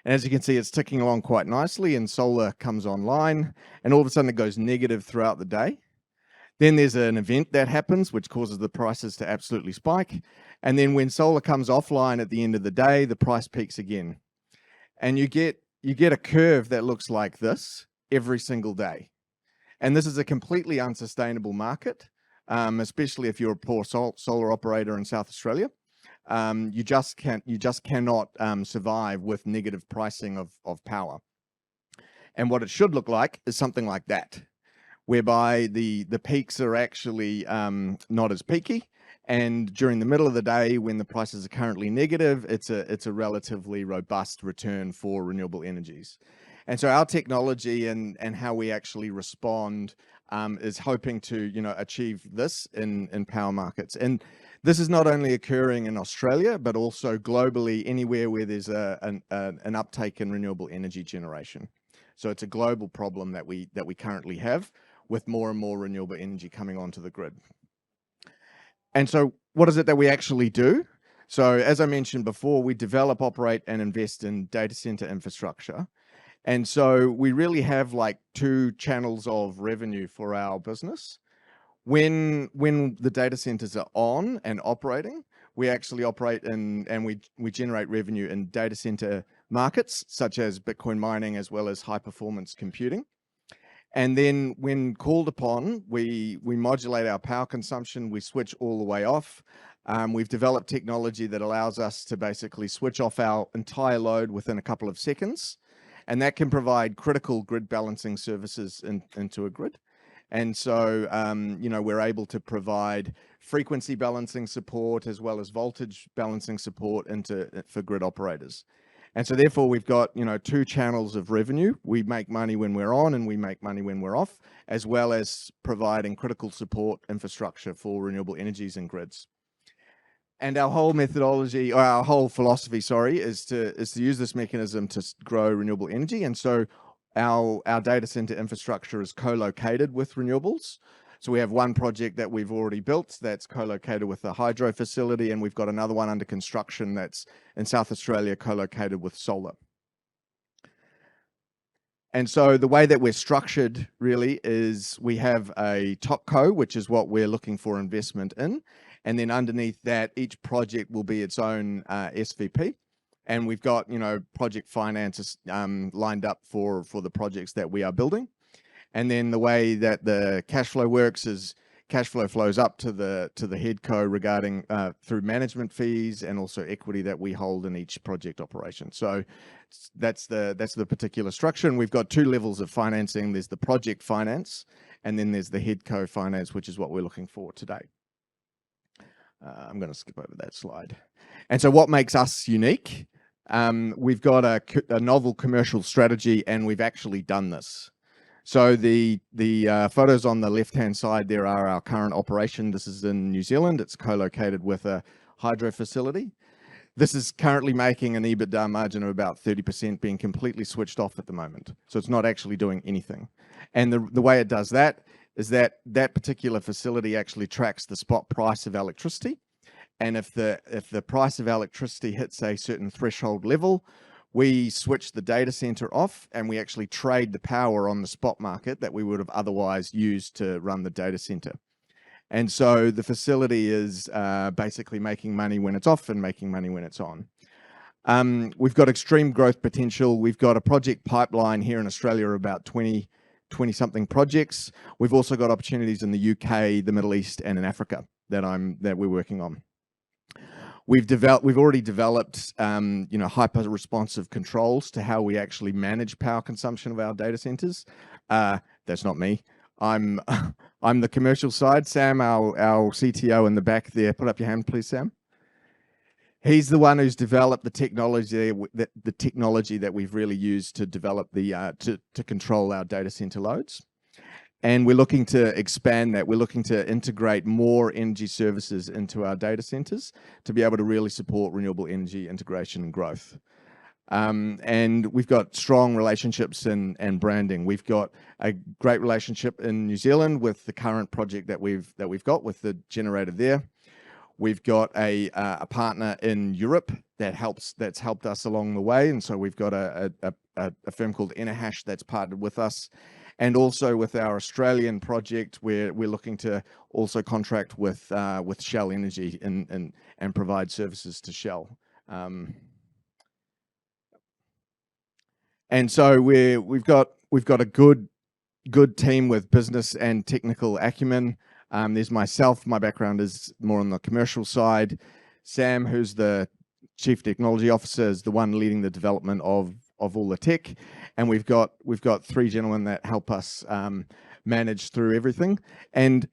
And as you can see, it's ticking along quite nicely, and solar comes online, and all of a sudden it goes negative throughout the day. Then there's an event that happens, which causes the prices to absolutely spike. And then when solar comes offline at the end of the day, the price peaks again. And you get a curve that looks like this every single day. And this is a completely unsustainable market, especially if you're a poor solar operator in South Australia. You just cannot survive with negative pricing of power. And what it should look like is something like that, whereby the peaks are actually not as peaky, and during the middle of the day when the prices are currently negative, it's a relatively robust return for renewable energies. And so our technology and how we actually respond is hoping to achieve this in power markets. And this is not only occurring in Australia, but also globally anywhere where there's an uptake in renewable energy generation. So it's a global problem that we currently have with more and more renewable energy coming onto the grid. And so what is it that we actually do? So as I mentioned before, we develop, operate, and invest in data center infrastructure. And so we really have like two channels of revenue for our business. When the data centers are on and operating, we actually operate and we generate revenue in data center markets, such as Bitcoin mining, as well as high performance computing. And then when called upon, we modulate our power consumption, we switch all the way off. We've developed technology that allows us to basically switch off our entire load within a couple of seconds. And that can provide critical grid balancing services into a grid. And so, we're able to provide frequency balancing support as well as voltage balancing support for grid operators. And so therefore we've got, two channels of revenue. We make money when we're on and we make money when we're off, as well as providing critical support infrastructure for renewable energies and grids. And our whole methodology, or our whole philosophy, is to use this mechanism to grow renewable energy. And so our data center infrastructure is co-located with renewables. So we have one project that we've already built that's co-located with a hydro facility, and we've got another one under construction that's in South Australia co-located with solar. And so the way that we're structured really is we have a top co, which is what we're looking for investment in. And then underneath that, each project will be its own SVP. And we've got, project finances lined up for the projects that we are building. And then the way that the cash flow works is cash flow flows up to the head co regarding through management fees and also equity that we hold in each project operation. So that's the particular structure. And we've got two levels of financing. There's the project finance, and then there's the head co finance, which is what we're looking for today. I'm going to skip over that slide. And so what makes us unique? We've got a novel commercial strategy, and we've actually done this. So the photos on the left-hand side there are our current operation. This is in New Zealand. It's co-located with a hydro facility. This is currently making an EBITDA margin of about 30%, being completely switched off at the moment. So it's not actually doing anything. And the way it does that is that that particular facility actually tracks the spot price of electricity. And if the price of electricity hits a certain threshold level, we switch the data center off and we actually trade the power on the spot market that we would have otherwise used to run the data center. And so the facility is basically making money when it's off and making money when it's on. We've got extreme growth potential. We've got a project pipeline here in Australia of about 20-something projects. We've also got opportunities in the UK, the Middle East, and in Africa that we're working on. We've already developed hyper responsive controls to how we actually manage power consumption of our data centers. That's not me. I'm the commercial side. Sam, our CTO in the back there, put up your hand, please, Sam. He's the one who's developed the technology that we've really used to develop to control our data center loads. And we're looking to expand that. We're looking to integrate more energy services into our data centers to be able to really support renewable energy integration and growth. And we've got strong relationships and branding. We've got a great relationship in New Zealand with the current project that we've got with the generator there. We've got a partner in Europe that's helped us along the way, and so we've got a firm called Enerhash that's partnered with us, and also with our Australian project, where we're looking to also contract with Shell Energy and provide services to Shell. And so we've got a good team with business and technical acumen. There's myself. My background is more on the commercial side. Sam, who's the Chief Technology Officer, is the one leading the development of all the tech. And we've got three gentlemen that help us manage through everything. And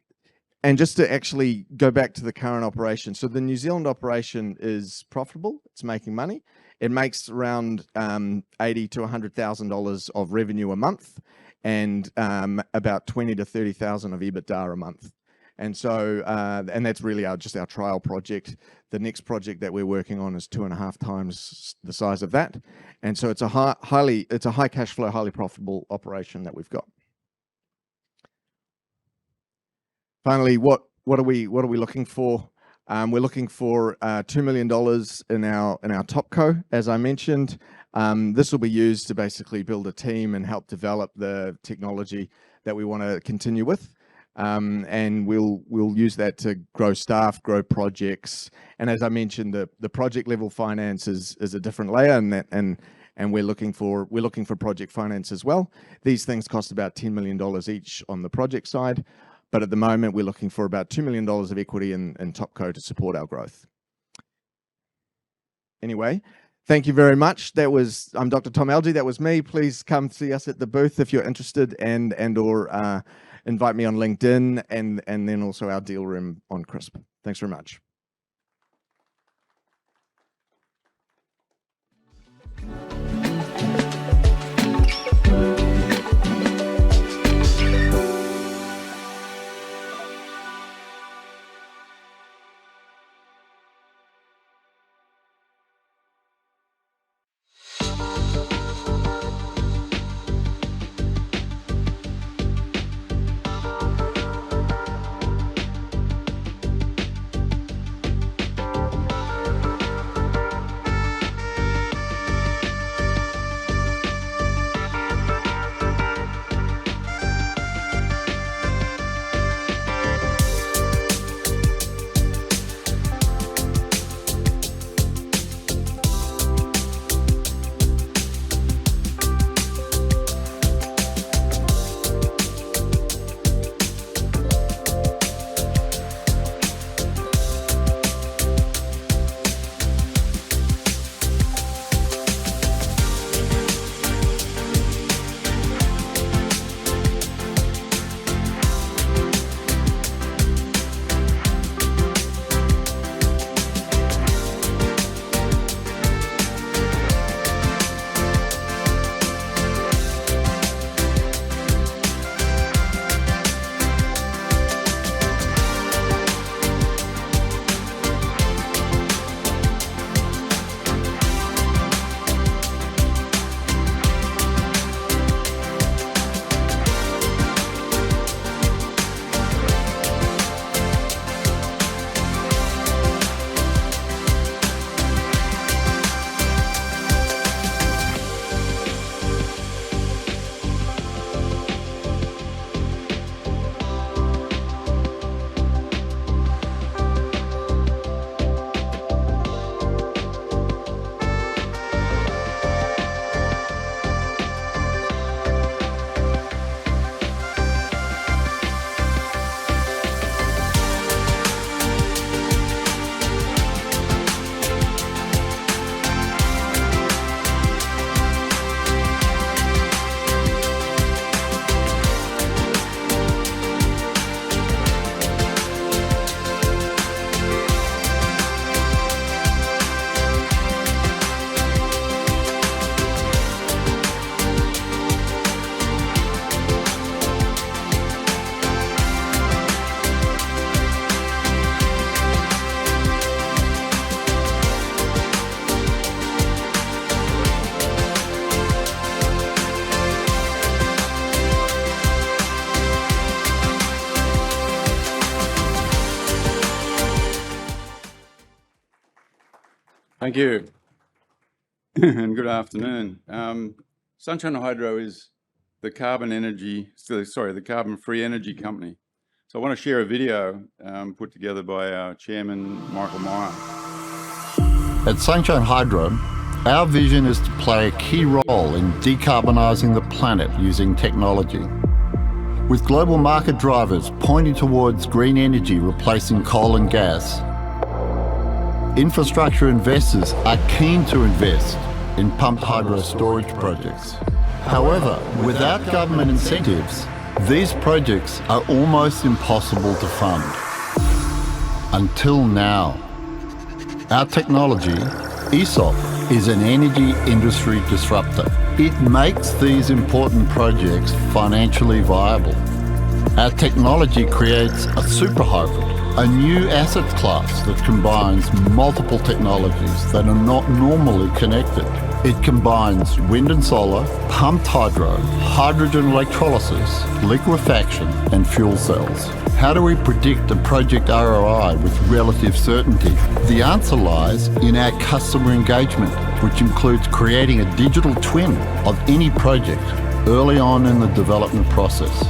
just to actually go back to the current operation. So the New Zealand operation is profitable. It's making money. It makes around $80,000 to $100,000 of revenue a month, and about $20,000 to $30,000 of EBITDA a month. And so, and that's really just our trial project. The next project that we're working on is 2.5 times the size of that. And so it's a high cash flow, highly profitable operation that we've got. Finally, what are we looking for? We're looking for $2 million in our top co, as I mentioned. This will be used to basically build a team and help develop the technology that we want to continue with. And we'll use that to grow staff, grow projects, and as I mentioned, the project level finance is a different layer, and we're looking for project finance as well. These things cost about $10 million each on the project side, but at the moment we're looking for about $2 million of equity in Topco to support our growth. Anyway, thank you very much. I'm Dr. Tom Algie. That was me. Please come see us at the booth if you're interested, and/or invite me on LinkedIn, and then also our deal room on CRISP. Thanks very much. Thank you. And good afternoon. Sunshine Hydro is the the carbon-free energy company. So I want to share a video put together by our chairman, Michael Meyer. At Sunshine Hydro, our vision is to play a key role in decarbonising the planet using technology. With global market drivers pointing towards green energy replacing coal and gas, infrastructure investors are keen to invest in pumped hydro storage projects. However, without government incentives, these projects are almost impossible to fund. Until now. Our technology, ESOP, is an energy industry disruptor. It makes these important projects financially viable. Our technology creates a super hybrid, a new asset class that combines multiple technologies that are not normally connected. It combines wind and solar, pumped hydro, hydrogen electrolysis, liquefaction, and fuel cells. How do we predict a project ROI with relative certainty? The answer lies in our customer engagement, which includes creating a digital twin of any project early on in the development process.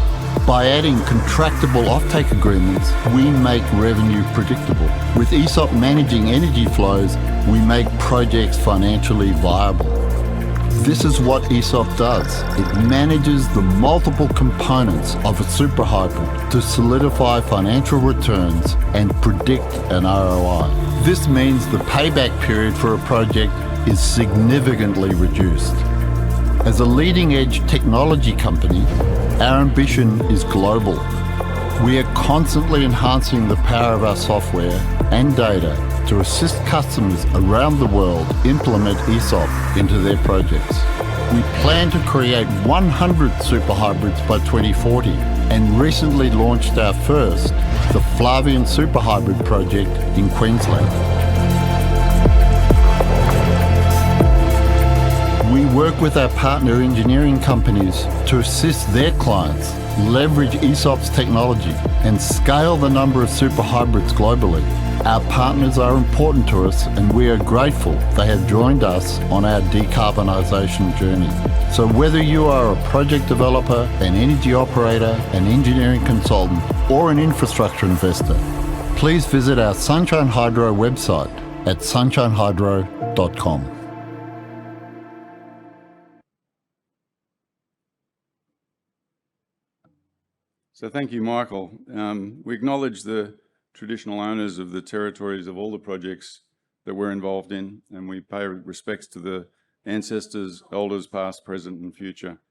By adding contractable offtake agreements, we make revenue predictable. With ESOP managing energy flows, we make projects financially viable. This is what ESOP does. It manages the multiple components of a super hybrid to solidify financial returns and predict an ROI. This means the payback period for a project is significantly reduced. As a leading-edge technology company, our ambition is global. We are constantly enhancing the power of our software and data to assist customers around the world implement ESOP into their projects. We plan to create 100 super hybrids by 2040 and recently launched our first, the FLAVE super hybrid project in Queensland. We work with our partner engineering companies to assist their clients leverage ESOP's technology and scale the number of super hybrids globally. Our partners are important to us and we are grateful they have joined us on our decarbonisation journey. So whether you are a project developer, an energy operator, an engineering consultant or an infrastructure investor, please visit our Sunshine Hydro website at sunshinehydro.com. So thank you, Michael. We acknowledge the traditional owners of the territories of all the projects that we're involved in, and we pay respects to the ancestors, elders past, present and future.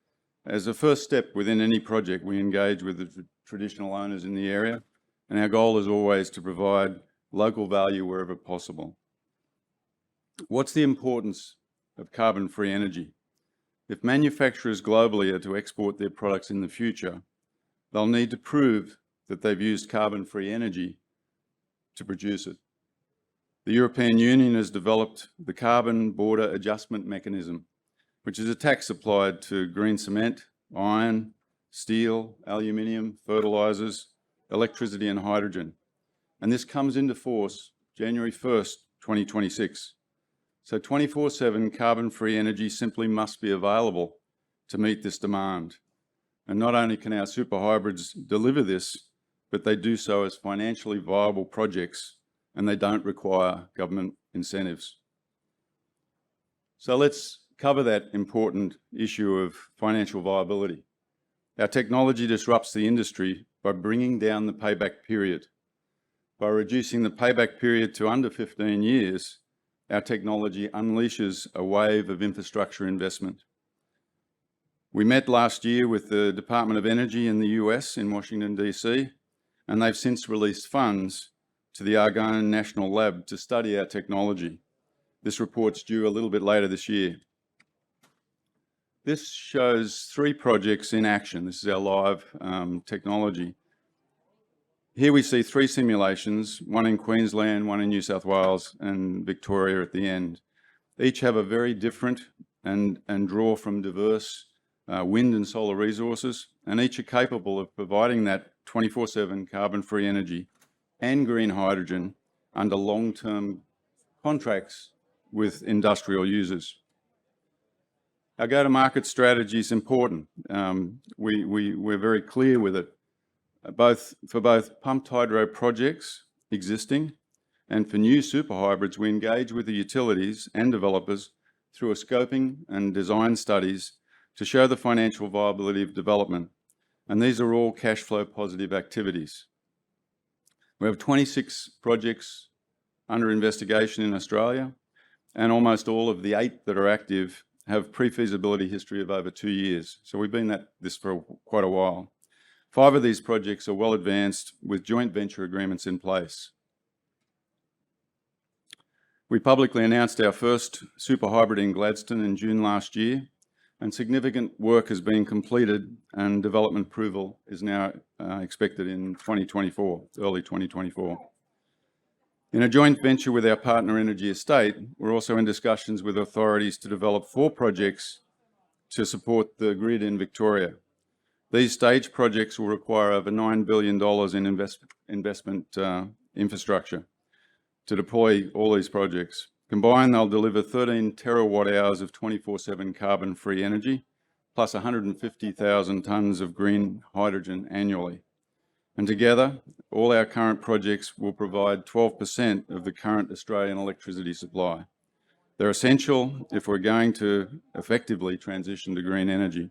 As a first step within any project, we engage with the traditional owners in the area, and our goal is always to provide local value wherever possible. What's the importance of carbon-free energy? If manufacturers globally are to export their products in the future, they'll need to prove that they've used carbon-free energy to produce it. The European Union has developed the Carbon Border Adjustment Mechanism, which is a tax applied to green cement, iron, steel, aluminium, fertilisers, electricity and hydrogen. And this comes into force January 1st, 2026. So 24/7 carbon-free energy simply must be available to meet this demand. And not only can our super hybrids deliver this, but they do so as financially viable projects and they don't require government incentives. So let's cover that important issue of financial viability. Our technology disrupts the industry by bringing down the payback period. By reducing the payback period to under 15 years, our technology unleashes a wave of infrastructure investment. We met last year with the Department of Energy in the US in Washington, DC, and they've since released funds to the Argonne National Lab to study our technology. This report's due a little bit later this year. This shows 3 projects in action. This is our live technology. Here we see 3 simulations, one in Queensland, one in New South Wales, and Victoria at the end. Each have a very different and draw from diverse wind and solar resources, and each are capable of providing that 24/7 carbon-free energy and green hydrogen under long-term contracts with industrial users. Our go-to-market strategy is important. We're very clear with it, for both pumped hydro projects existing and for new super hybrids. We engage with the utilities and developers through a scoping and design studies to show the financial viability of development. And these are all cash flow positive activities. We have 26 projects under investigation in Australia, and almost all of the 8 that are active have pre-feasibility history of over 2 years. So we've been at this for quite a while. 5 of these projects are well advanced with joint venture agreements in place. We publicly announced our first super hybrid in Gladstone in June last year, and significant work has been completed and development approval is now expected in 2024, early 2024. In a joint venture with our partner Energy Estate, we're also in discussions with authorities to develop 4 projects to support the grid in Victoria. These stage projects will require over $9 billion in investment infrastructure to deploy all these projects. Combined, they'll deliver 13 terawatt hours of 24/7 carbon-free energy, plus 150,000 tonnes of green hydrogen annually. And together, all our current projects will provide 12% of the current Australian electricity supply. They're essential if we're going to effectively transition to green energy.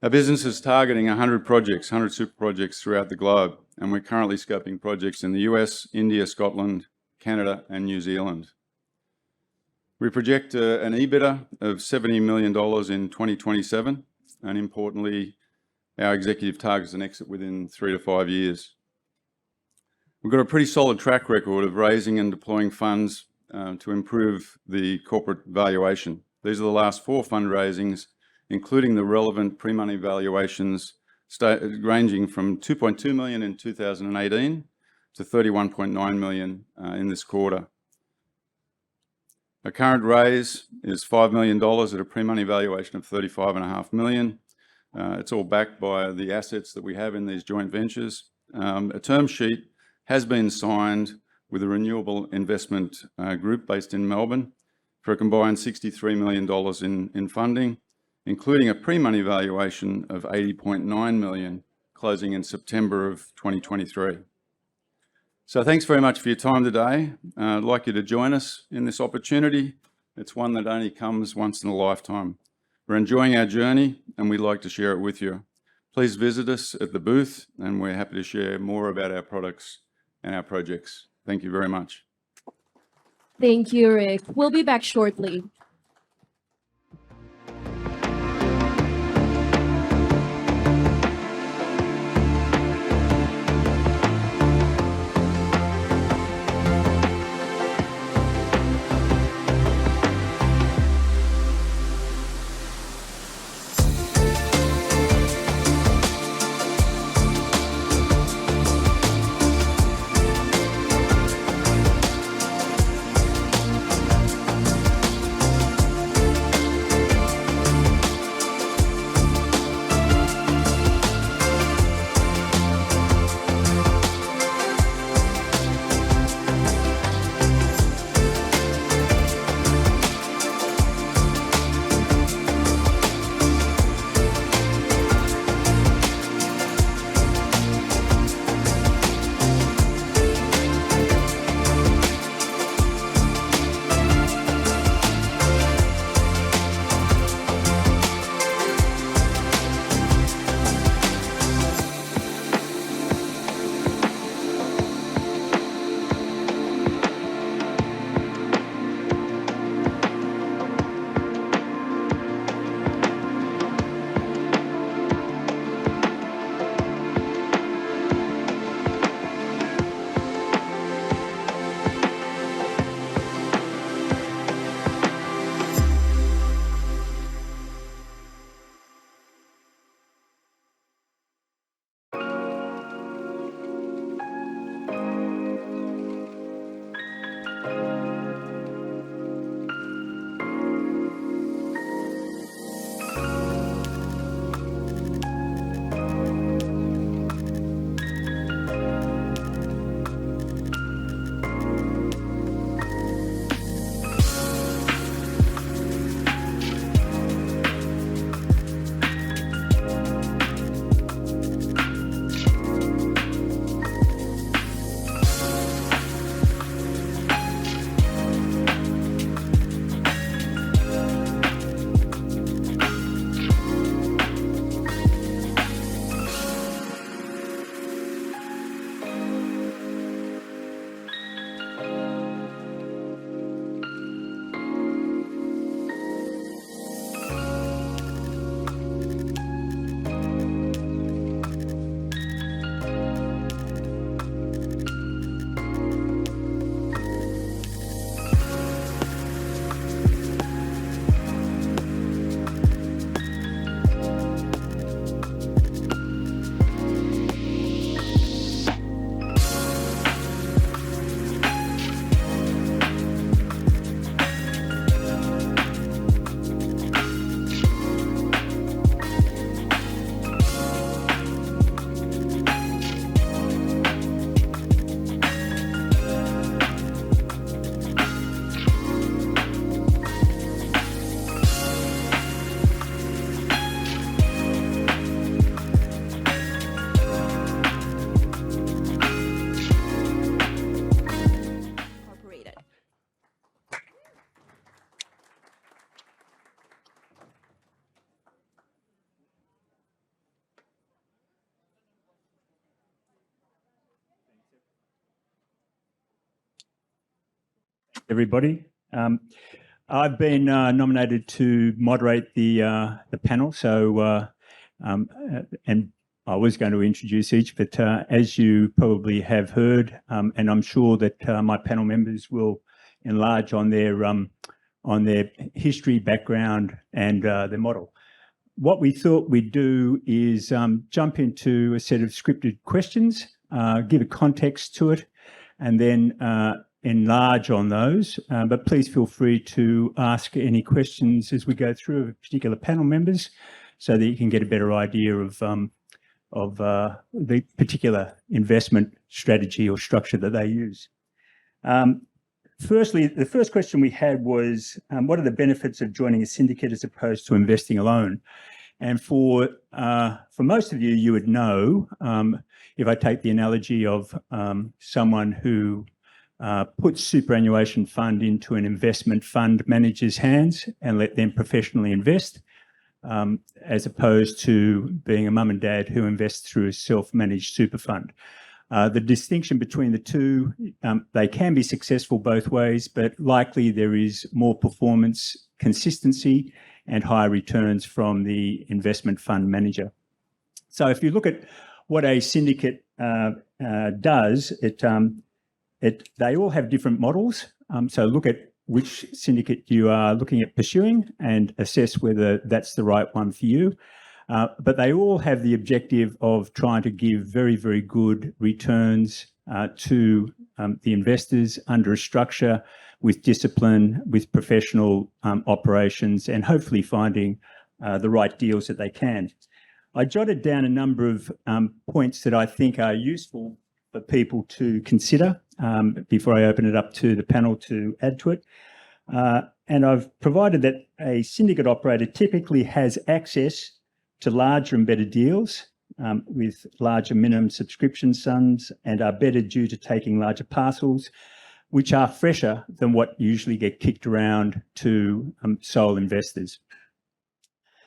Our business is targeting 100 projects, 100 super projects throughout the globe, and we're currently scoping projects in the US, India, Scotland, Canada, and New Zealand. We project an EBITDA of $70 million in 2027, and importantly, our executive targets an exit within 3 to 5 years. We've got a pretty solid track record of raising and deploying funds to improve the corporate valuation. These are the last 4 fundraisings, including the relevant pre-money valuations ranging from $2.2 million in 2018 to $31.9 million in this quarter. Our current raise is $5 million at a pre-money valuation of $35.5 million. It's all backed by the assets that we have in these joint ventures. A term sheet has been signed with a renewable investment group based in Melbourne for a combined $63 million in funding, including a pre-money valuation of $80.9 million, closing in September of 2023. So thanks very much for your time today. I'd like you to join us in this opportunity. It's one that only comes once in a lifetime. We're enjoying our journey and we'd like to share it with you. Please visit us at the booth and we're happy to share more about our products and our projects. Thank you very much. Thank you, Rick. We'll be back shortly. everybody. I've been nominated to moderate the panel, so and I was going to introduce each, but as you probably have heard, and I'm sure that my panel members will enlarge on their history, background, and their model. What we thought we'd do is jump into a set of scripted questions, give a context to it, and then enlarge on those. But please feel free to ask any questions as we go through of particular panel members, so that you can get a better idea of the particular investment strategy or structure that they use. Firstly, the first question we had was, what are the benefits of joining a syndicate as opposed to investing alone? And for most of you, you would know, if I take the analogy of someone who puts superannuation fund into an investment fund manager's hands and let them professionally invest, as opposed to being a mum and dad who invests through a self-managed super fund. The distinction between the two, they can be successful both ways, but likely there is more performance consistency and higher returns from the investment fund manager. So if you look at what a syndicate does, they all have different models. So look at which syndicate you are looking at pursuing and assess whether that's the right one for you. But they all have the objective of trying to give very, very good returns to the investors under a structure with discipline, with professional operations, and hopefully finding the right deals that they can. I jotted down a number of points that I think are useful for people to consider before I open it up to the panel to add to it. And I've provided that a syndicate operator typically has access to larger and better deals with larger minimum subscription sums and are better due to taking larger parcels, which are fresher than what usually get kicked around to sole investors.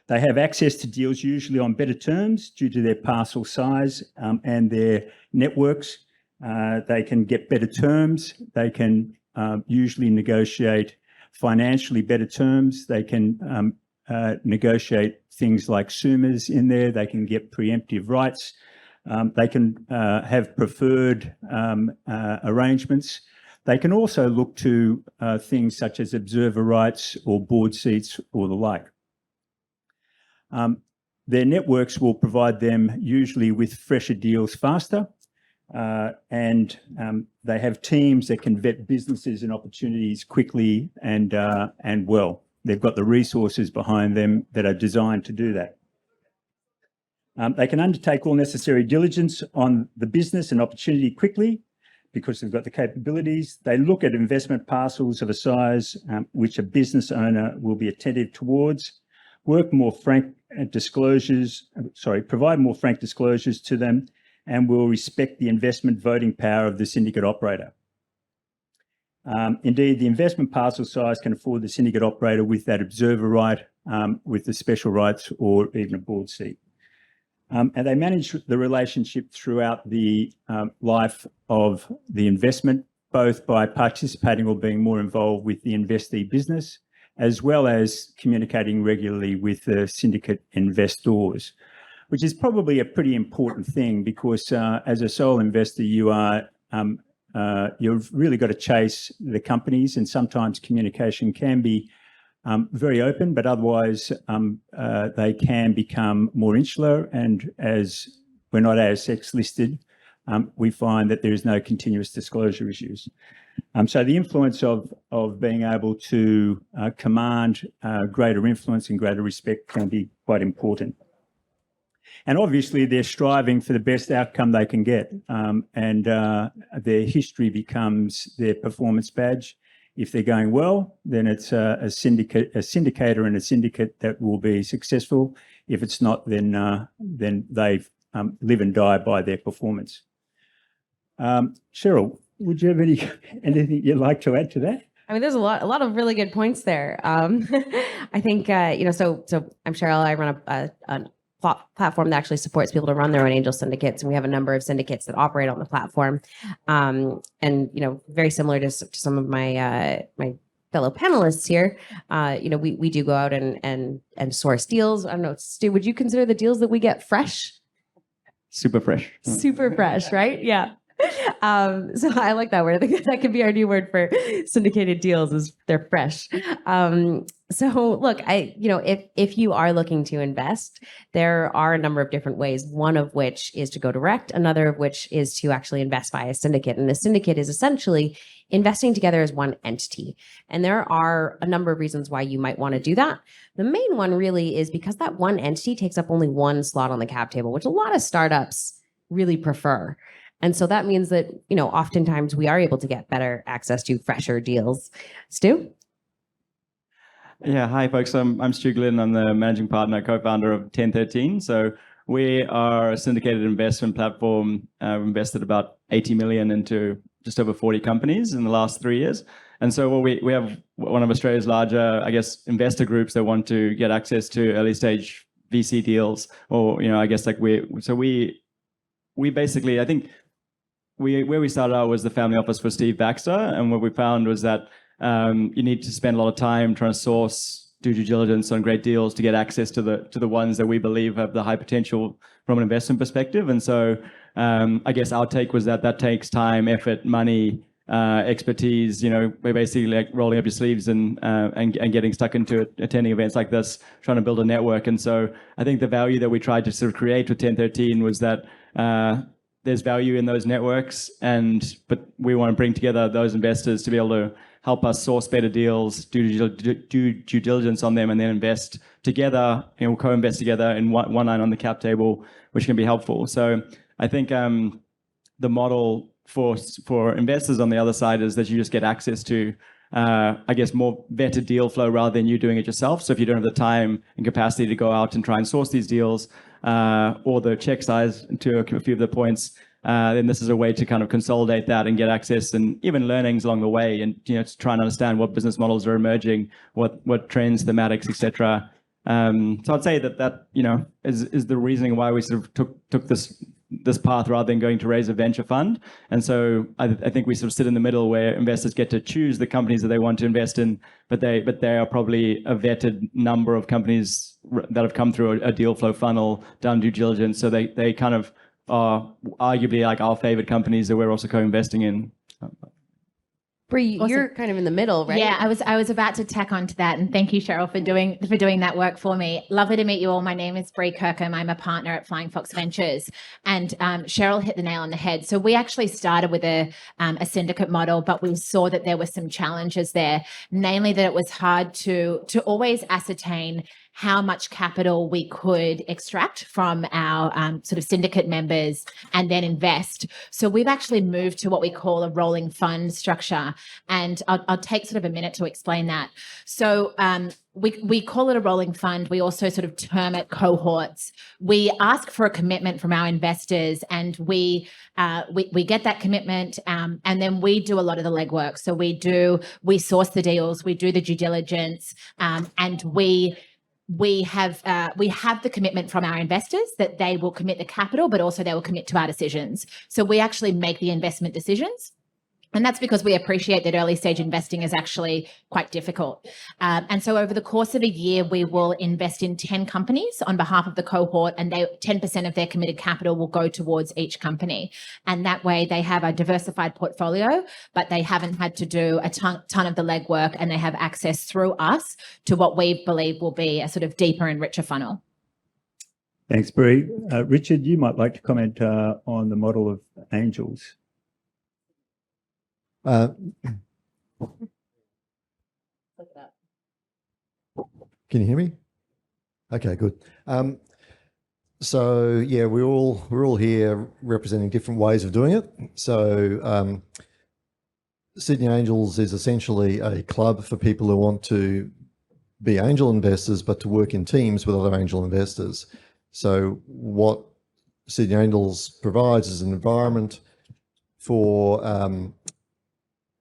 They have access to deals usually on better terms due to their parcel size and their networks. They can get better terms. They can usually negotiate financially better terms. They can negotiate things like SUMAs in there. They can get preemptive rights. They can have preferred arrangements. They can also look to things such as observer rights or board seats or the like. Their networks will provide them usually with fresher deals faster, and they have teams that can vet businesses and opportunities quickly and well. They've got the resources behind them that are designed to do that. They can undertake all necessary diligence on the business and opportunity quickly because they've got the capabilities. They look at investment parcels of a size which a business owner will be attentive towards, provide more frank disclosures to them, and will respect the investment voting power of the syndicate operator. Indeed, the investment parcel size can afford the syndicate operator with that observer right, with the special rights or even a board seat. And they manage the relationship throughout the life of the investment, both by participating or being more involved with the investee business, as well as communicating regularly with the syndicate investors, which is probably a pretty important thing because as a sole investor, you've really got to chase the companies, and sometimes communication can be very open, but otherwise they can become more insular. And as we're not ASX listed, we find that there is no continuous disclosure issues. So the influence of being able to command greater influence and greater respect can be quite important. And obviously, they're striving for the best outcome they can get, and their history becomes their performance badge. If they're going well, then it's a syndicator and a syndicate that will be successful. If it's not, then they live and die by their performance. Cheryl, would you have anything you'd like to add to that? I mean, there's a lot of really good points there. I think so I'm Cheryl. I run a platform that actually supports people to run their own angel syndicates, and we have a number of syndicates that operate on the platform. And very similar to some of my my fellow panelists here, we do go out and source deals. I don't know, Stu, would you consider the deals that we get fresh? Super fresh. Super fresh, right? Yeah. So I like that word. I think that could be our new word for syndicated deals, is they're fresh. So look, if you are looking to invest, there are a number of different ways, one of which is to go direct, another of which is to actually invest via a syndicate. And the syndicate is essentially investing together as one entity. And there are a number of reasons why you might want to do that. The main one really is because that one entity takes up only one slot on the cap table, which a lot of startups really prefer. And so that means that, oftentimes we are able to get better access to fresher deals. Stu? Yeah, hi folks. I'm Stu Glynn. I'm the managing partner, co-founder of 1013. So we are a syndicated investment platform. We've invested about 80 million into just over 40 companies in the last 3 years. And so we have one of Australia's larger, investor groups that want to get access to early stage VC deals, or we basically, I think where we started out was the family office for Steve Baxter, and what we found was that you need to spend a lot of time trying to source, do due diligence on great deals to get access to the ones that we believe have the high potential from an investment perspective. And so I guess our take was that takes time, effort, money, expertise. We're basically like rolling up your sleeves and getting stuck into attending events like this, trying to build a network. And so I think the value that we tried to sort of create with 1013 was that there's value in those networks, but we want to bring together those investors to be able to help us source better deals, do due diligence on them, and then invest together, co-invest together in one line on the cap table, which can be helpful. So I think the model for investors on the other side is that you just get access to, more vetted deal flow rather than you doing it yourself. So if you don't have the time and capacity to go out and try and source these deals, or the check size, to a few of the points, then this is a way to kind of consolidate that and get access and even learnings along the way, and to try and understand what business models are emerging, what trends, thematics, etc. So I'd say that is the reasoning why we sort of took this path rather than going to raise a venture fund. And so I think we sort of sit in the middle where investors get to choose the companies that they want to invest in, but they are probably a vetted number of companies that have come through a deal flow funnel, done due diligence. So they kind of are arguably like our favorite companies that we're also co-investing in. Bree, you're kind of in the middle, right? Yeah, I was about to tack onto that, and thank you, Cheryl, for doing that work for me. Lovely to meet you all. My name is Bree Kirkham. I'm a partner at Flying Fox Ventures, and Cheryl hit the nail on the head. So we actually started with a syndicate model, but we saw that there were some challenges there, namely that it was hard to always ascertain how much capital we could extract from our sort of syndicate members and then invest. So we've actually moved to what we call a rolling fund structure. And I'll take sort of a minute to explain that. So we call it a rolling fund. We also sort of term it cohorts. We ask for a commitment from our investors, and we get that commitment, and then we do a lot of the legwork. So we source the deals, we do the due diligence, and we have the commitment from our investors that they will commit the capital, but also they will commit to our decisions. So we actually make the investment decisions. And that's because we appreciate that early stage investing is actually quite difficult. And so over the course of a year, we will invest in 10 companies on behalf of the cohort, and 10% of their committed capital will go towards each company. And that way they have a diversified portfolio, but they haven't had to do a ton of the legwork, and they have access through us to what we believe will be a sort of deeper and richer funnel. Thanks, Bree. Richard, you might like to comment on the model of angels. Can you hear me? Okay, good. So yeah, we're all here representing different ways of doing it. So Sydney Angels is essentially a club for people who want to be angel investors, but to work in teams with other angel investors. So what Sydney Angels provides is an environment for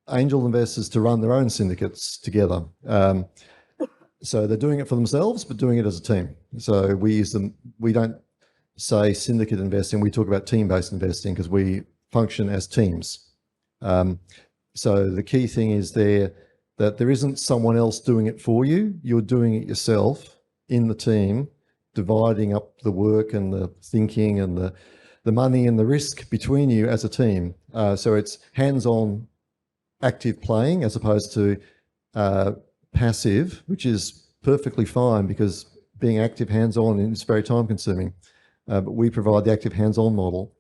angel investors to run their own syndicates together. So they're doing it for themselves, but doing it as a team. So we use them. We don't say syndicate investing. We talk about team-based investing because we function as teams. So the key thing is that there isn't someone else doing it for you. You're doing it yourself in the team, dividing up the work and the thinking and the money and the risk between you as a team. So it's hands-on active playing as opposed to passive, which is perfectly fine because being active hands-on is very time consuming. But we provide the active hands-on model.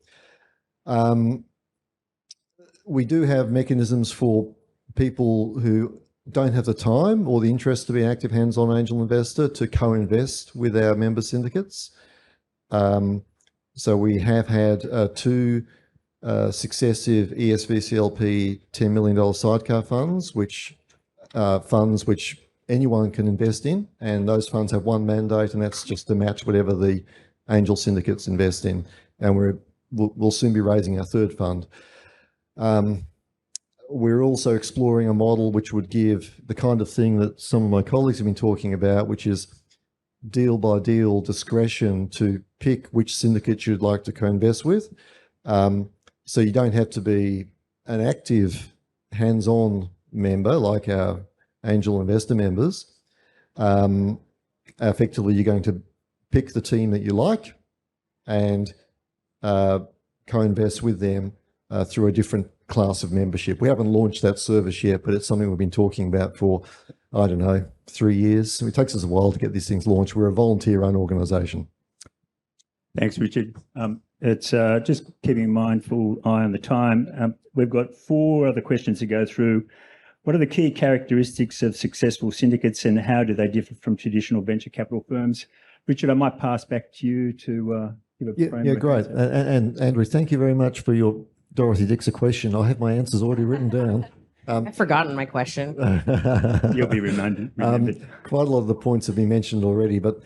We do have mechanisms for people who don't have the time or the interest to be an active hands-on angel investor to co-invest with our member syndicates. So we have had 2 successive ESVCLP $10 million sidecar funds, which funds which anyone can invest in, and those funds have one mandate, and that's just to match whatever the angel syndicates invest in. And we'll soon be raising our 3rd fund. We're also exploring a model which would give the kind of thing that some of my colleagues have been talking about, which is deal by deal discretion to pick which syndicate you'd like to co-invest with. So you don't have to be an active hands-on member like our angel investor members. Effectively, you're going to pick the team that you like and co-invest with them through a different class of membership. We haven't launched that service yet, but it's something we've been talking about for, I don't know, 3 years. It takes us a while to get these things launched. We're a volunteer-run organisation. Thanks, Richard. It's just keeping a mindful eye on the time. We've got 4 other questions to go through. What are the key characteristics of successful syndicates and how do they differ from traditional venture capital firms? Richard, I might pass back to you to give a framework. Yeah, great. And Andrew, thank you very much for your Dorothy Dixer question. I have my answers already written down. I've forgotten my question. You'll be reminded. Quite a lot of the points have been mentioned already, but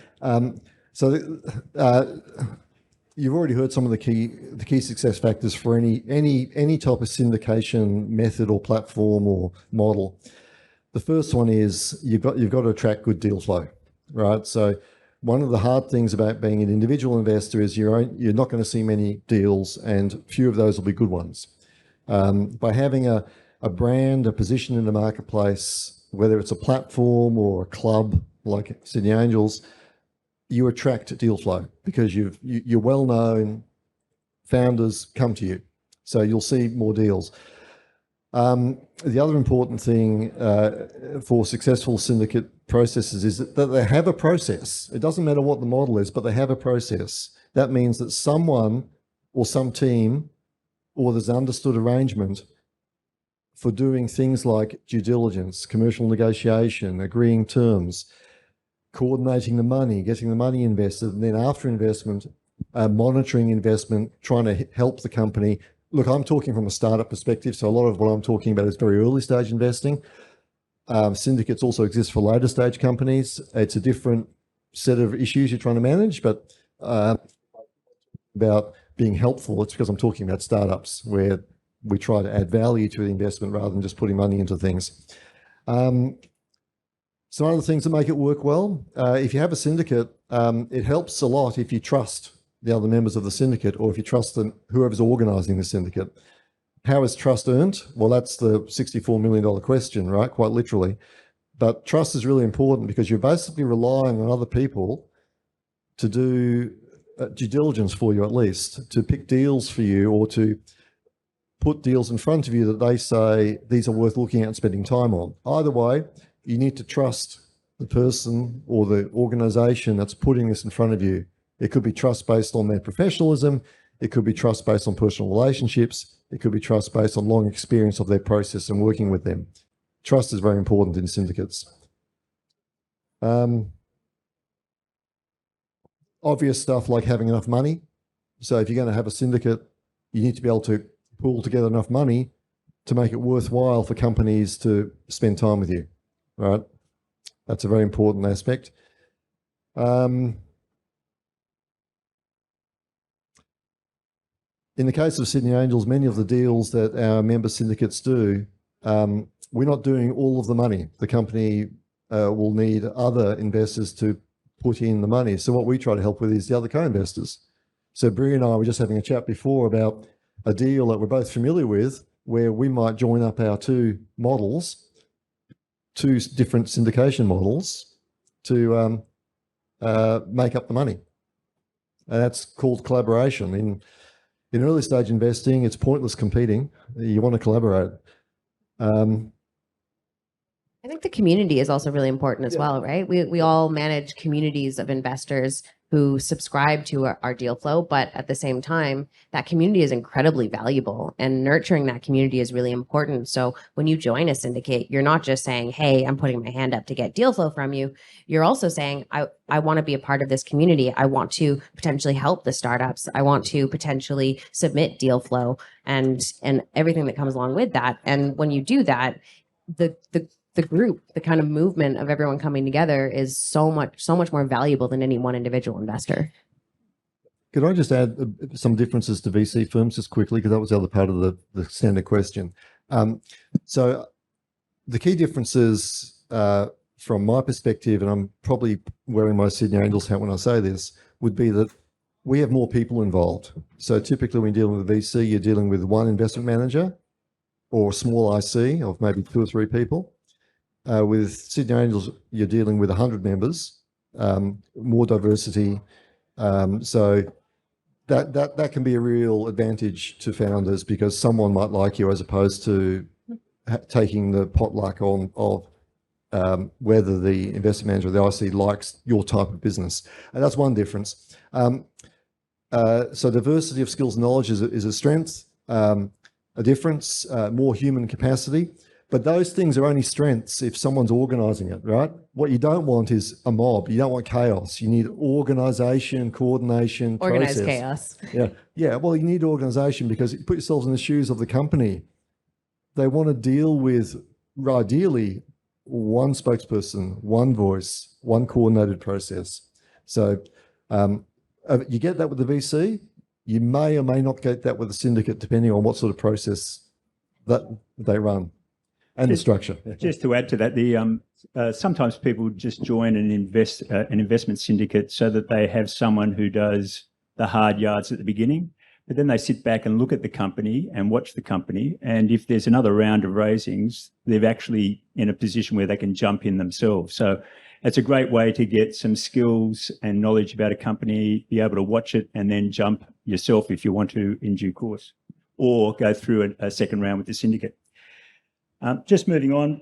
you've already heard some of the key success factors for any type of syndication method or platform or model. The first one is you've got to attract good deal flow, right? So one of the hard things about being an individual investor is you're not going to see many deals, and few of those will be good ones. By having a brand, a position in the marketplace, whether it's a platform or a club like Sydney Angels, you attract deal flow because you're well known. Founders come to you, so you'll see more deals. The other important thing for successful syndicate processes is that they have a process. It doesn't matter what the model is, but they have a process. That means that someone or some team or there's an understood arrangement for doing things like due diligence, commercial negotiation, agreeing terms, coordinating the money, getting the money invested, and then after investment, monitoring investment, trying to help the company. Look, I'm talking from a startup perspective, so a lot of what I'm talking about is very early stage investing. Syndicates also exist for later stage companies. It's a different set of issues you're trying to manage, but about being helpful, it's because I'm talking about startups where we try to add value to the investment rather than just putting money into things. Some other things that make it work well, if you have a syndicate, it helps a lot if you trust the other members of the syndicate or if you trust whoever's organising the syndicate. How is trust earned? Well, that's the $64 million question, right? Quite literally. But trust is really important because you're basically relying on other people to do due diligence for you, at least, to pick deals for you or to put deals in front of you that they say these are worth looking at and spending time on. Either way, you need to trust the person or the organisation that's putting this in front of you. It could be trust based on their professionalism. It could be trust based on personal relationships. It could be trust based on long experience of their process and working with them. Trust is very important in syndicates. Obvious stuff like having enough money. So if you're going to have a syndicate, you need to be able to pull together enough money to make it worthwhile for companies to spend time with you, right? That's a very important aspect. In the case of Sydney Angels, many of the deals that our member syndicates do, we're not doing all of the money. The company will need other investors to put in the money. So what we try to help with is the other co-investors. So Brie and I were just having a chat before about a deal that we're both familiar with, where we might join up our two models, two different syndication models, to make up the money. And that's called collaboration. In early stage investing, it's pointless competing. You want to collaborate. I think the community is also really important as well, right? We all manage communities of investors who subscribe to our deal flow, but at the same time, that community is incredibly valuable, and nurturing that community is really important. So when you join a syndicate, you're not just saying, hey, I'm putting my hand up to get deal flow from you. You're also saying, I want to be a part of this community. I want to potentially help the startups. I want to potentially submit deal flow and everything that comes along with that. And when you do that, the group, the kind of movement of everyone coming together is so much more valuable than any one individual investor. Could I just add some differences to VC firms just quickly, because that was the other part of the standard question. So the key differences from my perspective, and I'm probably wearing my Sydney Angels hat when I say this, would be that we have more people involved. So typically when you're dealing with VC, you're dealing with one investment manager or a small IC of maybe 2 or 3 people. With Sydney Angels, you're dealing with 100 members, more diversity. So that can be a real advantage to founders, because someone might like you as opposed to taking the potluck on of whether the investment manager or the IC likes your type of business. And that's one difference. So diversity of skills and knowledge is a strength, a difference, more human capacity. But those things are only strengths if someone's organising it, right? What you don't want is a mob. You don't want chaos. You need organisation, coordination, Organized process. chaos. Yeah. Well, you need organisation because you put yourselves in the shoes of the company. They want to deal with, ideally, one spokesperson, one voice, one coordinated process. So you get that with the VC. You may or may not get that with the syndicate, depending on what sort of process that they run. And the structure. Just to add to that, sometimes people just join an investment syndicate so that they have someone who does the hard yards at the beginning, but then they sit back and look at the company and watch the company. And if there's another round of raisings, they're actually in a position where they can jump in themselves. So it's a great way to get some skills and knowledge about a company, be able to watch it and then jump yourself if you want to in due course, or go through a second round with the syndicate. Just moving on,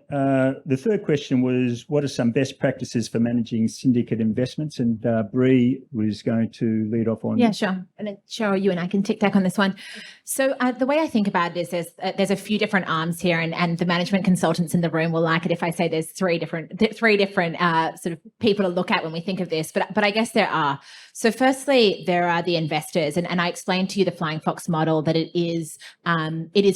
the third question was, what are some best practices for managing syndicate investments? And Brie was going to lead off on. Yeah, sure. And then Cheryl, you and I can tick-tack on this one. So the way I think about it is there's a few different arms here, and the management consultants in the room will like it if I say there's three different sort of people to look at when we think of this. But I guess there are. So firstly, there are the investors, and I explained to you the Flying Fox model that it is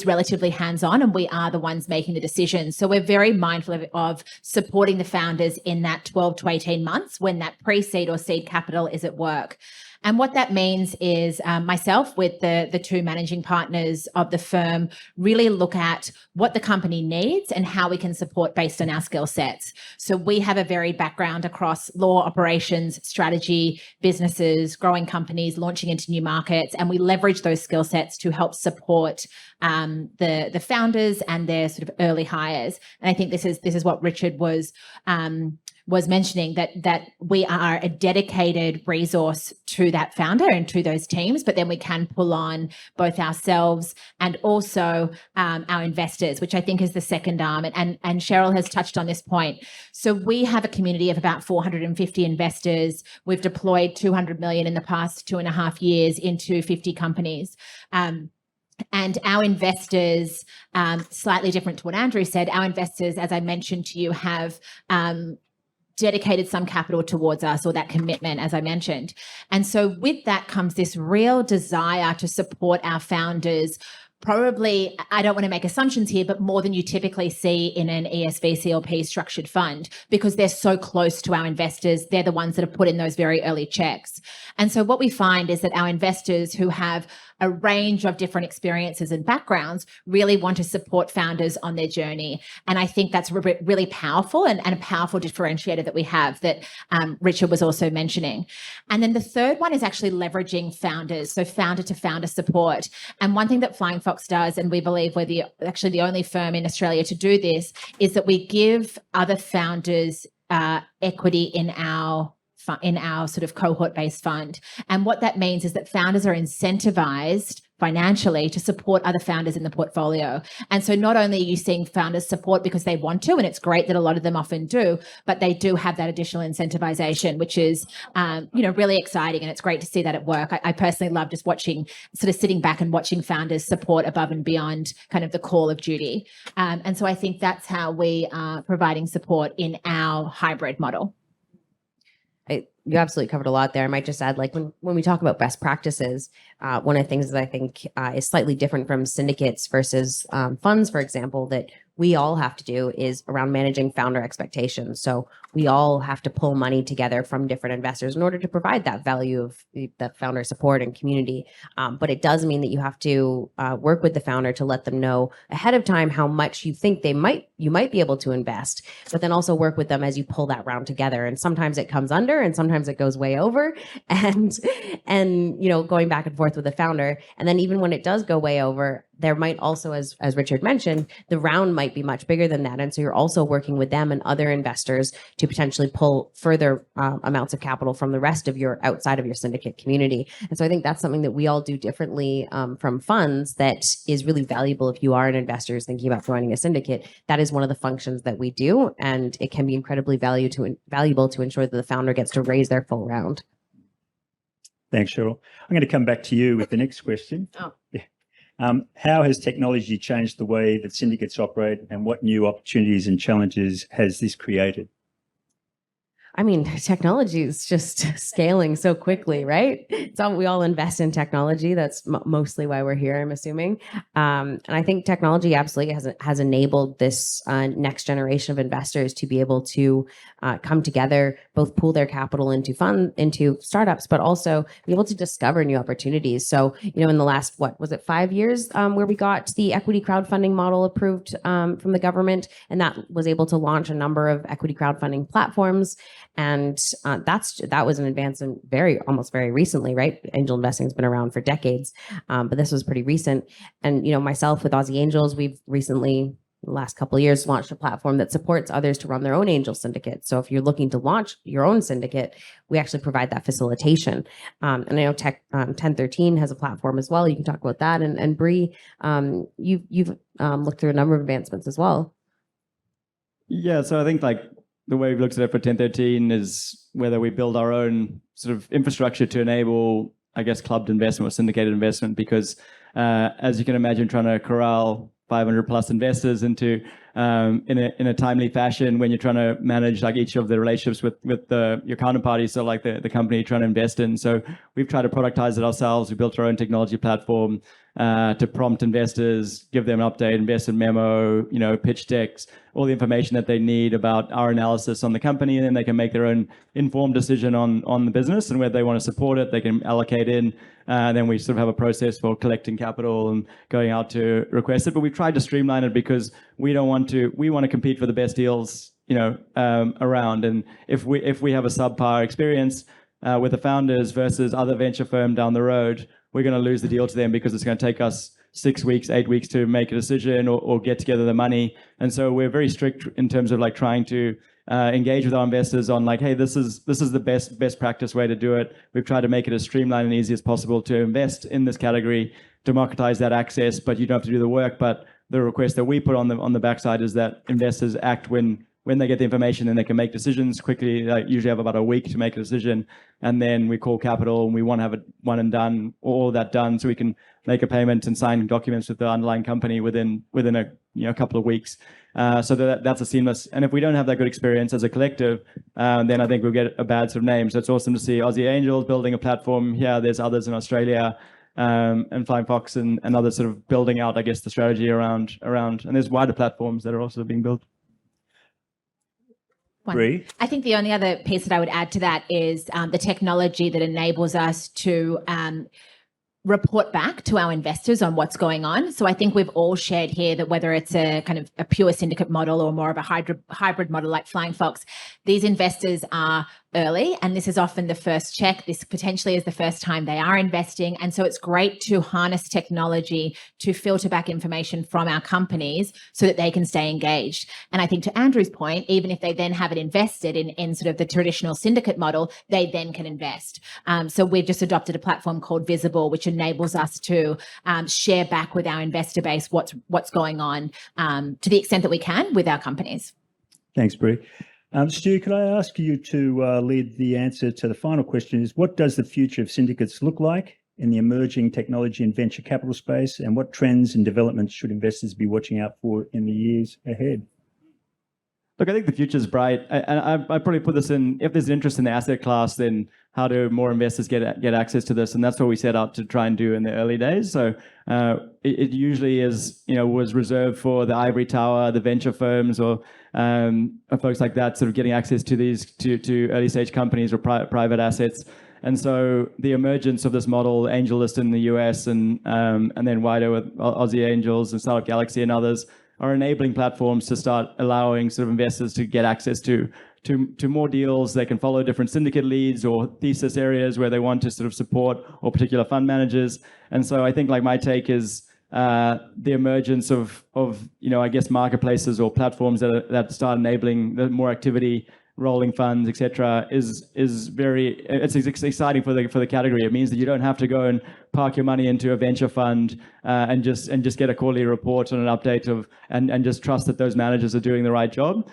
relatively hands-on, and we are the ones making the decisions. So we're very mindful of supporting the founders in that 12 to 18 months when that pre-seed or seed capital is at work. And what that means is myself with the two managing partners of the firm really look at what the company needs and how we can support based on our skill sets. So we have a varied background across law, operations, strategy, businesses, growing companies, launching into new markets, and we leverage those skill sets to help support the founders and their sort of early hires. And I think this is what Richard was mentioning, that we are a dedicated resource to that founder and to those teams, but then we can pull on both ourselves and also our investors, which I think is the second arm. And Cheryl has touched on this point. So we have a community of about 450 investors. We've deployed 200 million in the past 2.5 years into 50 companies. And our investors, slightly different to what Andrew said, our investors, as I mentioned to you, have dedicated some capital towards us, or that commitment, as I mentioned. And so with that comes this real desire to support our founders, probably, I don't want to make assumptions here, but more than you typically see in an ESV/CLP structured fund, because they're so close to our investors. They're the ones that have put in those very early checks. And so what we find is that our investors who have a range of different experiences and backgrounds, really want to support founders on their journey. And I think that's really powerful and a powerful differentiator that we have that Richard was also mentioning. And then the third one is actually leveraging founders, so founder to founder support. And one thing that Flying Fox does, and we believe we're actually the only firm in Australia to do this, is that we give other founders equity in our sort of cohort-based fund. And what that means is that founders are incentivized financially to support other founders in the portfolio. And so not only are you seeing founders support because they want to, and it's great that a lot of them often do, but they do have that additional incentivization, which is, really exciting. And it's great to see that at work. I personally love just watching, sort of sitting back and watching founders support above and beyond kind of the call of duty. And so I think that's how we are providing support in our hybrid model. You absolutely covered a lot there. I might just add, like when we talk about best practices, one of the things that I think is slightly different from syndicates versus funds, for example, that we all have to do is around managing founder expectations. So we all have to pull money together from different investors in order to provide that value of the founder support and community. But it does mean that you have to work with the founder to let them know ahead of time how much you think you might be able to invest, but then also work with them as you pull that round together. And sometimes it comes under and sometimes it goes way over, and going back and forth with the founder. And then even when it does go way over, there might also, as Richard mentioned, the round might be much bigger than that. And so you're also working with them and other investors to potentially pull further amounts of capital from the rest of outside of your syndicate community. And so I think that's something that we all do differently from funds that is really valuable if you are an investor thinking about joining a syndicate. That is one of the functions that we do, and it can be incredibly valuable to ensure that the founder gets to raise their full round. Thanks, Cheryl. I'm going to come back to you with the next question. Oh. Yeah. How has technology changed the way that syndicates operate, and what new opportunities and challenges has this created? I mean, technology is just scaling so quickly, right? We all invest in technology. That's mostly why we're here, I'm assuming. And I think technology absolutely has enabled this next generation of investors to be able to come together, both pool their capital into startups, but also be able to discover new opportunities. So, in the last, 5 years, where we got the equity crowdfunding model approved from the government, and that was able to launch a number of equity crowdfunding platforms. And that was an advancement almost very recently, right? Angel investing has been around for decades, but this was pretty recent. And myself with Aussie Angels, we've recently, the last couple of years, launched a platform that supports others to run their own angel syndicate. So if you're looking to launch your own syndicate, we actually provide that facilitation. And I know Tech 1013 has a platform as well. You can talk about that. And Bree, you've looked through a number of advancements as well. Yeah, so I think the way we've looked at it for 1013 is whether we build our own sort of infrastructure to enable, I guess, clubbed investment or syndicated investment, because as you can imagine, trying to corral 500 plus investors into in a timely fashion when you're trying to manage each of the relationships with your counterparties, so the company you're trying to invest in. So we've tried to productize it ourselves. We built our own technology platform to prompt investors, give them an update, investment memo, pitch decks, all the information that they need about our analysis on the company, and then they can make their own informed decision on the business and whether they want to support it. They can allocate in. Then we sort of have a process for collecting capital and going out to request it. But we've tried to streamline it because we want to compete for the best deals, around. And if we have a subpar experience with the founders versus other venture firm down the road, we're going to lose the deal to them because it's going to take us 6 weeks, 8 weeks to make a decision or get together the money. And so we're very strict in terms of trying to engage with our investors on hey, this is the best practice way to do it. We've tried to make it as streamlined and easy as possible to invest in this category, democratize that access, but you don't have to do the work. But the request that we put on the backside is that investors act when they get the information, and they can make decisions quickly. Usually have about a week to make a decision, and then we call capital and we want to have it one and done, all that done, so we can make a payment and sign documents with the underlying company within a couple of weeks. So that's a seamless. And if we don't have that good experience as a collective, then I think we'll get a bad sort of name. So it's awesome to see Aussie Angels building a platform here. There's others in Australia, and Flying Fox and others sort of building out, I guess, the strategy around. And there's wider platforms that are also being built. I think the only other piece that I would add to that is the technology that enables us to report back to our investors on what's going on. So I think we've all shared here that whether it's a kind of a pure syndicate model or more of a hybrid model like Flying Fox, these investors are early, and this is often the first check. This potentially is the first time they are investing. And so it's great to harness technology to filter back information from our companies so that they can stay engaged. And I think to Andrew's point, even if they then have it invested in sort of the traditional syndicate model, they then can invest. So we've just adopted a platform called Visible, which enables us to share back with our investor base what's going on to the extent that we can with our companies. Thanks, Brie. Stu, could I ask you to lead the answer to the final question is, what does the future of syndicates look like in the emerging technology and venture capital space, and what trends and developments should investors be watching out for in the years ahead? Look, I think the future is bright. And I probably put this in, if there's an interest in the asset class, then how do more investors get access to this? And that's what we set out to try and do in the early days. So it usually is, was reserved for the ivory tower, the venture firms, or folks like that, sort of getting access to these to early stage companies or private assets. And so the emergence of this model, Angel List in the US and then wider with Aussie Angels and Startup Galaxy and others, are enabling platforms to start allowing sort of investors to get access to more deals. They can follow different syndicate leads or thesis areas where they want to sort of support or particular fund managers. And so I think like my take is the emergence of I guess marketplaces or platforms that start enabling the more activity, rolling funds, etc., is very exciting for the category. It means that you don't have to go and park your money into a venture fund and just get a quarterly report and an update and just trust that those managers are doing the right job.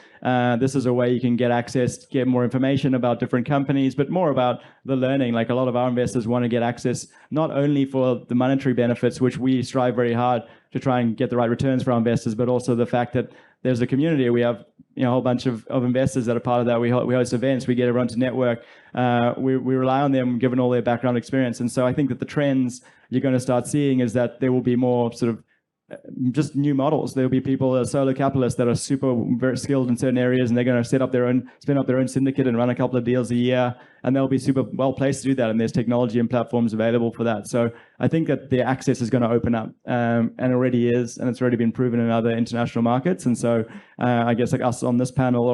This is a way you can get access, get more information about different companies, but more about the learning. Like a lot of our investors want to get access not only for the monetary benefits, which we strive very hard to try and get the right returns for our investors, but also the fact that there's a community. We have a whole bunch of investors that are part of that. We host events. We get everyone to network. We rely on them given all their background experience. And so I think that the trends you're going to start seeing is that there will be more sort of just new models. There'll be people, solo capitalists that are super very skilled in certain areas, and they're going to spin up their own syndicate and run a couple of deals a year, and they'll be super well placed to do that. And there's technology and platforms available for that. So I think that the access is going to open up, and already is, and it's already been proven in other international markets. And so I guess like us on this panel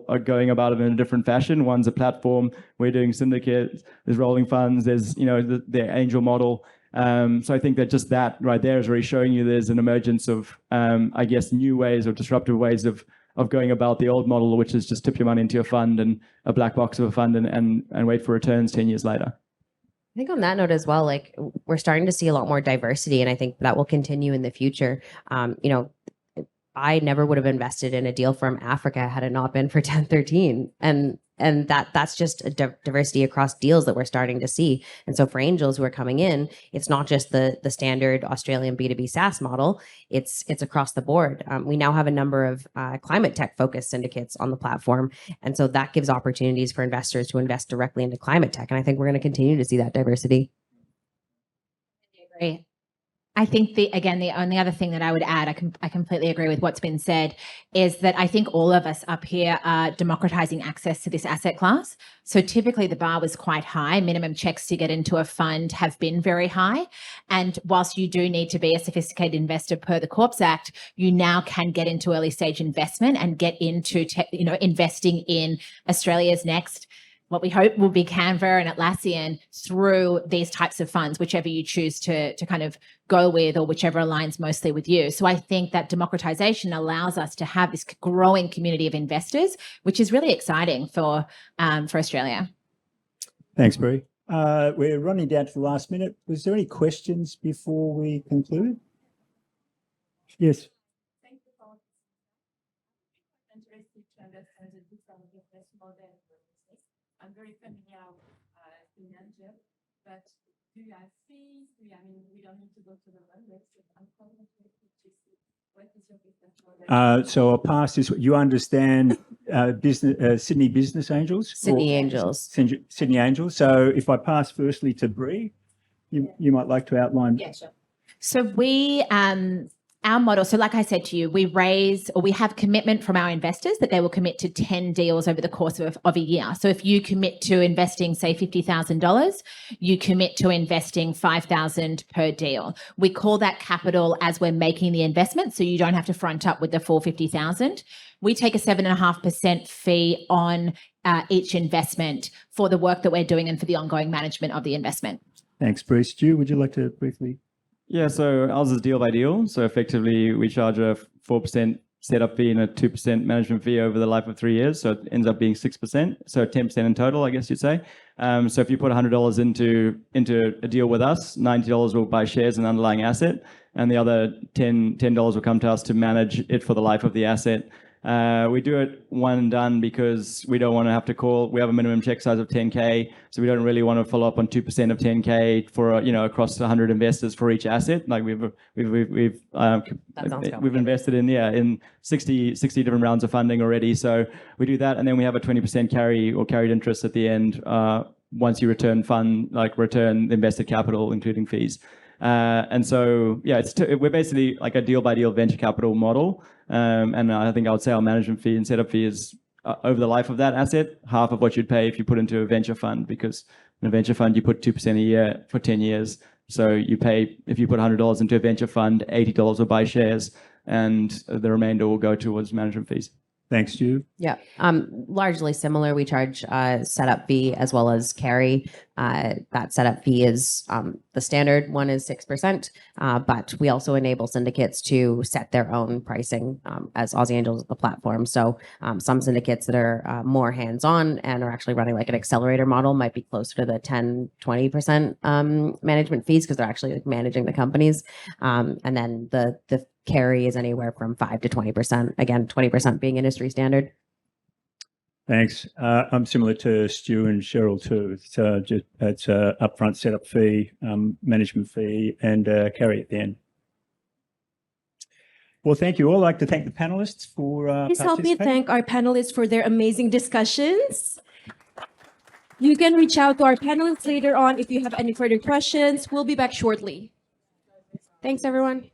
are going about it in a different fashion. One's a platform. We're doing syndicates. There's rolling funds. There's the angel model. So I think that just that right there is really showing you there's an emergence of, I guess, new ways or disruptive ways of going about the old model, which is just tip your money into a fund and a black box of a fund and wait for returns 10 years later. I think on that note as well, like we're starting to see a lot more diversity, and I think that will continue in the future. I never would have invested in a deal from Africa had it not been for 1013. And that's just a diversity across deals that we're starting to see. And so for angels who are coming in, it's not just the standard Australian B2B SaaS model, it's across the board. We now have a number of climate tech focused syndicates on the platform. And so that gives opportunities for investors to invest directly into climate tech. And I think we're going to continue to see that diversity. I agree. I think the only other thing that I would add, I completely agree with what's been said, is that I think all of us up here are democratizing access to this asset class. So typically the bar was quite high. Minimum checks to get into a fund have been very high. And whilst you do need to be a sophisticated investor per the Corps Act, you now can get into early stage investment and get into investing in Australia's next, what we hope will be Canva and Atlassian, through these types of funds, whichever you choose to kind of go with or whichever aligns mostly with you. So I think that democratization allows us to have this growing community of investors, which is really exciting for Australia. Thanks, Brie. We're running down to the last minute. Was there any questions before we conclude? Yes. I'm very familiar with Imagion, but do you have fees? We don't need to go to the website. I'm calling to see what is your business model. So I'll pass this. You understand Sydney Business Angels? Sydney Angels. Sydney Angels. So if I pass firstly to Brie, you might like to outline. Yeah, sure. So we our model, so like I said to you, we have commitment from our investors that they will commit to 10 deals over the course of a year. So if you commit to investing, say, $50,000, you commit to investing $5,000 per deal. We call that capital as we're making the investment, so you don't have to front up with the full $50,000. We take a 7.5% fee on each investment for the work that we're doing and for the ongoing management of the investment. Thanks, Bruce. Stu, would you like to briefly? Yeah, so ours is deal by deal. So effectively, we charge a 4% setup fee and a 2% management fee over the life of 3 years. So it ends up being 6%. So 10% in total, I guess you'd say. So if you put $100 into a deal with us, $90 will buy shares and underlying asset, and the other $10 will come to us to manage it for the life of the asset. We do it one and done because we don't want to have to call. We have a minimum check size of 10K, so we don't really want to follow up on 2% of 10K for across 100 investors for each asset. Like we've invested in 60 different rounds of funding already. So we do that, and then we have a 20% carry or carried interest at the end once you return invested capital, including fees. And so, yeah, we're basically like a deal by deal venture capital model. And I think I would say our management fee and setup fee is over the life of that asset, half of what you'd pay if you put into a venture fund, because in a venture fund, you put 2% a year for 10 years. So you pay, if you put $100 into a venture fund, $80 will buy shares, and the remainder will go towards management fees. Thanks, Stu. Yeah, largely similar. We charge setup fee as well as carry. That setup fee is the standard one is 6%, but we also enable syndicates to set their own pricing as Aussie Angels the platform. So some syndicates that are more hands-on and are actually running like an accelerator model might be closer to the 10-20% management fees because they're actually like managing the companies. And then the carry is anywhere from 5 to 20%. Again, 20% being industry standard. Thanks. I'm similar to Stu and Cheryl too. It's upfront setup fee, management fee, and carry at the end. Well, thank you all. I'd like to thank the panelists for Please help me participating. thank our panelists for their amazing discussions. You can reach out to our panelists later on if you have any further questions. We'll be back shortly. Thanks, everyone.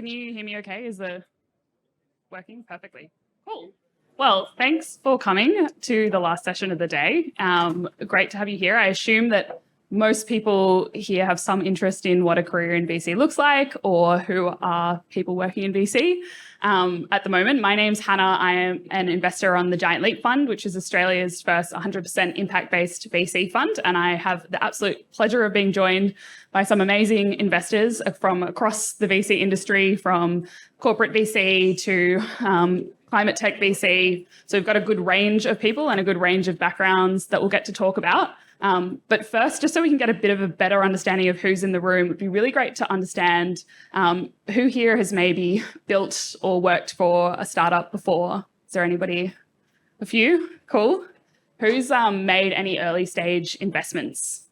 can you hear me okay? Is the working perfectly? Cool. Well, thanks for coming to the last session of the day. Great to have you here. I assume that most people here have some interest in what a career in VC looks like or who are people working in VC. At the moment, my name's Hannah. I am an investor on the Giant Leap Fund, which is Australia's first 100% impact-based VC fund. And I have the absolute pleasure of being joined by some amazing investors from across the VC industry, from corporate VC to climate tech VC. So we've got a good range of people and a good range of backgrounds that we'll get to talk about. But first, just so we can get a bit of a better understanding of who's in the room, it would be really great to understand who here has maybe built or worked for a startup before. Is there anybody? A few? Cool. Who's made any early stage investments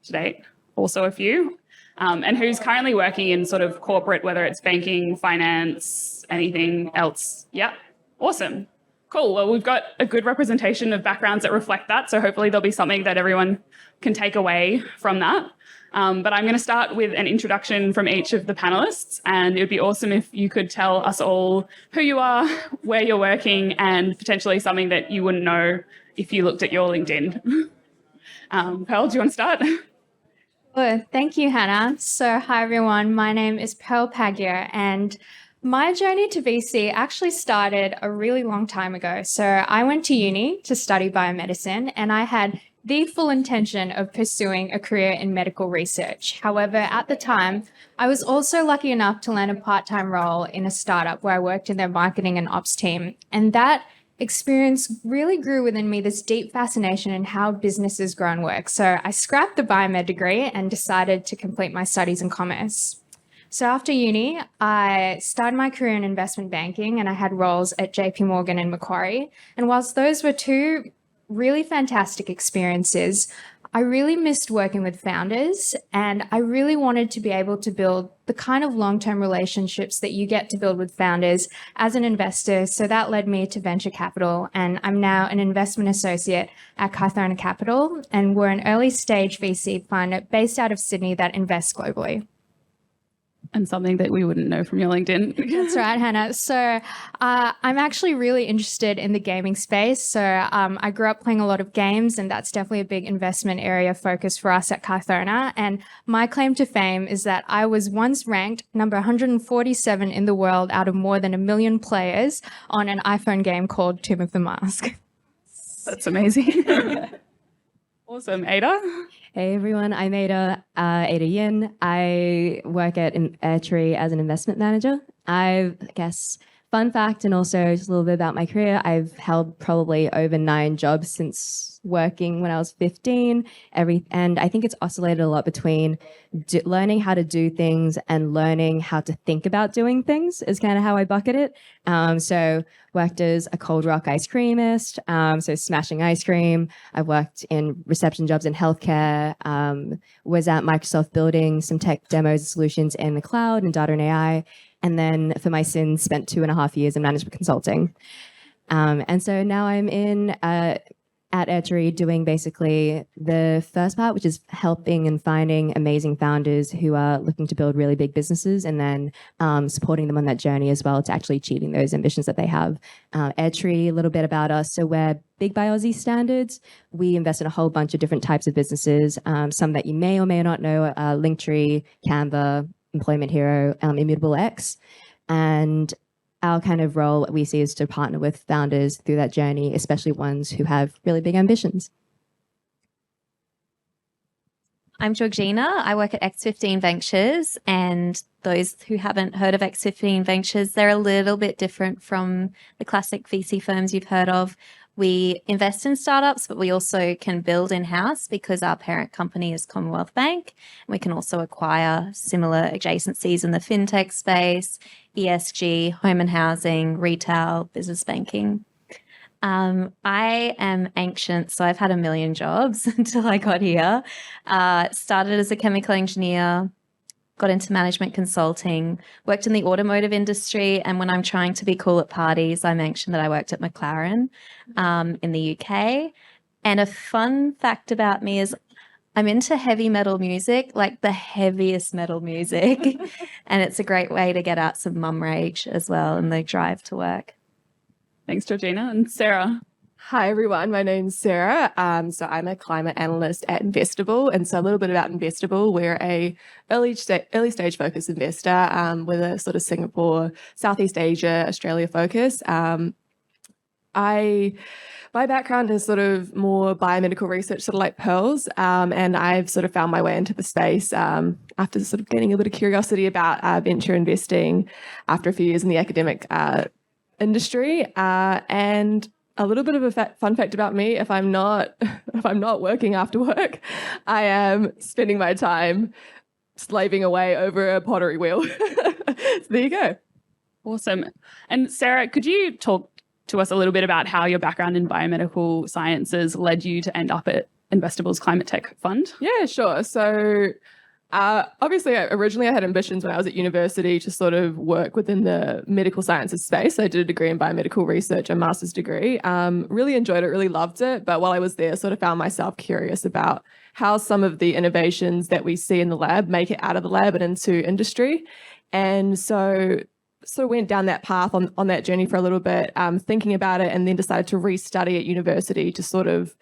to date? Also a few. And who's currently working in sort of corporate, whether it's banking, finance, anything else? Yeah, awesome. Cool. Well, we've got a good representation of backgrounds that reflect that. So hopefully there'll be something that everyone can take away from that. But I'm going to start with an introduction from each of the panelists. And it would be awesome if you could tell us all who you are, where you're working, and potentially something that you wouldn't know if you looked at your LinkedIn. Pearl, do you want to start? Well, thank you, Hannah. So hi, everyone. My name is Pearl Pagia, and my journey to VC actually started a really long time ago. So I went to uni to study biomedicine, and I had the full intention of pursuing a career in medical research. However, at the time, I was also lucky enough to land a part-time role in a startup where I worked in their marketing and ops team. And that experience really grew within me this deep fascination in how businesses grow and work. So I scrapped the biomed degree and decided to complete my studies in commerce. So after uni, I started my career in investment banking, and I had roles at JP Morgan and Macquarie. And whilst those were two really fantastic experiences, I really missed working with founders, and I really wanted to be able to build the kind of long-term relationships that you get to build with founders as an investor. So that led me to venture capital, and I'm now an investment associate at Kythona Capital, and we're an early stage VC fund based out of Sydney that invests globally. And something that we wouldn't know from your LinkedIn. That's right, Hannah. So I'm actually really interested in the gaming space. So I grew up playing a lot of games, and that's definitely a big investment area focus for us at Kythona. And my claim to fame is that I was once ranked number 147 in the world out of more than 1 million players on an iPhone game called Tomb of the Mask. That's amazing. Awesome. Ada? Hey everyone, I'm Ada Yin. I work at Airtree as an investment manager. I guess, fun fact, and also just a little bit about my career, I've held probably over 9 jobs since working when I was 15. And I think it's oscillated a lot between learning how to do things and learning how to think about doing things is kind of how I bucket it. So worked as a cold rock ice creamist, so smashing ice cream. I've worked in reception jobs in healthcare, was at Microsoft building some tech demos and solutions in the cloud and data and AI. And then for my sins, spent 2.5 years in management consulting. And so now I'm at Airtree doing basically the first part, which is helping and finding amazing founders who are looking to build really big businesses, and then supporting them on that journey as well to actually achieving those ambitions that they have. Airtree, a little bit about us. So we're big by Aussie standards. We invest in a whole bunch of different types of businesses, some that you may or may not know, Linktree, Canva, Employment Hero, Immutable X. And our kind of role we see is to partner with founders through that journey, especially ones who have really big ambitions. I'm Georgina. I work at X15 Ventures, and those who haven't heard of X15 Ventures, they're a little bit different from the classic VC firms you've heard of. We invest in startups, but we also can build in-house because our parent company is Commonwealth Bank. We can also acquire similar adjacencies in the fintech space, ESG, home and housing, retail, business banking. I am ancient, so I've had 1 million jobs until I got here. Started as a chemical engineer, got into management consulting, worked in the automotive industry, and when I'm trying to be cool at parties, I mention that I worked at McLaren in the UK. And a fun fact about me is I'm into heavy metal music, like the heaviest metal music. And it's a great way to get out some mum rage as well and the drive to work. Thanks, Georgina. And Sarah. Hi, everyone. My name's Sarah. So I'm a climate analyst at Investable. And so a little bit about Investable. We're a early stage focused investor with a sort of Singapore, Southeast Asia, Australia focus. My background is sort of more biomedical research, sort of like Pearl's, and I've sort of found my way into the space after sort of getting a bit of curiosity about venture investing after a few years in the academic industry. And a little bit of a fun fact about me: if I'm not working after work, I am spending my time slaving away over a pottery wheel. So there you go. Awesome. And Sarah, could you talk to us a little bit about how your background in biomedical sciences led you to end up at Investable's Climate Tech Fund? Yeah, sure. So obviously, originally I had ambitions when I was at university to sort of work within the medical sciences space. I did a degree in biomedical research, a master's degree. Really enjoyed it, really loved it. But while I was there, sort of found myself curious about how some of the innovations that we see in the lab make it out of the lab and into industry. And so went down that path on that journey for a little bit, thinking about it, and then decided to restudy at university to sort of,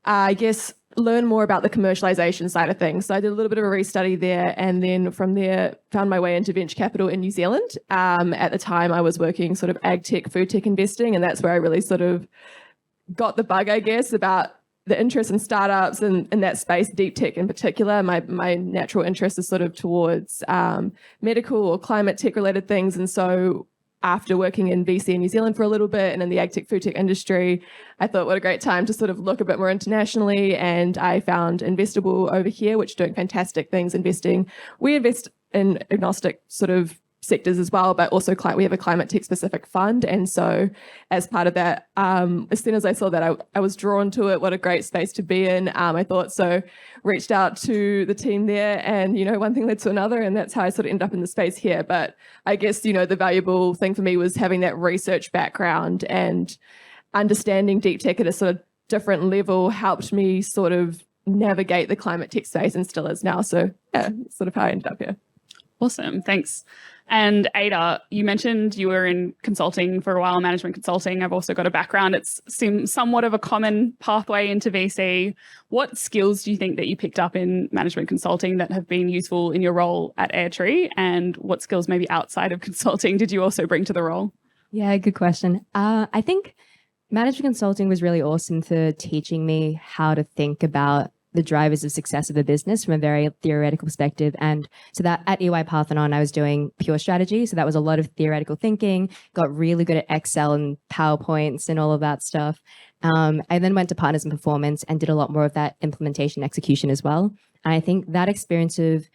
I guess, learn more about the commercialization side of things. So I did a little bit of a restudy there, and then from there found my way into venture capital in New Zealand. At the time I was working sort of ag tech, food tech investing, and that's where I really sort of got the bug, I guess, about the interest in startups and in that space, deep tech in particular. My natural interest is sort of towards medical or climate tech related things. And so after working in VC in New Zealand for a little bit and in the ag tech, food tech industry, I thought what a great time to sort of look a bit more internationally. And I found Investable over here, which is doing fantastic things investing. We invest in agnostic sort of sectors as well, but also we have a climate tech specific fund. And so as part of that, as soon as I saw that, I was drawn to it. What a great space to be in. I thought so, reached out to the team there, and, one thing led to another, and that's how I sort of ended up in the space here. But I guess, the valuable thing for me was having that research background, and understanding deep tech at a sort of different level helped me sort of navigate the climate tech space, and still is now. So yeah, that's sort of how I ended up here. Awesome. Thanks. And Ada, you mentioned you were in consulting for a while, management consulting. I've also got a background. It seems somewhat of a common pathway into VC. What skills do you think that you picked up in management consulting that have been useful in your role at Airtree? And what skills maybe outside of consulting did you also bring to the role? Yeah, good question. I think management consulting was really awesome for teaching me how to think about the drivers of success of a business from a very theoretical perspective. And so that at EY Parthenon, I was doing pure strategy. So that was a lot of theoretical thinking, got really good at Excel and PowerPoints and all of that stuff. I then went to Partners in Performance and did a lot more of that implementation execution as well. And I think that experience of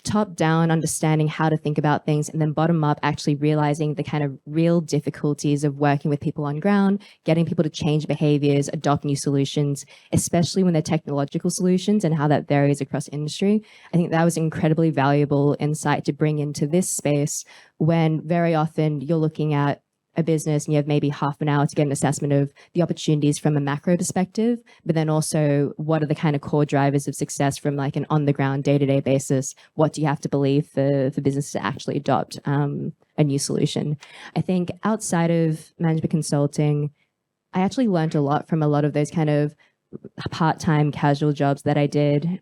top down understanding how to think about things, and then bottom up actually realizing the kind of real difficulties of working with people on ground, getting people to change behaviors, adopt new solutions, especially when they're technological solutions, and how that varies across industry. I think that was incredibly valuable insight to bring into this space, when very often you're looking at a business and you have maybe half an hour to get an assessment of the opportunities from a macro perspective, but then also what are the kind of core drivers of success from like an on the ground day-to-day basis? What do you have to believe for business to actually adopt a new solution? I think outside of management consulting, I actually learned a lot from a lot of those kind of part-time casual jobs that I did,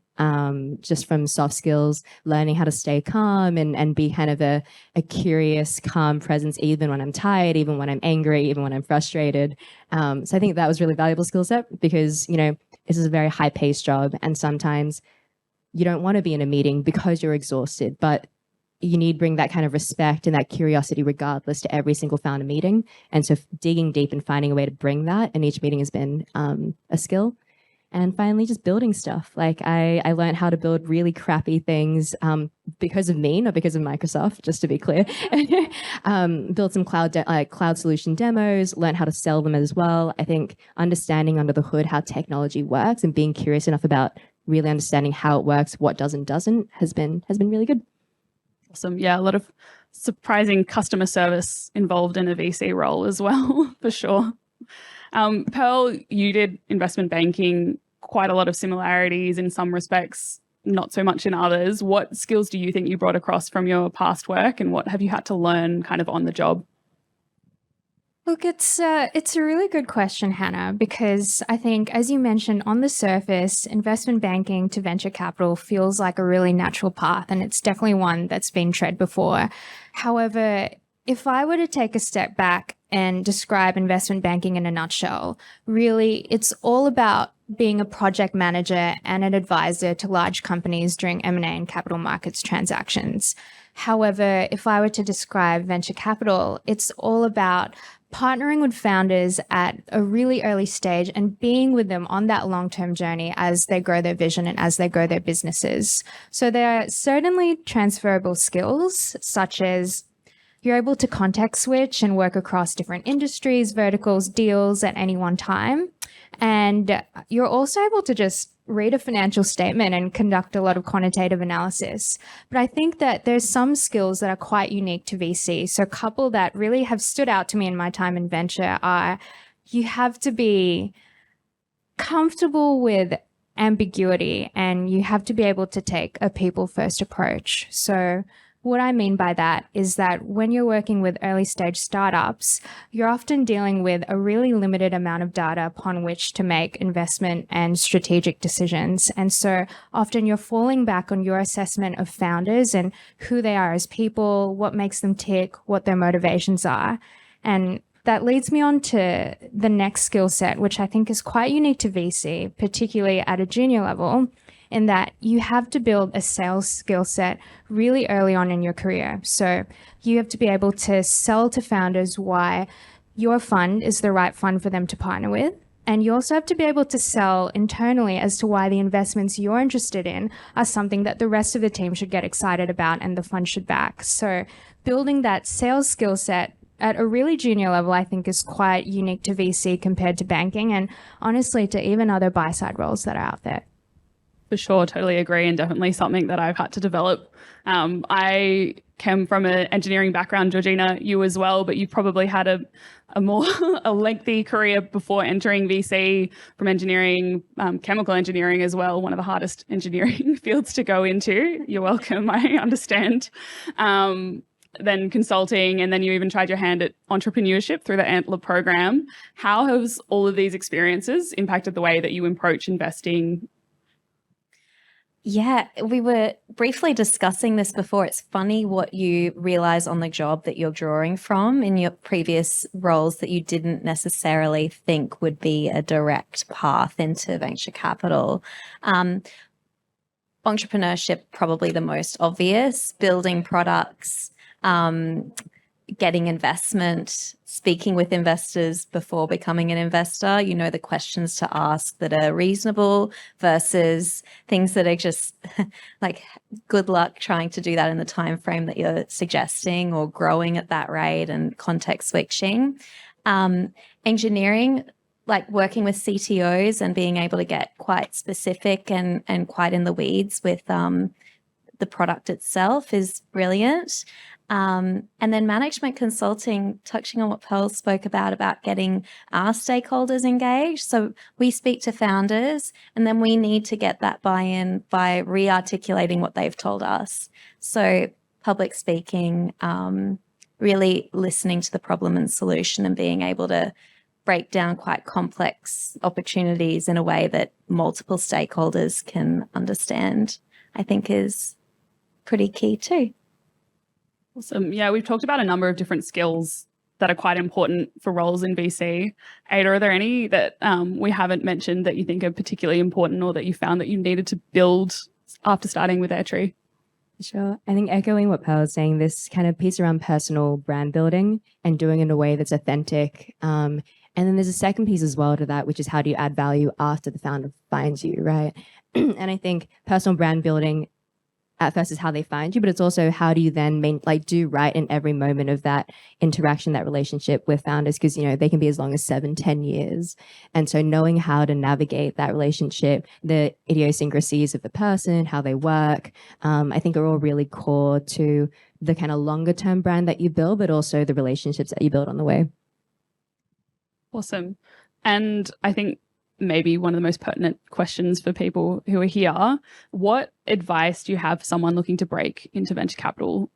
just from soft skills, learning how to stay calm and be kind of a curious, calm presence, even when I'm tired, even when I'm angry, even when I'm frustrated. So I think that was really valuable skill set, because, this is a very high-paced job, and sometimes you don't want to be in a meeting because you're exhausted, but you need to bring that kind of respect and that curiosity regardless to every single founder meeting. And so digging deep and finding a way to bring that in each meeting has been a skill. And finally, just building stuff. Like I learned how to build really crappy things because of me, not because of Microsoft, just to be clear. Built some cloud solution demos, learned how to sell them as well. I think understanding under the hood how technology works and being curious enough about really understanding how it works, what does and doesn't, has been really good. Awesome. Yeah, a lot of surprising customer service involved in a VC role as well, for sure. Pearl, you did investment banking quite a lot of similarities in some respects, not so much in others. What skills do you think you brought across from your past work, and what have you had to learn kind of on the job? Look, it's a really good question, Hannah, because I think, as you mentioned, on the surface, investment banking to venture capital feels like a really natural path, and it's definitely one that's been tread before. However, if I were to take a step back and describe investment banking in a nutshell, really, it's all about being a project manager and an advisor to large companies during M&A and capital markets transactions. However, if I were to describe venture capital, it's all about partnering with founders at a really early stage and being with them on that long-term journey as they grow their vision and as they grow their businesses. So there are certainly transferable skills, such as you're able to context switch and work across different industries, verticals, deals at any one time. And you're also able to just read a financial statement and conduct a lot of quantitative analysis. But I think that there's some skills that are quite unique to VC. So a couple that really have stood out to me in my time in venture are you have to be comfortable with ambiguity and you have to be able to take a people-first approach. So what I mean by that is that when you're working with early stage startups, you're often dealing with a really limited amount of data upon which to make investment and strategic decisions. And so often you're falling back on your assessment of founders and who they are as people, what makes them tick, what their motivations are. And that leads me on to the next skill set, which I think is quite unique to VC, particularly at a junior level, in that you have to build a sales skill set really early on in your career. So you have to be able to sell to founders why your fund is the right fund for them to partner with. And you also have to be able to sell internally as to why the investments you're interested in are something that the rest of the team should get excited about and the fund should back. So building that sales skill set at a really junior level, I think, is quite unique to VC compared to banking and honestly to even other buy-side roles that are out there. For sure, totally agree, and definitely something that I've had to develop. I came from an engineering background, Georgina, you as well, but you probably had a more a lengthy career before entering VC from engineering, chemical engineering as well, one of the hardest engineering fields to go into. You're welcome, I understand. Then consulting, and then you even tried your hand at entrepreneurship through the Antler program. How has all of these experiences impacted the way that you approach investing? Yeah, we were briefly discussing this before. It's funny what you realize on the job that you're drawing from in your previous roles that you didn't necessarily think would be a direct path into venture capital. Entrepreneurship, probably the most obvious, building products, getting investment, speaking with investors before becoming an investor, you know, the questions to ask that are reasonable versus things that are just like good luck trying to do that in the time frame that you're suggesting or growing at that rate and context switching. Engineering, like working with CTOs and being able to get quite specific and quite in the weeds with the product itself is brilliant. And then management consulting, touching on what Pearl spoke about getting our stakeholders engaged. So we speak to founders and then we need to get that buy-in by re-articulating what they've told us. So public speaking, really listening to the problem and solution and being able to break down quite complex opportunities in a way that multiple stakeholders can understand, I think is pretty key too. Awesome. Yeah, we've talked about a number of different skills that are quite important for roles in VC. Ada, are there any that we haven't mentioned that you think are particularly important or that you found that you needed to build after starting with Airtree? Sure. I think echoing what Pearl was saying, this kind of piece around personal brand building and doing it in a way that's authentic. And then there's a second piece as well to that, which is how do you add value after the founder finds you, right? And I think personal brand building at first is how they find you, but it's also how do you then do right in every moment of that interaction, that relationship with founders, because, you know, they can be as long as 7-10 years. And so knowing how to navigate that relationship, the idiosyncrasies of the person, how they work, I think are all really core to the kind of longer term brand that you build, but also the relationships that you build on the way. Awesome. And I think maybe one of the most pertinent questions for people who are here. What advice do you have for someone looking to break into venture capital?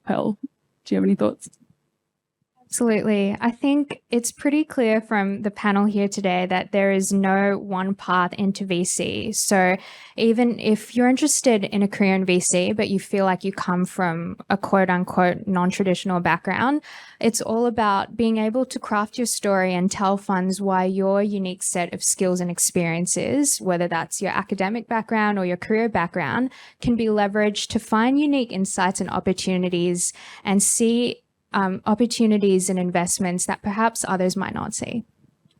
Pearl, do you have any thoughts? Absolutely. I think it's pretty clear from the panel here today that there is no one path into VC. So even if you're interested in a career in VC, but you feel like you come from a quote unquote non-traditional background, it's all about being able to craft your story and tell funds why your unique set of skills and experiences, whether that's your academic background or your career background, can be leveraged to find unique insights and opportunities and see opportunities and investments that perhaps others might not see.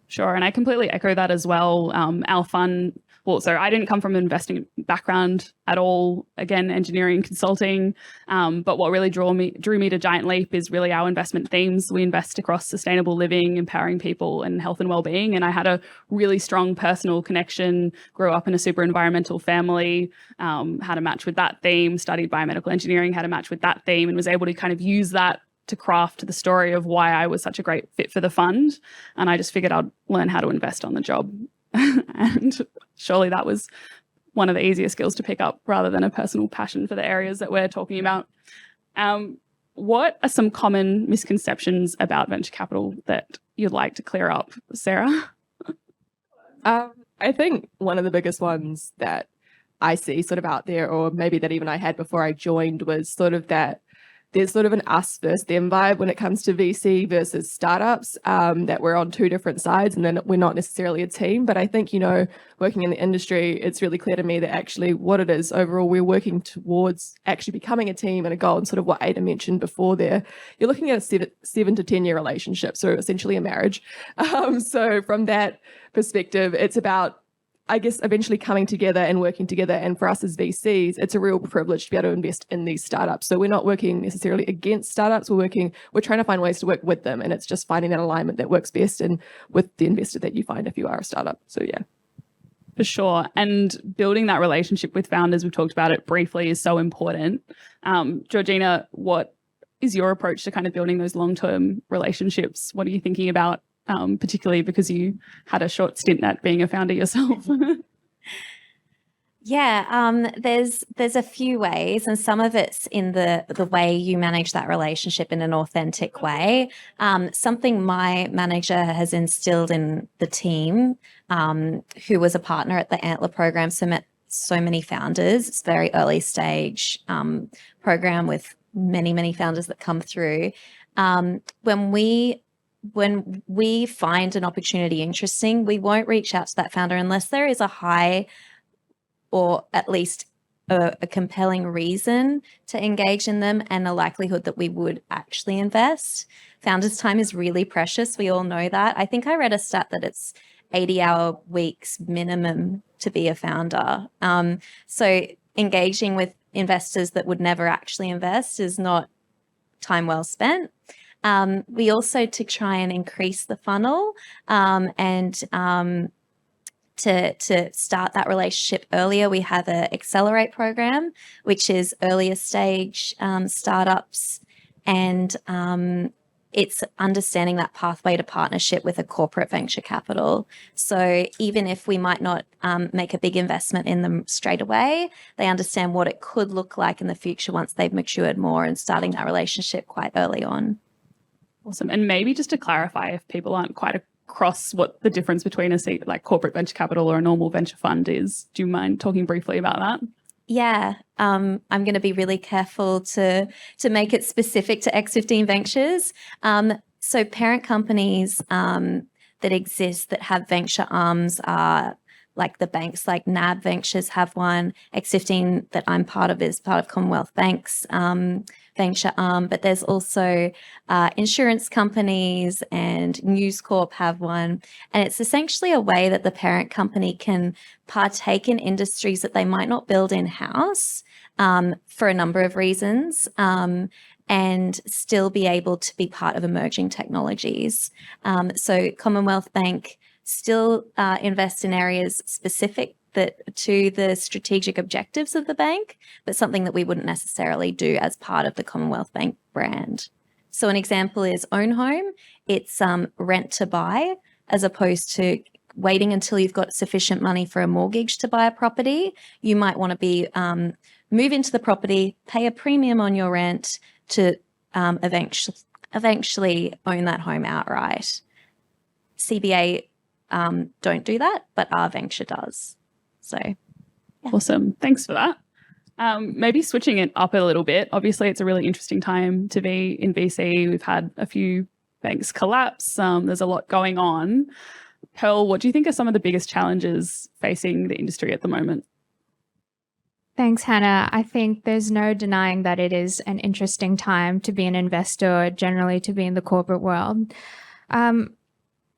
Sure, and I completely echo that as well. Our fund, so I didn't come from an investing background at all. Again, engineering, consulting. But what really drew me to Giant Leap is really our investment themes. We invest across sustainable living, empowering people, and health and well-being. And I had a really strong personal connection. Grew up in a super environmental family. Had a match with that theme. Studied biomedical engineering. Had a match with that theme, and was able to kind of use that to craft the story of why I was such a great fit for the fund. And I just figured I'd learn how to invest on the job. And surely that was one of the easier skills to pick up rather than a personal passion for the areas that we're talking about. What are some common misconceptions about venture capital that you'd like to clear up, Sarah? I think one of the biggest ones that I see sort of out there, or maybe that even I had before I joined, was sort of that there's sort of an us versus them vibe when it comes to VC versus startups, that we're on two different sides and then we're not necessarily a team. But I think, working in the industry, it's really clear to me that actually what it is overall, we're working towards actually becoming a team and a goal, and sort of what Ada mentioned before there. You're looking at a 7 to 10 year relationship, so essentially a marriage. So from that perspective, it's about, I guess, eventually coming together and working together. And for us as VCs, it's a real privilege to be able to invest in these startups. So we're not working necessarily against startups. We're trying to find ways to work with them. And it's just finding that alignment that works best and with the investor that you find if you are a startup. So yeah. For sure. And building that relationship with founders, we've talked about it briefly, is so important. Georgina, what is your approach to kind of building those long-term relationships? What are you thinking about? Particularly because you had a short stint at being a founder yourself. Yeah, there's a few ways, and some of it's in the way you manage that relationship in an authentic way. Something my manager has instilled in the team, who was a partner at the Antler program, so met so many founders. It's a very early stage program with many founders that come through. When we find an opportunity interesting, we won't reach out to that founder unless there is a high or at least a compelling reason to engage in them and a likelihood that we would actually invest. Founders' time is really precious. We all know that. I think I read a stat that it's 80-hour weeks minimum to be a founder. So engaging with investors that would never actually invest is not time well spent. We also, to try and increase the funnel and to start that relationship earlier, we have an Accelerate program, which is earlier stage startups, and it's understanding that pathway to partnership with a corporate venture capital. So even if we might not make a big investment in them straight away, they understand what it could look like in the future once they've matured more, and starting that relationship quite early on. Awesome. And maybe just to clarify, if people aren't quite across what the difference between a corporate venture capital or a normal venture fund is, do you mind talking briefly about that? Yeah, I'm going to be really careful to make it specific to X15 Ventures. So parent companies that exist that have venture arms are like the banks, like NAB Ventures have one. X15 that I'm part of is part of Commonwealth Bank's venture arm, but there's also insurance companies, and News Corp have one. And it's essentially a way that the parent company can partake in industries that they might not build in-house for a number of reasons, and still be able to be part of emerging technologies. So Commonwealth Bank still invest in areas specific to the strategic objectives of the bank, but something that we wouldn't necessarily do as part of the Commonwealth Bank brand. So an example is Own Home. It's rent to buy as opposed to waiting until you've got sufficient money for a mortgage to buy a property. You might want to be move into the property, pay a premium on your rent to eventually own that home outright. CBA don't do that, but our venture does. So, yeah. Awesome. Thanks for that. Maybe switching it up a little bit. Obviously, it's a really interesting time to be in VC. We've had a few banks collapse. There's a lot going on. Pearl, what do you think are some of the biggest challenges facing the industry at the moment? Thanks, Hannah. I think there's no denying that it is an interesting time to be an investor, generally to be in the corporate world.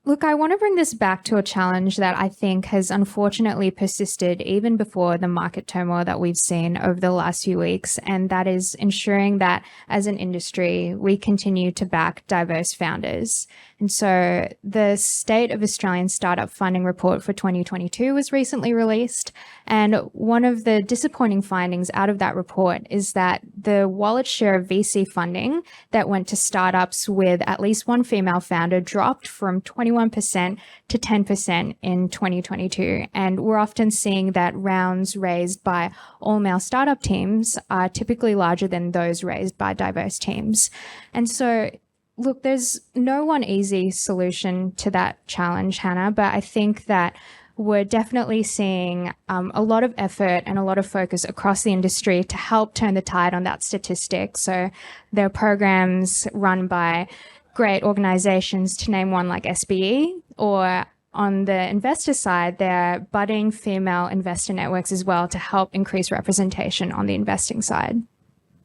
Look, I want to bring this back to a challenge that I think has unfortunately persisted even before the market turmoil that we've seen over the last few weeks, and that is ensuring that as an industry, we continue to back diverse founders. And so the State of Australian Startup Funding Report for 2022 was recently released. And one of the disappointing findings out of that report is that the wallet share of VC funding that went to startups with at least one female founder dropped from 21% to 10% in 2022. And we're often seeing that rounds raised by all male startup teams are typically larger than those raised by diverse teams. And so look, there's no one easy solution to that challenge, Hannah, but I think that we're definitely seeing a lot of effort and a lot of focus across the industry to help turn the tide on that statistic. So there are programs run by great organizations, to name one like SBE, or on the investor side, there are budding female investor networks as well to help increase representation on the investing side.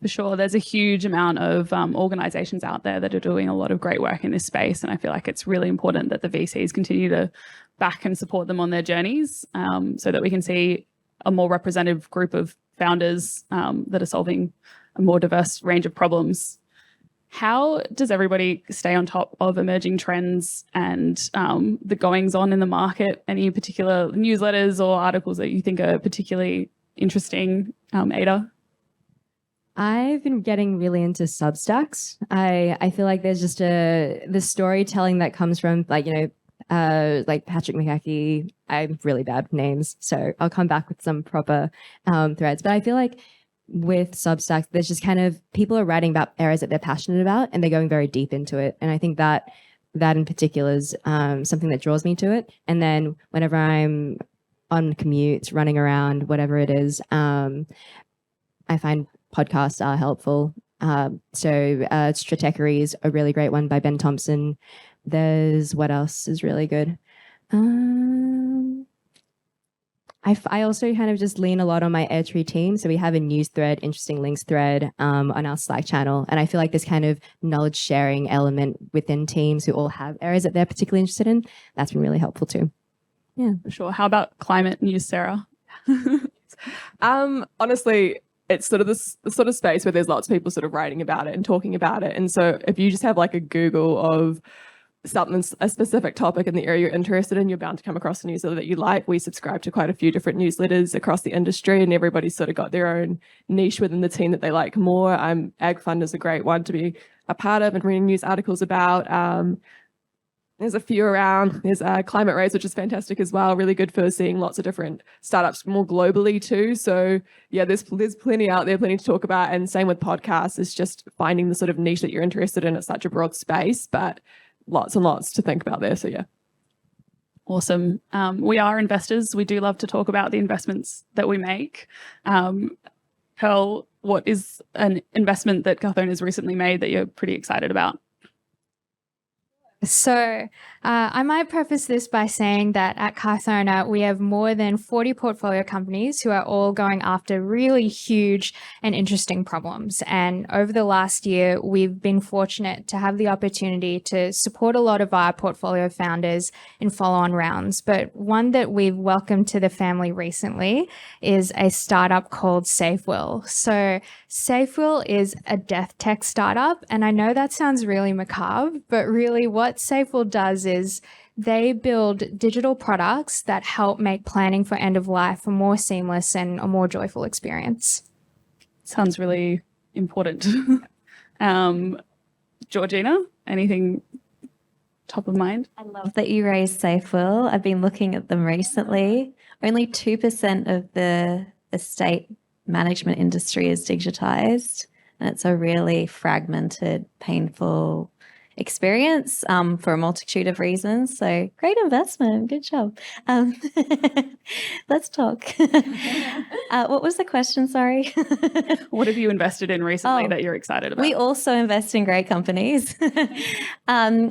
For sure. There's a huge amount of organizations out there that are doing a lot of great work in this space. And I feel like it's really important that the VCs continue to back and support them on their journeys so that we can see a more representative group of founders that are solving a more diverse range of problems. How does everybody stay on top of emerging trends and the goings on in the market? Any particular newsletters or articles that you think are particularly interesting, Ada? I've been getting really into Substacks. I feel like there's just the storytelling that comes from like Patrick McAkee. I'm really bad with names, so I'll come back with some proper threads. But I feel like with Substacks, there's just kind of people are writing about areas that they're passionate about, and they're going very deep into it. And I think that in particular is something that draws me to it. And then whenever I'm on commutes, running around, whatever it is, I find podcasts are helpful. Stratechery is a really great one by Ben Thompson. There's what else is really good? I also kind of just lean a lot on my Airtree team. So we have a news thread, interesting links thread on our Slack channel. And I feel like this kind of knowledge sharing element within teams who all have areas that they're particularly interested in, that's been really helpful too. Yeah. For sure. How about climate news, Sarah? Honestly, it's sort of the sort of space where there's lots of people sort of writing about it and talking about it. And so if you just have like a Google of something, a specific topic in the area you're interested in, you're bound to come across a newsletter that you like. We subscribe to quite a few different newsletters across the industry, and everybody's sort of got their own niche within the team that they like more. Ag Fund is a great one to be a part of and reading news articles about. There's a few around. There's Climate Race, which is fantastic as well. Really good for seeing lots of different startups more globally too. So yeah, there's plenty out there, plenty to talk about. And same with podcasts. It's just finding the sort of niche that you're interested in. It's such a broad space, but lots and lots to think about there. So yeah. Awesome. We are investors. We do love to talk about the investments that we make. Pearl, what is an investment that Carthone has recently made that you're pretty excited about? So I might preface this by saying that at Carthona, we have more than 40 portfolio companies who are all going after really huge and interesting problems. And over the last year, we've been fortunate to have the opportunity to support a lot of our portfolio founders in follow-on rounds. But one that we've welcomed to the family recently is a startup called SafeWill. So SafeWill is a death tech startup. And I know that sounds really macabre, but really what SafeWill does is they build digital products that help make planning for end of life a more seamless and a more joyful experience. Sounds really important. Georgina, anything top of mind? I love that you raised SafeWell. I've been looking at them recently. Only 2% of the estate management industry is digitized, and it's a really fragmented, painful experience for a multitude of reasons. So great investment. Good job. Let's talk. What was the question? Sorry. What have you invested in recently that you're excited about? We also invest in great companies. A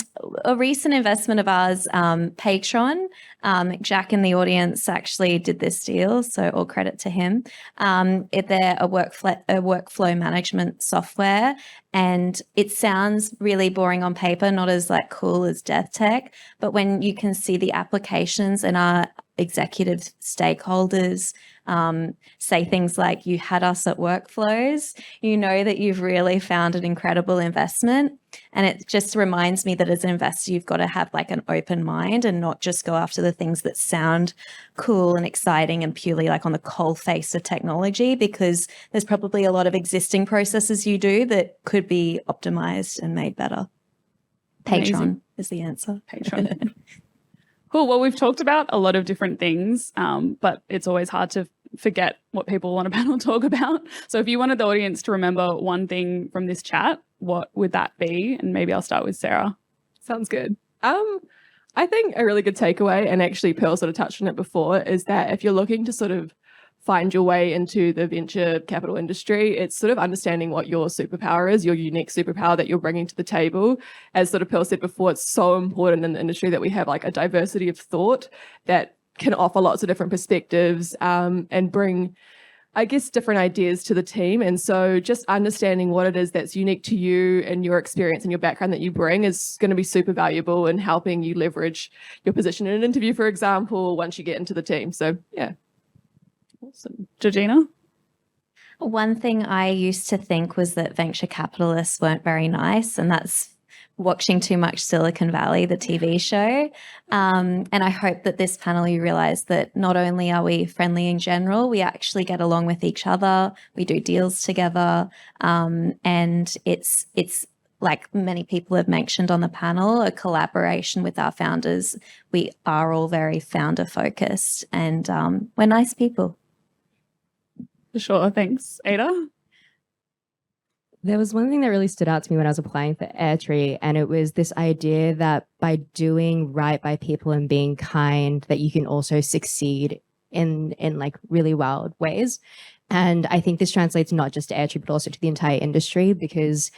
recent investment of ours, Patron, Jack in the audience actually did this deal, so all credit to him. They're a workflow management software, and it sounds really boring on paper, not as like cool as death tech, but when you can see the applications and our executive stakeholders say things like, you had us at workflows, you know that you've really found an incredible investment. And it just reminds me that as an investor, you've got to have like an open mind and not just go after the things that sound cool and exciting and purely like on the coal face of technology, because there's probably a lot of existing processes you do that could be optimized and made better. Patron Amazing. is the answer. Patron. Cool. Well, we've talked about a lot of different things, but it's always hard to forget what people on a panel talk about. So if you wanted the audience to remember one thing from this chat, what would that be? And maybe I'll start with Sarah. Sounds good. I think a really good takeaway, and actually Pearl sort of touched on it before, is that if you're looking to sort of find your way into the venture capital industry, it's sort of understanding what your superpower is, your unique superpower that you're bringing to the table. As sort of Pearl said before, it's so important in the industry that we have like a diversity of thought that can offer lots of different perspectives and bring, I guess, different ideas to the team. And so just understanding what it is that's unique to you and your experience and your background that you bring is going to be super valuable in helping you leverage your position in an interview, for example, once you get into the team. So yeah. Awesome. Georgina? One thing I used to think was that venture capitalists weren't very nice, and that's watching too much Silicon Valley, the TV show. And I hope that this panel you realize that not only are we friendly in general, we actually get along with each other, we do deals together, and it's like many people have mentioned on the panel, a collaboration with our founders. We are all very founder focused, and we're nice people. For sure. Thanks. Ada? There was one thing that really stood out to me when I was applying for Airtree, and it was this idea that by doing right by people and being kind, that you can also succeed in like really wild ways. And I think this translates not just to Airtree, but also to the entire industry, because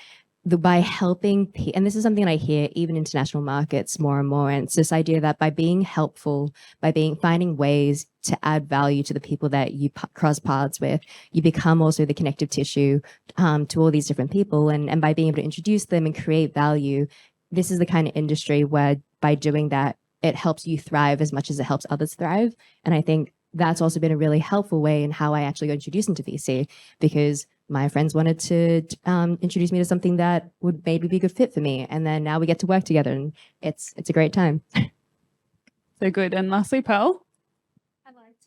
by helping, and this is something I hear even international markets more and more, and it's this idea that by being helpful, finding ways to add value to the people that you cross paths with, you become also the connective tissue to all these different people. And by being able to introduce them and create value, this is the kind of industry where by doing that, it helps you thrive as much as it helps others thrive. And I think that's also been a really helpful way in how I actually got introduced into VC, because my friends wanted to introduce me to something that would maybe be a good fit for me. And then now we get to work together, and it's a great time. So good. And lastly, Pearl?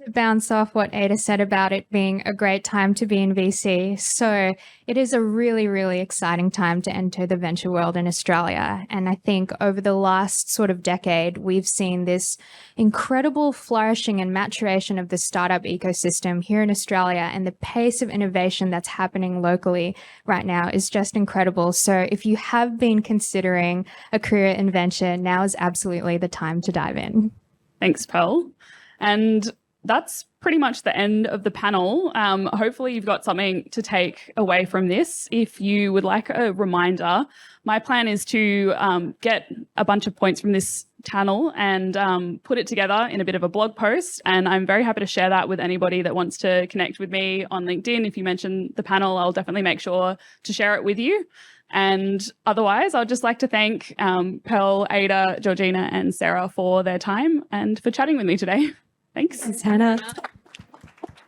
To bounce off what Ada said about it being a great time to be in VC. So it is a really, really exciting time to enter the venture world in Australia. And I think over the last sort of decade, we've seen this incredible flourishing and maturation of the startup ecosystem here in Australia. And the pace of innovation that's happening locally right now is just incredible. So if you have been considering a career in venture, now is absolutely the time to dive in. Thanks, Pearl. And that's pretty much the end of the panel. Hopefully you've got something to take away from this. If you would like a reminder, my plan is to get a bunch of points from this panel and put it together in a bit of a blog post. And I'm very happy to share that with anybody that wants to connect with me on LinkedIn. If you mention the panel, I'll definitely make sure to share it with you. And otherwise, I'd just like to thank Pearl, Ada, Georgina, and Sarah for their time and for chatting with me today. Thanks. Thanks, Hannah.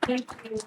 Thank you.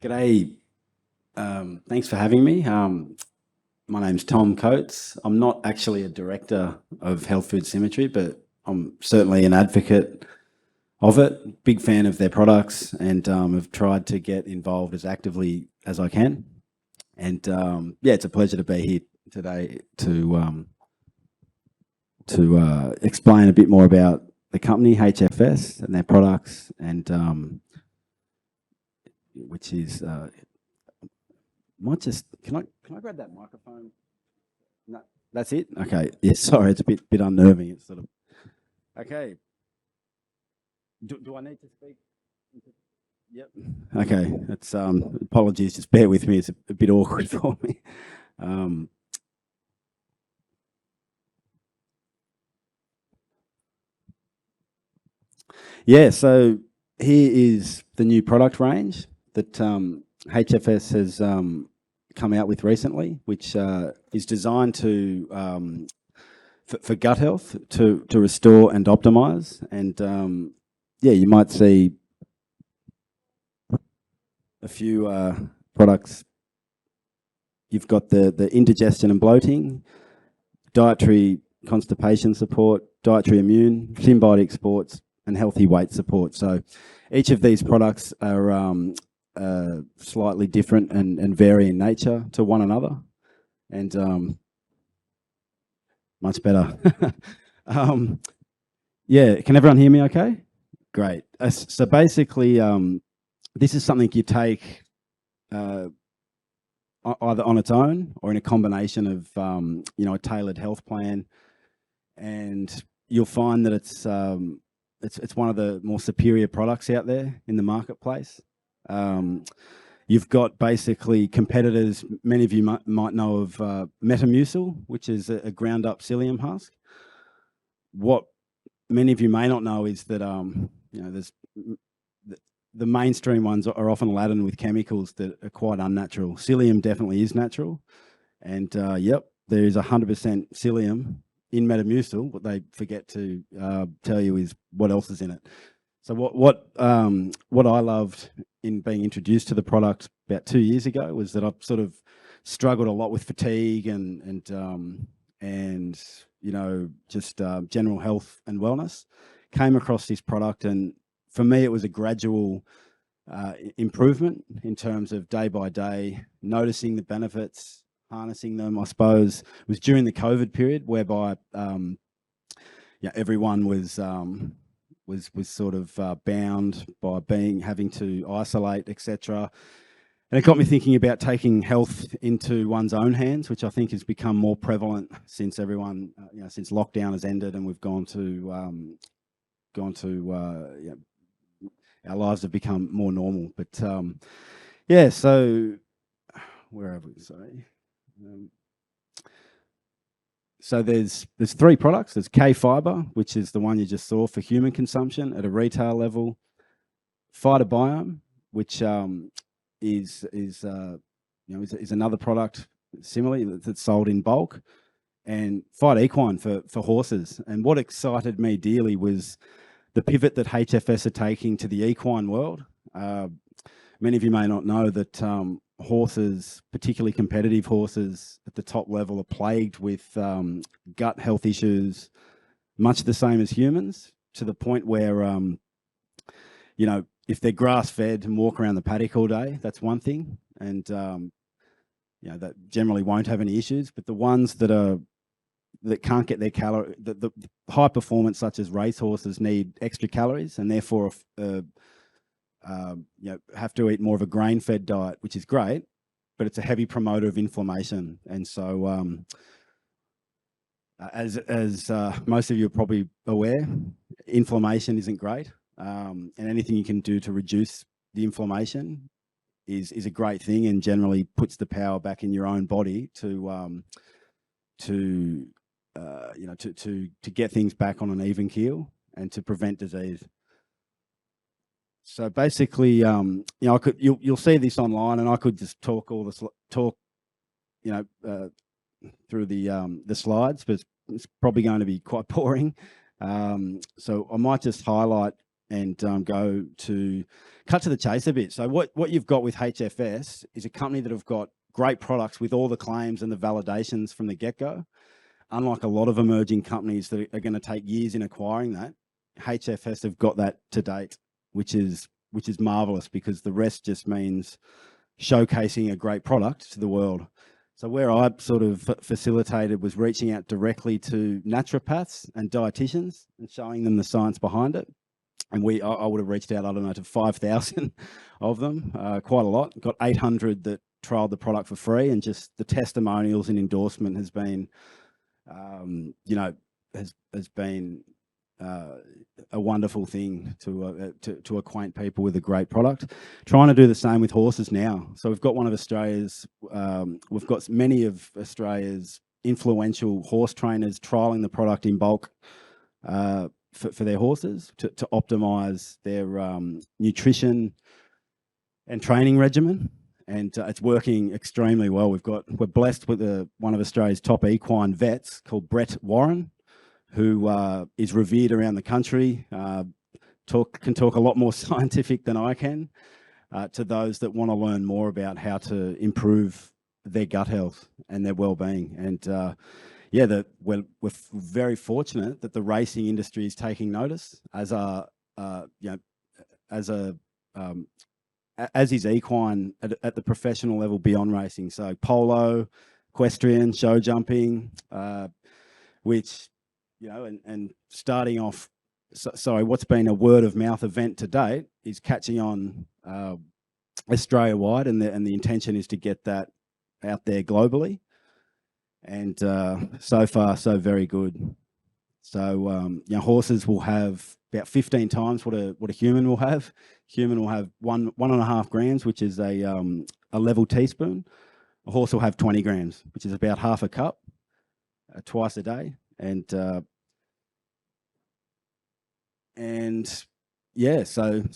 G'day. Thanks for having me. My name's Tom Coates. I'm not actually a director of Health Food Symmetry, but I'm certainly an advocate of it. Big fan of their products, and have tried to get involved as actively as I can. And yeah, it's a pleasure to be here today to explain a bit more about the company HFS and their products, and which is might just can I grab that microphone? No, that's it. Okay. Yeah, sorry, it's a bit unnerving. It's sort of okay. Do I need to speak? Yep. Okay. It's apologies. Just bear with me. It's a bit awkward for me. Yeah. So here is the new product range that HFS has come out with recently, which is designed to for gut health, to restore and optimize. And yeah, you might see a few products. You've got the indigestion and bloating, dietary constipation support, dietary immune, symbiotic sports, and healthy weight support. So each of these products are slightly different and vary in nature to one another, and much better. Yeah, can everyone hear me okay? Great. So basically, this is something you take either on its own or in a combination of a tailored health plan, and you'll find that it's one of the more superior products out there in the marketplace. You've got basically competitors. Many of you might know of Metamucil, which is a ground up psyllium husk. What many of you may not know is that there's the mainstream ones are often laden with chemicals that are quite unnatural. Psyllium definitely is natural, and yep, there is 100% psyllium in Metamucil. What they forget to tell you is what else is in it. So what I loved in being introduced to the product about 2 years ago was that I've sort of struggled a lot with fatigue and just general health and wellness. Came across this product, and for me it was a gradual improvement in terms of day by day, noticing the benefits, harnessing them. I suppose it was during the COVID period whereby everyone was sort of bound by having to isolate, etc. And it got me thinking about taking health into one's own hands, which I think has become more prevalent since everyone, since lockdown has ended and we've gone to our lives have become more normal. But yeah, so where have we? Sorry. So there's 3 products. There's K Fiber, which is the one you just saw for human consumption at a retail level. Phytobiome, which is another product similarly that's sold in bulk, and Phyto Equine for horses. And what excited me dearly was the pivot that HFS are taking to the equine world. Many of you may not know that horses, particularly competitive horses at the top level, are plagued with gut health issues, much the same as humans, to the point where, if they're grass-fed and walk around the paddock all day, that's one thing, and that generally won't have any issues. But the ones that can't get their calorie, the high performance, such as racehorses, need extra calories, and therefore have to eat more of a grain-fed diet, which is great, but it's a heavy promoter of inflammation. And so, as most of you are probably aware, inflammation isn't great, and anything you can do to reduce the inflammation is a great thing, and generally puts the power back in your own body to get things back on an even keel and to prevent disease. So basically, you'll see this online, and I could just talk through the slides, but it's probably going to be quite boring. So I might just highlight and go to cut to the chase a bit. So what you've got with HFS is a company that have got great products with all the claims and the validations from the get-go. Unlike a lot of emerging companies that are going to take years in acquiring that, HFS have got that to date, which is marvelous, because the rest just means showcasing a great product to the world. So where I sort of facilitated was reaching out directly to naturopaths and dietitians and showing them the science behind it. And I would have reached out, I don't know, to 5,000 of them, quite a lot. Got 800 that trialed the product for free, and just the testimonials and endorsement has been, has been a wonderful thing to acquaint people with a great product. Trying to do the same with horses now. So we've got one of Australia's, we've got many of Australia's influential horse trainers trialing the product in bulk for their horses to optimize their nutrition and training regimen. And it's working extremely well. We're blessed with one of Australia's top equine vets called Brett Warren, who is revered around the country, can talk a lot more scientific than I can, to those that want to learn more about how to improve their gut health and their well-being. And we're very fortunate that the racing industry is taking notice, as is equine at the professional level beyond racing. So polo, equestrian, show jumping, which, and starting off, what's been a word of mouth event to date is catching on Australia wide, and the intention is to get that out there globally. And so far, so very good. So horses will have about 15 times what a human will have. Human will have 1.5 grams, which is a level teaspoon. A horse will have 20 grams, which is about half a cup, twice a day. And so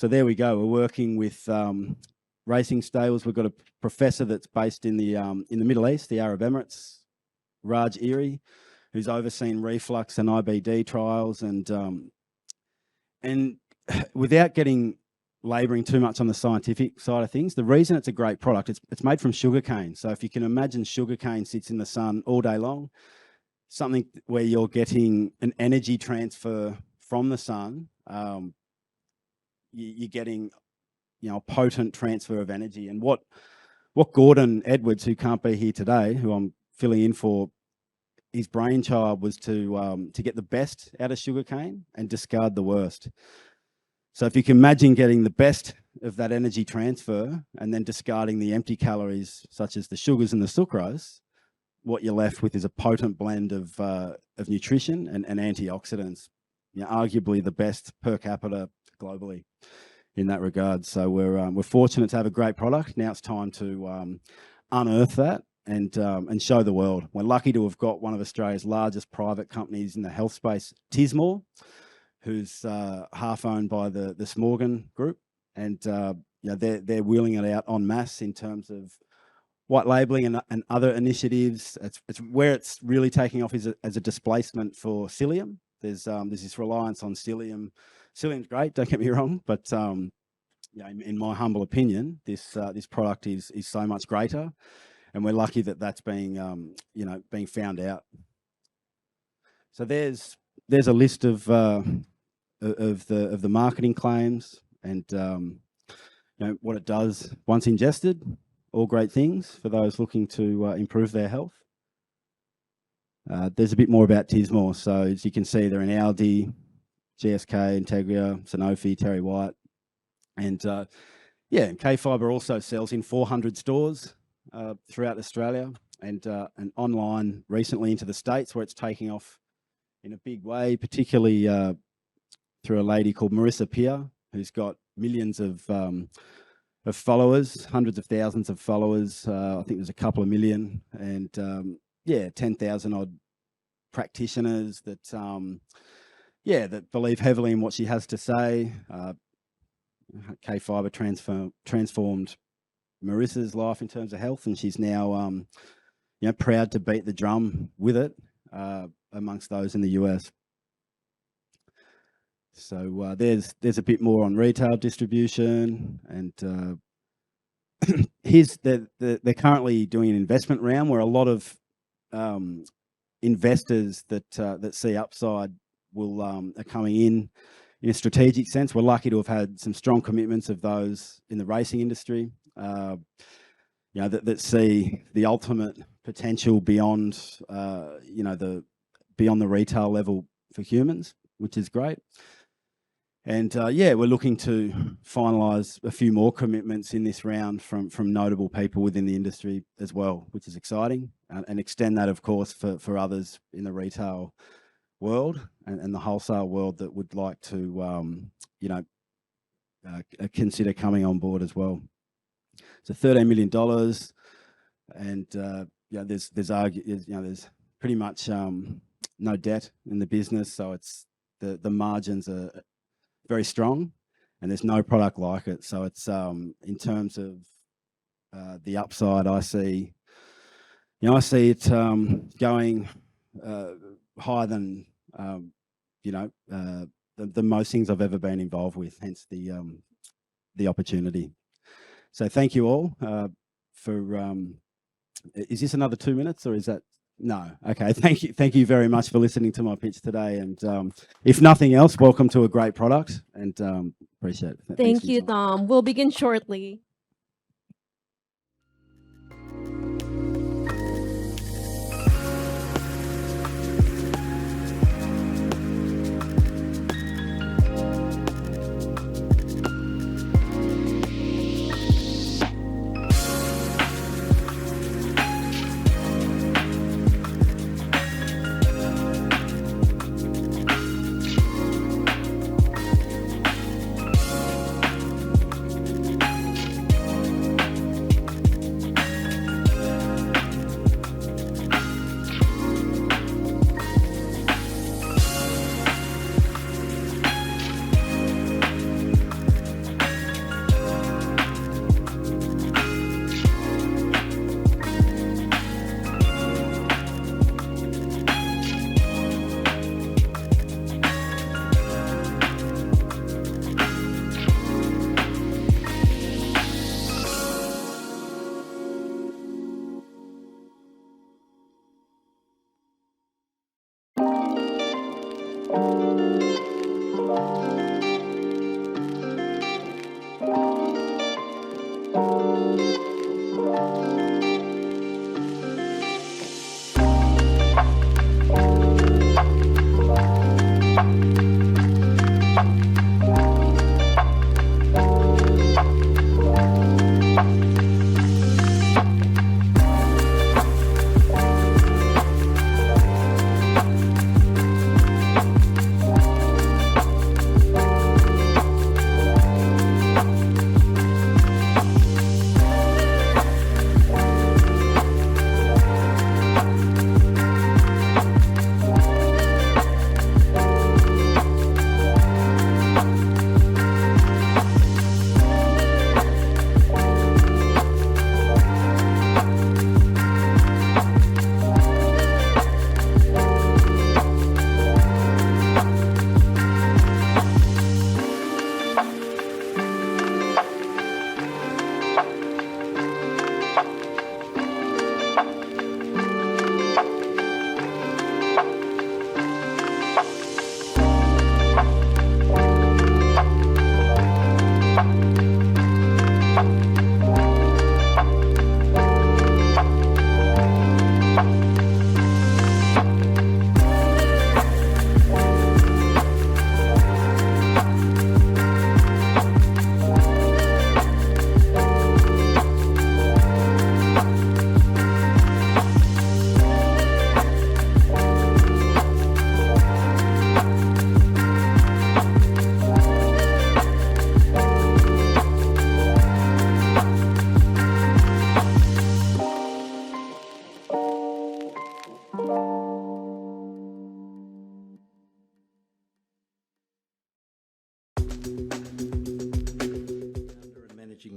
there we go. We're working with racing stables. We've got a professor that's based in the Middle East, the Arab Emirates, Raj Eri, who's overseen reflux and IBD trials, and without labouring too much on the scientific side of things, the reason it's a great product, it's made from sugarcane. So if you can imagine, sugarcane sits in the sun all day long, something where you're getting an energy transfer from the sun, you're getting a potent transfer of energy. And what Gordon Edwards, who can't be here today, who I'm filling in for, his brainchild was to get the best out of sugarcane and discard the worst. So if you can imagine getting the best of that energy transfer and then discarding the empty calories, such as the sugars and the sucrose, what you're left with is a potent blend of nutrition and antioxidants. Arguably the best per capita globally in that regard. So we're fortunate to have a great product. Now it's time to unearth that and show the world. We're lucky to have got one of Australia's largest private companies in the health space, Tismore, who's half owned by the Smorgon Group, and they're wheeling it out en masse in terms of white labeling and other initiatives. It's where it's really taking off is as a displacement for psyllium. There's this reliance on psyllium. Psyllium's great, don't get me wrong, but in my humble opinion, this product is so much greater, and we're lucky that that's being being found out. So there's a list of the marketing claims and what it does once ingested. All great things for those looking to improve their health. There's a bit more about Tismore. So as you can see, they're in Aldi, GSK, Integra, Sanofi, Terry White, and K-Fibre also sells in 400 stores throughout Australia and online recently into the States, where it's taking off in a big way, particularly through a lady called Marissa Peer, who's got millions of followers, hundreds of thousands of followers. I think there's a couple of million, and 10,000 odd practitioners that that believe heavily in what she has to say. K-Fibre transformed Marissa's life in terms of health, and she's now proud to beat the drum with it amongst those in the US. So there's a bit more on retail distribution, and they're currently doing an investment round where a lot of investors that see upside are coming in a strategic sense. We're lucky to have had some strong commitments of those in the racing industry, that see the ultimate potential beyond beyond the retail level for humans, which is great. And we're looking to finalise a few more commitments in this round from notable people within the industry as well, which is exciting, and extend that, of course, for others in the retail world and the wholesale world that would like to, consider coming on board as well. So $13 million, and there's pretty much no debt in the business, so it's the margins are very strong, and there's no product like it. So it's in terms of the upside, I see it going higher than the most things I've ever been involved with. Hence the opportunity. So thank you all for. Is this another 2 minutes, or is that? No. Okay. Thank you very much for listening to my pitch today. And if nothing else, welcome to a great product, and appreciate it. Thank you, Tom. We'll begin shortly.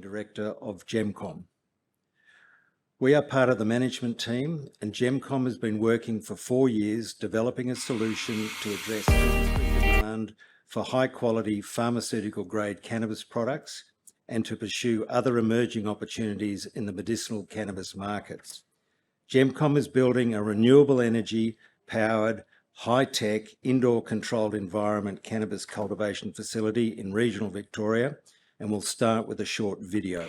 Director of GemKom. We are part of the management team, and GemKom has been working for 4 years developing a solution to address industry demand for high-quality pharmaceutical-grade cannabis products and to pursue other emerging opportunities in the medicinal cannabis markets. GemKom is building a renewable energy-powered, high-tech, indoor-controlled environment cannabis cultivation facility in regional Victoria, and we'll start with a short video.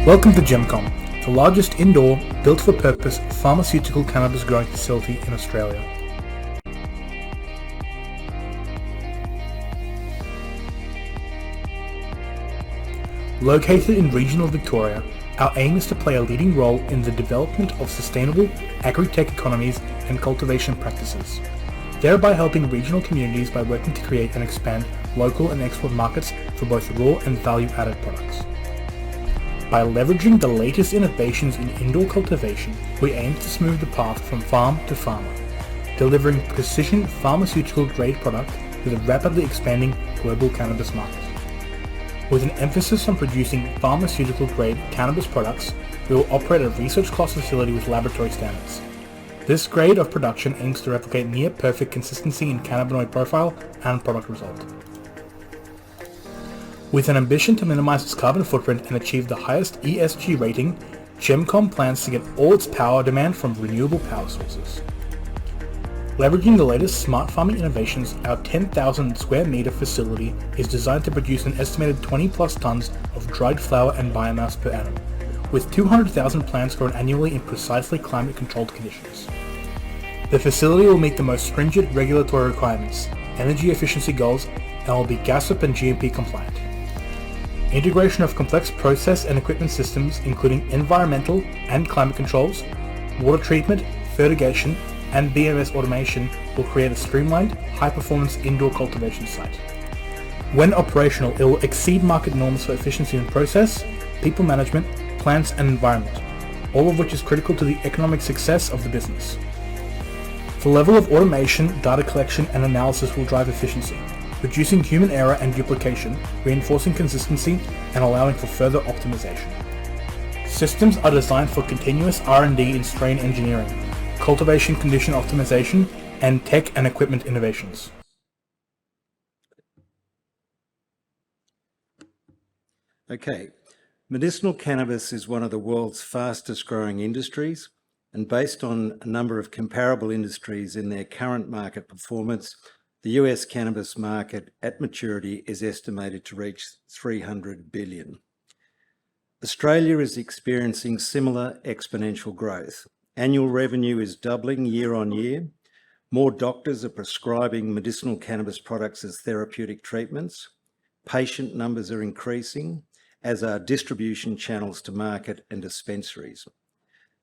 Welcome to GemKom, the largest indoor, built-for-purpose pharmaceutical cannabis growing facility in Australia. Located in regional Victoria, our aim is to play a leading role in the development of sustainable agri-tech economies and cultivation practices, thereby helping regional communities by working to create and expand local and export markets for both raw and value-added products. By leveraging the latest innovations in indoor cultivation, we aim to smooth the path from farm to farmer, delivering precision pharmaceutical-grade product to the rapidly expanding global cannabis market. With an emphasis on producing pharmaceutical-grade cannabis products, we will operate a research-class facility with laboratory standards. This grade of production aims to replicate near-perfect consistency in cannabinoid profile and product result. With an ambition to minimize its carbon footprint and achieve the highest ESG rating, GemKom plans to get all its power demand from renewable power sources. Leveraging the latest smart farming innovations, our 10,000 square meter facility is designed to produce an estimated 20 plus tons of dried flower and biomass per annum, with 200,000 plants grown annually in precisely climate-controlled conditions. The facility will meet the most stringent regulatory requirements, energy efficiency goals, and will be GASP and GMP compliant. Integration of complex process and equipment systems, including environmental and climate controls, water treatment, fertigation, and BMS automation will create a streamlined, high-performance indoor cultivation site. When operational, it will exceed market norms for efficiency in process, people management, plants, and environment, all of which is critical to the economic success of the business. The level of automation, data collection, and analysis will drive efficiency, reducing human error and duplication, reinforcing consistency, and allowing for further optimization. Systems are designed for continuous R&D in strain engineering, cultivation condition optimization, and tech and equipment innovations. Okay, medicinal cannabis is one of the world's fastest growing industries, and based on a number of comparable industries in their current market performance, the US cannabis market at maturity is estimated to reach $300 billion. Australia is experiencing similar exponential growth. Annual revenue is doubling year on year. More doctors are prescribing medicinal cannabis products as therapeutic treatments. Patient numbers are increasing, as are distribution channels to market and dispensaries.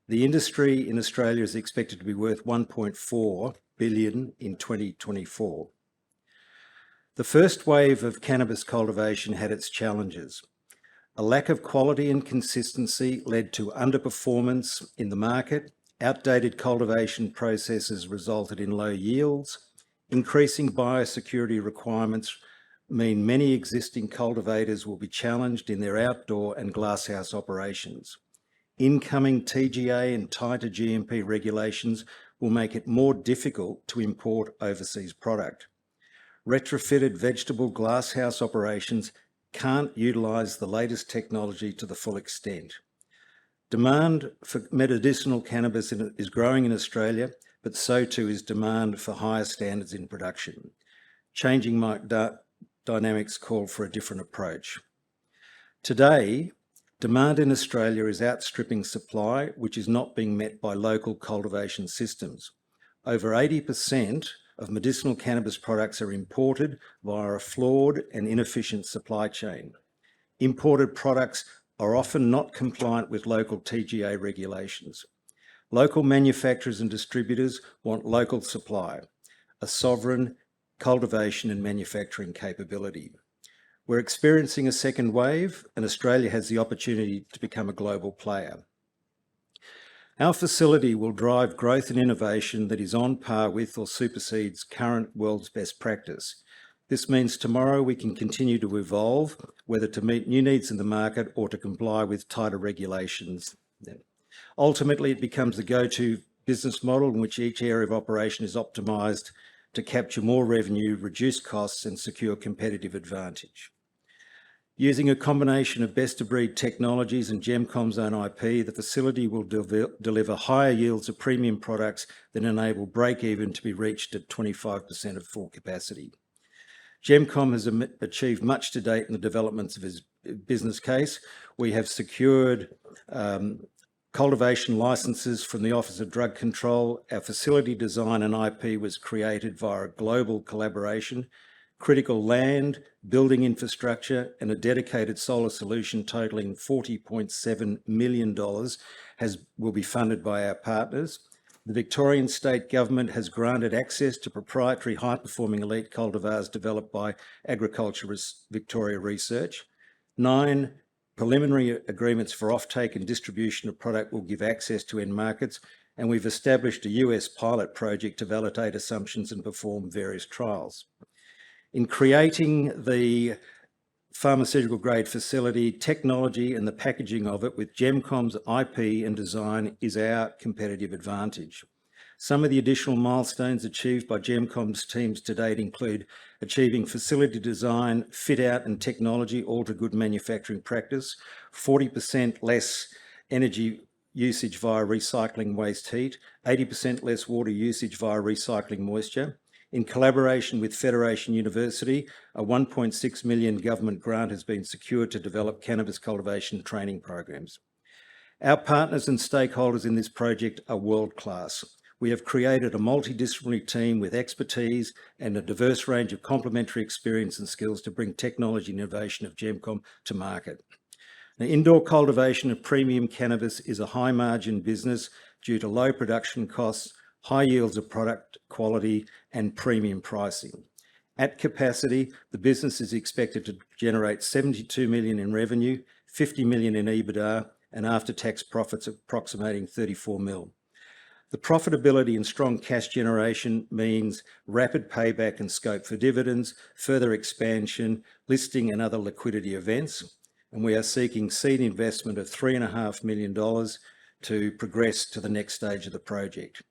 The industry in Australia is expected to be worth $1.4 billion in 2024. The first wave of cannabis cultivation had its challenges. A lack of quality and consistency led to underperformance in the market. Outdated cultivation processes resulted in low yields. Increasing biosecurity requirements mean many existing cultivators will be challenged in their outdoor and glasshouse operations. Incoming TGA and tighter GMP regulations will make it more difficult to import overseas product. Retrofitted vegetable glasshouse operations can't utilise the latest technology to the full extent. Demand for medicinal cannabis is growing in Australia, but so too is demand for higher standards in production. Changing market dynamics call for a different approach. Today, demand in Australia is outstripping supply, which is not being met by local cultivation systems. Over 80% of medicinal cannabis products are imported via a flawed and inefficient supply chain. Imported products are often not compliant with local TGA regulations. Local manufacturers and distributors want local supply, a sovereign cultivation and manufacturing capability. We're experiencing a second wave, and Australia has the opportunity to become a global player. Our facility will drive growth and innovation that is on par with or supersedes current world's best practice. This means tomorrow we can continue to evolve, whether to meet new needs in the market or to comply with tighter regulations. Ultimately, it becomes the go-to business model in which each area of operation is optimised to capture more revenue, reduce costs and secure competitive advantage. Using a combination of best-of-breed technologies and GemKom's own IP, the facility will deliver higher yields of premium products that enable break-even to be reached at 25% of full capacity. GemKom has achieved much to date in the developments of its business case. We have secured cultivation licenses from the Office of Drug Control. Our facility design and IP was created via a global collaboration. Critical land, building infrastructure and a dedicated solar solution totaling $40.7 million will be funded by our partners. The Victorian State Government has granted access to proprietary high-performing elite cultivars developed by Agriculture Victoria Research. 9 preliminary agreements for offtake and distribution of product will give access to end markets, and we've established a US pilot project to validate assumptions and perform various trials. In creating the pharmaceutical grade facility, technology and the packaging of it with GemKom's IP and design is our competitive advantage. Some of the additional milestones achieved by GemKom's teams to date include achieving facility design, fit out and technology, all to good manufacturing practice, 40% less energy usage via recycling waste heat, 80% less water usage via recycling moisture. In collaboration with Federation University, a $1.6 million government grant has been secured to develop cannabis cultivation training programs. Our partners and stakeholders in this project are world-class. We have created a multidisciplinary team with expertise and a diverse range of complementary experience and skills to bring technology and innovation of GemKom to market. Now, indoor cultivation of premium cannabis is a high-margin business due to low production costs, high yields of product quality and premium pricing. At capacity, the business is expected to generate $72 million in revenue, $50 million in EBITDA and after-tax profits approximating $34 million. The profitability and strong cash generation means rapid payback and scope for dividends, further expansion, listing and other liquidity events. And we are seeking seed investment of $3.5 million to progress to the next stage of the project.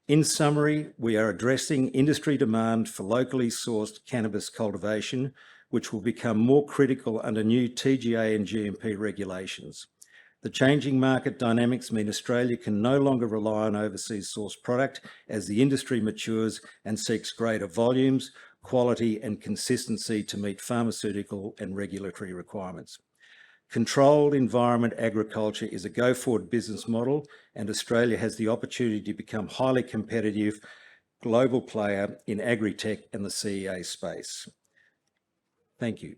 In summary, we are addressing industry demand for locally sourced cannabis cultivation, which will become more critical under new TGA and GMP regulations. The changing market dynamics mean Australia can no longer rely on overseas sourced product as the industry matures and seeks greater volumes, quality and consistency to meet pharmaceutical and regulatory requirements. Controlled environment agriculture is a go-forward business model, and Australia has the opportunity to become highly competitive global player in agri-tech and the CEA space. Thank you.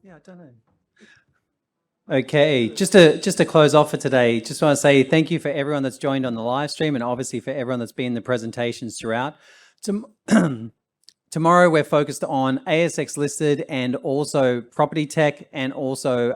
Yeah, I don't know. Okay, just to close off for today, just want to say thank you for everyone that's joined on the live stream and obviously for everyone that's been in the presentations throughout. Tomorrow we're focused on ASX listed and also property tech and also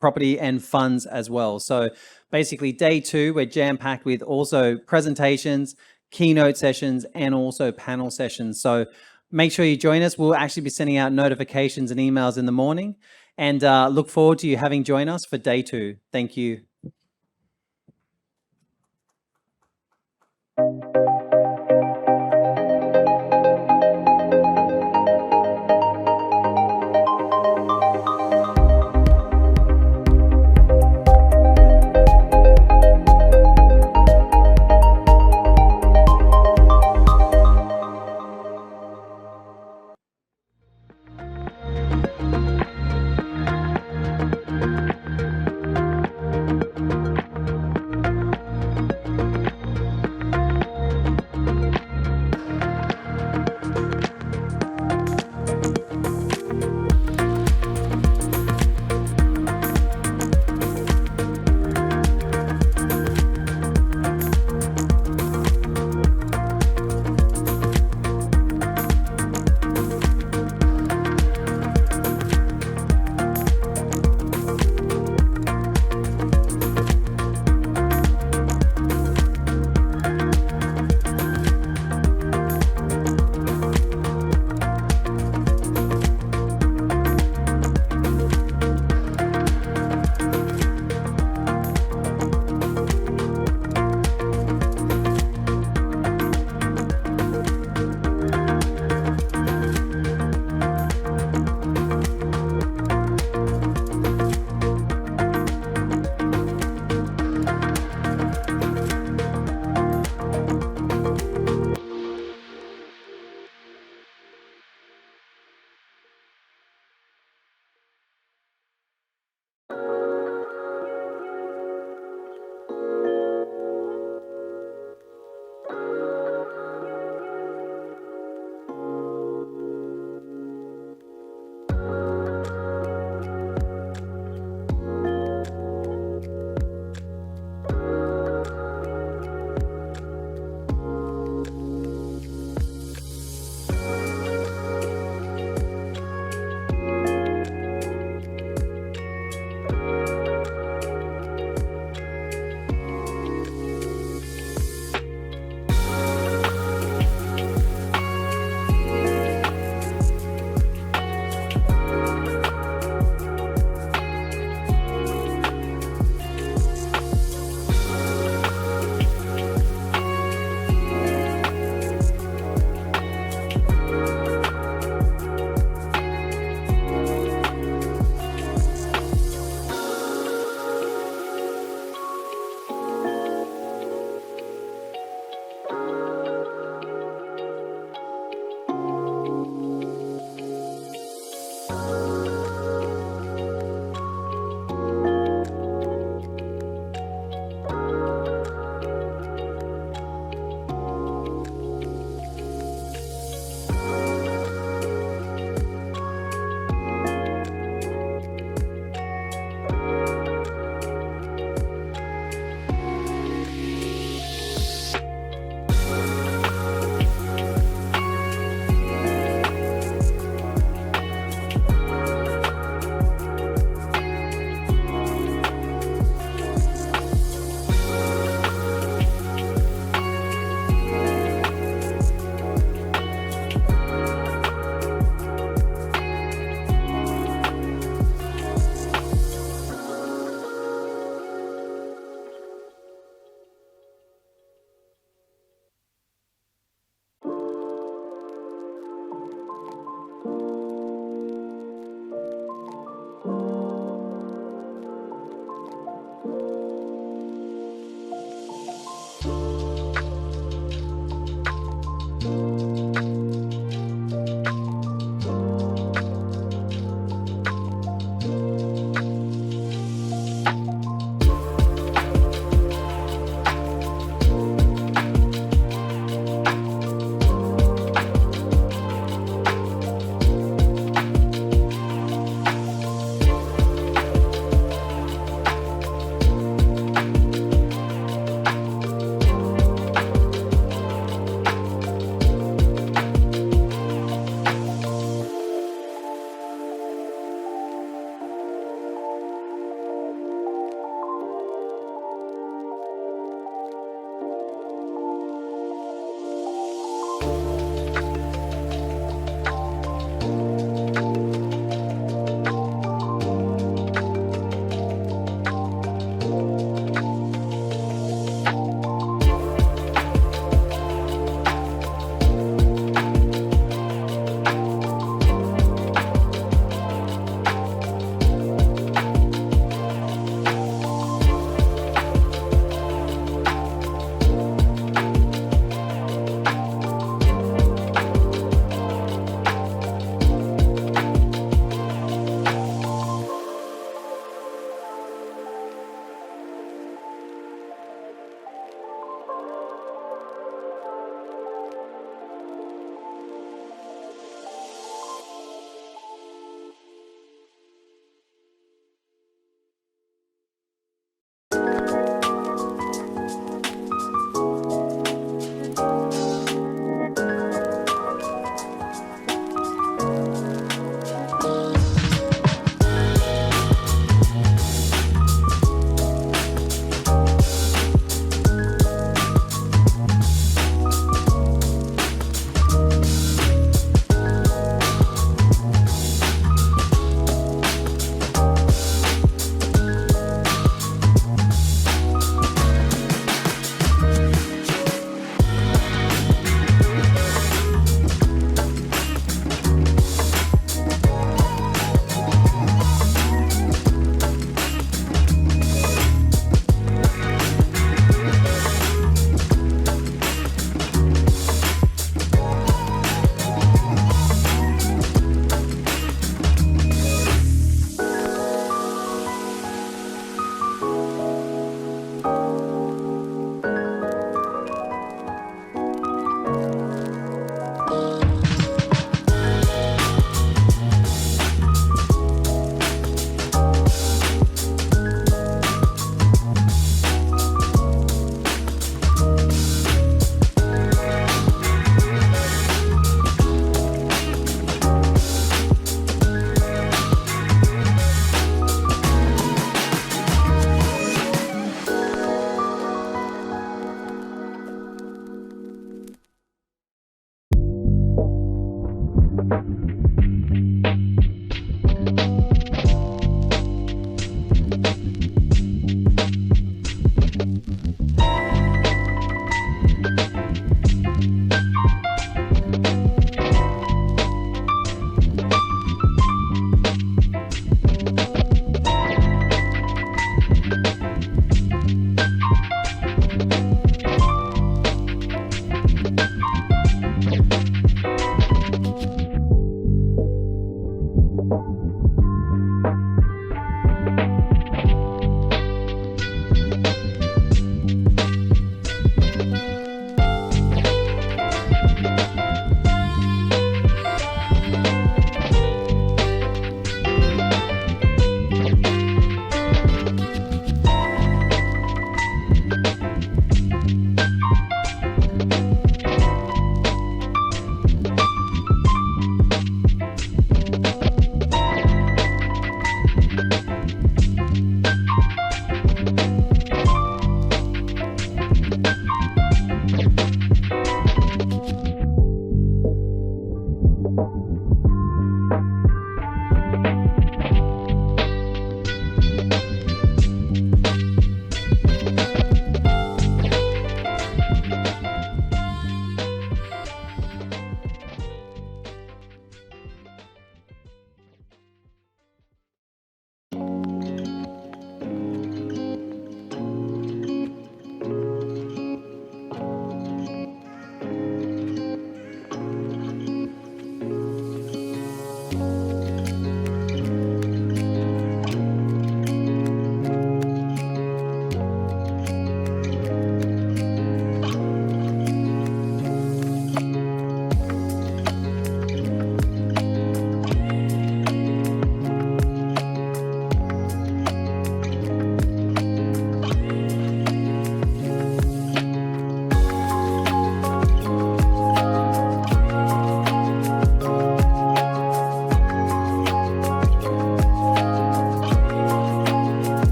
property and funds as well. So basically day 2, we're jam-packed with also presentations, keynote sessions and also panel sessions. So make sure you join us. We'll actually be sending out notifications and emails in the morning. And look forward to you having joined us for day 2. Thank you.